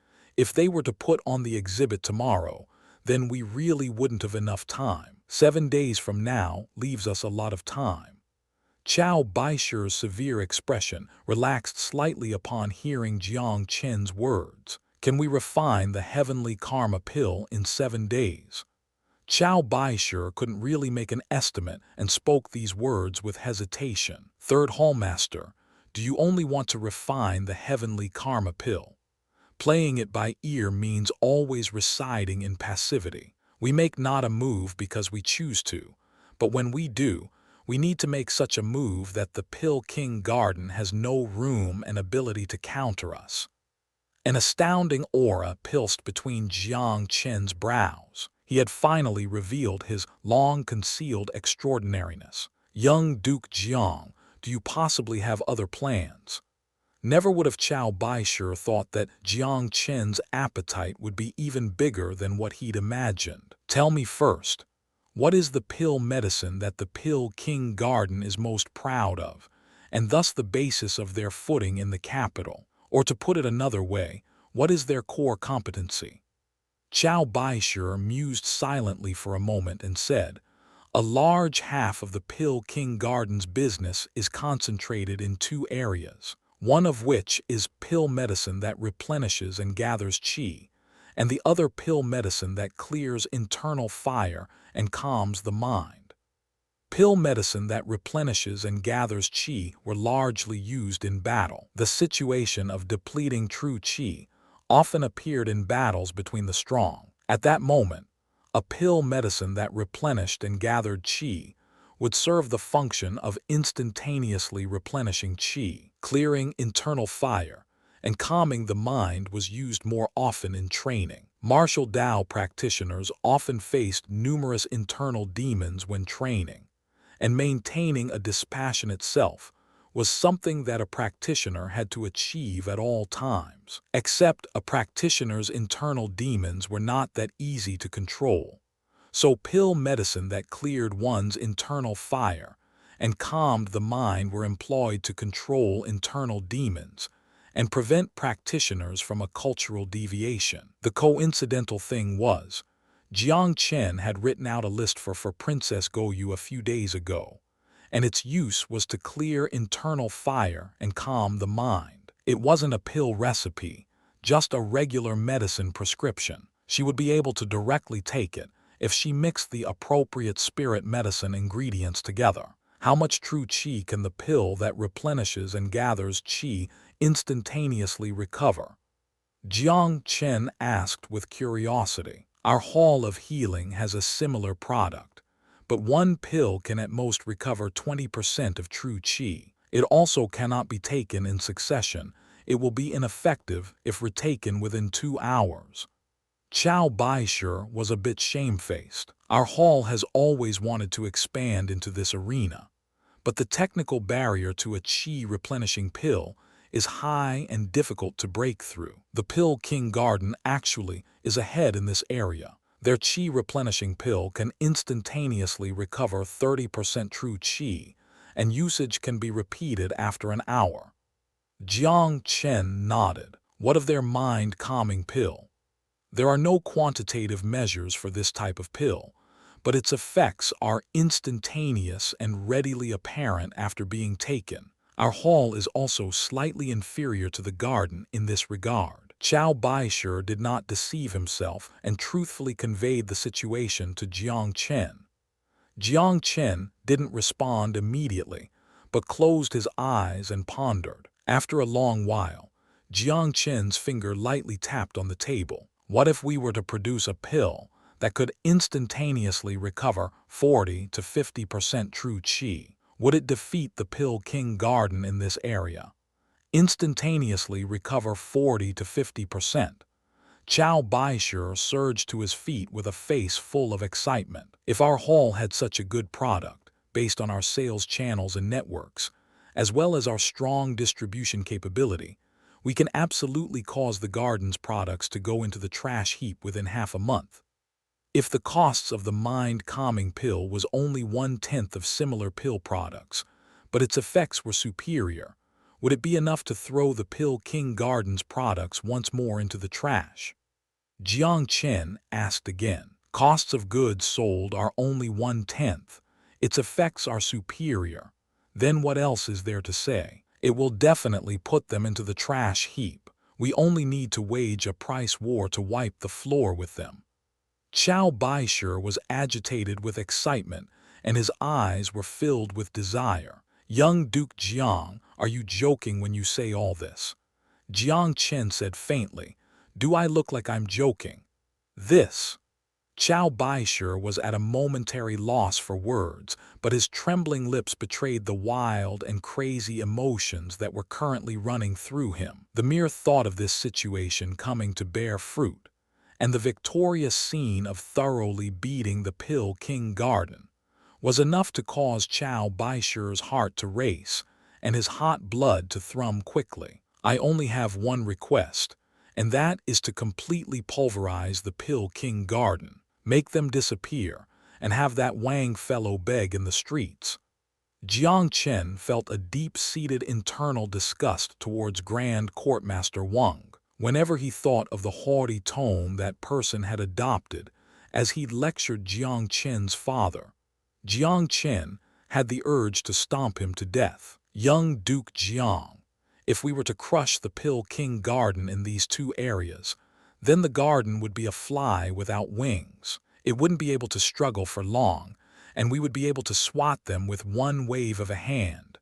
If they were to put on the exhibit tomorrow, then we really wouldn't have enough time. 7 days from now leaves us a lot of time. Chow Baishi's severe expression relaxed slightly upon hearing Jiang Chen's words. Can we refine the heavenly karma pill in 7 days? Chow Baishi couldn't really make an estimate and spoke these words with hesitation. Third Hallmaster, do you only want to refine the heavenly karma pill? Playing it by ear means always residing in passivity. We make not a move because we choose to, but when we do, we need to make such a move that the Pill King Garden has no room and ability to counter us. An astounding aura pulsed between Jiang Chen's brows. He had finally revealed his long-concealed extraordinariness. Young Duke Jiang, do you possibly have other plans? Never would have Chow Baishi thought that Jiang Chen's appetite would be even bigger than what he'd imagined. Tell me first, what is the pill medicine that the Pill King Garden is most proud of, and thus the basis of their footing in the capital? Or to put it another way, what is their core competency? Chow Baishi mused silently for a moment and said, a large half of the Pill King Garden's business is concentrated in 2 areas, one of which is pill medicine that replenishes and gathers qi, and the other pill medicine that clears internal fire and calms the mind. Pill medicine that replenishes and gathers qi were largely used in battle. The situation of depleting true qi often appeared in battles between the strong. At that moment, a pill medicine that replenished and gathered qi would serve the function of instantaneously replenishing qi, clearing internal fire, and calming the mind was used more often in training. Martial Dao practitioners often faced numerous internal demons when training, and maintaining a dispassionate self was something that a practitioner had to achieve at all times. Except a practitioner's internal demons were not that easy to control. So pill medicine that cleared one's internal fire and calmed the mind were employed to control internal demons and prevent practitioners from a cultural deviation. The coincidental thing was, Jiang Chen had written out a list for Princess Goyu a few days ago, and its use was to clear internal fire and calm the mind. It wasn't a pill recipe, just a regular medicine prescription. She would be able to directly take it if she mixed the appropriate spirit medicine ingredients together. How much true qi can the pill that replenishes and gathers qi instantaneously recover? Jiang Chen asked with curiosity. Our Hall of Healing has a similar product, but one pill can at most recover 20% of true qi. It also cannot be taken in succession. It will be ineffective if retaken within 2 hours. Chow Baishi was a bit shamefaced. Our hall has always wanted to expand into this arena, but the technical barrier to a qi replenishing pill is high and difficult to break through. The Pill King Garden actually is ahead in this area. Their qi replenishing pill can instantaneously recover 30% true qi, and usage can be repeated after an hour. Jiang Chen nodded. What of their mind calming pill? There are no quantitative measures for this type of pill, but its effects are instantaneous and readily apparent after being taken. Our hall is also slightly inferior to the garden in this regard. Chow Baisher did not deceive himself and truthfully conveyed the situation to Jiang Chen. Jiang Chen didn't respond immediately, but closed his eyes and pondered. After a long while, Jiang Chen's finger lightly tapped on the table. What if we were to produce a pill that could instantaneously recover 40 to 50% true qi? Would it defeat the Pill King Garden in this area? Instantaneously recover 40 to 50%. Chow Baisher surged to his feet with a face full of excitement. If our hall had such a good product, based on our sales channels and networks, as well as our strong distribution capability, we can absolutely cause the garden's products to go into the trash heap within half a month. If the costs of the mind-calming pill was only 1/10 of similar pill products, but its effects were superior, would it be enough to throw the Pill King Garden's products once more into the trash? Jiang Chen asked again. Costs of goods sold are only 1/10. Its effects are superior. Then what else is there to say? It will definitely put them into the trash heap. We only need to wage a price war to wipe the floor with them. Chow Baisher was agitated with excitement, and his eyes were filled with desire. Young Duke Jiang, are you joking when you say all this? Jiang Chen said faintly, do I look like I'm joking? This. Chow Baisher was at a momentary loss for words, but his trembling lips betrayed the wild and crazy emotions that were currently running through him. The mere thought of this situation coming to bear fruit, and the victorious scene of thoroughly beating the Pill King Garden, was enough to cause Chow Baisher's heart to race and his hot blood to thrum quickly. I only have one request, and that is to completely pulverize the Pill King Garden, make them disappear, and have that Wang fellow beg in the streets. Jiang Chen felt a deep-seated internal disgust towards Grand Courtmaster Wang. Whenever he thought of the haughty tone that person had adopted as he lectured Jiang Chen's father, Jiang Chen had the urge to stomp him to death. Young Duke Jiang, if we were to crush the Pill King Garden in these two areas, then the garden would be a fly without wings. It wouldn't be able to struggle for long, and we would be able to swat them with one wave of a hand.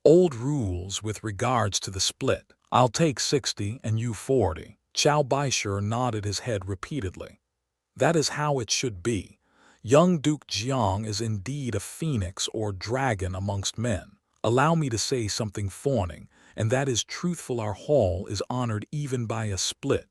Old rules with regards to the split. I'll take 60 and you 40. Chow Baisher nodded his head repeatedly. That is how it should be. Young Duke Jiang is indeed a phoenix or dragon amongst men. Allow me to say something fawning, and that is truthful. Our hall is honored even by a split.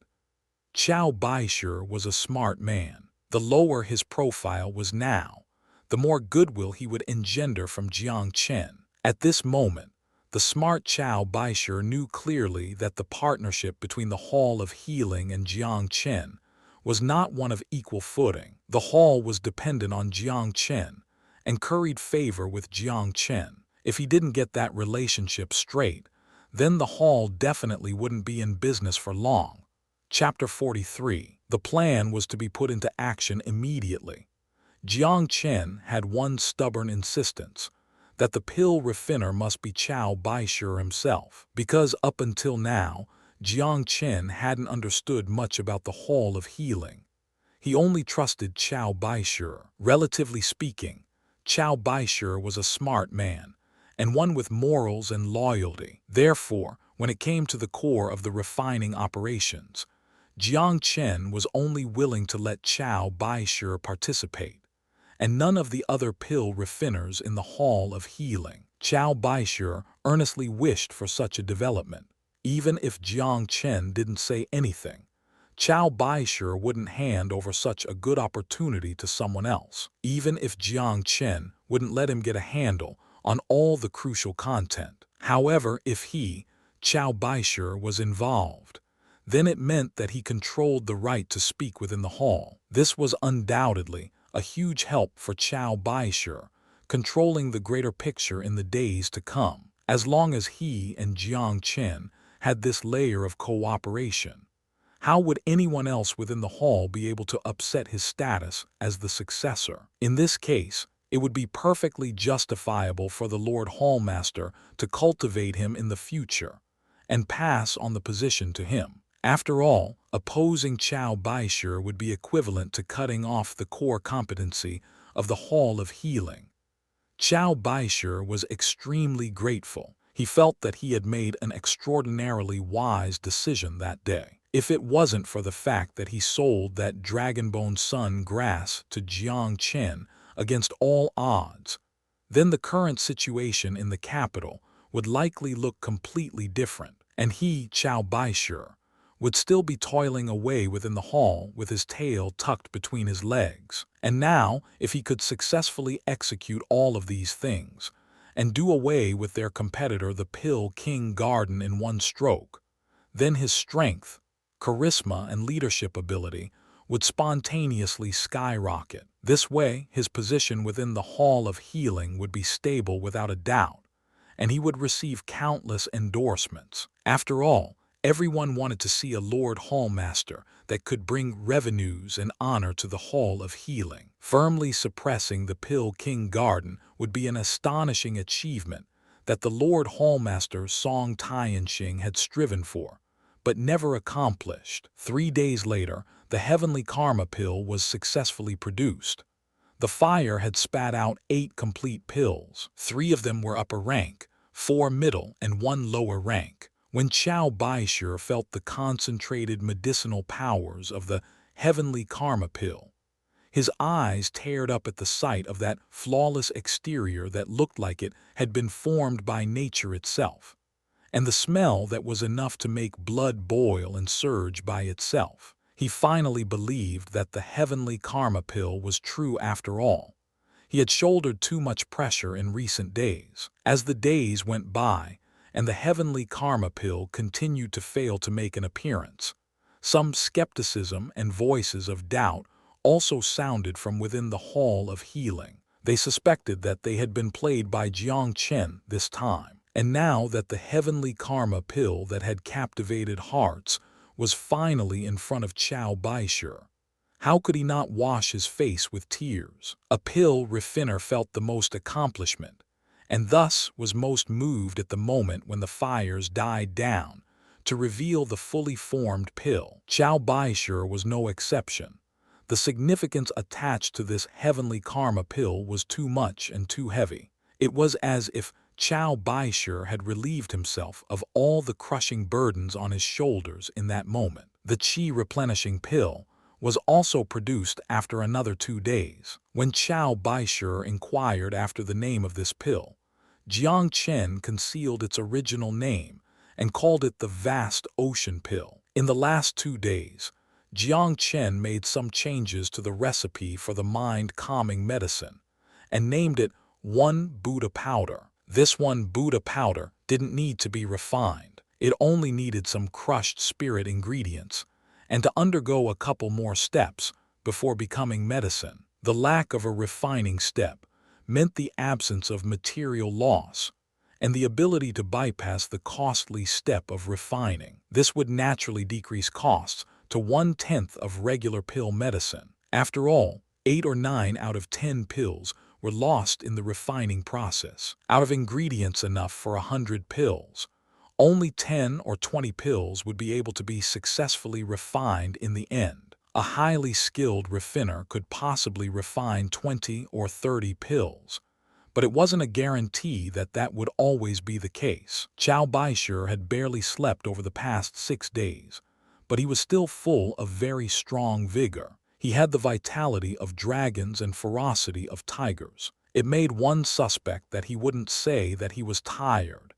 Chow Baisher was a smart man. The lower his profile was now, the more goodwill he would engender from Jiang Chen. At this moment, the smart Chow Baisher knew clearly that the partnership between the Hall of Healing and Jiang Chen was not one of equal footing. The hall was dependent on Jiang Chen and curried favor with Jiang Chen. If he didn't get that relationship straight, then the hall definitely wouldn't be in business for long. Chapter 43. The plan was to be put into action immediately. Jiang Chen had one stubborn insistence, that the pill refiner must be Chow Baisher himself, because up until now, Jiang Chen hadn't understood much about the Hall of Healing. He only trusted Chow Baisher. Relatively speaking, Chow Baisher was a smart man, and one with morals and loyalty. Therefore, when it came to the core of the refining operations, Jiang Chen was only willing to let Chow Baisher participate, and none of the other pill refiners in the Hall of Healing. Chow Baisher earnestly wished for such a development. Even if Jiang Chen didn't say anything, Chow Baisher wouldn't hand over such a good opportunity to someone else. Even if Jiang Chen wouldn't let him get a handle on all the crucial content. However, if he, Chow Baisher, was involved, then it meant that he controlled the right to speak within the hall. This was undoubtedly a huge help for Chow Baisher, controlling the greater picture in the days to come. As long as he and Jiang Chen had this layer of cooperation, how would anyone else within the hall be able to upset his status as the successor? In this case, it would be perfectly justifiable for the Lord Hallmaster to cultivate him in the future and pass on the position to him. After all, opposing Chow Baisher would be equivalent to cutting off the core competency of the Hall of Healing. Chow Baisher was extremely grateful. He felt that he had made an extraordinarily wise decision that day. If it wasn't for the fact that he sold that Dragonbone Sun grass to Jiang Chen against all odds, then the current situation in the capital would likely look completely different, and he, Chow Baisher, would still be toiling away within the hall with his tail tucked between his legs. And now, if he could successfully execute all of these things, and do away with their competitor the Pill King Garden in one stroke, then his strength, charisma, and leadership ability would spontaneously skyrocket. This way, his position within the Hall of Healing would be stable without a doubt, and he would receive countless endorsements. After all, everyone wanted to see a Lord Hallmaster that could bring revenues and honor to the Hall of Healing. Firmly suppressing the Pill King Garden would be an astonishing achievement that the Lord Hallmaster Song Tianxing had striven for, but never accomplished. 3 days later, the heavenly karma pill was successfully produced. The fire had spat out 8 complete pills. 3 of them were upper rank, 4 middle, and 1 lower rank. When Chow Baisher felt the concentrated medicinal powers of the heavenly karma pill, his eyes teared up at the sight of that flawless exterior that looked like it had been formed by nature itself, and the smell that was enough to make blood boil and surge by itself. He finally believed that the heavenly karma pill was true after all. He had shouldered too much pressure in recent days. As the days went by, and the heavenly karma pill continued to fail to make an appearance, some skepticism and voices of doubt also sounded from within the Hall of Healing. They suspected that they had been played by Jiang Chen this time, and now that the heavenly karma pill that had captivated hearts was finally in front of Chow Baisher, how could he not wash his face with tears? A pill refiner felt the most accomplishment, and thus was most moved at the moment when the fires died down to reveal the fully formed pill. Chow Baisher was no exception. The significance attached to this heavenly karma pill was too much and too heavy. It was as if Chow Baisher had relieved himself of all the crushing burdens on his shoulders in that moment. The chi-replenishing pill was also produced after another 2 days. When Chow Baisher inquired after the name of this pill, Jiang Chen concealed its original name and called it the Vast Ocean Pill. In the last 2 days, Jiang Chen made some changes to the recipe for the mind-calming medicine and named it 1 Buddha Powder. This 1 Buddha powder didn't need to be refined. It only needed some crushed spirit ingredients and to undergo a couple more steps before becoming medicine. The lack of a refining step meant the absence of material loss and the ability to bypass the costly step of refining. This would naturally decrease costs to 1/10 of regular pill medicine. After all, 8 or 9 out of 10 pills were lost in the refining process. Out of ingredients enough for 100 pills, only 10 or 20 pills would be able to be successfully refined in the end. A highly skilled refiner could possibly refine 20 or 30 pills, but it wasn't a guarantee that that would always be the case. Chow Baisher had barely slept over the past 6 days, but he was still full of very strong vigor. He had the vitality of dragons and ferocity of tigers. It made one suspect that he wouldn't say that he was tired,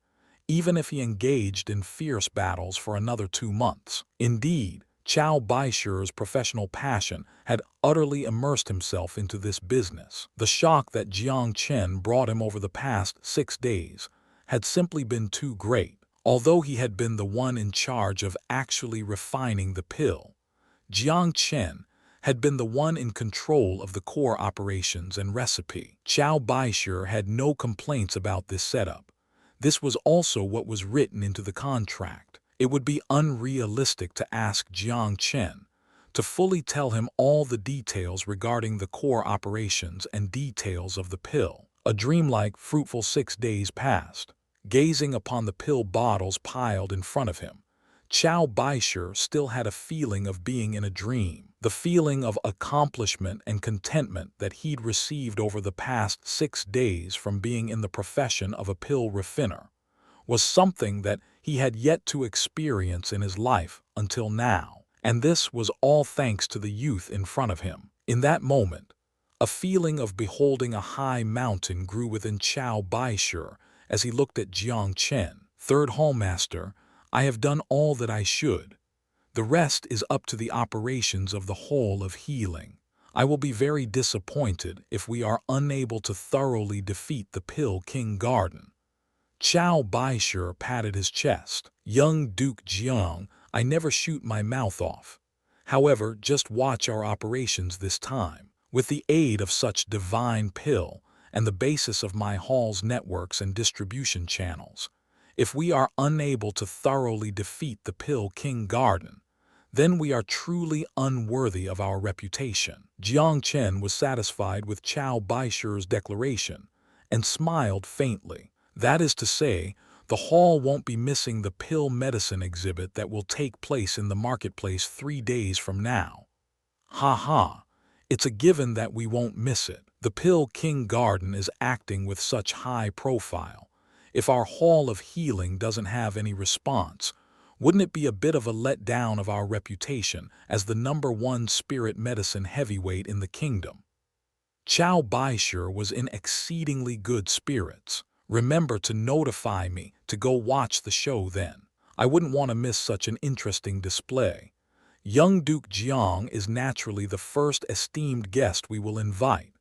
even if he engaged in fierce battles for another 2 months. Indeed, Chow Baisher's professional passion had utterly immersed himself into this business. The shock that Jiang Chen brought him over the past 6 days had simply been too great. Although he had been the one in charge of actually refining the pill, Jiang Chen had been the one in control of the core operations and recipe. Chow Baisher had no complaints about this setup. This was also what was written into the contract. It would be unrealistic to ask Jiang Chen to fully tell him all the details regarding the core operations and details of the pill. A dreamlike, fruitful 6 days passed. Gazing upon the pill bottles piled in front of him, Chow Baisher still had a feeling of being in a dream. The feeling of accomplishment and contentment that he'd received over the past 6 days from being in the profession of a pill refiner was something that he had yet to experience in his life until now. And this was all thanks to the youth in front of him. In that moment, a feeling of beholding a high mountain grew within Chow Baisher as he looked at Jiang Chen. Third Hallmaster, I have done all that I should. The rest is up to the operations of the Hall of Healing. I will be very disappointed if we are unable to thoroughly defeat the Pill King Garden. Chow Baisher patted his chest. Young Duke Jiang, I never shoot my mouth off. However, just watch our operations this time. With the aid of such divine pill and the basis of my hall's networks and distribution channels, if we are unable to thoroughly defeat the Pill King Garden, then we are truly unworthy of our reputation. Jiang Chen was satisfied with Chow Baisher's declaration and smiled faintly. That is to say, the hall won't be missing the pill medicine exhibit that will take place in the marketplace 3 days from now. Ha ha, it's a given that we won't miss it. The Pill King Garden is acting with such high profile. If our Hall of Healing doesn't have any response, wouldn't it be a bit of a letdown of our reputation as the #1 spirit medicine heavyweight in the kingdom? Chow Baisher was in exceedingly good spirits. Remember to notify me to go watch the show then. I wouldn't want to miss such an interesting display. Young Duke Jiang is naturally the first esteemed guest we will invite.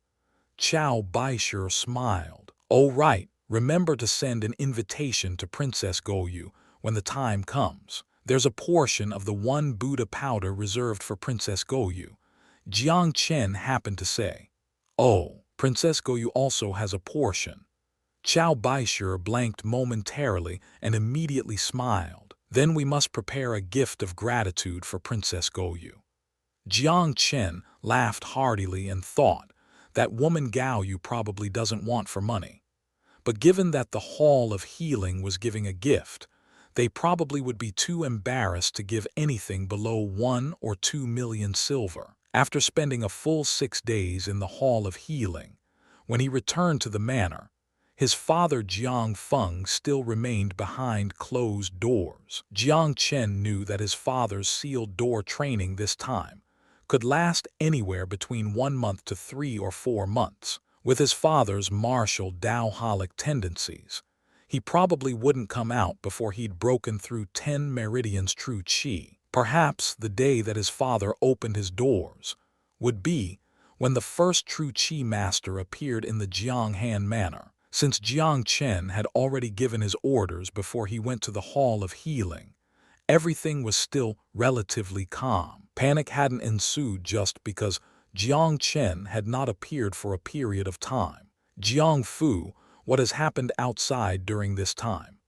Chow Baisher smiled. Oh right, remember to send an invitation to Princess Goyu when the time comes. There's a portion of the 1 Buddha powder reserved for Princess Goyu. Jiang Chen happened to say. Oh, Princess Goyu also has a portion. Chow Baisher blanked momentarily and immediately smiled. Then we must prepare a gift of gratitude for Princess Goyu. Jiang Chen laughed heartily and thought, that woman Goyu probably doesn't want for money. But given that the Hall of Healing was giving a gift, they probably would be too embarrassed to give anything below 1 or 2 million silver. After spending a full 6 days in the Hall of Healing, when he returned to the manor, his father Jiang Feng still remained behind closed doors. Jiang Chen knew that his father's sealed door training this time could last anywhere between 1 month to 3 or 4 months. With his father's martial Taoholic tendencies, he probably wouldn't come out before he'd broken through 10 meridians true qi. Perhaps the day that his father opened his doors would be when the first true qi master appeared in the Jianghan manor. Since Jiang Chen had already given his orders before he went to the Hall of Healing, everything was still relatively calm. Panic hadn't ensued just because Jiang Chen had not appeared for a period of time. Jiang Fu, what has happened outside during this time?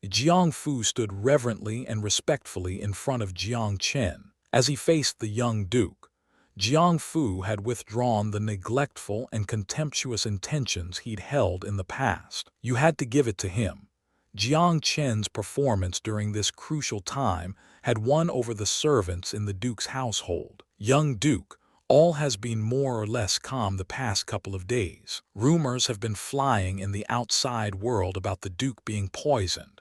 Jiang Fu stood reverently and respectfully in front of Jiang Chen. As he faced the young duke, Jiang Fu had withdrawn the neglectful and contemptuous intentions he'd held in the past. You had to give it to him. Jiang Chen's performance during this crucial time had won over the servants in the duke's household. Young Duke, all has been more or less calm the past couple of days. Rumors have been flying in the outside world about the duke being poisoned,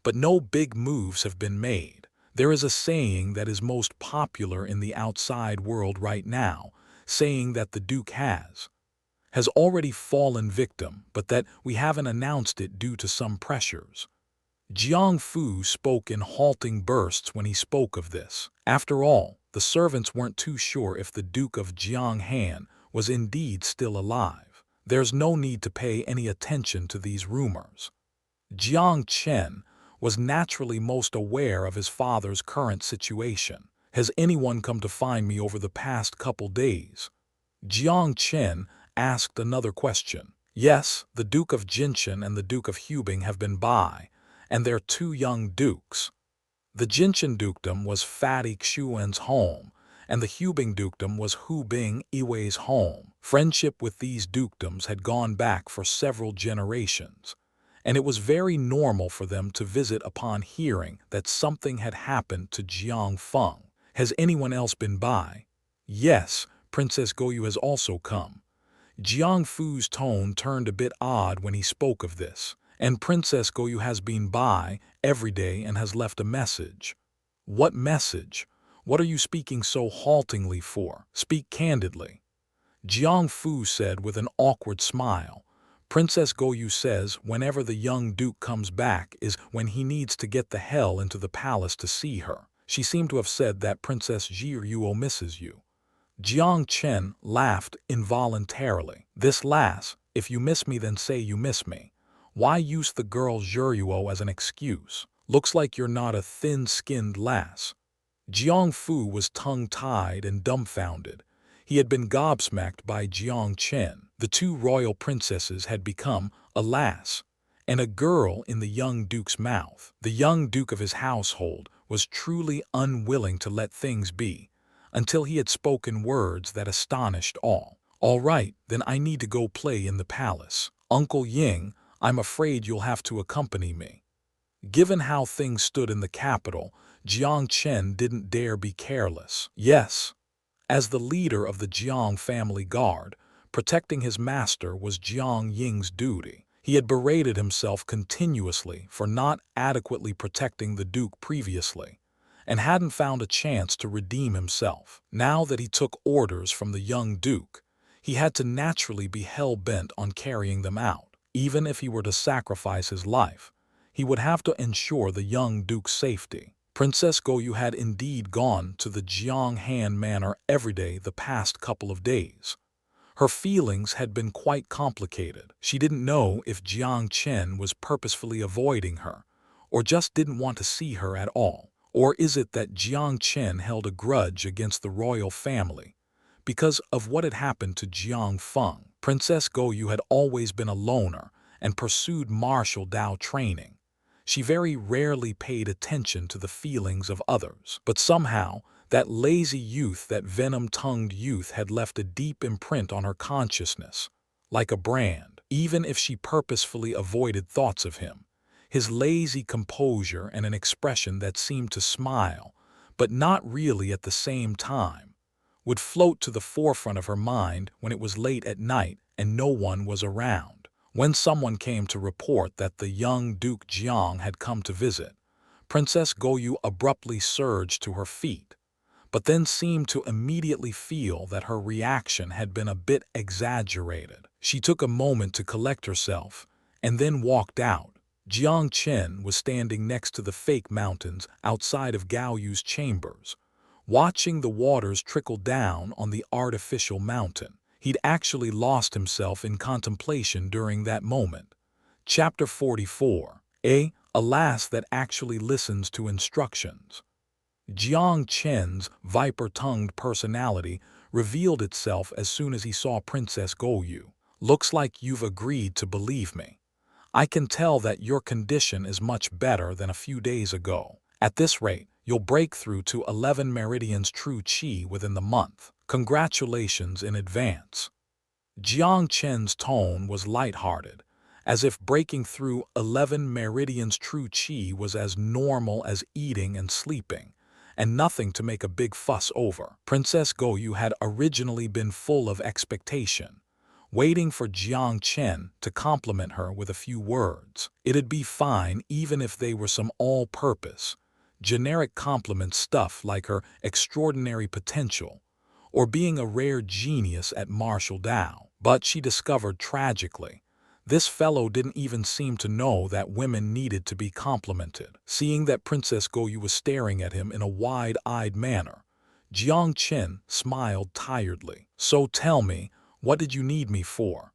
but no big moves have been made. There is a saying that is most popular in the outside world right now, saying that the duke has already fallen victim, but that we haven't announced it due to some pressures. Jiang Fu spoke in halting bursts when he spoke of this. After all, the servants weren't too sure if the Duke of Jianghan was indeed still alive. There's no need to pay any attention to these rumors. Jiang Chen was naturally most aware of his father's current situation. Has anyone come to find me over the past couple days? Jiang Chen asked another question. Yes, the Duke of Jinshan and the Duke of Hubing have been by, and their 2 young dukes. The Jinshan dukedom was Fatty Xuan's home, and the Hubing dukedom was Hu Bing Iwei's home. Friendship with these dukedoms had gone back for several generations, and it was very normal for them to visit upon hearing that something had happened to Jiang Feng. Has anyone else been by? Yes, Princess Goyu has also come. Jiang Fu's tone turned a bit odd when he spoke of this, and Princess Goyu has been by every day and has left a message. What message? What are you speaking so haltingly for? Speak candidly. Jiang Fu said with an awkward smile. Princess Goyu says whenever the young duke comes back is when he needs to get the hell into the palace to see her. She seemed to have said that Princess Jiryuo misses you. Jiang Chen laughed involuntarily. This lass, if you miss me then say you miss me. Why use the girl Jiryuo as an excuse? Looks like you're not a thin-skinned lass. Jiang Fu was tongue-tied and dumbfounded. He had been gobsmacked by Jiang Chen. The two royal princesses had become a lass and a girl in the young duke's mouth. The young duke of his household was truly unwilling to let things be, until he had spoken words that astonished all. All right, then I need to go play in the palace. Uncle Ying, I'm afraid you'll have to accompany me. Given how things stood in the capital, Jiang Chen didn't dare be careless. Yes. As the leader of the Jiang family guard, protecting his master was Jiang Ying's duty. He had berated himself continuously for not adequately protecting the duke previously, and hadn't found a chance to redeem himself. Now that he took orders from the young duke, he had to naturally be hell-bent on carrying them out. Even if he were to sacrifice his life, he would have to ensure the young duke's safety. Princess Goyu had indeed gone to the Jianghan manor every day the past couple of days. Her feelings had been quite complicated. She didn't know if Jiang Chen was purposefully avoiding her, or just didn't want to see her at all. Or is it that Jiang Chen held a grudge against the royal family because of what had happened to Jiang Feng? Princess Goyu had always been a loner and pursued martial Dao training. She very rarely paid attention to the feelings of others, but somehow that lazy youth, that venom-tongued youth had left a deep imprint on her consciousness, like a brand. Even if she purposefully avoided thoughts of him, his lazy composure and an expression that seemed to smile, but not really at the same time, would float to the forefront of her mind when it was late at night and no one was around. When someone came to report that the young Duke Jiang had come to visit, Princess Goyu abruptly surged to her feet, but then seemed to immediately feel that her reaction had been a bit exaggerated. She took a moment to collect herself and then walked out. Jiang Chen was standing next to the fake mountains outside of Gao Yu's chambers, watching the waters trickle down on the artificial mountain. He'd actually lost himself in contemplation during that moment. Chapter 44. A lass that actually listens to instructions. Jiang Chen's viper-tongued personality revealed itself as soon as he saw Princess Goyu. Looks like you've agreed to believe me. I can tell that your condition is much better than a few days ago. At this rate, you'll break through to 11 meridians true qi within the month. Congratulations in advance. Jiang Chen's tone was lighthearted, as if breaking through 11 meridians true qi was as normal as eating and sleeping, and nothing to make a big fuss over. Princess Goyu had originally been full of expectation, waiting for Jiang Chen to compliment her with a few words. It'd be fine even if they were some all-purpose, generic compliment stuff like her extraordinary potential, or being a rare genius at martial Dao. But she discovered tragically, this fellow didn't even seem to know that women needed to be complimented. Seeing that Princess Goyu was staring at him in a wide-eyed manner, Jiang Chen smiled tiredly. So tell me, what did you need me for?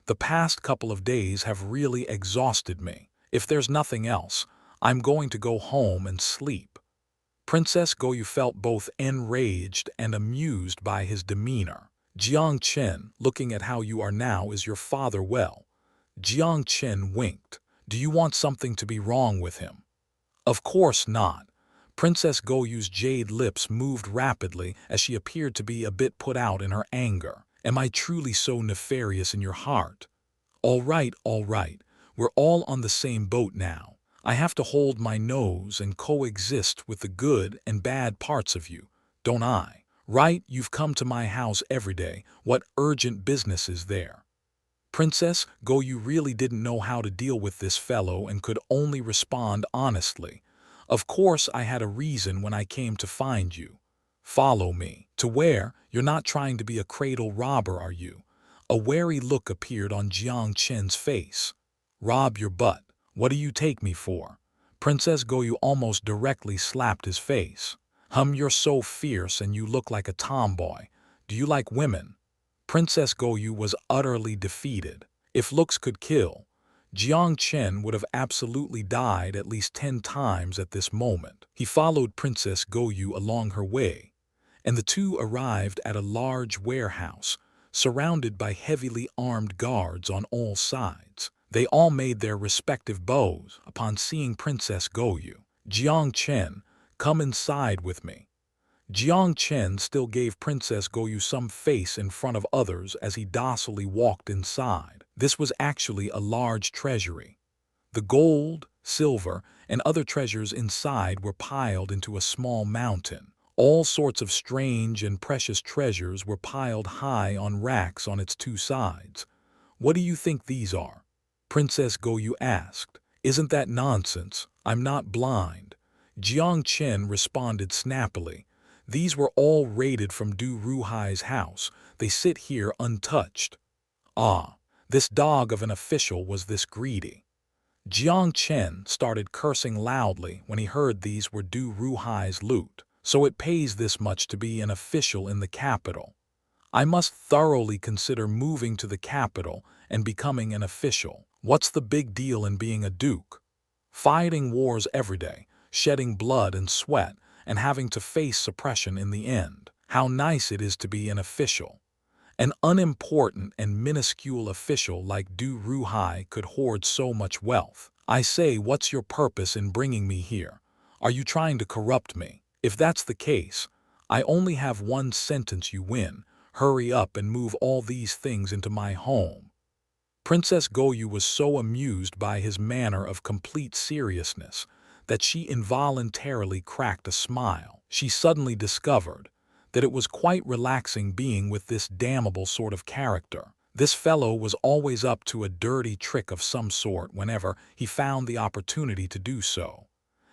The past couple of days have really exhausted me. If there's nothing else, I'm going to go home and sleep. Princess Goyu felt both enraged and amused by his demeanor. Jiang Chen, looking at how you are now, is your father well? Jiang Chen winked. Do you want something to be wrong with him? Of course not. Princess Goyu's jade lips moved rapidly as she appeared to be a bit put out in her anger. Am I truly so nefarious in your heart? All right, We're all on the same boat now. I have to hold my nose and coexist with the good and bad parts of you, don't I? Right, you've come to my house every day. What urgent business is there? Princess Goyu really didn't know how to deal with this fellow and could only respond honestly. Of course I had a reason when I came to find you. Follow me. To where? You're not trying to be a cradle robber, are you? A wary look appeared on Jiang Chen's face. Rob your butt. What do you take me for? Princess Goyu almost directly slapped his face. You're so fierce and you look like a tomboy. Do you like women? Princess Goyu was utterly defeated. If looks could kill, Jiang Chen would have absolutely died at least 10 times at this moment. He followed Princess Goyu along her way, and the two arrived at a large warehouse, surrounded by heavily armed guards on all sides. They all made their respective bows upon seeing Princess Goyu. Jiang Chen, come inside with me. Jiang Chen still gave Princess Goyu some face in front of others as he docilely walked inside. This was actually a large treasury. The gold, silver, and other treasures inside were piled into a small mountain. All sorts of strange and precious treasures were piled high on racks on its two sides. What do you think these are? Princess Goyu asked. Isn't that nonsense? I'm not blind. Jiang Chen responded snappily. These were all raided from Du Ruhai's house. They sit here untouched. Ah, this dog of an official was this greedy. Jiang Chen started cursing loudly when he heard these were Du Ruhai's loot. So it pays this much to be an official in the capital. I must thoroughly consider moving to the capital and becoming an official. What's the big deal in being a duke? Fighting wars every day, shedding blood and sweat, and having to face suppression in the end. How nice it is to be an official. An unimportant and minuscule official like Du Ruhai could hoard so much wealth. I say, what's your purpose in bringing me here? Are you trying to corrupt me? If that's the case, I only have one sentence you win. Hurry up and move all these things into my home. Princess Goyu was so amused by his manner of complete seriousness that she involuntarily cracked a smile. She suddenly discovered that it was quite relaxing being with this damnable sort of character. This fellow was always up to a dirty trick of some sort whenever he found the opportunity to do so,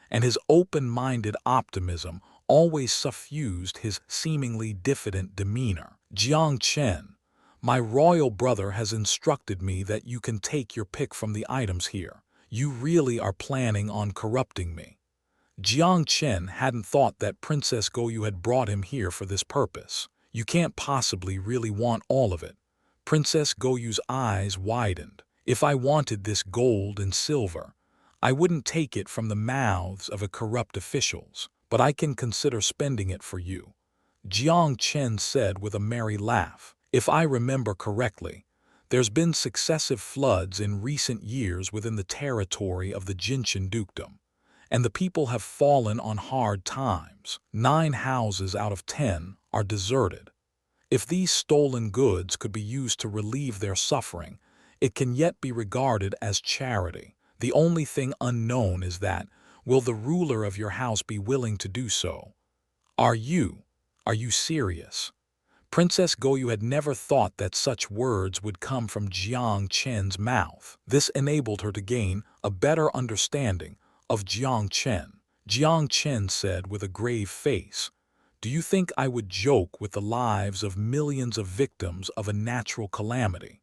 and his open-minded optimism always suffused his seemingly diffident demeanor. Jiang Chen, my royal brother has instructed me that you can take your pick from the items here. You really are planning on corrupting me. Jiang Chen hadn't thought that Princess Goyu had brought him here for this purpose. You can't possibly really want all of it. Princess Goyu's eyes widened. If I wanted this gold and silver, I wouldn't take it from the mouths of a corrupt officials, but I can consider spending it for you. Jiang Chen said with a merry laugh. If I remember correctly, there's been successive floods in recent years within the territory of the Jinshan dukedom, and the people have fallen on hard times. 9 houses out of 10 are deserted. If these stolen goods could be used to relieve their suffering, it can yet be regarded as charity. The only thing unknown is that, will the ruler of your house be willing to do so? Are you serious? Princess Goyu had never thought that such words would come from Jiang Chen's mouth. This enabled her to gain a better understanding of Jiang Chen. Jiang Chen said with a grave face, "Do you think I would joke with the lives of millions of victims of a natural calamity?"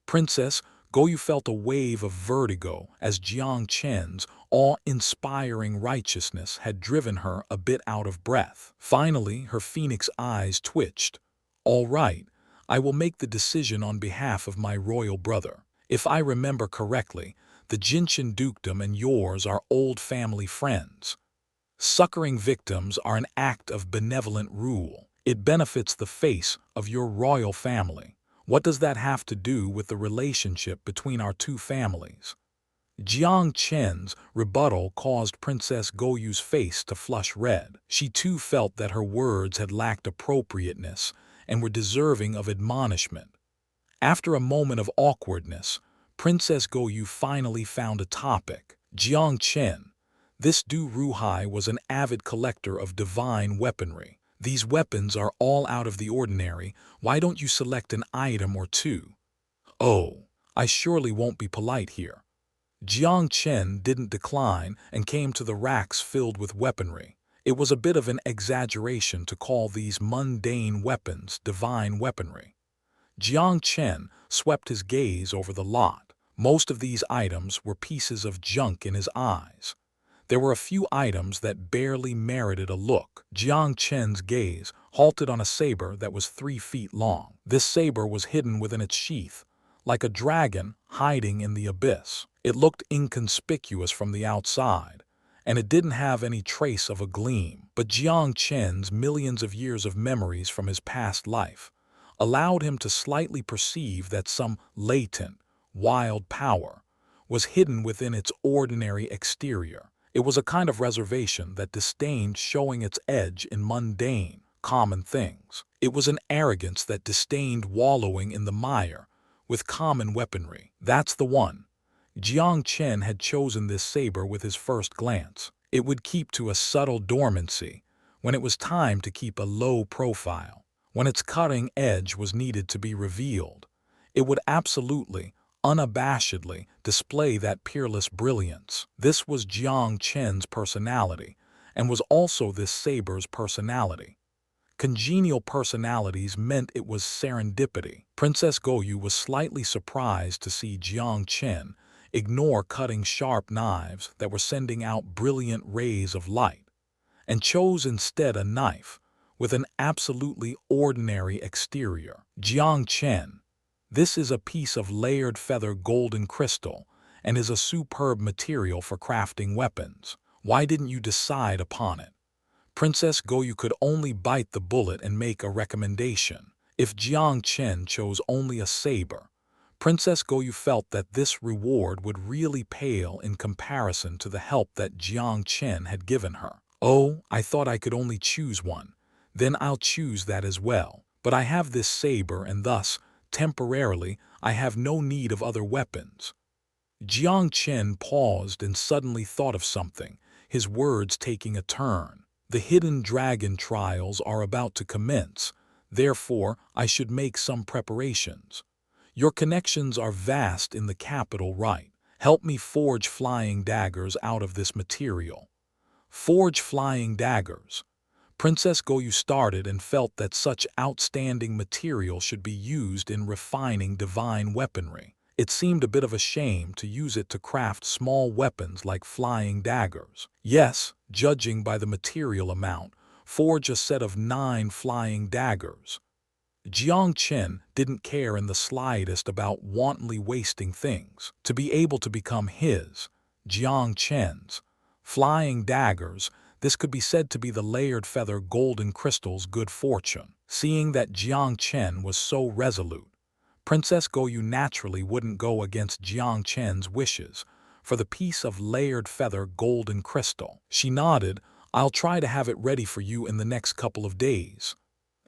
Princess Goyu felt a wave of vertigo as Jiang Chen's awe-inspiring righteousness had driven her a bit out of breath. Finally, her phoenix eyes twitched. All right, I will make the decision on behalf of my royal brother. If I remember correctly, the Jinshan dukedom and yours are old family friends. Succoring victims are an act of benevolent rule. It benefits the face of your royal family. What does that have to do with the relationship between our two families? Jiang Chen's rebuttal caused Princess Goyu's face to flush red. She too felt that her words had lacked appropriateness and were deserving of admonishment. After a moment of awkwardness, Princess Goyu finally found a topic. Jiang Chen. This Du Ruhai was an avid collector of divine weaponry. These weapons are all out of the ordinary. Why don't you select an item or two? Oh, I surely won't be polite here. Jiang Chen didn't decline and came to the racks filled with weaponry. It was a bit of an exaggeration to call these mundane weapons divine weaponry. Jiang Chen swept his gaze over the lot. Most of these items were pieces of junk in his eyes. There were a few items that barely merited a look. Jiang Chen's gaze halted on a saber that was 3 feet long. This saber was hidden within its sheath, like a dragon hiding in the abyss. It looked inconspicuous from the outside, and it didn't have any trace of a gleam. But Jiang Chen's millions of years of memories from his past life allowed him to slightly perceive that some latent, wild power was hidden within its ordinary exterior. It was a kind of reservation that disdained showing its edge in mundane, common things. It was an arrogance that disdained wallowing in the mire with common weaponry. That's the one. Jiang Chen had chosen this saber with his first glance. It would keep to a subtle dormancy when it was time to keep a low profile. When its cutting edge was needed to be revealed, it would absolutely, unabashedly display that peerless brilliance. This was Jiang Chen's personality, and was also this saber's personality. Congenial personalities meant it was serendipity. Princess Goyu was slightly surprised to see Jiang Chen ignore cutting sharp knives that were sending out brilliant rays of light, and chose instead a knife with an absolutely ordinary exterior. Jiang Chen. This is a piece of layered feather golden crystal and is a superb material for crafting weapons. Why didn't you decide upon it? Princess Goyu could only bite the bullet and make a recommendation. If Jiang Chen chose only a saber, Princess Goyu felt that this reward would really pale in comparison to the help that Jiang Chen had given her. Oh, I thought I could only choose one. Then I'll choose that as well. But I have this saber, and thus, temporarily, I have no need of other weapons. Jiang Chen paused and suddenly thought of something, his words taking a turn. The hidden dragon trials are about to commence, therefore I should make some preparations. Your connections are vast in the capital, right? Help me forge flying daggers out of this material. Forge flying daggers. Princess Goyu started and felt that such outstanding material should be used in refining divine weaponry. It seemed a bit of a shame to use it to craft small weapons like flying daggers. Yes, judging by the material amount, forge a set of 9 flying daggers. Jiang Chen didn't care in the slightest about wantonly wasting things. To be able to become his, Jiang Chen's, flying daggers, this could be said to be the layered feather golden crystal's good fortune. Seeing that Jiang Chen was so resolute, Princess Goyu naturally wouldn't go against Jiang Chen's wishes for the piece of layered feather golden crystal. She nodded. I'll try to have it ready for you in the next couple of days.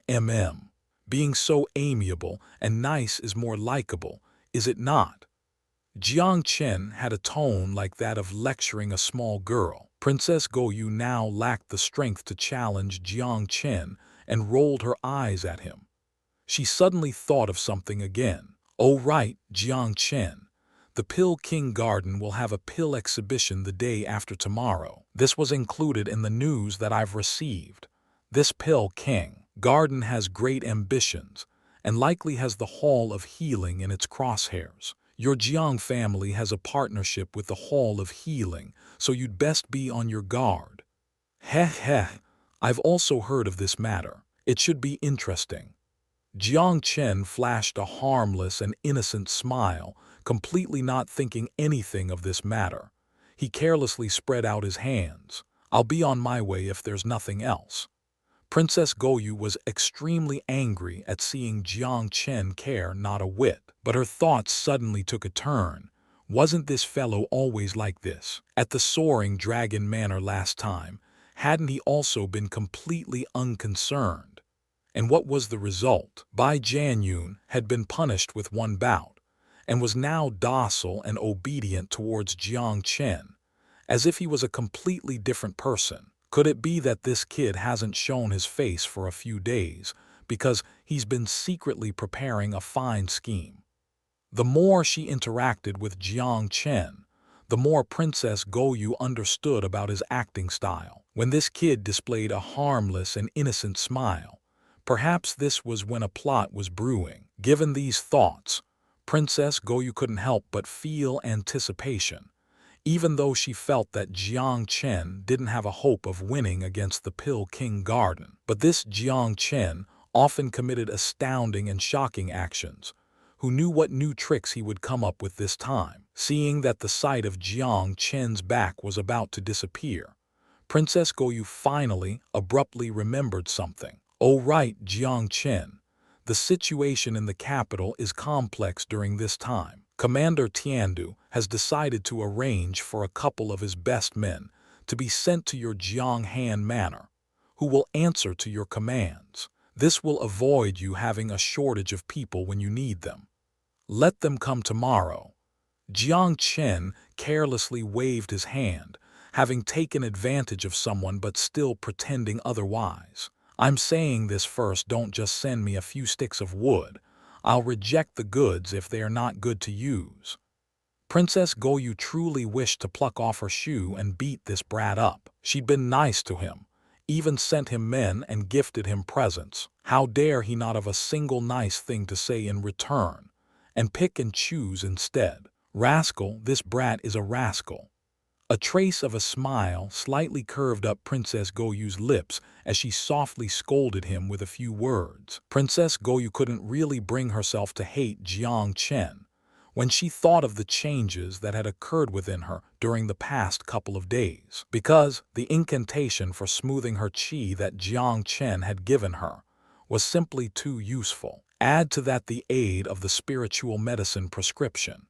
Being so amiable and nice is more likable, is it not? Jiang Chen had a tone like that of lecturing a small girl. Princess Goyu now lacked the strength to challenge Jiang Chen and rolled her eyes at him. She suddenly thought of something again. Oh right, Jiang Chen. The Pill King Garden will have a pill exhibition the day after tomorrow. This was included in the news that I've received. This Pill King Garden has great ambitions and likely has the Hall of Healing in its crosshairs. Your Jiang family has a partnership with the Hall of Healing, so you'd best be on your guard. Heh, I've also heard of this matter. It should be interesting. Jiang Chen flashed a harmless and innocent smile, completely not thinking anything of this matter. He carelessly spread out his hands. I'll be on my way if there's nothing else. Princess Goyu was extremely angry at seeing Jiang Chen care not a whit, but her thoughts suddenly took a turn. Wasn't this fellow always like this? At the Soaring Dragon Manor last time, hadn't he also been completely unconcerned? And what was the result? Bai Jianyun had been punished with 1 bout, and was now docile and obedient towards Jiang Chen, as if he was a completely different person. Could it be that this kid hasn't shown his face for a few days because he's been secretly preparing a fine scheme? The more she interacted with Jiang Chen, the more Princess Goyu understood about his acting style. When this kid displayed a harmless and innocent smile, perhaps this was when a plot was brewing. Given these thoughts, Princess Goyu couldn't help but feel anticipation, even though she felt that Jiang Chen didn't have a hope of winning against the Pill King Garden. But this Jiang Chen often committed astounding and shocking actions. Who knew what new tricks he would come up with this time? Seeing that the sight of Jiang Chen's back was about to disappear, Princess Goyu finally, abruptly remembered something. Oh right, Jiang Chen. The situation in the capital is complex during this time. Commander Tiandu has decided to arrange for a couple of his best men to be sent to your Jianghan manor, who will answer to your commands. This will avoid you having a shortage of people when you need them. Let them come tomorrow. Jiang Chen carelessly waved his hand, having taken advantage of someone but still pretending otherwise. I'm saying this first, don't just send me a few sticks of wood. I'll reject the goods if they are not good to use. Princess Goyu truly wished to pluck off her shoe and beat this brat up. She'd been nice to him, even sent him men and gifted him presents. How dare he not have a single nice thing to say in return, and pick and choose instead? Rascal, this brat is a rascal. A trace of a smile slightly curved up Princess Goyu's lips as she softly scolded him with a few words. Princess Goyu couldn't really bring herself to hate Jiang Chen when she thought of the changes that had occurred within her during the past couple of days, because the incantation for smoothing her chi that Jiang Chen had given her was simply too useful. Add to that the aid of the spiritual medicine prescription,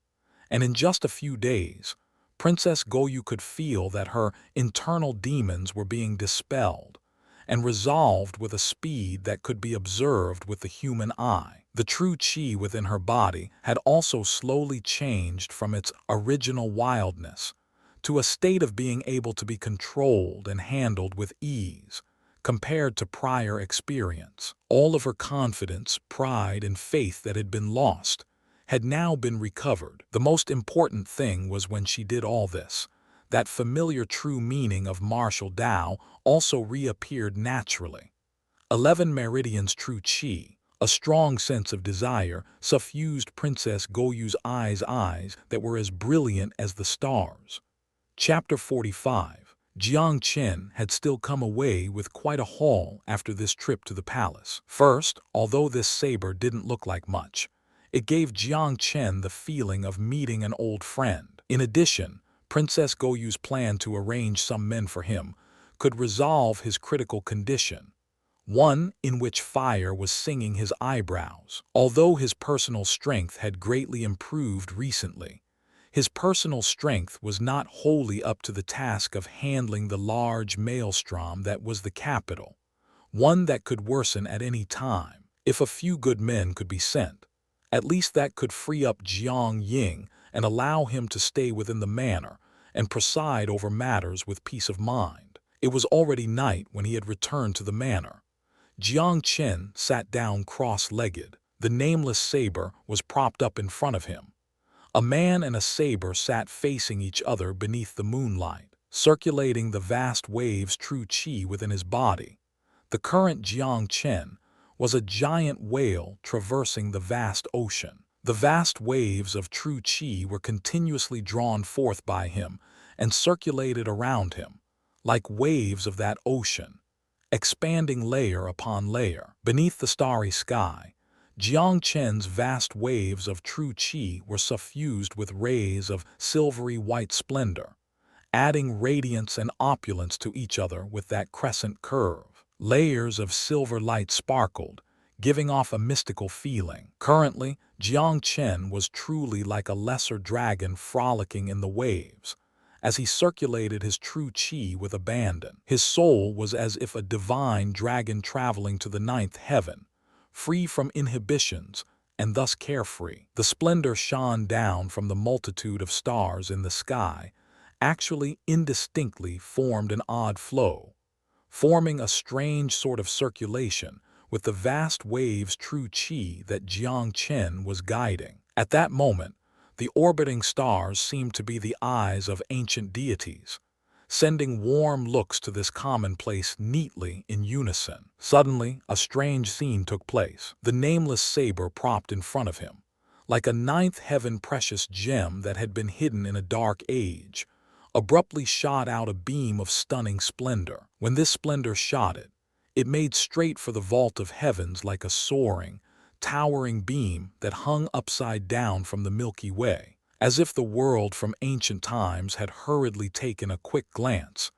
and in just a few days, Princess Goyu could feel that her internal demons were being dispelled and resolved with a speed that could be observed with the human eye. The true chi within her body had also slowly changed from its original wildness to a state of being able to be controlled and handled with ease compared to prior experience. All of her confidence, pride, and faith that had been lost had now been recovered. The most important thing was when she did all this, that familiar true meaning of martial Tao also reappeared naturally. 11 meridians true chi, a strong sense of desire, suffused Princess Goyu's eyes that were as brilliant as the stars. Chapter 45. Jiang Chen had still come away with quite a haul after this trip to the palace. First, although this saber didn't look like much, it gave Jiang Chen the feeling of meeting an old friend. In addition, Princess Goyu's plan to arrange some men for him could resolve his critical condition, one in which fire was singing his eyebrows. Although his personal strength had greatly improved recently, his personal strength was not wholly up to the task of handling the large maelstrom that was the capital, one that could worsen at any time. If a few good men could be sent, at least that could free up Jiang Ying and allow him to stay within the manor and preside over matters with peace of mind. It was already night when he had returned to the manor. Jiang Chen sat down cross-legged. The nameless saber was propped up in front of him. A man and a saber sat facing each other beneath the moonlight, circulating the vast waves true chi within his body. The current Jiang Chen was a giant whale traversing the vast ocean. The vast waves of true chi were continuously drawn forth by him and circulated around him, like waves of that ocean, expanding layer upon layer. Beneath the starry sky, Jiang Chen's vast waves of true chi were suffused with rays of silvery white splendor, adding radiance and opulence to each other with that crescent curve. Layers of silver light sparkled, giving off a mystical feeling. Currently, Jiang Chen was truly like a lesser dragon frolicking in the waves, as he circulated his true chi with abandon. His soul was as if a divine dragon traveling to the ninth heaven, free from inhibitions and thus carefree. The splendor shone down from the multitude of stars in the sky, actually indistinctly formed an odd flow, forming a strange sort of circulation with the vast waves true chi that Jiang Chen was guiding. At that moment, the orbiting stars seemed to be the eyes of ancient deities, sending warm looks to this commonplace neatly in unison. Suddenly, a strange scene took place. The nameless saber propped in front of him, like a ninth heaven precious gem that had been hidden in a dark age, abruptly shot out a beam of stunning splendor. When this splendor shot it, it made straight for the vault of heavens like a soaring, towering beam that hung upside down from the Milky Way, as if the world from ancient times had hurriedly taken a quick glance,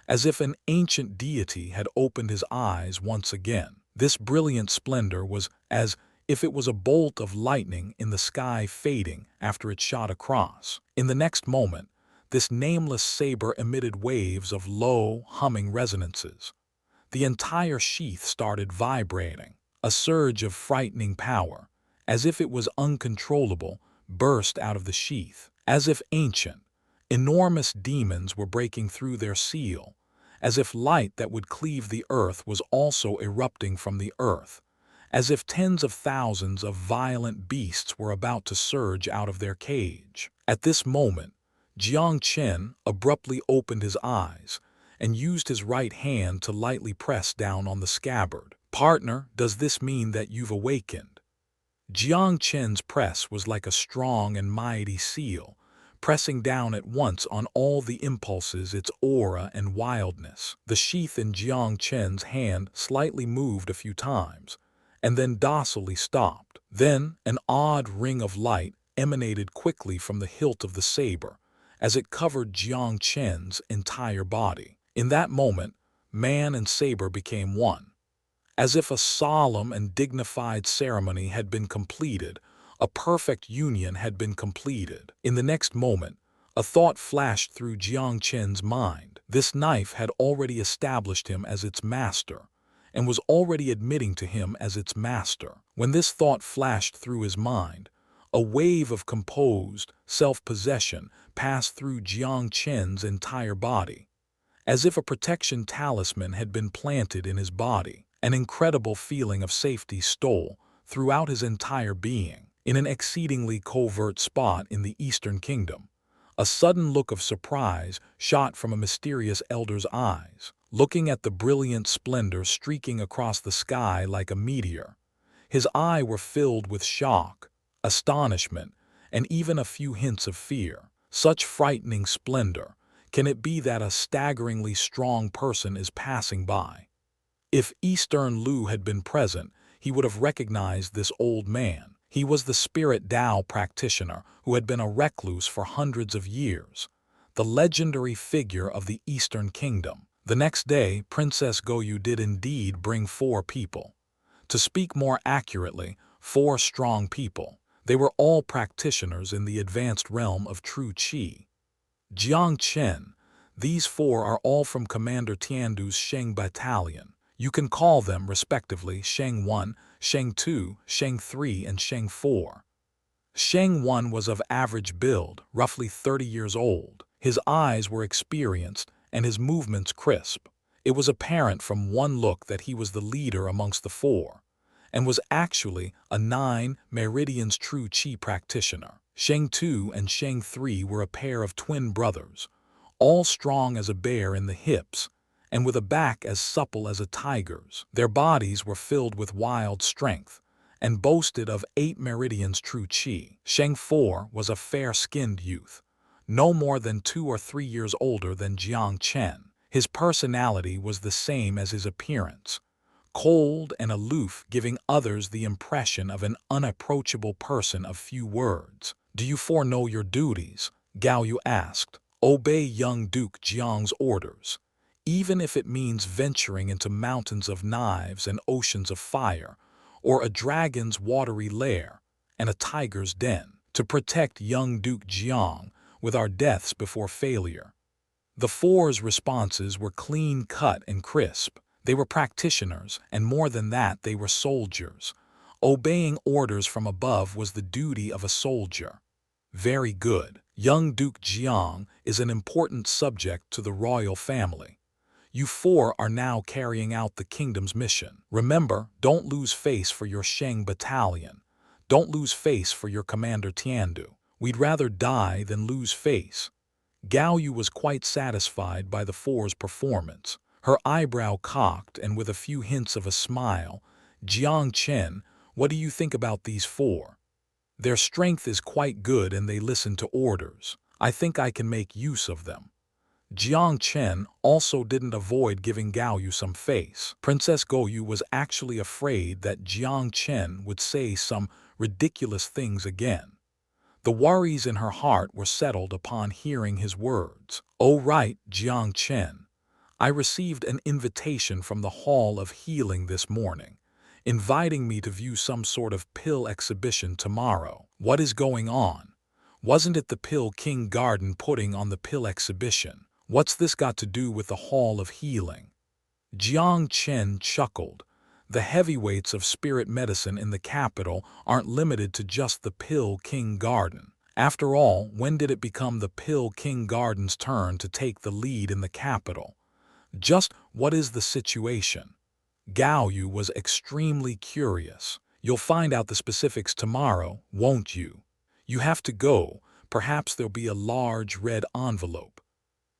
as if an ancient deity had opened his eyes once again. This brilliant splendor was as if it was a bolt of lightning in the sky fading after it shot across. In the next moment, this nameless saber emitted waves of low, humming resonances. The entire sheath started vibrating. A surge of frightening power, as if it was uncontrollable, burst out of the sheath, as if ancient, enormous demons were breaking through their seal, as if light that would cleave the earth was also erupting from the earth, as if tens of thousands of violent beasts were about to surge out of their cage. At this moment, Jiang Chen abruptly opened his eyes and used his right hand to lightly press down on the scabbard. "Partner, does this mean that you've awakened?" Jiang Chen's press was like a strong and mighty seal, pressing down at once on all the impulses, its aura and wildness. The sheath in Jiang Chen's hand slightly moved a few times, and then docilely stopped. Then an odd ring of light emanated quickly from the hilt of the saber, as it covered Jiang Chen's entire body. In that moment, man and saber became one. As if a solemn and dignified ceremony had been completed, a perfect union had been completed. In the next moment, a thought flashed through Jiang Chen's mind. This knife had already established him as its master, and was already admitting to him as its master. When this thought flashed through his mind, a wave of composed self-possession passed through Jiang Chen's entire body, as if a protection talisman had been planted in his body. An incredible feeling of safety stole throughout his entire being. In an exceedingly covert spot in the Eastern Kingdom, a sudden look of surprise shot from a mysterious elder's eyes. Looking at the brilliant splendor streaking across the sky like a meteor, his eyes were filled with shock, astonishment, and even a few hints of fear. Such frightening splendor! Can it be that a staggeringly strong person is passing by? If Eastern Lu had been present, he would have recognized this old man. He was the spirit Tao practitioner who had been a recluse for hundreds of years, the legendary figure of the Eastern Kingdom. The next day, Princess Goyu did indeed bring 4 people. To speak more accurately, 4 strong people. They were all practitioners in the advanced realm of true Qi. Jiang Chen, these 4 are all from Commander Tiandu's Sheng Battalion. You can call them, respectively, Sheng 1, Sheng 2, Sheng 3, and Sheng 4. Sheng 1 was of average build, roughly 30 years old. His eyes were experienced and his movements crisp. It was apparent from one look that he was the leader amongst the 4, and was actually a 9 meridians true Qi practitioner. Sheng 2 and Sheng 3 were a pair of twin brothers, all strong as a bear in the hips, and with a back as supple as a tiger's. Their bodies were filled with wild strength, and boasted of 8 meridians true Qi. Sheng 4 was a fair-skinned youth, no more than 2 or 3 years older than Jiang Chen. His personality was the same as his appearance, cold and aloof, giving others the impression of an unapproachable person of few words. "Do you foreknow your duties?" Gao Yu asked. "Obey young Duke Jiang's orders, even if it means venturing into mountains of knives and oceans of fire, or a dragon's watery lair and a tiger's den, to protect young Duke Jiang with our deaths before failure." The 4's responses were clean-cut and crisp. They were practitioners, and more than that, they were soldiers, Obeying orders from above was the duty of a soldier. Very good. Young Duke Jiang is an important subject to the royal family. You four are now carrying out the kingdom's mission. Remember, don't lose face for your Sheng battalion. Don't lose face for your commander Tiandu. We'd rather die than lose face. Gao Yu was quite satisfied by the four's performance. Her eyebrow cocked and with a few hints of a smile. Jiang Chen, what do you think about these four? Their strength is quite good and they listen to orders. I think I can make use of them. Jiang Chen also didn't avoid giving Gao Yu some face. Princess Goyu was actually afraid that Jiang Chen would say some ridiculous things again. The worries in her heart were settled upon hearing his words. "Oh right, Jiang Chen. I received an invitation from the Hall of Healing this morning, inviting me to view some sort of pill exhibition tomorrow. What is going on? Wasn't it the Pill King Garden putting on the pill exhibition? What's this got to do with the Hall of Healing?" Jiang Chen chuckled. The heavyweights of spirit medicine in the capital aren't limited to just the Pill King Garden. After all, when did it become the Pill King Garden's turn to take the lead in the capital? Just what is the situation? Gao Yu was extremely curious. You'll find out the specifics tomorrow, won't you? You have to go. Perhaps there'll be a large red envelope.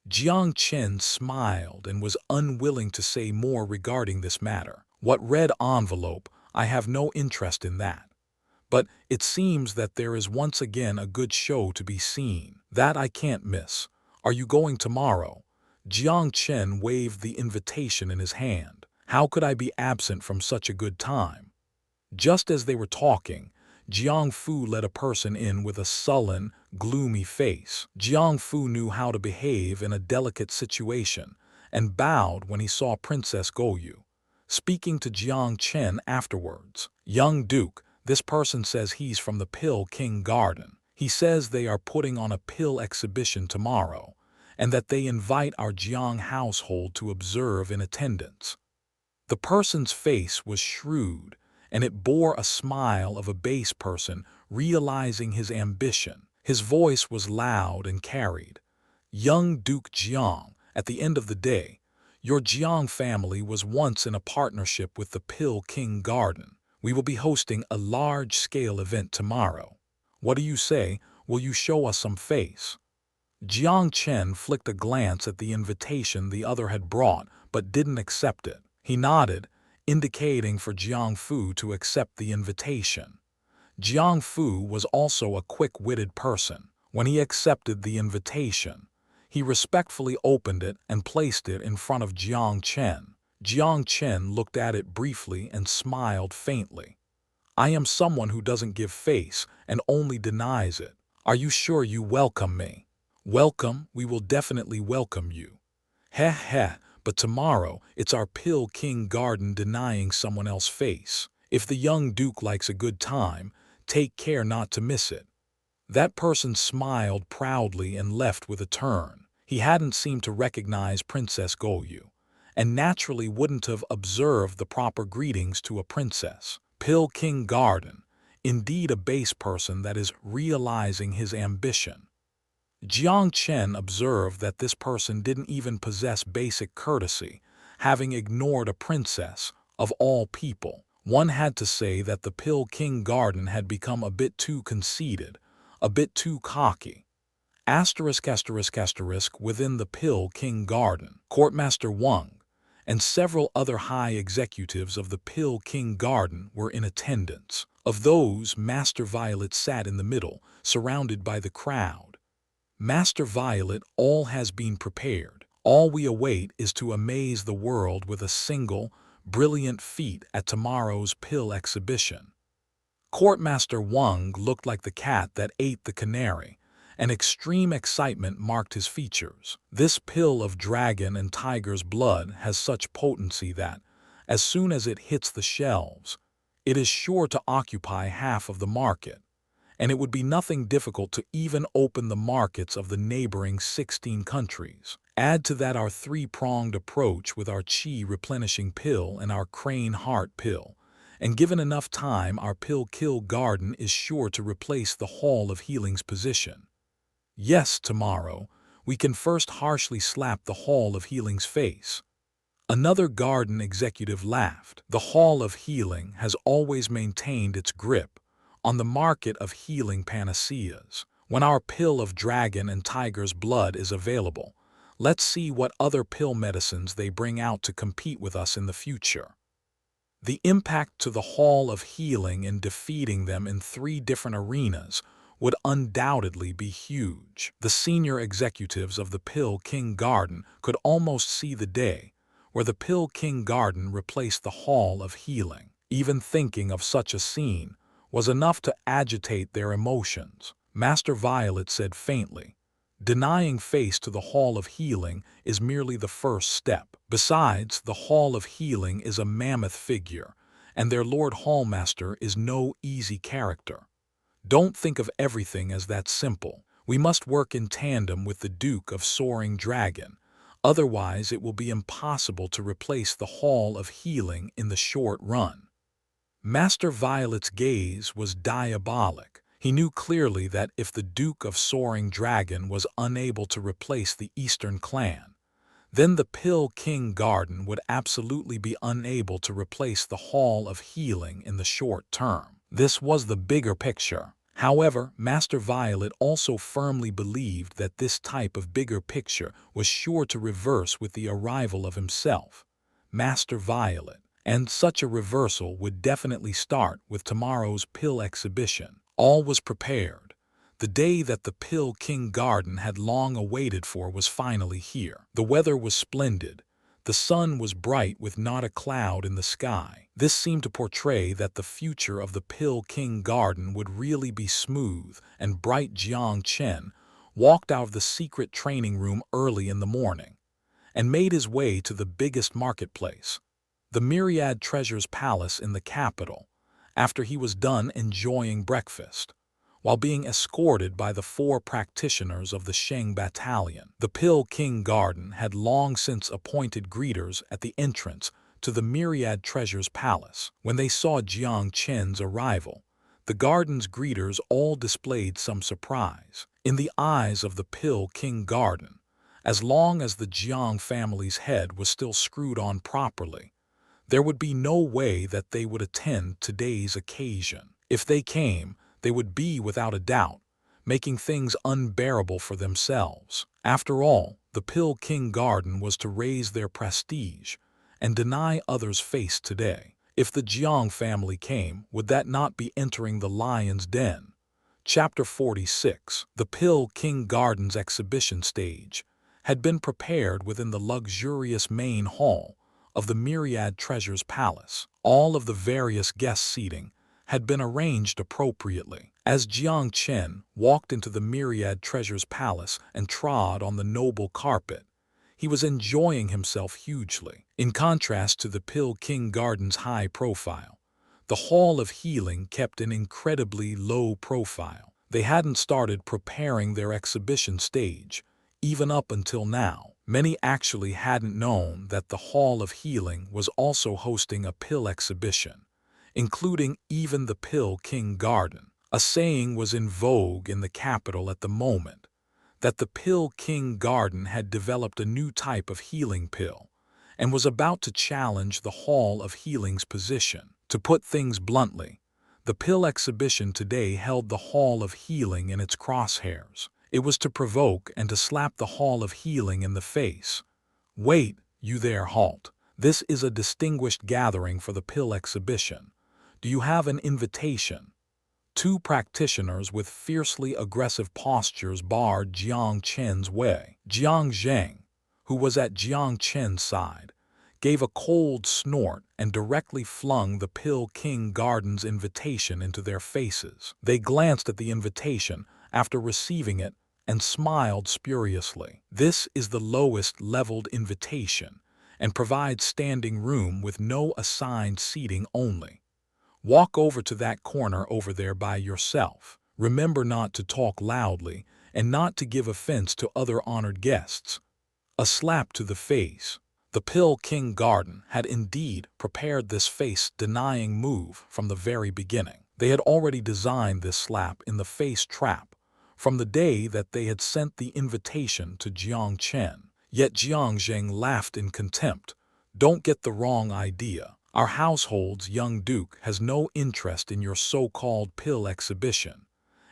Jiang Chen smiled and was unwilling to say more regarding this matter. What red envelope? I have no interest in that. But it seems that there is once again a good show to be seen. That I can't miss. Are you going tomorrow? Jiang Chen waved the invitation in his hand. How could I be absent from such a good time? Just as they were talking, Jiang Fu let a person in with a sullen, gloomy face. Jiang Fu knew how to behave in a delicate situation and bowed when he saw Princess Goyu. Speaking to Jiang Chen afterwards, "Young Duke, this person says he's from the Pill King Garden. He says they are putting on a pill exhibition tomorrow, and that they invite our Jiang household to observe in attendance." The person's face was shrewd, and it bore a smile of a base person realizing his ambition. His voice was loud and carried. "Young Duke Jiang, at the end of the day, your Jiang family was once in a partnership with the Pill King Garden. We will be hosting a large-scale event tomorrow. What do you say? Will you show us some face?" Jiang Chen flicked a glance at the invitation the other had brought, but didn't accept it. He nodded, indicating for Jiang Fu to accept the invitation. Jiang Fu was also a quick-witted person. When he accepted the invitation, he respectfully opened it and placed it in front of Jiang Chen. Jiang Chen looked at it briefly and smiled faintly. "I am someone who doesn't give face and only denies it. Are you sure you welcome me?" "Welcome, we will definitely welcome you." "Heh heh, but tomorrow it's our Pill King Garden denying someone else's face. If the young duke likes a good time, take care not to miss it." That person smiled proudly and left with a turn. He hadn't seemed to recognize Princess Goyu, and naturally wouldn't have observed the proper greetings to a princess. Pill King Garden, indeed a base person that is realizing his ambition. Jiang Chen observed that this person didn't even possess basic courtesy, having ignored a princess, of all people. One had to say that the Pill King Garden had become a bit too conceited, a bit too cocky. Asterisk asterisk asterisk within the Pill King Garden, Courtmaster Wang and several other high executives of the Pill King Garden were in attendance. Of those, Master Violet sat in the middle, surrounded by the crowd. "Master Violet, all has been prepared. All we await is to amaze the world with a single, brilliant feat at tomorrow's pill exhibition." Courtmaster Wang looked like the cat that ate the canary, and extreme excitement marked his features. This pill of dragon and tiger's blood has such potency that, as soon as it hits the shelves, it is sure to occupy half of the market, and it would be nothing difficult to even open the markets of the neighboring 16 countries. Add to that our three-pronged approach with our chi replenishing pill and our crane heart pill, And given enough time, our pill-kill garden is sure to replace the Hall of Healing's position. Yes, tomorrow, we can first harshly slap the Hall of Healing's face. Another garden executive laughed. The Hall of Healing has always maintained its grip on the market of healing panaceas. When our pill of dragon and tiger's blood is available, let's see what other pill medicines they bring out to compete with us in the future. The impact to the Hall of Healing in defeating them in 3 different arenas would undoubtedly be huge. The senior executives of the Pill King Garden could almost see the day where the Pill King Garden replaced the Hall of Healing. Even thinking of such a scene was enough to agitate their emotions. Master Violet said faintly, "Denying face to the Hall of Healing is merely the first step. Besides, the Hall of Healing is a mammoth figure, and their Lord Hallmaster is no easy character. Don't think of everything as that simple. We must work in tandem with the Duke of Soaring Dragon. Otherwise, it will be impossible to replace the Hall of Healing in the short run." Master Violet's gaze was diabolic. He knew clearly that if the Duke of Soaring Dragon was unable to replace the Eastern Clan, then the Pill King Garden would absolutely be unable to replace the Hall of Healing in the short term. This was the bigger picture. However, Master Violet also firmly believed that this type of bigger picture was sure to reverse with the arrival of himself, Master Violet, and such a reversal would definitely start with tomorrow's pill exhibition. All was prepared. The day that the Pill King Garden had long awaited for was finally here. The weather was splendid. The sun was bright with not a cloud in the sky. This seemed to portray that the future of the Pill King Garden would really be smooth and bright. Jiang Chen walked out of the secret training room early in the morning and made his way to the biggest marketplace, the Myriad Treasures Palace in the capital, after he was done enjoying breakfast, while being escorted by the 4 practitioners of the Sheng Battalion. The Pill King Garden had long since appointed greeters at the entrance to the Myriad Treasures Palace. When they saw Jiang Chen's arrival, the garden's greeters all displayed some surprise. In the eyes of the Pill King Garden, as long as the Jiang family's head was still screwed on properly, there would be no way that they would attend today's occasion. If they came, they would be, without a doubt, making things unbearable for themselves. After all, the Pill King Garden was to raise their prestige and deny others face today. If the Jiang family came, would that not be entering the lion's den? Chapter 46. The Pill King Garden's exhibition stage had been prepared within the luxurious main hall of the Myriad Treasures Palace. All of the various guest seating had been arranged appropriately. As Jiang Chen walked into the Myriad Treasures Palace and trod on the noble carpet, he was enjoying himself hugely. In contrast to the Pill King Garden's high profile, the Hall of Healing kept an incredibly low profile. They hadn't started preparing their exhibition stage, even up until now. Many actually hadn't known that the Hall of Healing was also hosting a pill exhibition, including even the Pill King Garden. A saying was in vogue in the capital at the moment, that the Pill King Garden had developed a new type of healing pill and was about to challenge the Hall of Healing's position. To put things bluntly, the pill exhibition today held the Hall of Healing in its crosshairs. It was to provoke and to slap the Hall of Healing in the face. "Wait, you there, halt. This is a distinguished gathering for the pill exhibition. Do you have an invitation?" 2 practitioners with fiercely aggressive postures barred Jiang Chen's way. Jiang Zheng, who was at Jiang Chen's side, gave a cold snort and directly flung the Pill King Garden's invitation into their faces. They glanced at the invitation after receiving it and smiled spuriously. "This is the lowest leveled invitation and provides standing room with no assigned seating only. Walk over to that corner over there by yourself. Remember not to talk loudly and not to give offense to other honored guests." A slap to the face. The Pill King Garden had indeed prepared this face-denying move from the very beginning. They had already designed this slap-in-the-face trap from the day that they had sent the invitation to Jiang Chen. Yet Jiang Chen laughed in contempt. "Don't get the wrong idea. Our household's young duke has no interest in your so-called pill exhibition,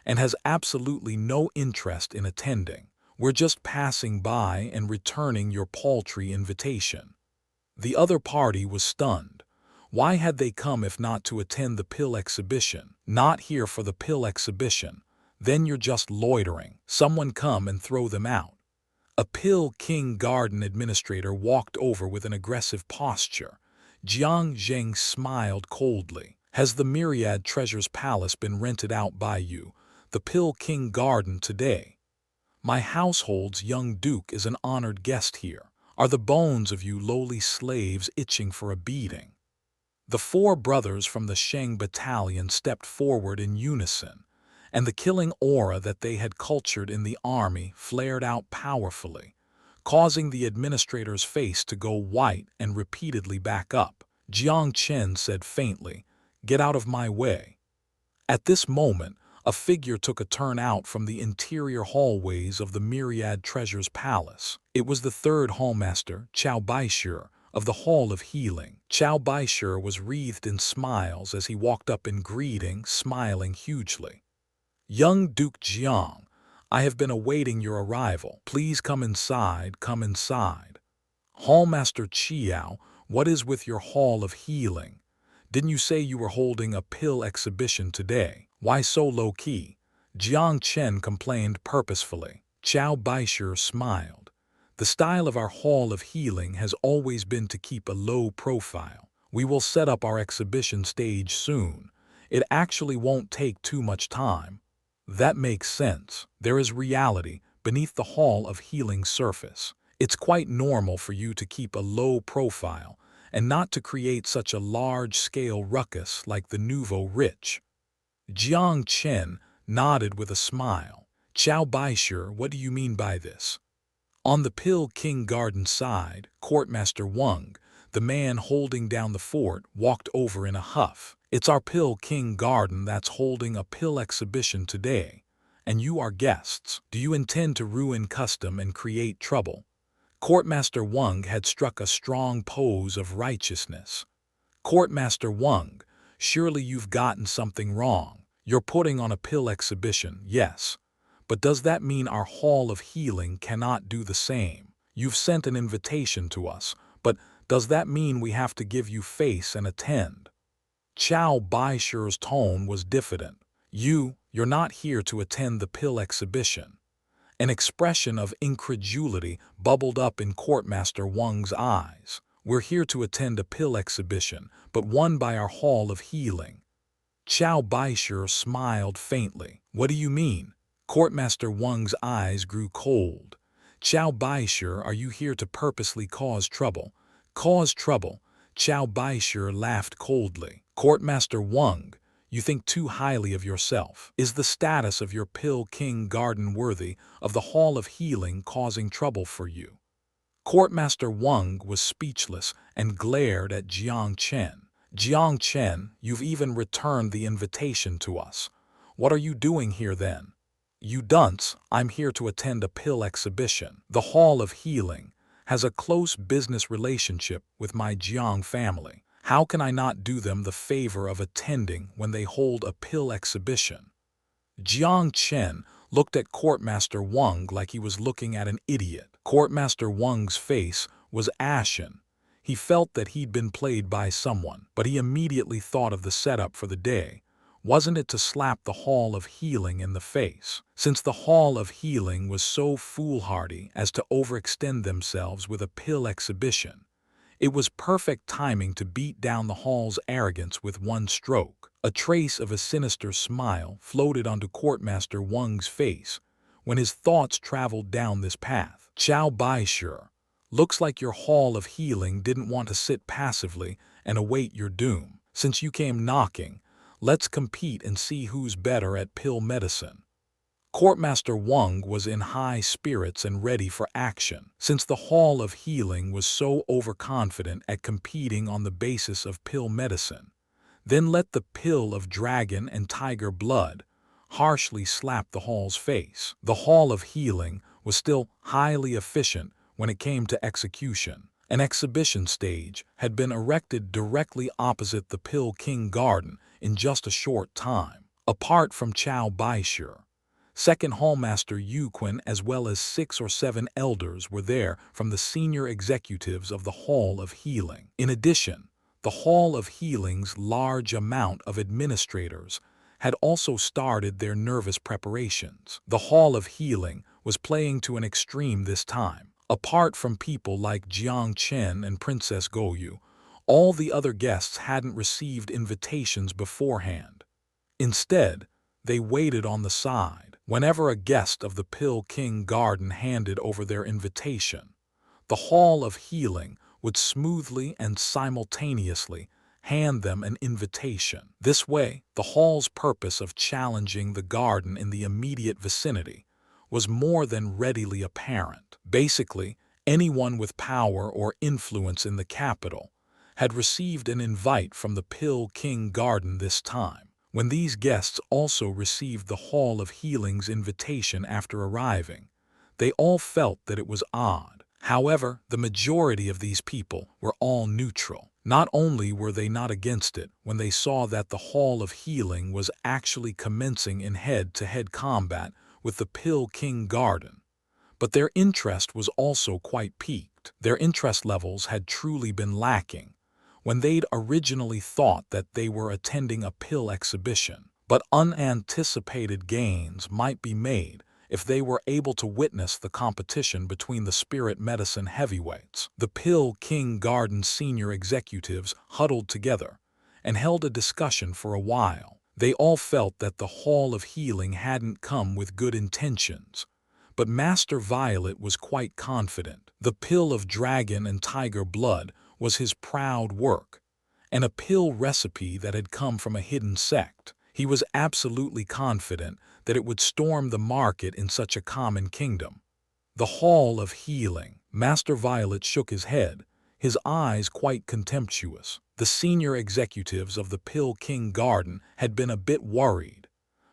and has absolutely no interest in attending. We're just passing by and returning your paltry invitation." The other party was stunned. Why had they come if not to attend the pill exhibition? Not here for the pill exhibition. Then you're just loitering. Someone come and throw them out. A Pill King Garden administrator walked over with an aggressive posture. Jiang Chen smiled coldly. "Has the Myriad Treasures Palace been rented out by you, the Pill King Garden, today? My household's young duke is an honored guest here. Are the bones of you lowly slaves itching for a beating?" The four brothers from the Sheng battalion stepped forward in unison, and the killing aura that they had cultured in the army flared out powerfully, causing the administrator's face to go white and repeatedly back up. Jiang Chen said faintly, "Get out of my way." At this moment, a figure took a turn out from the interior hallways of the Myriad Treasures Palace. It was the third hallmaster, Cao Baishu, of the Hall of Healing. Cao Baishu was wreathed in smiles as he walked up in greeting, smiling hugely. "Young Duke Jiang, I have been awaiting your arrival. Please come inside, come inside." "Hallmaster Chiao, what is with your Hall of Healing? Didn't you say you were holding a pill exhibition today? Why so low-key?" Jiang Chen complained purposefully. Cao Baishu smiled. "The style of our Hall of Healing has always been to keep a low profile. We will set up our exhibition stage soon. It actually won't take too much time." "That makes sense. There is reality beneath the Hall of Healing's surface. It's quite normal for you to keep a low profile and not to create such a large-scale ruckus like the nouveau rich." Jiang Chen nodded with a smile. "Cao Baishu, what do you mean by this?" On the Pill King Garden side, Courtmaster Wang, the man holding down the fort, walked over in a huff. "It's our Pill King Garden that's holding a pill exhibition today, and you are guests. Do you intend to ruin custom and create trouble?" Courtmaster Wang had struck a strong pose of righteousness. "Courtmaster Wang, surely you've gotten something wrong. You're putting on a pill exhibition, yes. But does that mean our Hall of Healing cannot do the same? You've sent an invitation to us, but does that mean we have to give you face and attend?" Cao Baishu's tone was diffident. You're not here to attend the pill exhibition." An expression of incredulity bubbled up in Courtmaster Wang's eyes. "We're here to attend a pill exhibition, but one by our Hall of Healing." Cao Baishu smiled faintly. "What do you mean?" Courtmaster Wang's eyes grew cold. "Cao Baishu, are you here to purposely cause trouble?" "Cause trouble?" Cao Baishu laughed coldly. "Courtmaster Wang, you think too highly of yourself. Is the status of your Pill King Garden worthy of the Hall of Healing causing trouble for you?" Courtmaster Wang was speechless and glared at Jiang Chen. "Jiang Chen, you've even returned the invitation to us. What are you doing here then?" "You dunce, I'm here to attend a pill exhibition. The Hall of Healing has a close business relationship with my Jiang family. How can I not do them the favor of attending when they hold a pill exhibition?" Jiang Chen looked at Courtmaster Wang like he was looking at an idiot. Courtmaster Wang's face was ashen. He felt that he'd been played by someone, but he immediately thought of the setup for the day. Wasn't it to slap the Hall of Healing in the face? Since the Hall of Healing was so foolhardy as to overextend themselves with a pill exhibition, it was perfect timing to beat down the Hall's arrogance with one stroke. A trace of a sinister smile floated onto Courtmaster Wang's face when his thoughts traveled down this path. "Cao Baishu, looks like your Hall of Healing didn't want to sit passively and await your doom. Since you came knocking, let's compete and see who's better at pill medicine." Courtmaster Wang was in high spirits and ready for action, since the Hall of Healing was so overconfident at competing on the basis of pill medicine. Then let the pill of dragon and tiger blood harshly slap the Hall's face. The Hall of Healing was still highly efficient when it came to execution. An exhibition stage had been erected directly opposite the Pill King Garden in just a short time. Apart from Chow Baishu, Second Hallmaster Yu Qin, as well as 6 or 7 elders were there from the senior executives of the Hall of Healing. In addition, the Hall of Healing's large amount of administrators had also started their nervous preparations. The Hall of Healing was playing to an extreme this time. Apart from people like Jiang Chen and Princess Goyu, all the other guests hadn't received invitations beforehand. Instead, they waited on the side. Whenever a guest of the Pill King Garden handed over their invitation, the Hall of Healing would smoothly and simultaneously hand them an invitation. This way, the Hall's purpose of challenging the garden in the immediate vicinity was more than readily apparent. Basically, anyone with power or influence in the capital had received an invite from the Pill King Garden this time. When these guests also received the Hall of Healing's invitation after arriving, they all felt that it was odd. However, the majority of these people were all neutral. Not only were they not against it when they saw that the Hall of Healing was actually commencing in head-to-head combat with the Pill King Garden, but their interest was also quite piqued. Their interest levels had truly been lacking when they'd originally thought that they were attending a pill exhibition. But unanticipated gains might be made if they were able to witness the competition between the spirit medicine heavyweights. The Pill King Garden senior executives huddled together and held a discussion for a while. They all felt that the Hall of Healing hadn't come with good intentions, but Master Violet was quite confident. The pill of dragon and tiger blood was his proud work, and a pill recipe that had come from a hidden sect. He was absolutely confident that it would storm the market in such a common kingdom. The Hall of Healing. Master Violet shook his head, his eyes quite contemptuous. The senior executives of the Pill King Garden had been a bit worried,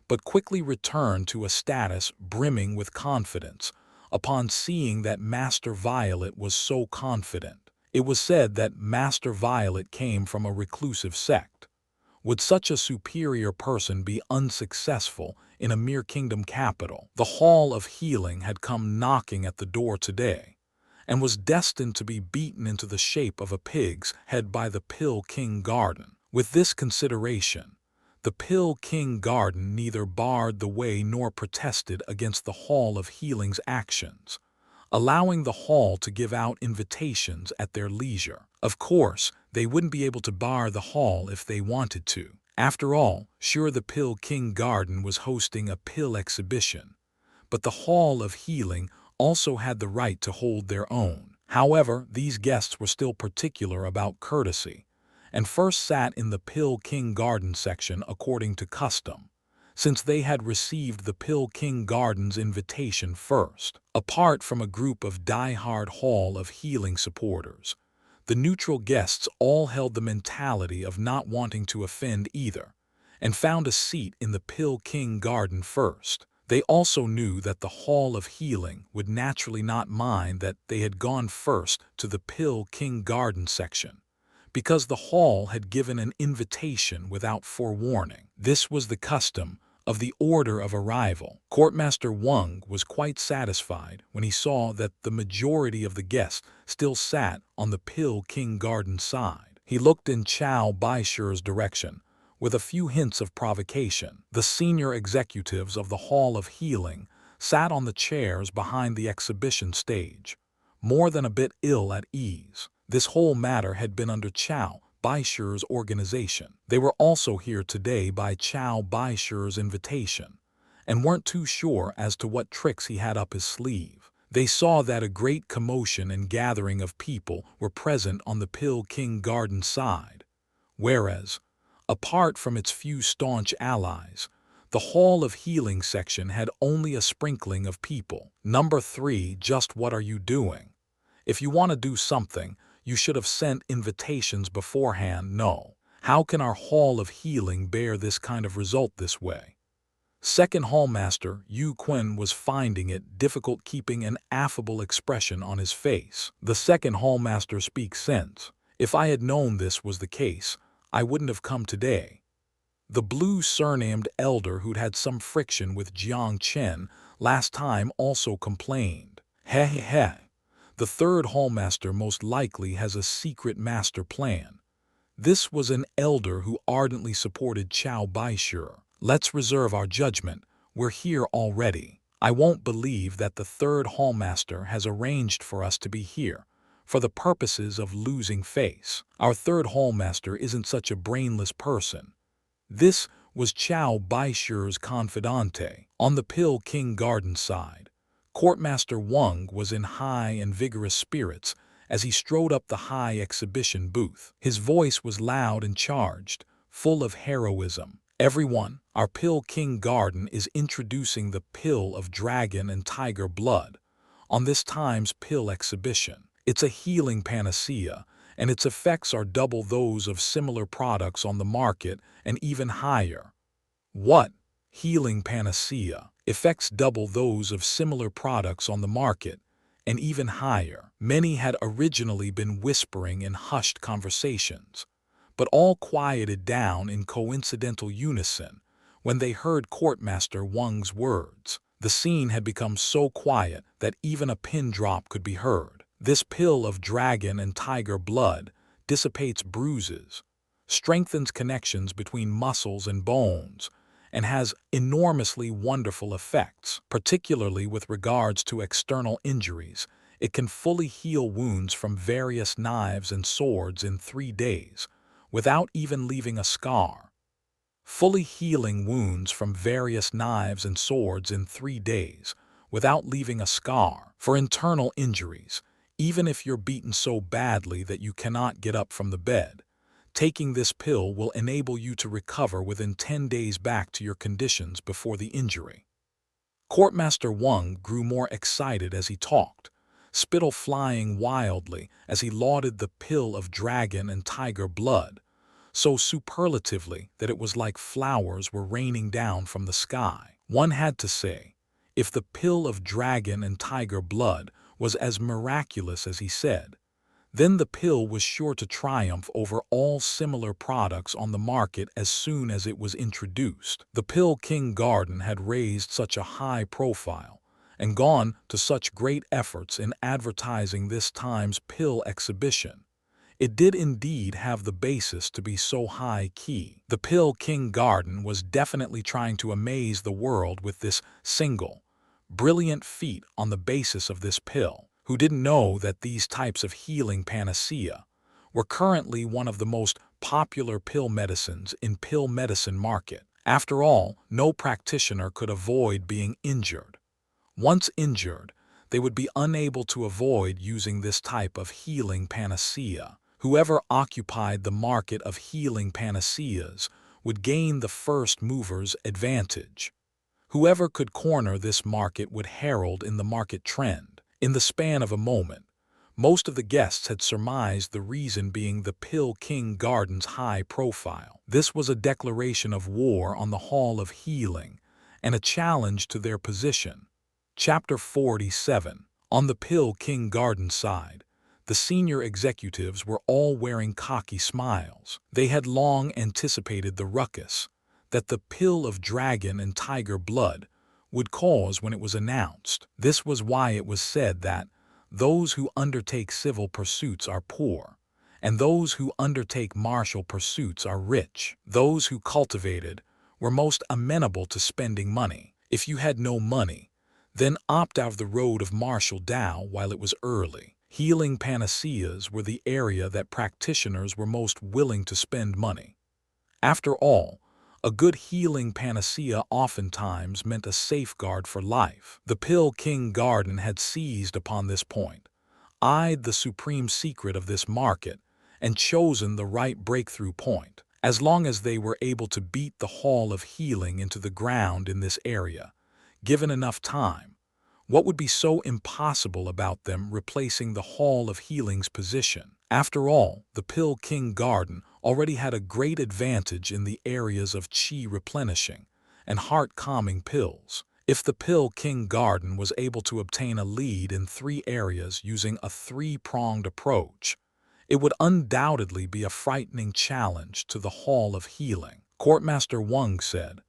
but quickly returned to a status brimming with confidence upon seeing that Master Violet was so confident. It was said that Master Violet came from a reclusive sect. Would such a superior person be unsuccessful in a mere kingdom capital? The Hall of Healing had come knocking at the door today, and was destined to be beaten into the shape of a pig's head by the Pill King Garden. With this consideration, the Pill King Garden neither barred the way nor protested against the Hall of Healing's actions, allowing the hall to give out invitations at their leisure. Of course, they wouldn't be able to bar the hall if they wanted to. After all, sure, the Pill King Garden was hosting a pill exhibition, but the Hall of Healing also had the right to hold their own. However, these guests were still particular about courtesy, and first sat in the Pill King Garden section according to custom, since they had received the Pill King Garden's invitation first. Apart from a group of die-hard Hall of Healing supporters, the neutral guests all held the mentality of not wanting to offend either, and found a seat in the Pill King Garden first. They also knew that the Hall of Healing would naturally not mind that they had gone first to the Pill King Garden section, because the hall had given an invitation without forewarning. This was the custom of the order of arrival. Courtmaster Wang was quite satisfied when he saw that the majority of the guests still sat on the Pill King Garden side. He looked in Chow Baishu's direction with a few hints of provocation. The senior executives of the Hall of Healing sat on the chairs behind the exhibition stage, more than a bit ill at ease. This whole matter had been under Chow Baishu's organization. They were also here today by Chow Baishu's invitation, and weren't too sure as to what tricks he had up his sleeve. They saw that a great commotion and gathering of people were present on the Pill King Garden side, whereas, apart from its few staunch allies, The Hall of Healing section had only a sprinkling of people. Number 3, just what are you doing? If you want to do something, you should have sent invitations beforehand. No. How can our Hall of Healing bear this kind of result this way? Second Hallmaster Yu Qin was finding it difficult keeping an affable expression on his face. The second Hallmaster speaks sense. If I had known this was the case, I wouldn't have come today. The blue surnamed elder who'd had some friction with Jiang Chen last time also complained. Heh heh heh. The third Hallmaster most likely has a secret master plan. This was an elder who ardently supported Chao Baishu. Let's reserve our judgment. We're here already. I won't believe that the third Hallmaster has arranged for us to be here for the purposes of losing face. Our third Hallmaster isn't such a brainless person. This was Chao Baishu's confidante. On the Pill King Garden side, Courtmaster Wang was in high and vigorous spirits as he strode up the high exhibition booth. His voice was loud and charged, full of heroism. Everyone, our Pill King Garden is introducing the Pill of Dragon and Tiger Blood on this time's pill exhibition. It's a healing panacea, and its effects are double those of similar products on the market and even higher. What? Healing panacea. Effects double those of similar products on the market and even higher. Many had originally been whispering in hushed conversations, but all quieted down in coincidental unison when they heard Courtmaster Wang's words. The scene had become so quiet that even a pin drop could be heard. This pill of dragon and tiger blood dissipates bruises, strengthens connections between muscles and bones, and has enormously wonderful effects, particularly with regards to external injuries. It can fully heal wounds from various knives and swords in 3 days, without even leaving a scar. Fully healing wounds from various knives and swords in 3 days, without leaving a scar. For internal injuries, even if you're beaten so badly that you cannot get up from the bed, taking this pill will enable you to recover within 10 days back to your conditions before the injury. Courtmaster Wang grew more excited as he talked, spittle flying wildly as he lauded the pill of dragon and tiger blood, so superlatively that it was like flowers were raining down from the sky. One had to say, if the pill of dragon and tiger blood was as miraculous as he said, then the pill was sure to triumph over all similar products on the market as soon as it was introduced. The Pill King Garden had raised such a high profile and gone to such great efforts in advertising this time's pill exhibition. It did indeed have the basis to be so high-key. The Pill King Garden was definitely trying to amaze the world with this single, brilliant feat on the basis of this pill. Who didn't know that these types of healing panacea were currently one of the most popular pill medicines in pill medicine market. After all, no practitioner could avoid being injured. Once injured, they would be unable to avoid using this type of healing panacea. Whoever occupied the market of healing panaceas would gain the first mover's advantage. Whoever could corner this market would herald in the market trend. In the span of a moment, most of the guests had surmised the reason being the Pill King Garden's high profile. This was a declaration of war on the Hall of Healing and a challenge to their position. Chapter 47. On the Pill King Garden side, the senior executives were all wearing cocky smiles. They had long anticipated the ruckus that the pill of dragon and tiger blood would cause when it was announced. This was why it was said that those who undertake civil pursuits are poor, and those who undertake martial pursuits are rich. Those who cultivated were most amenable to spending money. If you had no money, then opt out of the road of martial Tao while it was early. Healing panaceas were the area that practitioners were most willing to spend money. After all, a good healing panacea oftentimes meant a safeguard for life. The Pill King Garden had seized upon this point, eyed the supreme secret of this market, and chosen the right breakthrough point. as long as they were able to beat the Hall of Healing into the ground in this area, given enough time. What would be so impossible about them replacing the Hall of Healing's position? After all, the Pill King Garden already had a great advantage in the areas of qi replenishing and heart-calming pills. If the Pill King Garden was able to obtain a lead in 3 areas using a 3-pronged approach, it would undoubtedly be a frightening challenge to the Hall of Healing. Courtmaster Wang said,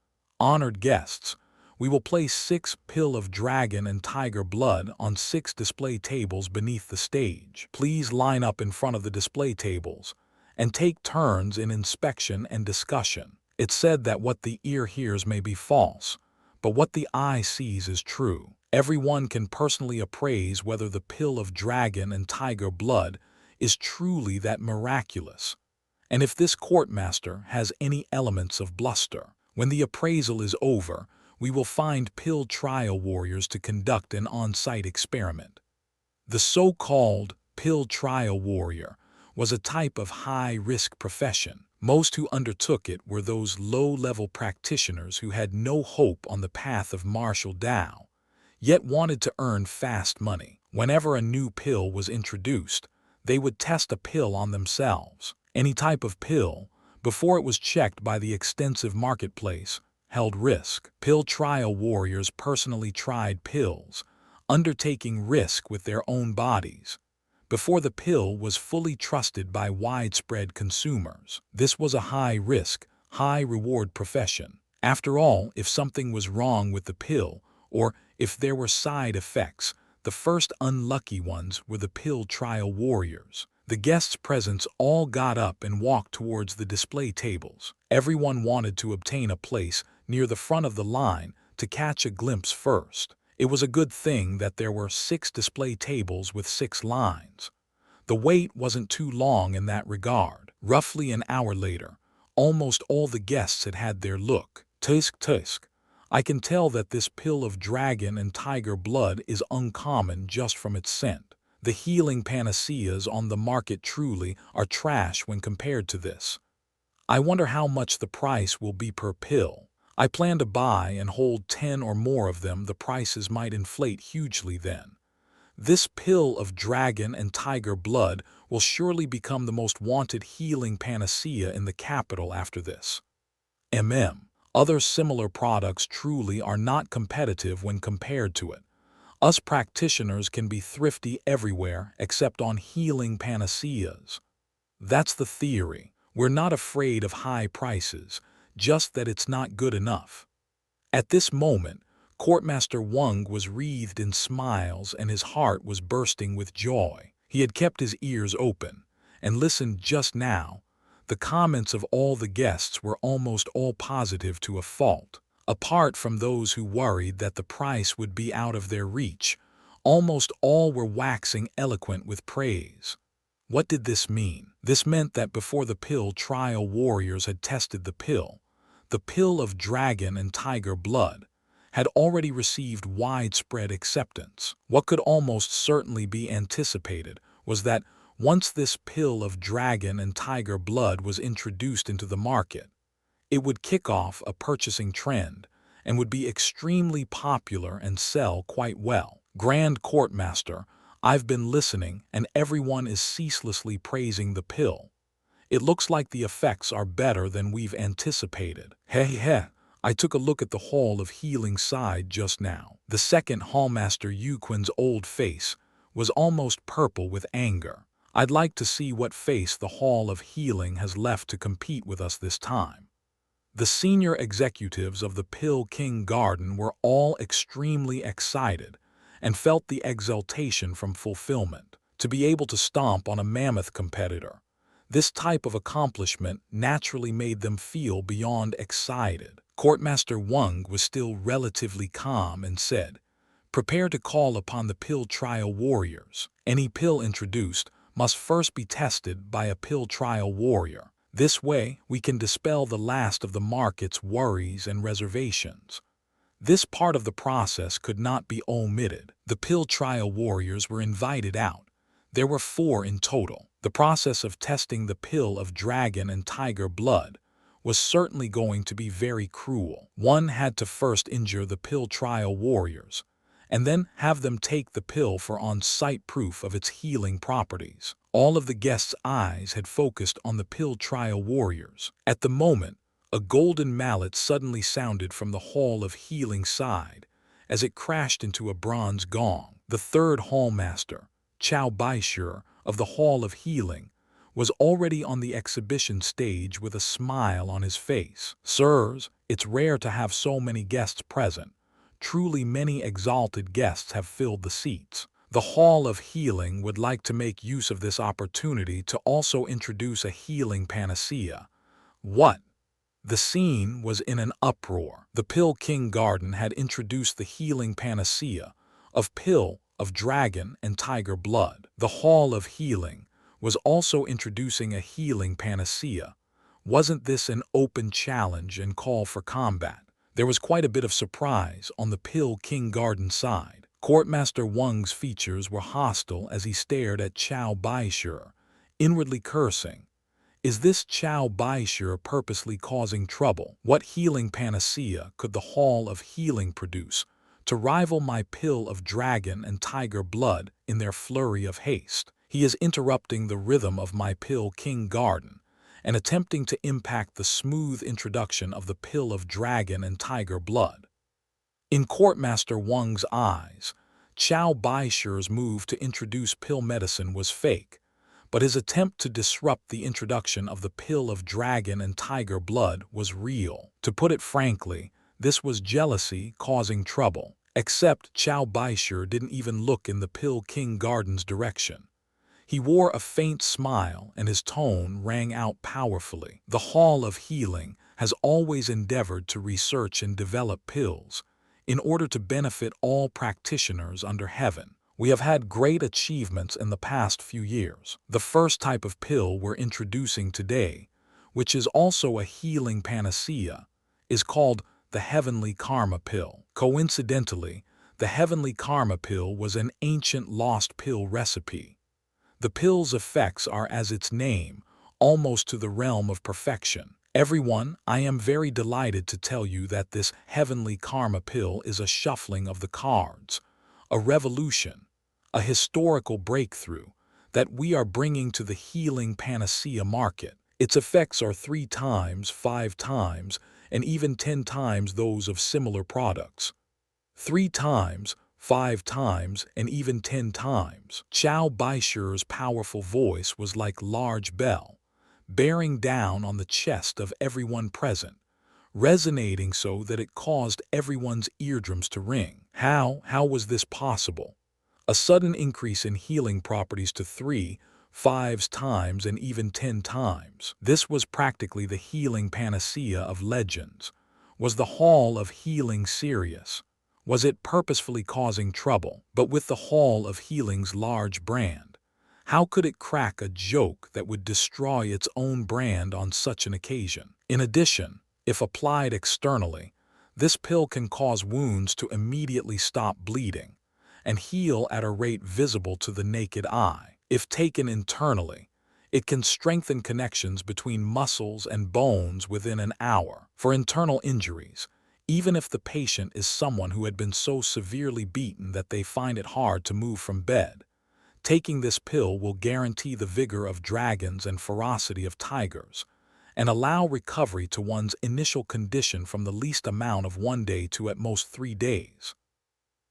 "Honored guests, we will place 6 Pill of Dragon and Tiger Blood on 6 display tables beneath the stage. Please line up in front of the display tables and take turns in inspection and discussion." It's said that what the ear hears may be false, but what the eye sees is true. Everyone can personally appraise whether the Pill of Dragon and Tiger Blood is truly that miraculous, and if this courtmaster has any elements of bluster. When the appraisal is over, we will find pill trial warriors to conduct an on-site experiment. The so-called pill trial warrior was a type of high-risk profession. Most who undertook it were those low-level practitioners who had no hope on the path of martial Tao, yet wanted to earn fast money. Whenever a new pill was introduced, they would test a pill on themselves. Any type of pill, before it was checked by the extensive marketplace, held risk. Pill trial warriors personally tried pills, undertaking risk with their own bodies, before the pill was fully trusted by widespread consumers. This was a high-risk, high-reward profession. After all, if something was wrong with the pill, or if there were side effects, the first unlucky ones were the pill trial warriors. The guests present all got up and walked towards the display tables. Everyone wanted to obtain a place near the front of the line to catch a glimpse first. It was a good thing that there were 6 display tables with 6 lines. The wait wasn't too long in that regard. Roughly an hour later, almost all the guests had had their look. Tusk, tusk. I can tell that this Pill of Dragon and Tiger Blood is uncommon just from its scent. The healing panaceas on the market truly are trash when compared to this. I wonder how much the price will be per pill. I plan to buy and hold 10 or more of them. The prices might inflate hugely then. This Pill of Dragon and Tiger Blood will surely become the most wanted healing panacea in the capital after this. Other similar products truly are not competitive when compared to it. Us practitioners can be thrifty everywhere except on healing panaceas. That's the theory. We're not afraid of high prices, just that it's not good enough. At this moment, Courtmaster Wang was wreathed in smiles and his heart was bursting with joy. He had kept his ears open and listened just now. The comments of all the guests were almost all positive to a fault. Apart from those who worried that the price would be out of their reach, almost all were waxing eloquent with praise. What did this mean? This meant that before the pill trial warriors had tested the Pill of Dragon and Tiger Blood had already received widespread acceptance. What could almost certainly be anticipated was that once this Pill of Dragon and Tiger Blood was introduced into the market, it would kick off a purchasing trend and would be extremely popular and sell quite well. Grand Courtmaster, I've been listening and everyone is ceaselessly praising the pill. It looks like the effects are better than we've anticipated. I took a look at the Hall of Healing side just now. The second Hallmaster Yuquin's old face was almost purple with anger. I'd like to see what face the Hall of Healing has left to compete with us this time. The senior executives of the Pill King Garden were all extremely excited and felt the exultation from fulfillment. To be able to stomp on a mammoth competitor, this type of accomplishment naturally made them feel beyond excited. Courtmaster Wang was still relatively calm and said, "Prepare to call upon the pill trial warriors. Any pill introduced must first be tested by a pill trial warrior. This way, we can dispel the last of the market's worries and reservations." This part of the process could not be omitted. The pill trial warriors were invited out. There were 4 in total. The process of testing the Pill of Dragon and Tiger Blood was certainly going to be very cruel. One had to first injure the pill trial warriors, and then have them take the pill for on-site proof of its healing properties. All of the guests' eyes had focused on the pill trial warriors. At the moment, a golden mallet suddenly sounded from the Hall of Healing side as it crashed into a bronze gong. The third hallmaster, Chow Baishur of the Hall of Healing, was already on the exhibition stage with a smile on his face. "Sirs, it's rare to have so many guests present. Truly many exalted guests have filled the seats. The Hall of Healing would like to make use of this opportunity to also introduce a healing panacea." What? The scene was in an uproar. The Pill King Garden had introduced the healing panacea of pill of dragon and tiger blood. The Hall of Healing was also introducing a healing panacea. Wasn't this an open challenge and call for combat? There was quite a bit of surprise on the Pill King Garden side. Courtmaster Wang's features were hostile as he stared at Chow Baishur, inwardly cursing. Is this Chow Baishur purposely causing trouble? What healing panacea could the Hall of Healing produce to rival my pill of dragon and tiger blood in their flurry of haste? He is interrupting the rhythm of my Pill King Garden and attempting to impact the smooth introduction of the pill of dragon and tiger blood. In Courtmaster Wang's eyes, Chow Baishur's move to introduce pill medicine was fake, but his attempt to disrupt the introduction of the pill of dragon and tiger blood was real. To put it frankly, this was jealousy causing trouble. Except Chow Baishur didn't even look in the Pill King Garden's direction. He wore a faint smile and his tone rang out powerfully. The Hall of Healing has always endeavored to research and develop pills in order to benefit all practitioners under heaven. We have had great achievements in the past few years. The first type of pill we're introducing today, which is also a healing panacea, is called the Heavenly Karma Pill. Coincidentally, the Heavenly Karma Pill was an ancient lost pill recipe. The pill's effects are, as its name, almost to the realm of perfection. Everyone, I am very delighted to tell you that this Heavenly Karma Pill is a shuffling of the cards, a revolution, a historical breakthrough that we are bringing to the healing panacea market. Its effects are 3 times, 5 times, and even 10 times those of similar products. 3 times, 5 times, and even 10 times. Chow Baishur's powerful voice was like large bell, bearing down on the chest of everyone present, resonating so that it caused everyone's eardrums to ring. How was this possible? A sudden increase in healing properties to 3, 5 times, and even 10 times. This was practically the healing panacea of legends. Was the Hall of Healing serious? Was it purposefully causing trouble? But with the Hall of Healing's large brand, how could it crack a joke that would destroy its own brand on such an occasion? In addition, if applied externally, this pill can cause wounds to immediately stop bleeding and heal at a rate visible to the naked eye. If taken internally, it can strengthen connections between muscles and bones within an hour. For internal injuries, even if the patient is someone who had been so severely beaten that they find it hard to move from bed, taking this pill will guarantee the vigor of dragons and ferocity of tigers, and allow recovery to one's initial condition from the least amount of 1 day to at most 3 days.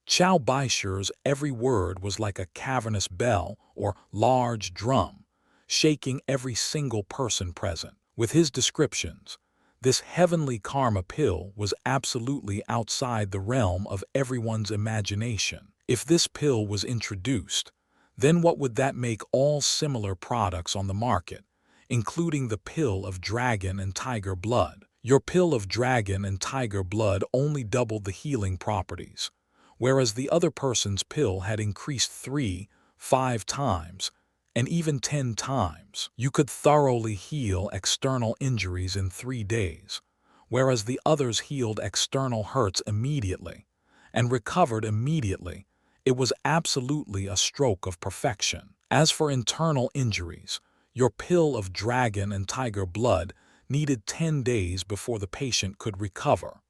Chow Baishur's every word was like a cavernous bell or large drum, shaking every single person present. With his descriptions, this Heavenly Karma Pill was absolutely outside the realm of everyone's imagination. If this pill was introduced, then what would that make all similar products on the market, including the pill of dragon and tiger blood? Your pill of dragon and tiger blood only doubled the healing properties, whereas the other person's pill had increased 3, 5 times, and even 10 times. You could thoroughly heal external injuries in 3 days, whereas the others healed external hurts immediately and recovered immediately. It was absolutely a stroke of perfection. As for internal injuries, your pill of dragon and tiger blood needed 10 days before the patient could recover.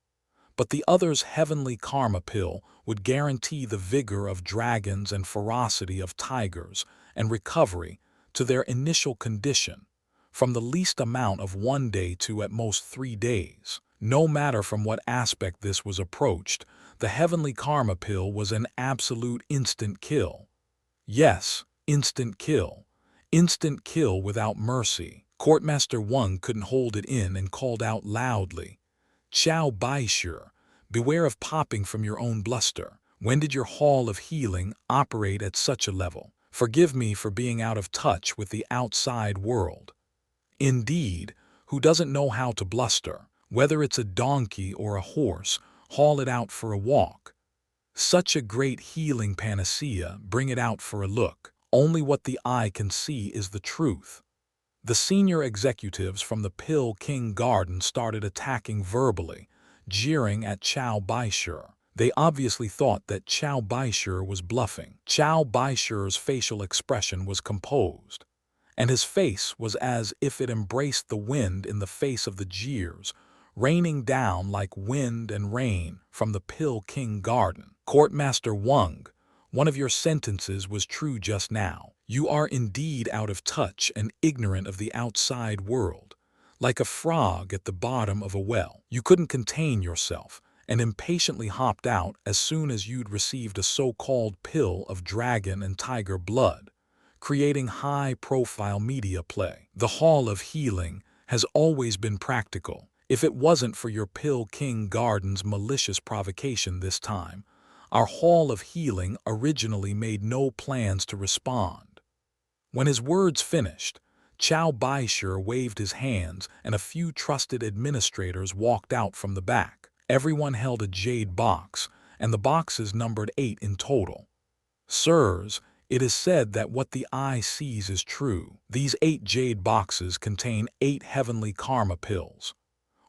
But the other's heavenly karma pill would guarantee the vigor of dragons and ferocity of tigers and recovery to their initial condition, from the least amount of 1 day to at most 3 days. No matter from what aspect this was approached, the heavenly karma pill was an absolute instant kill. Yes, instant kill. Instant kill without mercy. Courtmaster Wang couldn't hold it in and called out loudly, "Chow Baishur, beware of popping from your own bluster. When did your hall of healing operate at such a level? Forgive me for being out of touch with the outside world." Indeed, who doesn't know how to bluster? Whether it's a donkey or a horse, haul it out for a walk. Such a great healing panacea, bring it out for a look. Only what the eye can see is the truth. The senior executives from the Pill King Garden started attacking verbally, jeering at Chow Baishur. They obviously thought that Chow Baishur was bluffing. Chow Baishur's facial expression was composed, and his face was as if it embraced the wind in the face of the jeers, raining down like wind and rain from the Pill King Garden. "Courtmaster Wang, one of your sentences was true just now. You are indeed out of touch and ignorant of the outside world, like a frog at the bottom of a well. You couldn't contain yourself and impatiently hopped out as soon as you'd received a so-called pill of dragon and tiger blood, creating high-profile media play. The Hall of Healing has always been practical. If it wasn't for your Pill King Garden's malicious provocation this time, our Hall of Healing originally made no plans to respond." When his words finished, Chow Baishur waved his hands and a few trusted administrators walked out from the back. Everyone held a jade box, and the boxes numbered 8 in total. "Sirs, it is said that what the eye sees is true. These 8 jade boxes contain 8 heavenly karma pills.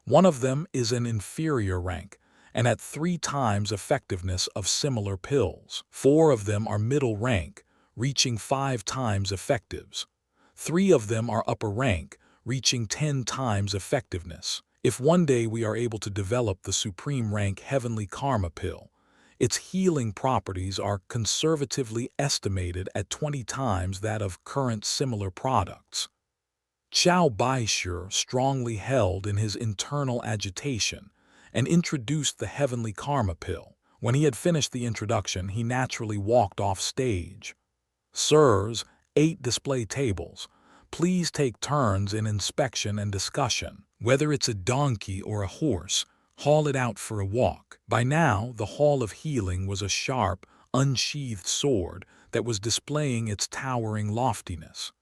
One of them is an inferior rank, and at 3 times effectiveness of similar pills. 4 of them are middle rank, reaching 5 times effectives. 3 of them are upper rank, reaching 10 times effectiveness. If one day we are able to develop the supreme rank heavenly karma pill, its healing properties are conservatively estimated at 20 times that of current similar products." Chow Baishur strongly held in his internal agitation and introduced the heavenly karma pill. When he had finished the introduction, he naturally walked off stage. "Sirs, 8 display tables. Please take turns in inspection and discussion. Whether it's a donkey or a horse, haul it out for a walk." By now, the Hall of Healing was a sharp, unsheathed sword that was displaying its towering loftiness.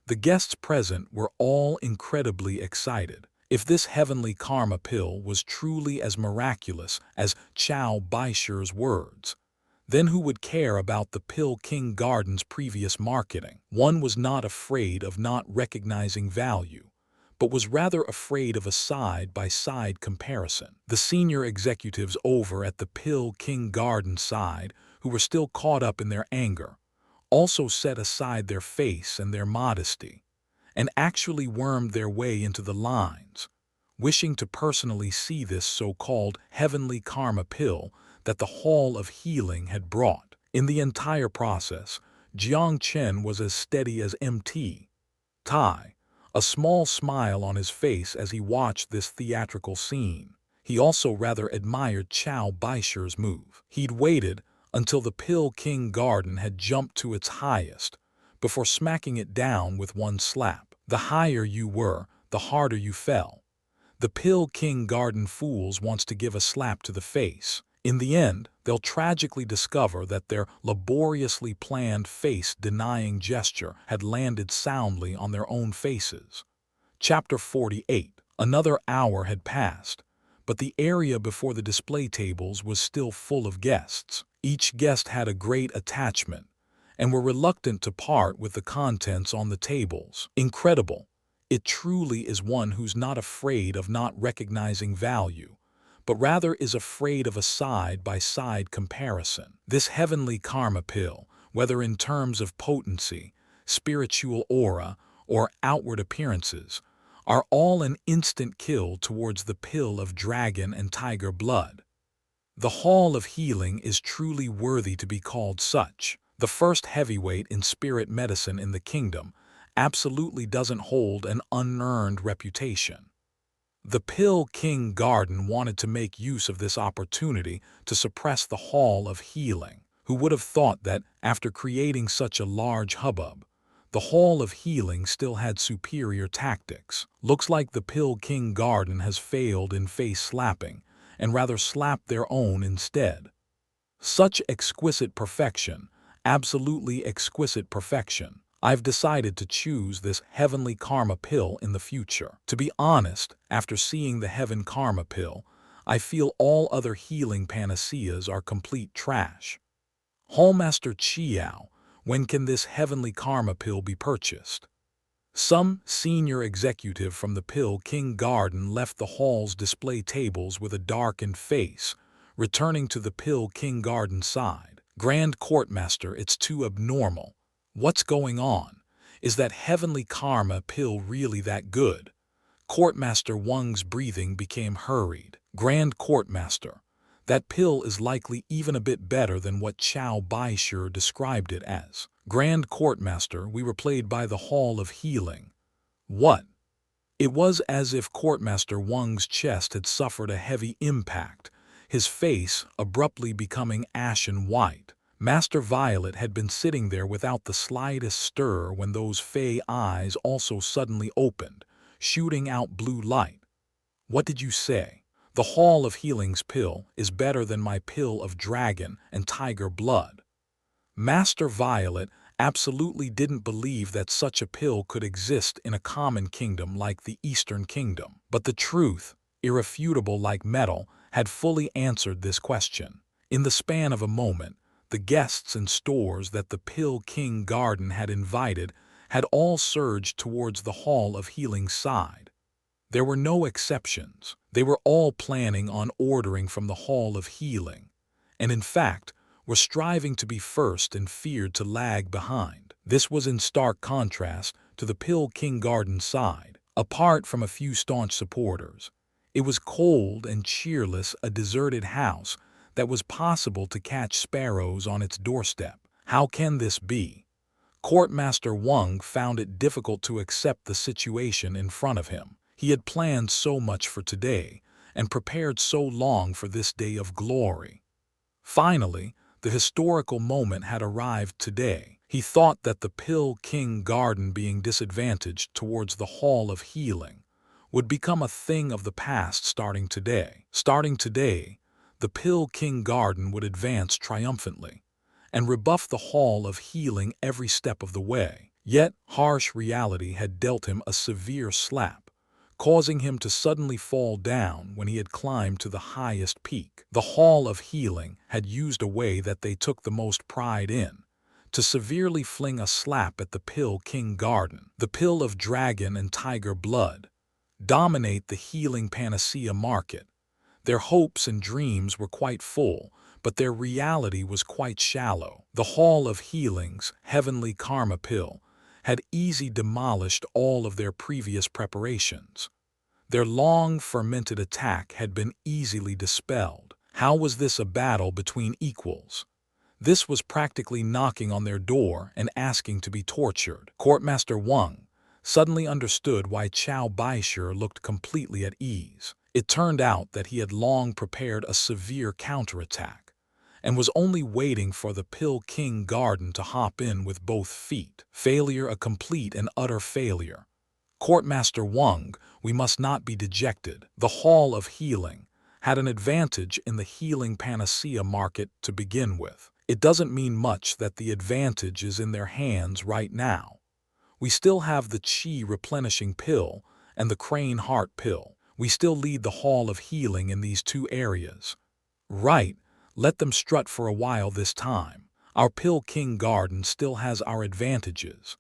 The guests present were all incredibly excited. If this heavenly karma pill was truly as miraculous as Chow Baishur's words, then who would care about the Pill King Garden's previous marketing? One was not afraid of not recognizing value, but was rather afraid of a side-by-side comparison. The senior executives over at the Pill King Garden side, who were still caught up in their anger, also set aside their face and their modesty, and actually wormed their way into the lines, wishing to personally see this so-called heavenly karma pill that the Hall of Healing had brought. In the entire process, Jiang Chen was as steady as Mt. Tai, a small smile on his face as he watched this theatrical scene. He also rather admired Chow Baishur's move. He'd waited until the Pill King Garden had jumped to its highest before smacking it down with one slap. The higher you were, the harder you fell. The Pill King Garden fools wants to give a slap to the face. In the end, they'll tragically discover that their laboriously planned face-denying gesture had landed soundly on their own faces. Chapter 48. Another hour had passed, but the area before the display tables was still full of guests. Each guest had a great attachment and were reluctant to part with the contents on the tables. Incredible. It truly is one who's not afraid of not recognizing value, but rather is afraid of a side-by-side comparison. This heavenly karma pill, whether in terms of potency, spiritual aura, or outward appearances, are all an instant kill towards the pill of dragon and tiger blood. The Hall of Healing is truly worthy to be called such. The first heavyweight in spirit medicine in the kingdom absolutely doesn't hold an unearned reputation. The Pill King Garden wanted to make use of this opportunity to suppress the Hall of Healing. Who would have thought that, after creating such a large hubbub, the Hall of Healing still had superior tactics? Looks like the Pill King Garden has failed in face slapping, and rather slapped their own instead. Such exquisite perfection, absolutely exquisite perfection. I've decided to choose this heavenly karma pill in the future. To be honest, after seeing the heaven karma pill, I feel all other healing panaceas are complete trash. Hallmaster Chiao, when can this heavenly karma pill be purchased? Some senior executive from the Pill King Garden left the hall's display tables with a darkened face, returning to the Pill King Garden side. Grand Courtmaster, it's too abnormal. What's going on? Is that heavenly karma pill really that good? Courtmaster Wang's breathing became hurried. Grand Courtmaster, that pill is likely even a bit better than what Chow Baishur described it as. Grand Courtmaster, we were played by the Hall of Healing. What? It was as if Courtmaster Wang's chest had suffered a heavy impact, his face abruptly becoming ashen white. Master Violet had been sitting there without the slightest stir when those fey eyes also suddenly opened, shooting out blue light. What did you say? The Hall of Healing's pill is better than my pill of dragon and tiger blood. Master Violet absolutely didn't believe that such a pill could exist in a common kingdom like the Eastern Kingdom. But the truth, irrefutable like metal, had fully answered this question. In the span of a moment, the guests and stores that the Pill King Garden had invited had all surged towards the Hall of Healing's side. There were no exceptions. They were all planning on ordering from the Hall of Healing, and in fact, were striving to be first and feared to lag behind. This was in stark contrast to the Pill King Garden side. Apart from a few staunch supporters, it was cold and cheerless, a deserted house that was possible to catch sparrows on its doorstep. How can this be? Courtmaster Wang found it difficult to accept the situation in front of him. He had planned so much for today and prepared so long for this day of glory. Finally, the historical moment had arrived today. He thought that the Pill King Garden being disadvantaged towards the Hall of Healing would become a thing of the past starting today. Starting today, the Pill King Garden would advance triumphantly and rebuff the Hall of Healing every step of the way. Yet, harsh reality had dealt him a severe slap, causing him to suddenly fall down when he had climbed to the highest peak. The Hall of Healing had used a way that they took the most pride in, to severely fling a slap at the Pill King Garden. The pill of dragon and tiger blood dominate the healing panacea market. Their hopes and dreams were quite full, but their reality was quite shallow. The Hall of Healing's heavenly karma pill had easily demolished all of their previous preparations. Their long-fermented attack had been easily dispelled. How was this a battle between equals? This was practically knocking on their door and asking to be tortured. Courtmaster Wang suddenly understood why Chow Baishur looked completely at ease. It turned out that he had long prepared a severe counterattack and was only waiting for the Pill King Garden to hop in with both feet. Failure, a complete and utter failure. Courtmaster Wang, we must not be dejected. The Hall of Healing had an advantage in the healing panacea market to begin with. It doesn't mean much that the advantage is in their hands right now. We still have the Qi replenishing pill and the Crane Heart pill. We still lead the Hall of Healing in these two areas. Right, let them strut for a while this time. Our Pill King Garden still has our advantages.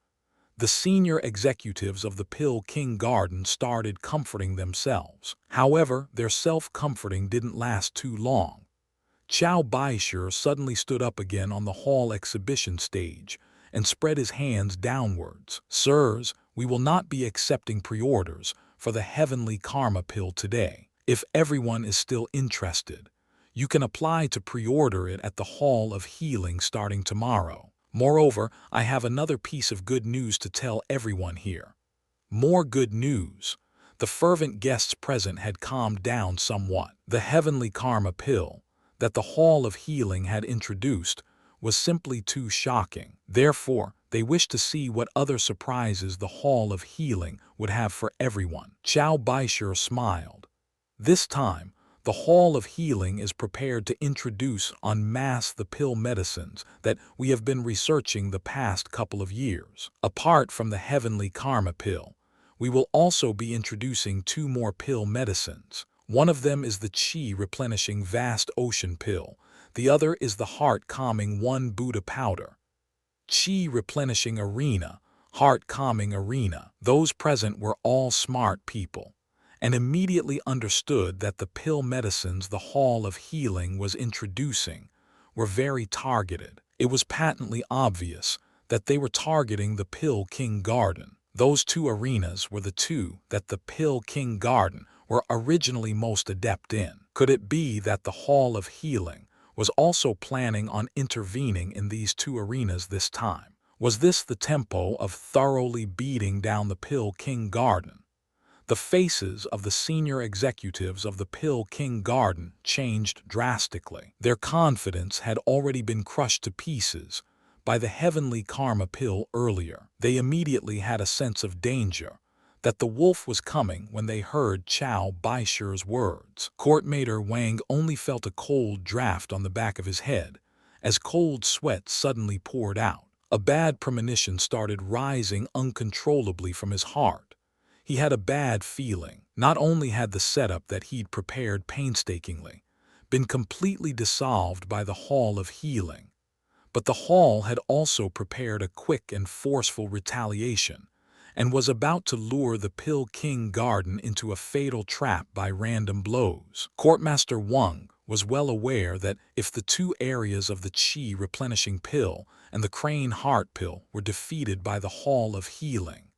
The senior executives of the Pill King Garden started comforting themselves. However, their self-comforting didn't last too long. Chow Baishur suddenly stood up again on the hall exhibition stage and spread his hands downwards. Sirs, we will not be accepting pre-orders for the heavenly karma pill today. If everyone is still interested, you can apply to pre-order it at the Hall of Healing starting tomorrow. Moreover, I have another piece of good news to tell everyone here. More good news. The fervent guests present had calmed down somewhat. The heavenly karma pill that the Hall of Healing had introduced was simply too shocking. Therefore, they wished to see what other surprises the Hall of Healing would have for everyone. Chow Baishur smiled. This time, the Hall of Healing is prepared to introduce en masse the pill medicines that we have been researching the past couple of years. Apart from the heavenly karma pill, we will also be introducing 2 more pill medicines. One of them is the chi-replenishing vast ocean pill. The other is the heart-calming 1 Buddha powder. Chi-replenishing arena, heart-calming arena. Those present were all smart people, and immediately understood that the pill medicines the Hall of Healing was introducing were very targeted. It was patently obvious that they were targeting the Pill King Garden. Those 2 arenas were the 2 that the Pill King Garden were originally most adept in. Could it be that the Hall of Healing was also planning on intervening in these 2 arenas this time? Was this the tempo of thoroughly beating down the Pill King Garden? The faces of the senior executives of the Pill King Garden changed drastically. Their confidence had already been crushed to pieces by the heavenly karma pill earlier. They immediately had a sense of danger, that the wolf was coming when they heard Chow Baishur's words. Courtmater Wang only felt a cold draft on the back of his head, as cold sweat suddenly poured out. A bad premonition started rising uncontrollably from his heart. He had a bad feeling. Not only had the setup that he'd prepared painstakingly been completely dissolved by the Hall of Healing, but the Hall had also prepared a quick and forceful retaliation and was about to lure the Pill King Garden into a fatal trap by random blows. Courtmaster Wang was well aware that if the 2 areas of the Chi replenishing pill and the Crane Heart pill were defeated by the Hall of Healing,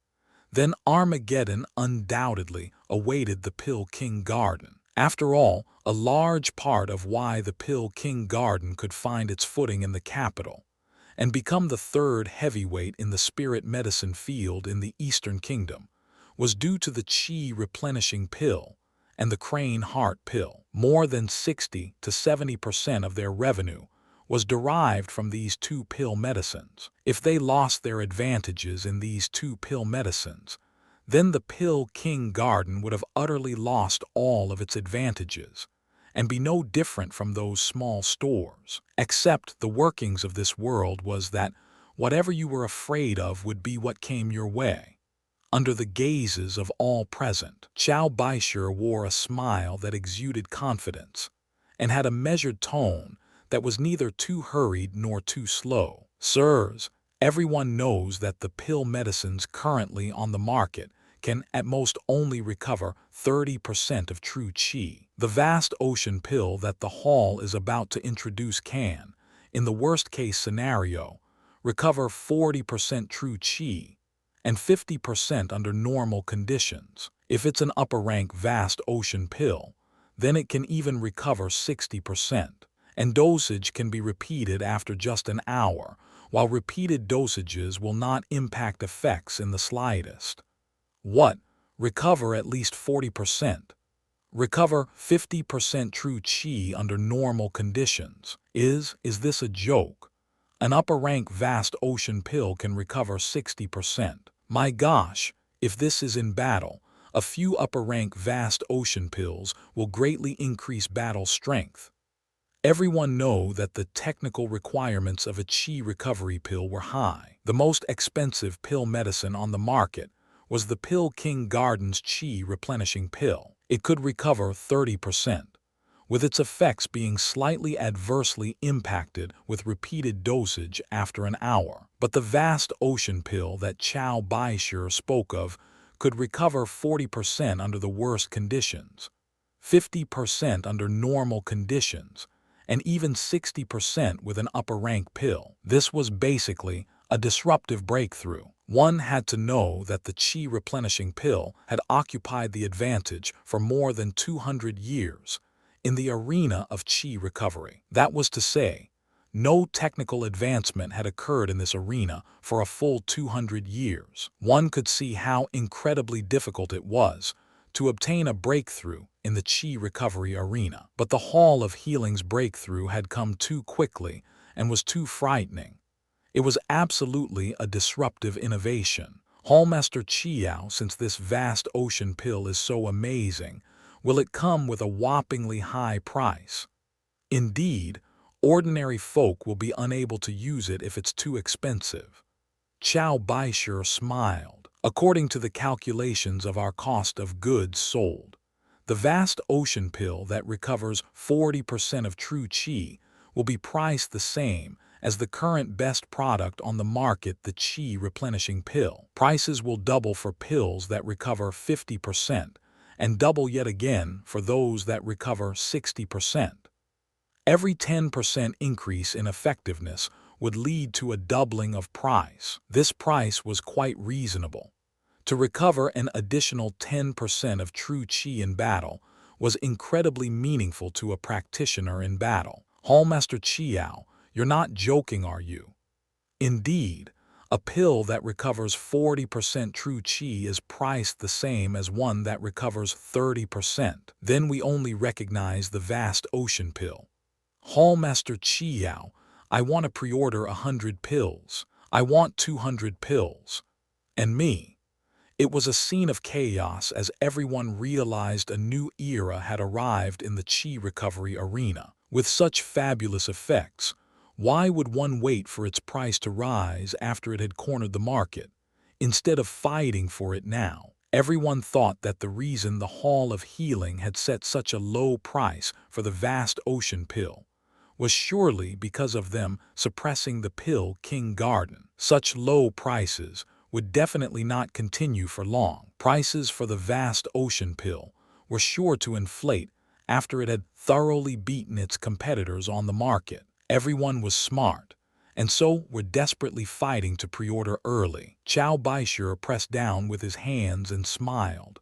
then Armageddon undoubtedly awaited the Pill King Garden. After all, a large part of why the Pill King Garden could find its footing in the capital and become the 3rd heavyweight in the spirit medicine field in the Eastern Kingdom was due to the Chi replenishing pill and the Crane Heart pill. More than 60 to 70% of their revenue was derived from these 2 pill medicines. If they lost their advantages in these 2 pill medicines, then the Pill King Garden would have utterly lost all of its advantages and be no different from those small stores. Except the workings of this world was that whatever you were afraid of would be what came your way. Under the gazes of all present, Chow Baishur wore a smile that exuded confidence and had a measured tone that was neither too hurried nor too slow. Sirs, everyone knows that the pill medicines currently on the market can at most only recover 30% of true chi. The vast ocean pill that the Hall is about to introduce can, in the worst-case scenario, recover 40% true chi and 50% under normal conditions. If it's an upper-rank vast ocean pill, then it can even recover 60%. And dosage can be repeated after just an hour, while repeated dosages will not impact effects in the slightest. What? Recover at least 40%. Recover 50% true chi under normal conditions. Is this a joke? An upper-rank vast ocean pill can recover 60%. My gosh, if this is in battle, a few upper-rank vast ocean pills will greatly increase battle strength. Everyone knows that the technical requirements of a chi recovery pill were high. The most expensive pill medicine on the market was the Pill King Garden's chi replenishing pill. It could recover 30%, with its effects being slightly adversely impacted with repeated dosage after an hour. But the vast ocean pill that Chow Baishur spoke of could recover 40% under the worst conditions, 50% under normal conditions, and even 60% with an upper-rank pill. This was basically a disruptive breakthrough. One had to know that the qi replenishing pill had occupied the advantage for more than 200 years in the arena of qi recovery. That was to say, no technical advancement had occurred in this arena for a full 200 years. One could see how incredibly difficult it was to obtain a breakthrough in the qi recovery arena. But the Hall of Healing's breakthrough had come too quickly and was too frightening. It was absolutely a disruptive innovation. Hallmaster Chiao, since this vast ocean pill is so amazing, will it come with a whoppingly high price? Indeed, ordinary folk will be unable to use it if it's too expensive. Chow Baishur smiled. According to the calculations of our cost of goods sold, the vast ocean pill that recovers 40% of true qi will be priced the same as the current best product on the market, the qi replenishing pill. Prices will double for pills that recover 50% and double yet again for those that recover 60%. Every 10% increase in effectiveness would lead to a doubling of price. This price was quite reasonable. To recover an additional 10% of true qi in battle was incredibly meaningful to a practitioner in battle. Hallmaster Chiao, you're not joking, are you? Indeed, a pill that recovers 40% true qi is priced the same as one that recovers 30%. Then we only recognize the vast ocean pill. Hallmaster Chiao, I want to pre-order 100 pills. I want 200 pills. And me. It was a scene of chaos as everyone realized a new era had arrived in the qi recovery arena. With such fabulous effects, why would one wait for its price to rise after it had cornered the market, instead of fighting for it now? Everyone thought that the reason the Hall of Healing had set such a low price for the vast ocean pill was surely because of them suppressing the pill king garden. Such low prices would definitely not continue for long. Prices for the vast ocean pill were sure to inflate after it had thoroughly beaten its competitors on the market. Everyone was smart, and so were desperately fighting to pre-order early. Chow Baishur pressed down with his hands and smiled.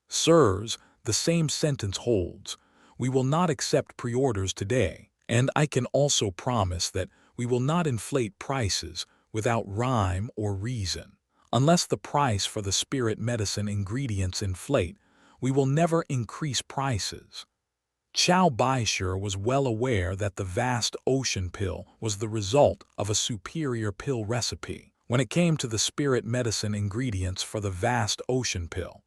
Sirs, the same sentence holds. We will not accept pre-orders today, and I can also promise that we will not inflate prices without rhyme or reason. Unless the price for the spirit medicine ingredients inflate, we will never increase prices. Chow Baishur was well aware that the vast ocean pill was the result of a superior pill recipe. When it came to the spirit medicine ingredients for the vast ocean pill,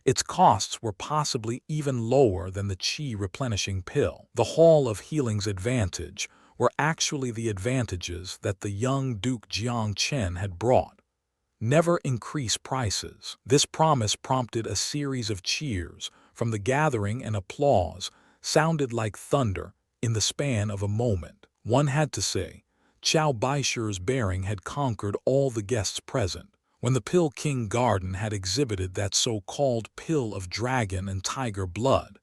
its costs were possibly even lower than the qi replenishing pill. The Hall of Healing's advantage were actually the advantages that the young Duke Jiang Chen had brought. Never increase prices. This promise prompted a series of cheers from the gathering, and applause sounded like thunder in the span of a moment. One had to say, Chow Baishur's bearing had conquered all the guests present. When the Pill King Garden had exhibited that so-called pill of dragon and tiger blood,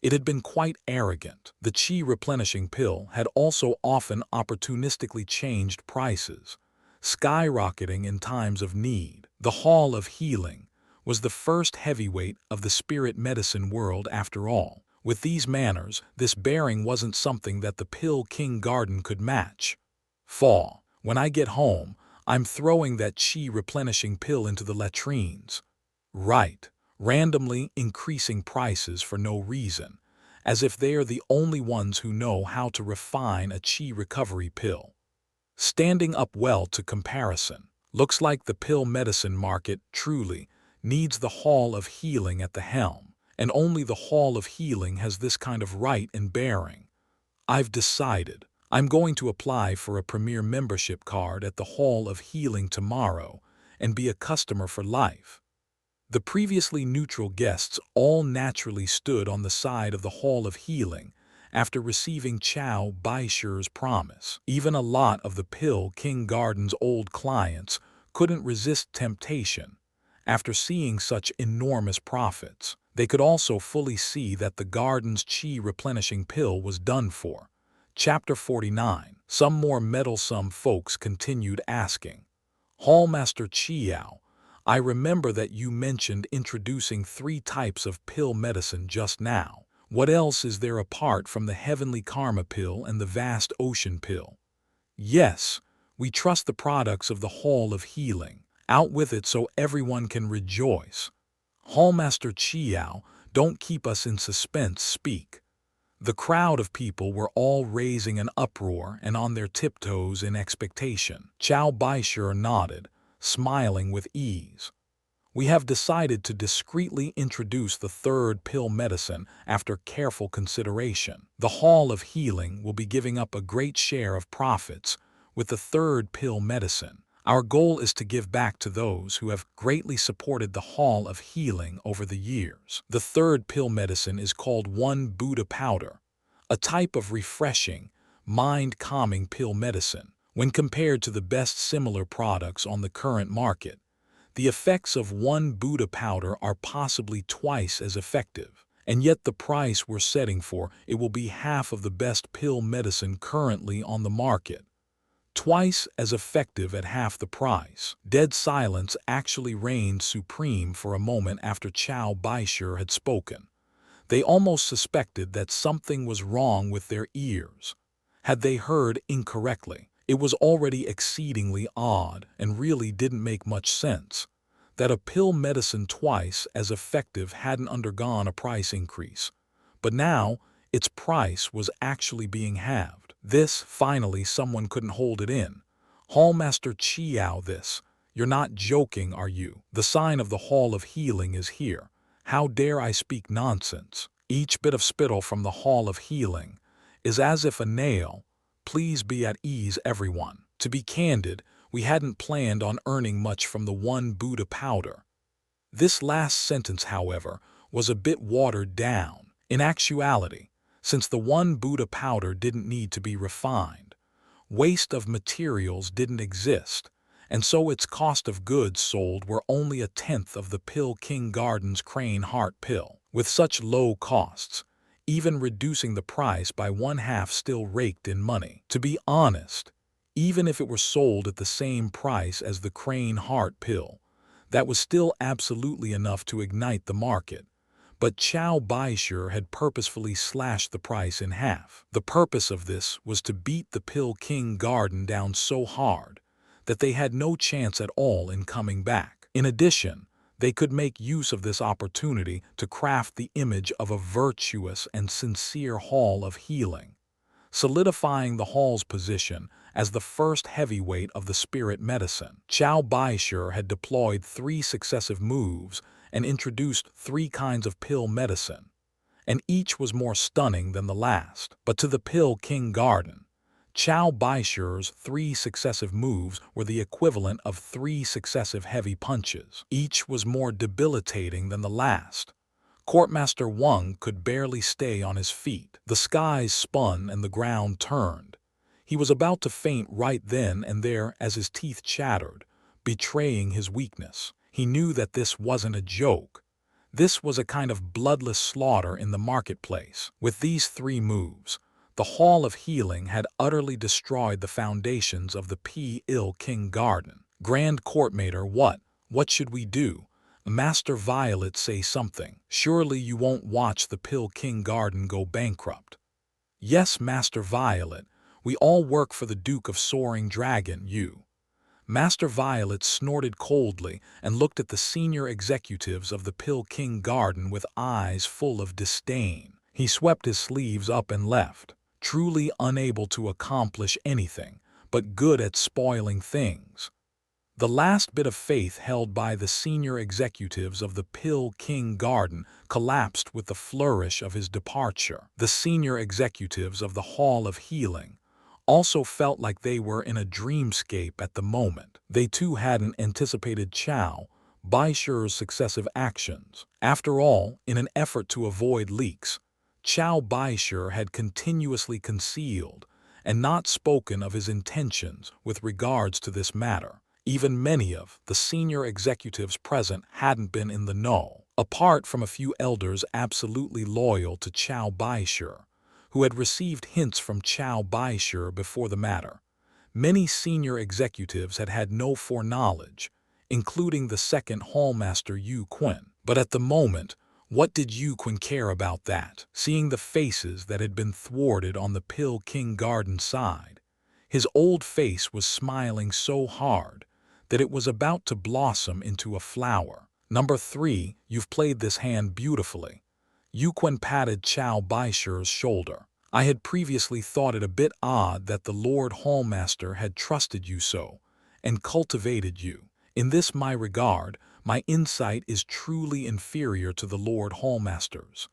it had been quite arrogant. The qi replenishing pill had also often opportunistically changed prices, skyrocketing in times of need. The Hall of Healing was the first heavyweight of the spirit medicine world after all. With these manners, this bearing wasn't something that the Pill King Garden could match. Faw. When I get home, I'm throwing that qi replenishing pill into the latrines. Right. Randomly increasing prices for no reason, as if they are the only ones who know how to refine a qi recovery pill. Standing up well to comparison. Looks like the pill medicine market truly needs the Hall of Healing at the helm, and only the Hall of Healing has this kind of right and bearing. I've decided. I'm going to apply for a premier membership card at the Hall of Healing tomorrow and be a customer for life. The previously neutral guests all naturally stood on the side of the Hall of Healing after receiving Chow Baishur's promise. Even a lot of the Pill King Garden's old clients couldn't resist temptation after seeing such enormous profits. They could also fully see that the garden's qi replenishing pill was done for. Chapter 49. Some more meddlesome folks continued asking, Hallmaster Chiao, I remember that you mentioned introducing 3 types of pill medicine just now. What else is there apart from the heavenly karma pill and the vast ocean pill? Yes, we trust the products of the Hall of Healing. Out with it so everyone can rejoice. Hallmaster Chiao, don't keep us in suspense, speak. The crowd of people were all raising an uproar and on their tiptoes in expectation. Chow Baishur nodded, smiling with ease. We have decided to discreetly introduce the 3rd pill medicine after careful consideration. The Hall of Healing will be giving up a great share of profits with the 3rd pill medicine. Our goal is to give back to those who have greatly supported the Hall of Healing over the years. The 3rd pill medicine is called One Buddha Powder, a type of refreshing, mind-calming pill medicine. When compared to the best similar products on the current market, the effects of One Buddha Powder are possibly twice as effective, and yet the price we're setting for it will be half of the best pill medicine currently on the market. Twice as effective at half the price. Dead silence actually reigned supreme for a moment after Chow Baishur had spoken. They almost suspected that something was wrong with their ears. Had they heard incorrectly? It was already exceedingly odd and really didn't make much sense that a pill medicine twice as effective hadn't undergone a price increase. But now, its price was actually being halved. This, finally, someone couldn't hold it in. Hallmaster Chiao, this. You're not joking, are you? The sign of the Hall of Healing is here. How dare I speak nonsense? Each bit of spittle from the Hall of Healing is as if a nail. Please be at ease, everyone. To be candid, we hadn't planned on earning much from the One Buddha Powder. This last sentence, however, was a bit watered down. In actuality, since the One Buddha Powder didn't need to be refined, waste of materials didn't exist, and so its cost of goods sold were only 1/10 of the Pill King Garden's Crane Heart pill. With such low costs, even reducing the price by 1/2 still raked in money. To be honest, even if it were sold at the same price as the Crane Heart pill, that was still absolutely enough to ignite the market. But Chow Baishur had purposefully slashed the price in half. The purpose of this was to beat the Pill King Garden down so hard that they had no chance at all in coming back. In addition, they could make use of this opportunity to craft the image of a virtuous and sincere Hall of Healing, solidifying the Hall's position as the first heavyweight of the spirit medicine. Chow Baishur had deployed 3 successive moves and introduced 3 kinds of pill medicine, and each was more stunning than the last. But to the Pill King Garden, Chow Baishur's 3 successive moves were the equivalent of 3 successive heavy punches. Each was more debilitating than the last. Courtmaster Wang could barely stay on his feet. The skies spun and the ground turned. He was about to faint right then and there as his teeth chattered, betraying his weakness. He knew that this wasn't a joke. This was a kind of bloodless slaughter in the marketplace. With these 3 moves, the Hall of Healing had utterly destroyed the foundations of the Pill King Garden. Grand Courtmaster, what should we do? Master Violet, say something. Surely you won't watch the Pill King Garden go bankrupt. Yes, Master Violet, we all work for the Duke of Soaring Dragon, you. Master Violet snorted coldly and looked at the senior executives of the Pill King Garden with eyes full of disdain. He swept his sleeves up and left, truly unable to accomplish anything, but good at spoiling things. The last bit of faith held by the senior executives of the Pill King Garden collapsed with the flourish of his departure. The senior executives of the Hall of Healing also felt like they were in a dreamscape at the moment. They too hadn't anticipated Chow Baishur's successive actions. After all, in an effort to avoid leaks, Chow Baishur had continuously concealed and not spoken of his intentions with regards to this matter. Even many of the senior executives present hadn't been in the know, apart from a few elders absolutely loyal to Chow Baishur, who had received hints from Chow Baishur before the matter. Many senior executives had had no foreknowledge, including the second hallmaster Yu Qin. But at the moment, what did Yu Qin care about that? Seeing the faces that had been thwarted on the Pill King Garden side, his old face was smiling so hard that it was about to blossom into a flower. Number 3, you've played this hand beautifully. Yu Qin patted Chao Baishi's shoulder. I had previously thought it a bit odd that the Lord Hallmaster had trusted you so, and cultivated you. In this my regard, my insight is truly inferior to the Lord Hallmaster's.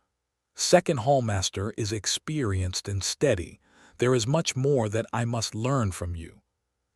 Second Hallmaster is experienced and steady. There is much more that I must learn from you.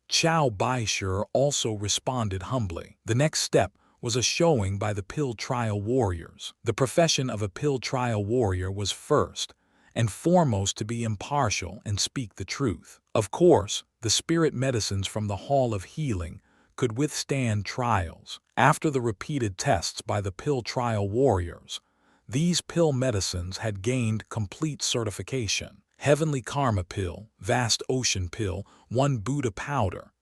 Chao Baishi also responded humbly. The next step was a showing by the Pill Trial Warriors. The profession of a Pill Trial Warrior was first and foremost to be impartial and speak the truth. Of course, the spirit medicines from the Hall of Healing could withstand trials. After the repeated tests by the Pill Trial Warriors, these pill medicines had gained complete certification. Heavenly Karma Pill, Vast Ocean Pill, One Buddha Powder.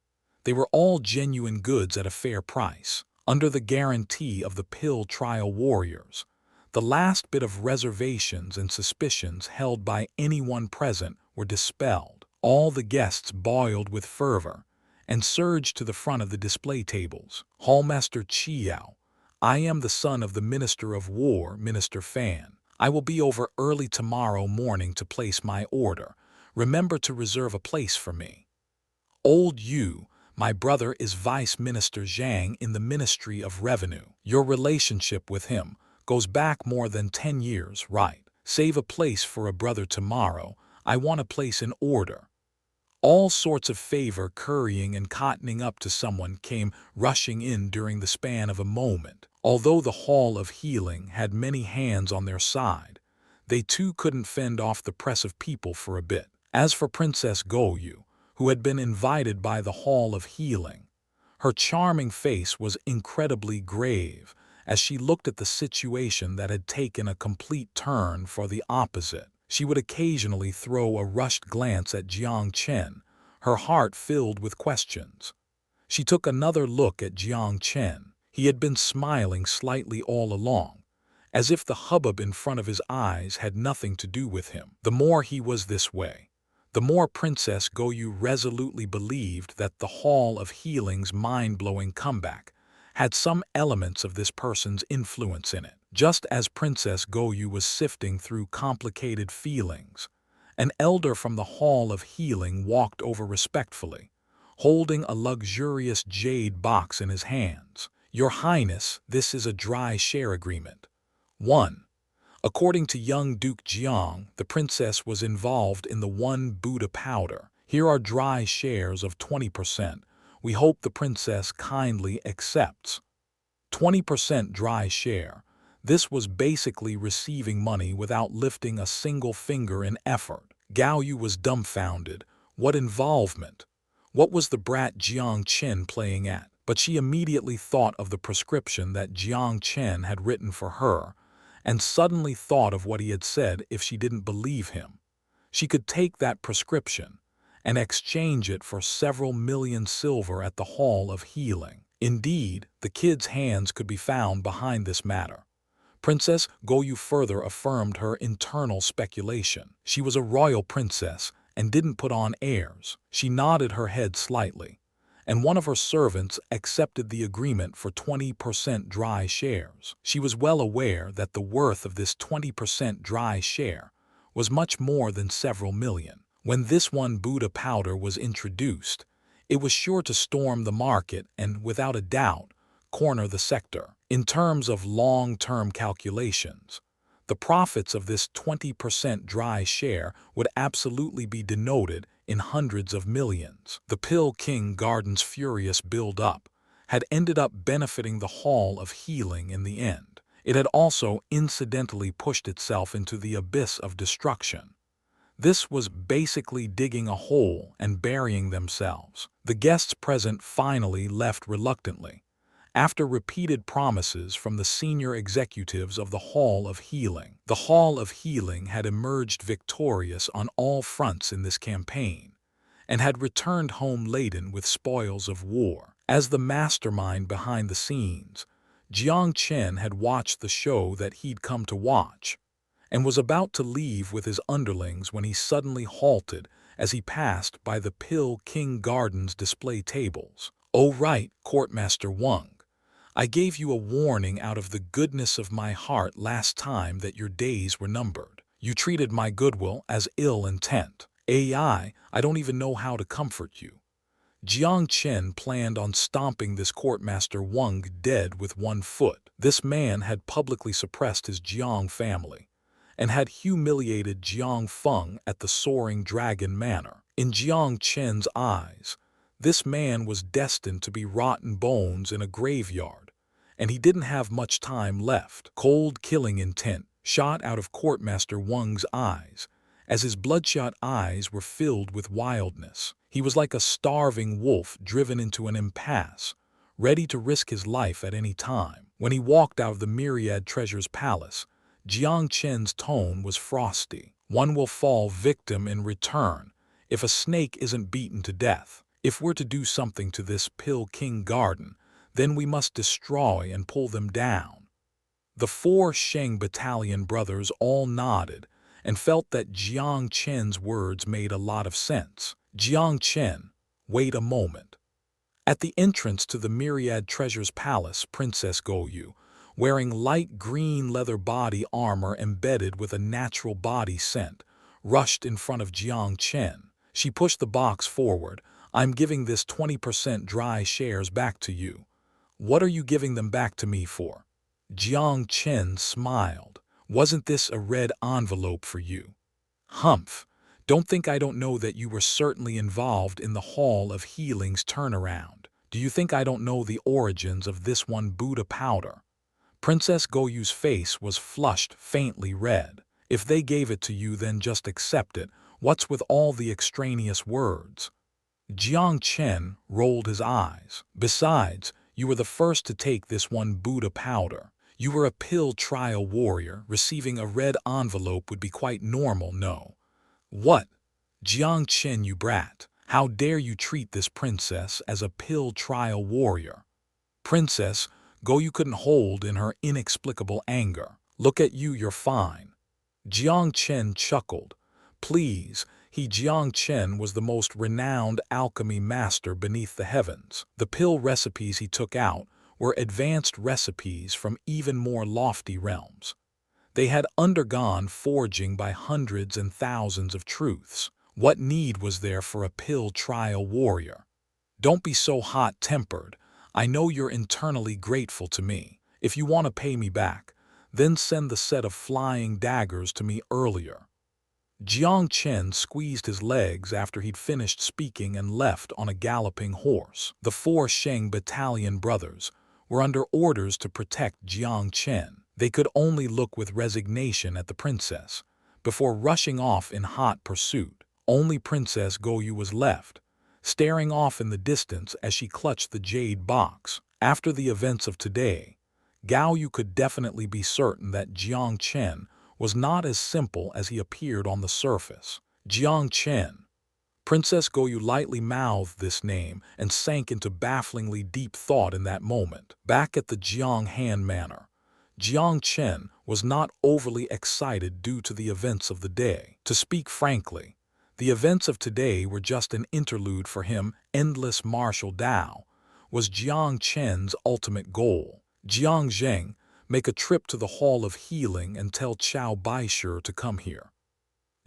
They were all genuine goods at a fair price, under the guarantee of the Pill Trial Warriors. The last bit of reservations and suspicions held by anyone present were dispelled. All the guests boiled with fervor and surged to the front of the display tables. Hallmaster Chiao, I am the son of the Minister of War, Minister Fan. I will be over early tomorrow morning to place my order. Remember to reserve a place for me. Old Yu, my brother is Vice Minister Jiang in the Ministry of Revenue. Your relationship with him goes back more than 10 years, right? Save a place for a brother tomorrow. I want a place in order. All sorts of favor currying and cottoning up to someone came rushing in during the span of a moment. Although the Hall of Healing had many hands on their side, they too couldn't fend off the press of people for a bit. As for Princess Goyu, who had been invited by the Hall of Healing, her charming face was incredibly grave as she looked at the situation that had taken a complete turn for the opposite. She would occasionally throw a rushed glance at Jiang Chen, her heart filled with questions. She took another look at Jiang Chen. He had been smiling slightly all along, as if the hubbub in front of his eyes had nothing to do with him. The more he was this way, the more Princess Goyu resolutely believed that the Hall of Healing's mind-blowing comeback had some elements of this person's influence in it. Just as Princess Goyu was sifting through complicated feelings, an elder from the Hall of Healing walked over respectfully, holding a luxurious jade box in his hands. Your Highness, this is a dry share agreement. 1. According to young Duke Jiang, the princess was involved in the One Buddha Powder. Here are dry shares of 20%. We hope the princess kindly accepts. 20% dry share. This was basically receiving money without lifting a single finger in effort. Gao Yu was dumbfounded. What involvement? What was the brat Jiang Chen playing at? But she immediately thought of the prescription that Jiang Chen had written for her, and suddenly thought of what he had said if she didn't believe him. She could take that prescription and exchange it for several million silver at the Hall of Healing. Indeed, the kid's hands could be found behind this matter. Princess Goyu further affirmed her internal speculation. She was a royal princess and didn't put on airs. She nodded her head slightly, and one of her servants accepted the agreement for 20% dry shares. She was well aware that the worth of this 20% dry share was much more than several million. When this One Buddha powder was introduced, it was sure to storm the market and, without a doubt, corner the sector. In terms of long-term calculations, the profits of this 20% dry share would absolutely be denoted in hundreds of millions. The Pill King Garden's furious build-up had ended up benefiting the Hall of Healing in the end. It had also incidentally pushed itself into the abyss of destruction. This was basically digging a hole and burying themselves. The guests present finally left reluctantly, after repeated promises from the senior executives of the Hall of Healing. The Hall of Healing had emerged victorious on all fronts in this campaign, and had returned home laden with spoils of war. As the mastermind behind the scenes, Jiang Chen had watched the show that he'd come to watch, and was about to leave with his underlings when he suddenly halted as he passed by the Pill King Garden's display tables. "Oh right, Courtmaster Wang. I gave you a warning out of the goodness of my heart last time that your days were numbered. You treated my goodwill as ill intent. I don't even know how to comfort you." Jiang Chen planned on stomping this Courtmaster Wang dead with one foot. This man had publicly suppressed his Jiang family, and had humiliated Jiang Feng at the Soaring Dragon Manor. In Jiang Chen's eyes, this man was destined to be rotten bones in a graveyard, and he didn't have much time left. Cold killing intent shot out of Courtmaster Wang's eyes, as his bloodshot eyes were filled with wildness. He was like a starving wolf driven into an impasse, ready to risk his life at any time. When he walked out of the Myriad Treasures Palace, Jiang Chen's tone was frosty. "One will fall victim in return if a snake isn't beaten to death. If we're to do something to this Pill King Garden, then we must destroy and pull them down." The four Sheng Battalion brothers all nodded and felt that Jiang Chen's words made a lot of sense. "Jiang Chen, wait a moment." At the entrance to the Myriad Treasures Palace, Princess Goyu, wearing light green leather body armor embedded with a natural body scent, rushed in front of Jiang Chen. She pushed the box forward. "I'm giving this 20% dry shares back to you." "What are you giving them back to me for?" Jiang Chen smiled. "Wasn't this a red envelope for you?" "Humph. Don't think I don't know that you were certainly involved in the Hall of Healing's turnaround. Do you think I don't know the origins of this one Buddha powder?" Princess Goyu's face was flushed faintly red. "If they gave it to you, then just accept it. What's with all the extraneous words?" Jiang Chen rolled his eyes. "Besides, you were the first to take this one Buddha powder. You were a pill trial warrior. Receiving a red envelope would be quite normal, no?" "What? Jiang Chen, you brat. How dare you treat this princess as a pill trial warrior?" Princess Goyu couldn't hold in her inexplicable anger. "Look at you, you're fine." Jiang Chen chuckled. "Please, Jiang Chen was the most renowned alchemy master beneath the heavens. The pill recipes he took out were advanced recipes from even more lofty realms. They had undergone forging by hundreds and thousands of truths. What need was there for a pill trial warrior? Don't be so hot-tempered. I know you're internally grateful to me. If you want to pay me back, then send the set of flying daggers to me earlier." Jiang Chen squeezed his legs after he'd finished speaking and left on a galloping horse. The four Sheng Battalion brothers were under orders to protect Jiang Chen. They could only look with resignation at the princess before rushing off in hot pursuit. Only Princess Goyu was left, staring off in the distance as she clutched the jade box. After the events of today, Gao Yu could definitely be certain that Jiang Chen was not as simple as he appeared on the surface. Jiang Chen. Princess Goyu lightly mouthed this name and sank into bafflingly deep thought in that moment. Back at the Jiang Han Manor, Jiang Chen was not overly excited due to the events of the day. To speak frankly, the events of today were just an interlude for him. Endless martial Tao was Jiang Chen's ultimate goal. "Jiang Zheng, make a trip to the Hall of Healing and tell Chao Baishu to come here."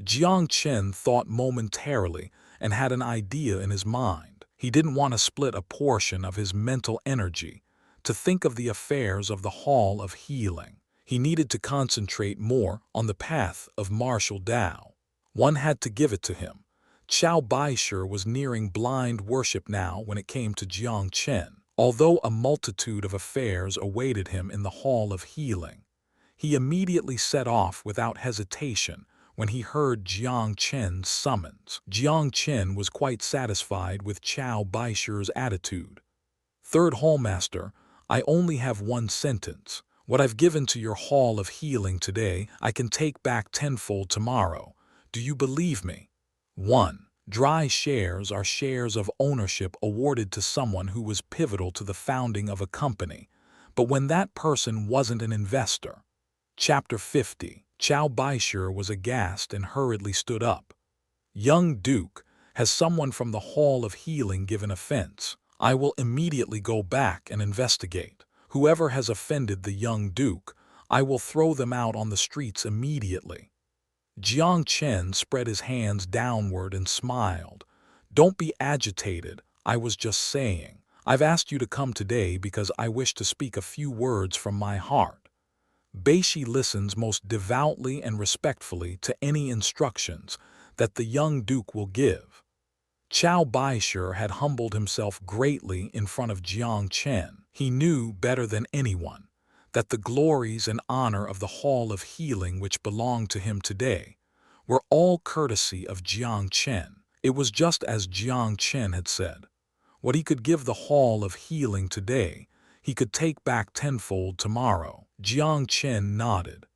Jiang Chen thought momentarily and had an idea in his mind. He didn't want to split a portion of his mental energy to think of the affairs of the Hall of Healing. He needed to concentrate more on the path of martial Tao. One had to give it to him. Chao Baishu was nearing blind worship now when it came to Jiang Chen. Although a multitude of affairs awaited him in the Hall of Healing, he immediately set off without hesitation when he heard Jiang Chen's summons. Jiang Chen was quite satisfied with Chao Baishu's attitude. "Third Hallmaster, I only have one sentence. What I've given to your Hall of Healing today, I can take back tenfold tomorrow. Do you believe me?" 1. Dry shares are shares of ownership awarded to someone who was pivotal to the founding of a company, but when that person wasn't an investor. Chapter 50. Chow Baishir was aghast and hurriedly stood up. Young Duke, has someone from the Hall of Healing given offense? I will immediately go back and investigate. Whoever has offended the young Duke, I will throw them out on the streets immediately. Jiang Chen spread his hands downward and smiled. Don't be agitated, I was just saying. I've asked you to come today because I wish to speak a few words from my heart. Beishi listens most devoutly and respectfully to any instructions that the young Duke will give. Chow Baishir had humbled himself greatly in front of Jiang Chen. He knew better than anyone that the glories and honor of the Hall of Healing which belonged to him today were all courtesy of Jiang Chen. It was just as Jiang Chen had said. What he could give the Hall of Healing today, he could take back tenfold tomorrow. Jiang Chen nodded.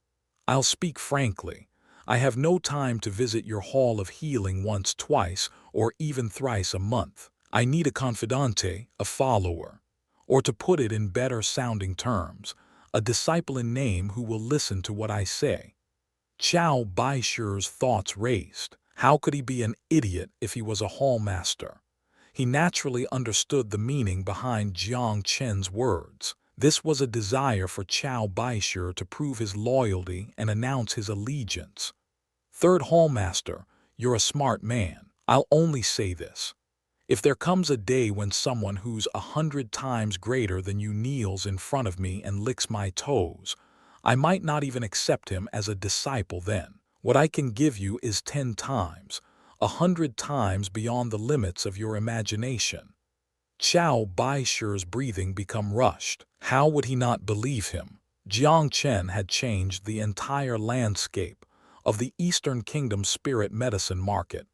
I'll speak frankly. I have no time to visit your Hall of Healing once, twice, or even thrice a month. I need a confidante, a follower. Or to put it in better sounding terms, a disciple in name who will listen to what I say. Chow Baishir's thoughts raced. How could he be an idiot if he was a hallmaster? He naturally understood the meaning behind Jiang Chen's words. This was a desire for Chow Baishir to prove his loyalty and announce his allegiance. Third Hallmaster, you're a smart man. I'll only say this. If there comes a day when someone who's 100 times greater than you kneels in front of me and licks my toes, I might not even accept him as a disciple then. What I can give you is 10 times, 100 times beyond the limits of your imagination. Chow Baishir's breathing became rushed. How would he not believe him? Jiang Chen had changed the entire landscape of the Eastern Kingdom spirit medicine market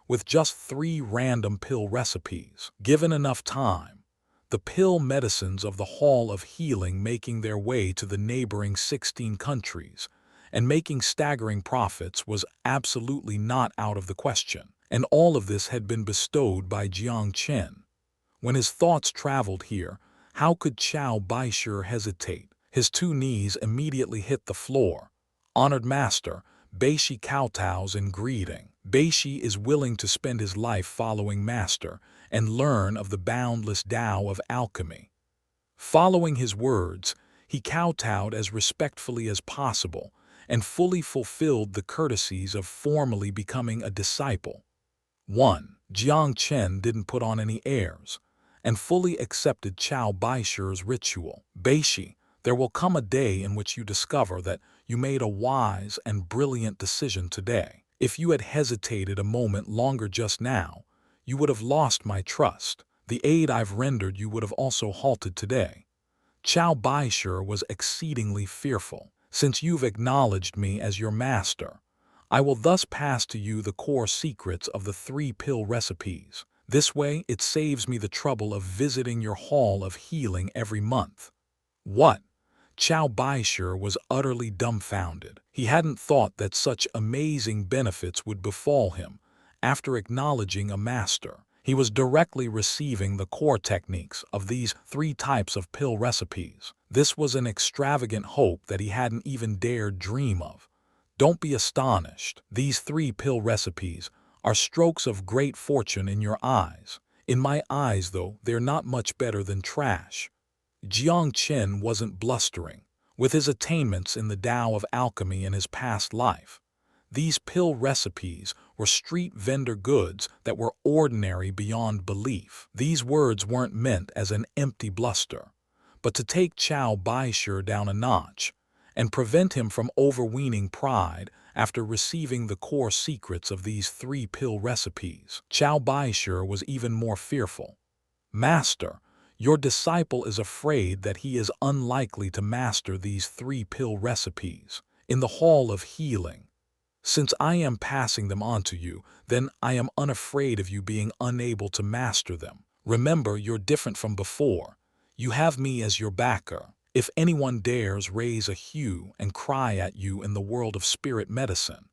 with just 3 random pill recipes. Given enough time, the pill medicines of the Hall of Healing making their way to the neighboring 16 countries and making staggering profits was absolutely not out of the question. And all of this had been bestowed by Jiang Chen. When his thoughts traveled here, how could Chow Baishir hesitate? His 2 knees immediately hit the floor. Honored Master, Beishi kowtows in greeting. Beishi is willing to spend his life following Master and learn of the boundless Tao of alchemy. Following his words, he kowtowed as respectfully as possible and fully fulfilled the courtesies of formally becoming a disciple. 1. Jiang Chen didn't put on any airs and fully accepted Chow Baishir's ritual. Beishi, there will come a day in which you discover that you made a wise and brilliant decision today. If you had hesitated a moment longer just now, you would have lost my trust. The aid I've rendered you would have also halted today. Chow Baishir was exceedingly fearful. Since you've acknowledged me as your master, I will thus pass to you the core secrets of the 3 pill recipes. This way, it saves me the trouble of visiting your Hall of Healing every month. What? Chow Baishir was utterly dumbfounded. He hadn't thought that such amazing benefits would befall him after acknowledging a master. He was directly receiving the core techniques of these 3 types of pill recipes. This was an extravagant hope that he hadn't even dared dream of. Don't be astonished. These 3 pill recipes are strokes of great fortune in your eyes. In my eyes, though, they're not much better than trash. Jiang Chen wasn't blustering. With his attainments in the Tao of alchemy in his past life, these pill recipes were street vendor goods that were ordinary beyond belief. These words weren't meant as an empty bluster, but to take Chow Baishir down a notch and prevent him from overweening pride after receiving the core secrets of these 3 pill recipes. Chow Baishir was even more fearful. Master, your disciple is afraid that he is unlikely to master these 3 pill recipes in the Hall of Healing. Since I am passing them on to you, then I am unafraid of you being unable to master them. Remember, you're different from before. You have me as your backer. If anyone dares raise a hue and cry at you in the world of spirit medicine,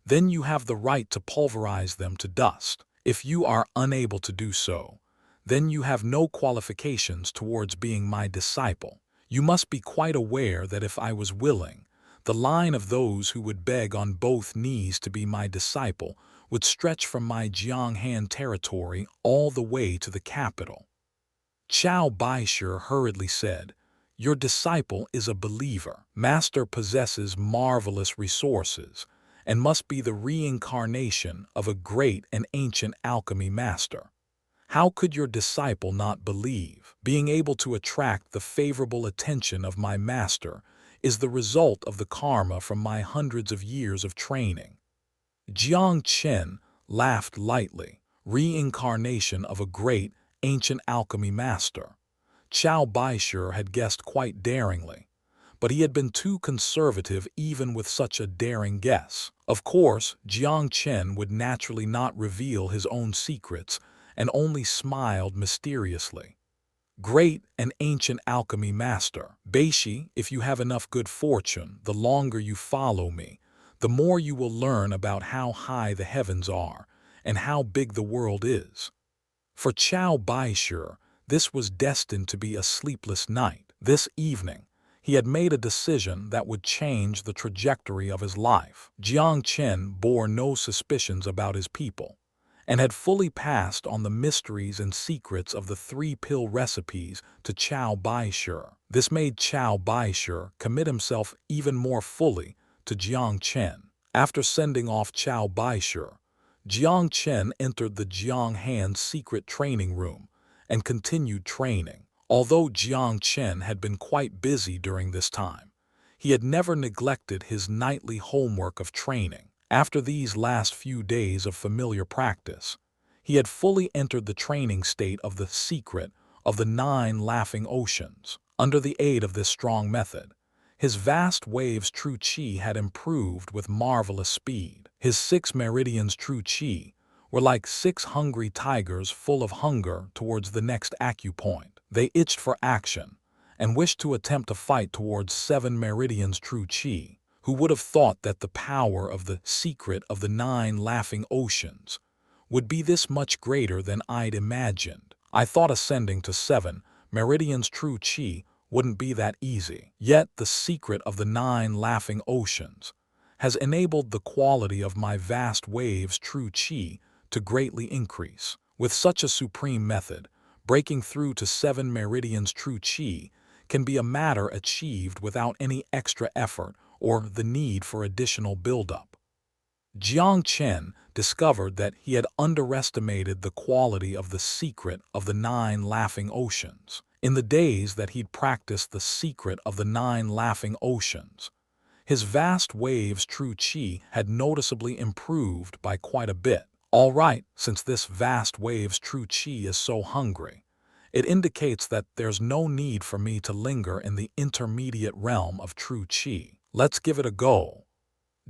then you have the right to pulverize them to dust. If you are unable to do so, then you have no qualifications towards being my disciple. You must be quite aware that if I was willing, the line of those who would beg on both knees to be my disciple would stretch from my Jiang territory all the way to the capital. Qiao Baishe hurriedly said, "Your disciple is a believer. Master possesses marvelous resources and must be the reincarnation of a great and ancient alchemy master. How could your disciple not believe? Being able to attract the favorable attention of my master is the result of the karma from my hundreds of years of training." Jiang Chen laughed lightly. Reincarnation of a great, ancient alchemy master. Qiao Baishe had guessed quite daringly, but he had been too conservative even with such a daring guess. Of course, Jiang Chen would naturally not reveal his own secrets and only smiled mysteriously. "Great and ancient alchemy master, Baishe, if you have enough good fortune, the longer you follow me, the more you will learn about how high the heavens are and how big the world is." For Qiao Baishe, this was destined to be a sleepless night. This evening, he had made a decision that would change the trajectory of his life. Jiang Chen bore no suspicions about his people, and had fully passed on the mysteries and secrets of the 3-pill recipes to Qiao Baishe. This made Qiao Baishe commit himself even more fully to Jiang Chen. After sending off Qiao Baishe, Jiang Chen entered the Jiang secret training room and continued training. Although Jiang Chen had been quite busy during this time, he had never neglected his nightly homework of training. After these last few days of familiar practice, he had fully entered the training state of the secret of the 9 laughing oceans. Under the aid of this strong method, his vast waves true qi had improved with marvelous speed. His 6 meridians true qi were like 6 hungry tigers full of hunger towards the next acupoint. They itched for action and wished to attempt a fight towards 7 meridians true qi. Who would have thought that the power of the secret of the 9 laughing oceans would be this much greater than I'd imagined? I thought ascending to 7 meridians true qi wouldn't be that easy. Yet the secret of the 9 laughing oceans has enabled the quality of my vast waves true qi to greatly increase. With such a supreme method, breaking through to 7 meridians true qi can be a matter achieved without any extra effort or the need for additional buildup. Jiang Chen discovered that he had underestimated the quality of the secret of the 9 laughing oceans. In the days that he'd practiced the secret of the 9 laughing oceans, his vast waves true qi had noticeably improved by quite a bit. All right, since this vast waves true qi is so hungry, it indicates that there's no need for me to linger in the intermediate realm of true qi. Let's give it a go.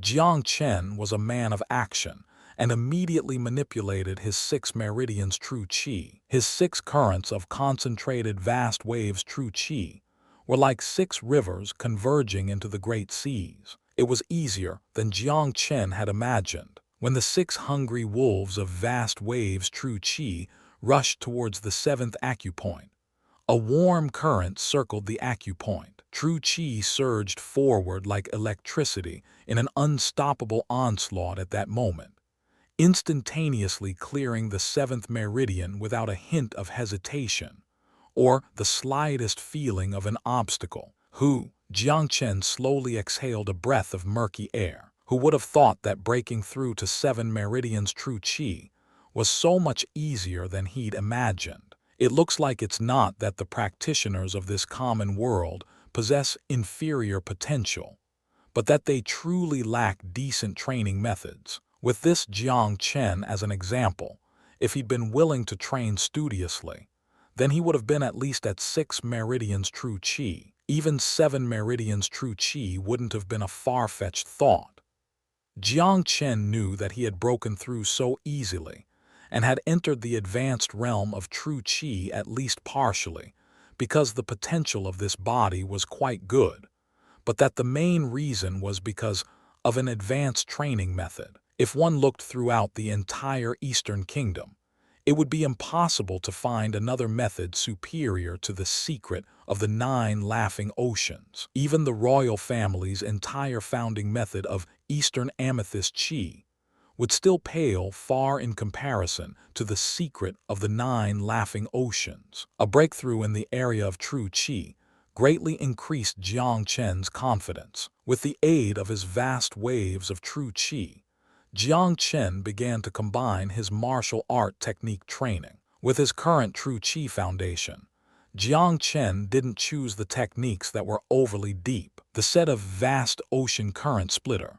Jiang Chen was a man of action and immediately manipulated his 6 meridians true qi. His 6 currents of concentrated vast waves true qi were like 6 rivers converging into the great seas. It was easier than Jiang Chen had imagined. When the 6 hungry wolves of vast waves true qi rushed towards the 7th acupoint, a warm current circled the acupoint. True qi surged forward like electricity in an unstoppable onslaught at that moment, instantaneously clearing the 7th meridian without a hint of hesitation or the slightest feeling of an obstacle. Jiang Chen slowly exhaled a breath of murky air. Who would have thought that breaking through to 7 meridians true qi was so much easier than he'd imagined? It looks like it's not that the practitioners of this common world possess inferior potential, but that they truly lack decent training methods. With this Jiang Chen as an example, if he'd been willing to train studiously, then he would have been at least at 6 meridians true qi. Even 7 meridians true qi wouldn't have been a far-fetched thought. Jiang Chen knew that he had broken through so easily and had entered the advanced realm of true qi at least partially because the potential of this body was quite good, but that the main reason was because of an advanced training method. If one looked throughout the entire Eastern Kingdom, it would be impossible to find another method superior to the secret of the 9 laughing oceans. Even the royal family's entire founding method of Eastern amethyst chi would still pale far in comparison to the secret of the 9 laughing oceans. A breakthrough in the area of true chi greatly increased Jiang Chen's confidence. With the aid of his vast waves of true chi, Jiang Chen began to combine his martial art technique training with his current true chi foundation. Jiang Chen didn't choose the techniques that were overly deep. The set of vast ocean current splitter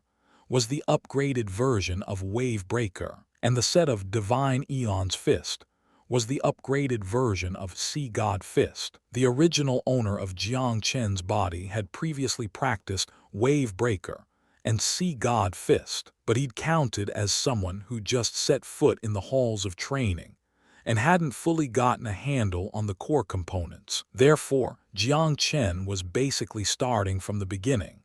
was the upgraded version of wave breaker, and the set of divine eon's fist was the upgraded version of sea god fist. The original owner of Jiang Chen's body had previously practiced wave breaker and sea god fist, but he'd counted as someone who just set foot in the halls of training and hadn't fully gotten a handle on the core components. Therefore, Jiang Chen was basically starting from the beginning.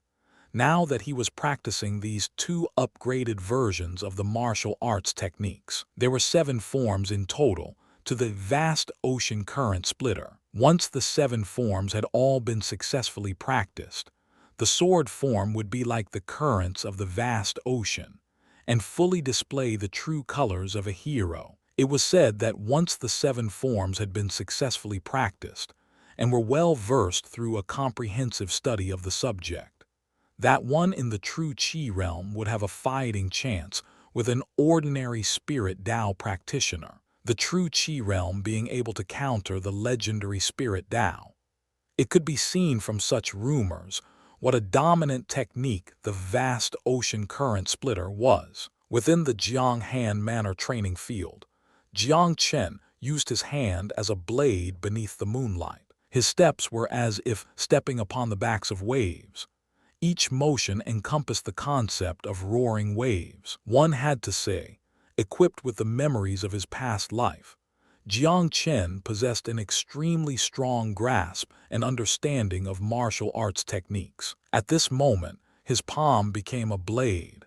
Now that he was practicing these 2 upgraded versions of the martial arts techniques, there were 7 forms in total to the vast ocean current splitter. Once the 7 forms had all been successfully practiced, the sword form would be like the currents of the vast ocean and fully display the true colors of a hero. It was said that once the 7 forms had been successfully practiced and were well versed through a comprehensive study of the subject, that one in the true chi realm would have a fighting chance with an ordinary spirit Tao practitioner, the true chi realm being able to counter the legendary spirit Tao. It could be seen from such rumors what a dominant technique the vast ocean current splitter was. Within the Jiang Han manner training field, Jiang Chen used his hand as a blade beneath the moonlight. His steps were as if stepping upon the backs of waves. Each motion encompassed the concept of roaring waves. One had to say, equipped with the memories of his past life, Jiang Chen possessed an extremely strong grasp and understanding of martial arts techniques. At this moment, his palm became a blade,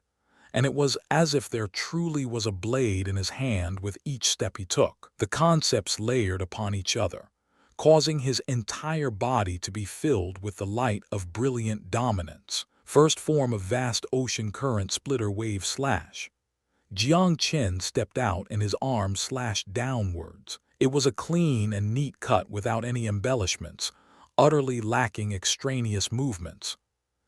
and it was as if there truly was a blade in his hand with each step he took. The concepts layered upon each other, causing his entire body to be filled with the light of brilliant dominance. First form of vast ocean current splitter wave slash. Jiang Chen stepped out and his arm slashed downwards. It was a clean and neat cut without any embellishments, utterly lacking extraneous movements.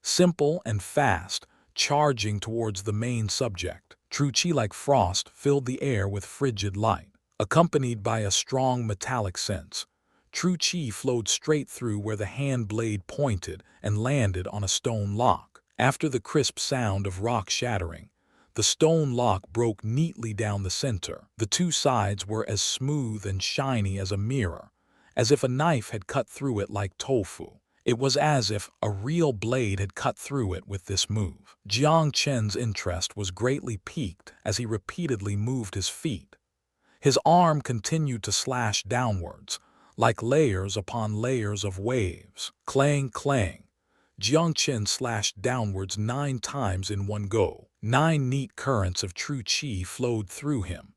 Simple and fast, charging towards the main subject. True chi like frost filled the air with frigid light. Accompanied by a strong metallic sense, true chi flowed straight through where the hand blade pointed and landed on a stone lock. After the crisp sound of rock shattering, the stone lock broke neatly down the center. The 2 sides were as smooth and shiny as a mirror, as if a knife had cut through it like tofu. It was as if a real blade had cut through it with this move. Jiang Chen's interest was greatly piqued as he repeatedly moved his feet. His arm continued to slash downwards, like layers upon layers of waves. Clang, clang. Jiang Chen slashed downwards 9 times in one go. 9 neat currents of true chi flowed through him,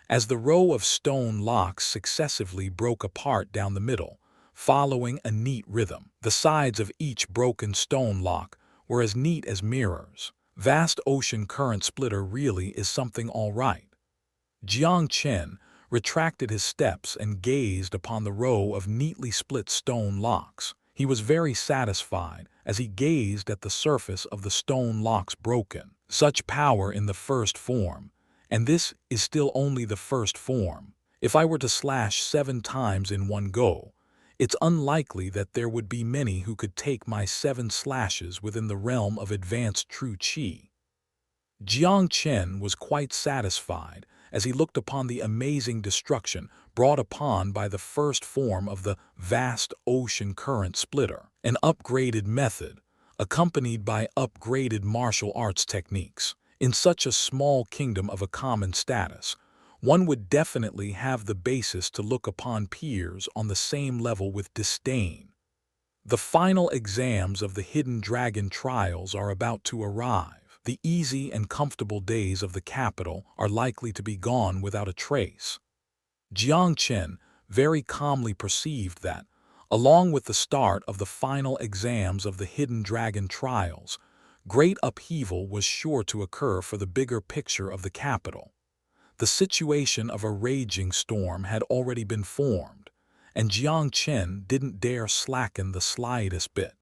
as the row of stone locks successively broke apart down the middle, following a neat rhythm. The sides of each broken stone lock were as neat as mirrors. Vast ocean current splitter really is something all right. Jiang Chen retracted his steps and gazed upon the row of neatly split stone locks. He was very satisfied as he gazed at the surface of the stone locks broken. Such power in the first form, and this is still only the first form. If I were to slash 7 times in one go, it's unlikely that there would be many who could take my 7 slashes within the realm of advanced true chi. Jiang Chen was quite satisfied as he looked upon the amazing destruction brought upon by the first form of the vast ocean current splitter, an upgraded method, accompanied by upgraded martial arts techniques. In such a small kingdom of a common status, one would definitely have the basis to look upon peers on the same level with disdain. The final exams of the Hidden Dragon trials are about to arrive. The easy and comfortable days of the capital are likely to be gone without a trace. Jiang Chen very calmly perceived that, along with the start of the final exams of the Hidden Dragon trials, great upheaval was sure to occur for the bigger picture of the capital. The situation of a raging storm had already been formed, and Jiang Chen didn't dare slacken the slightest bit.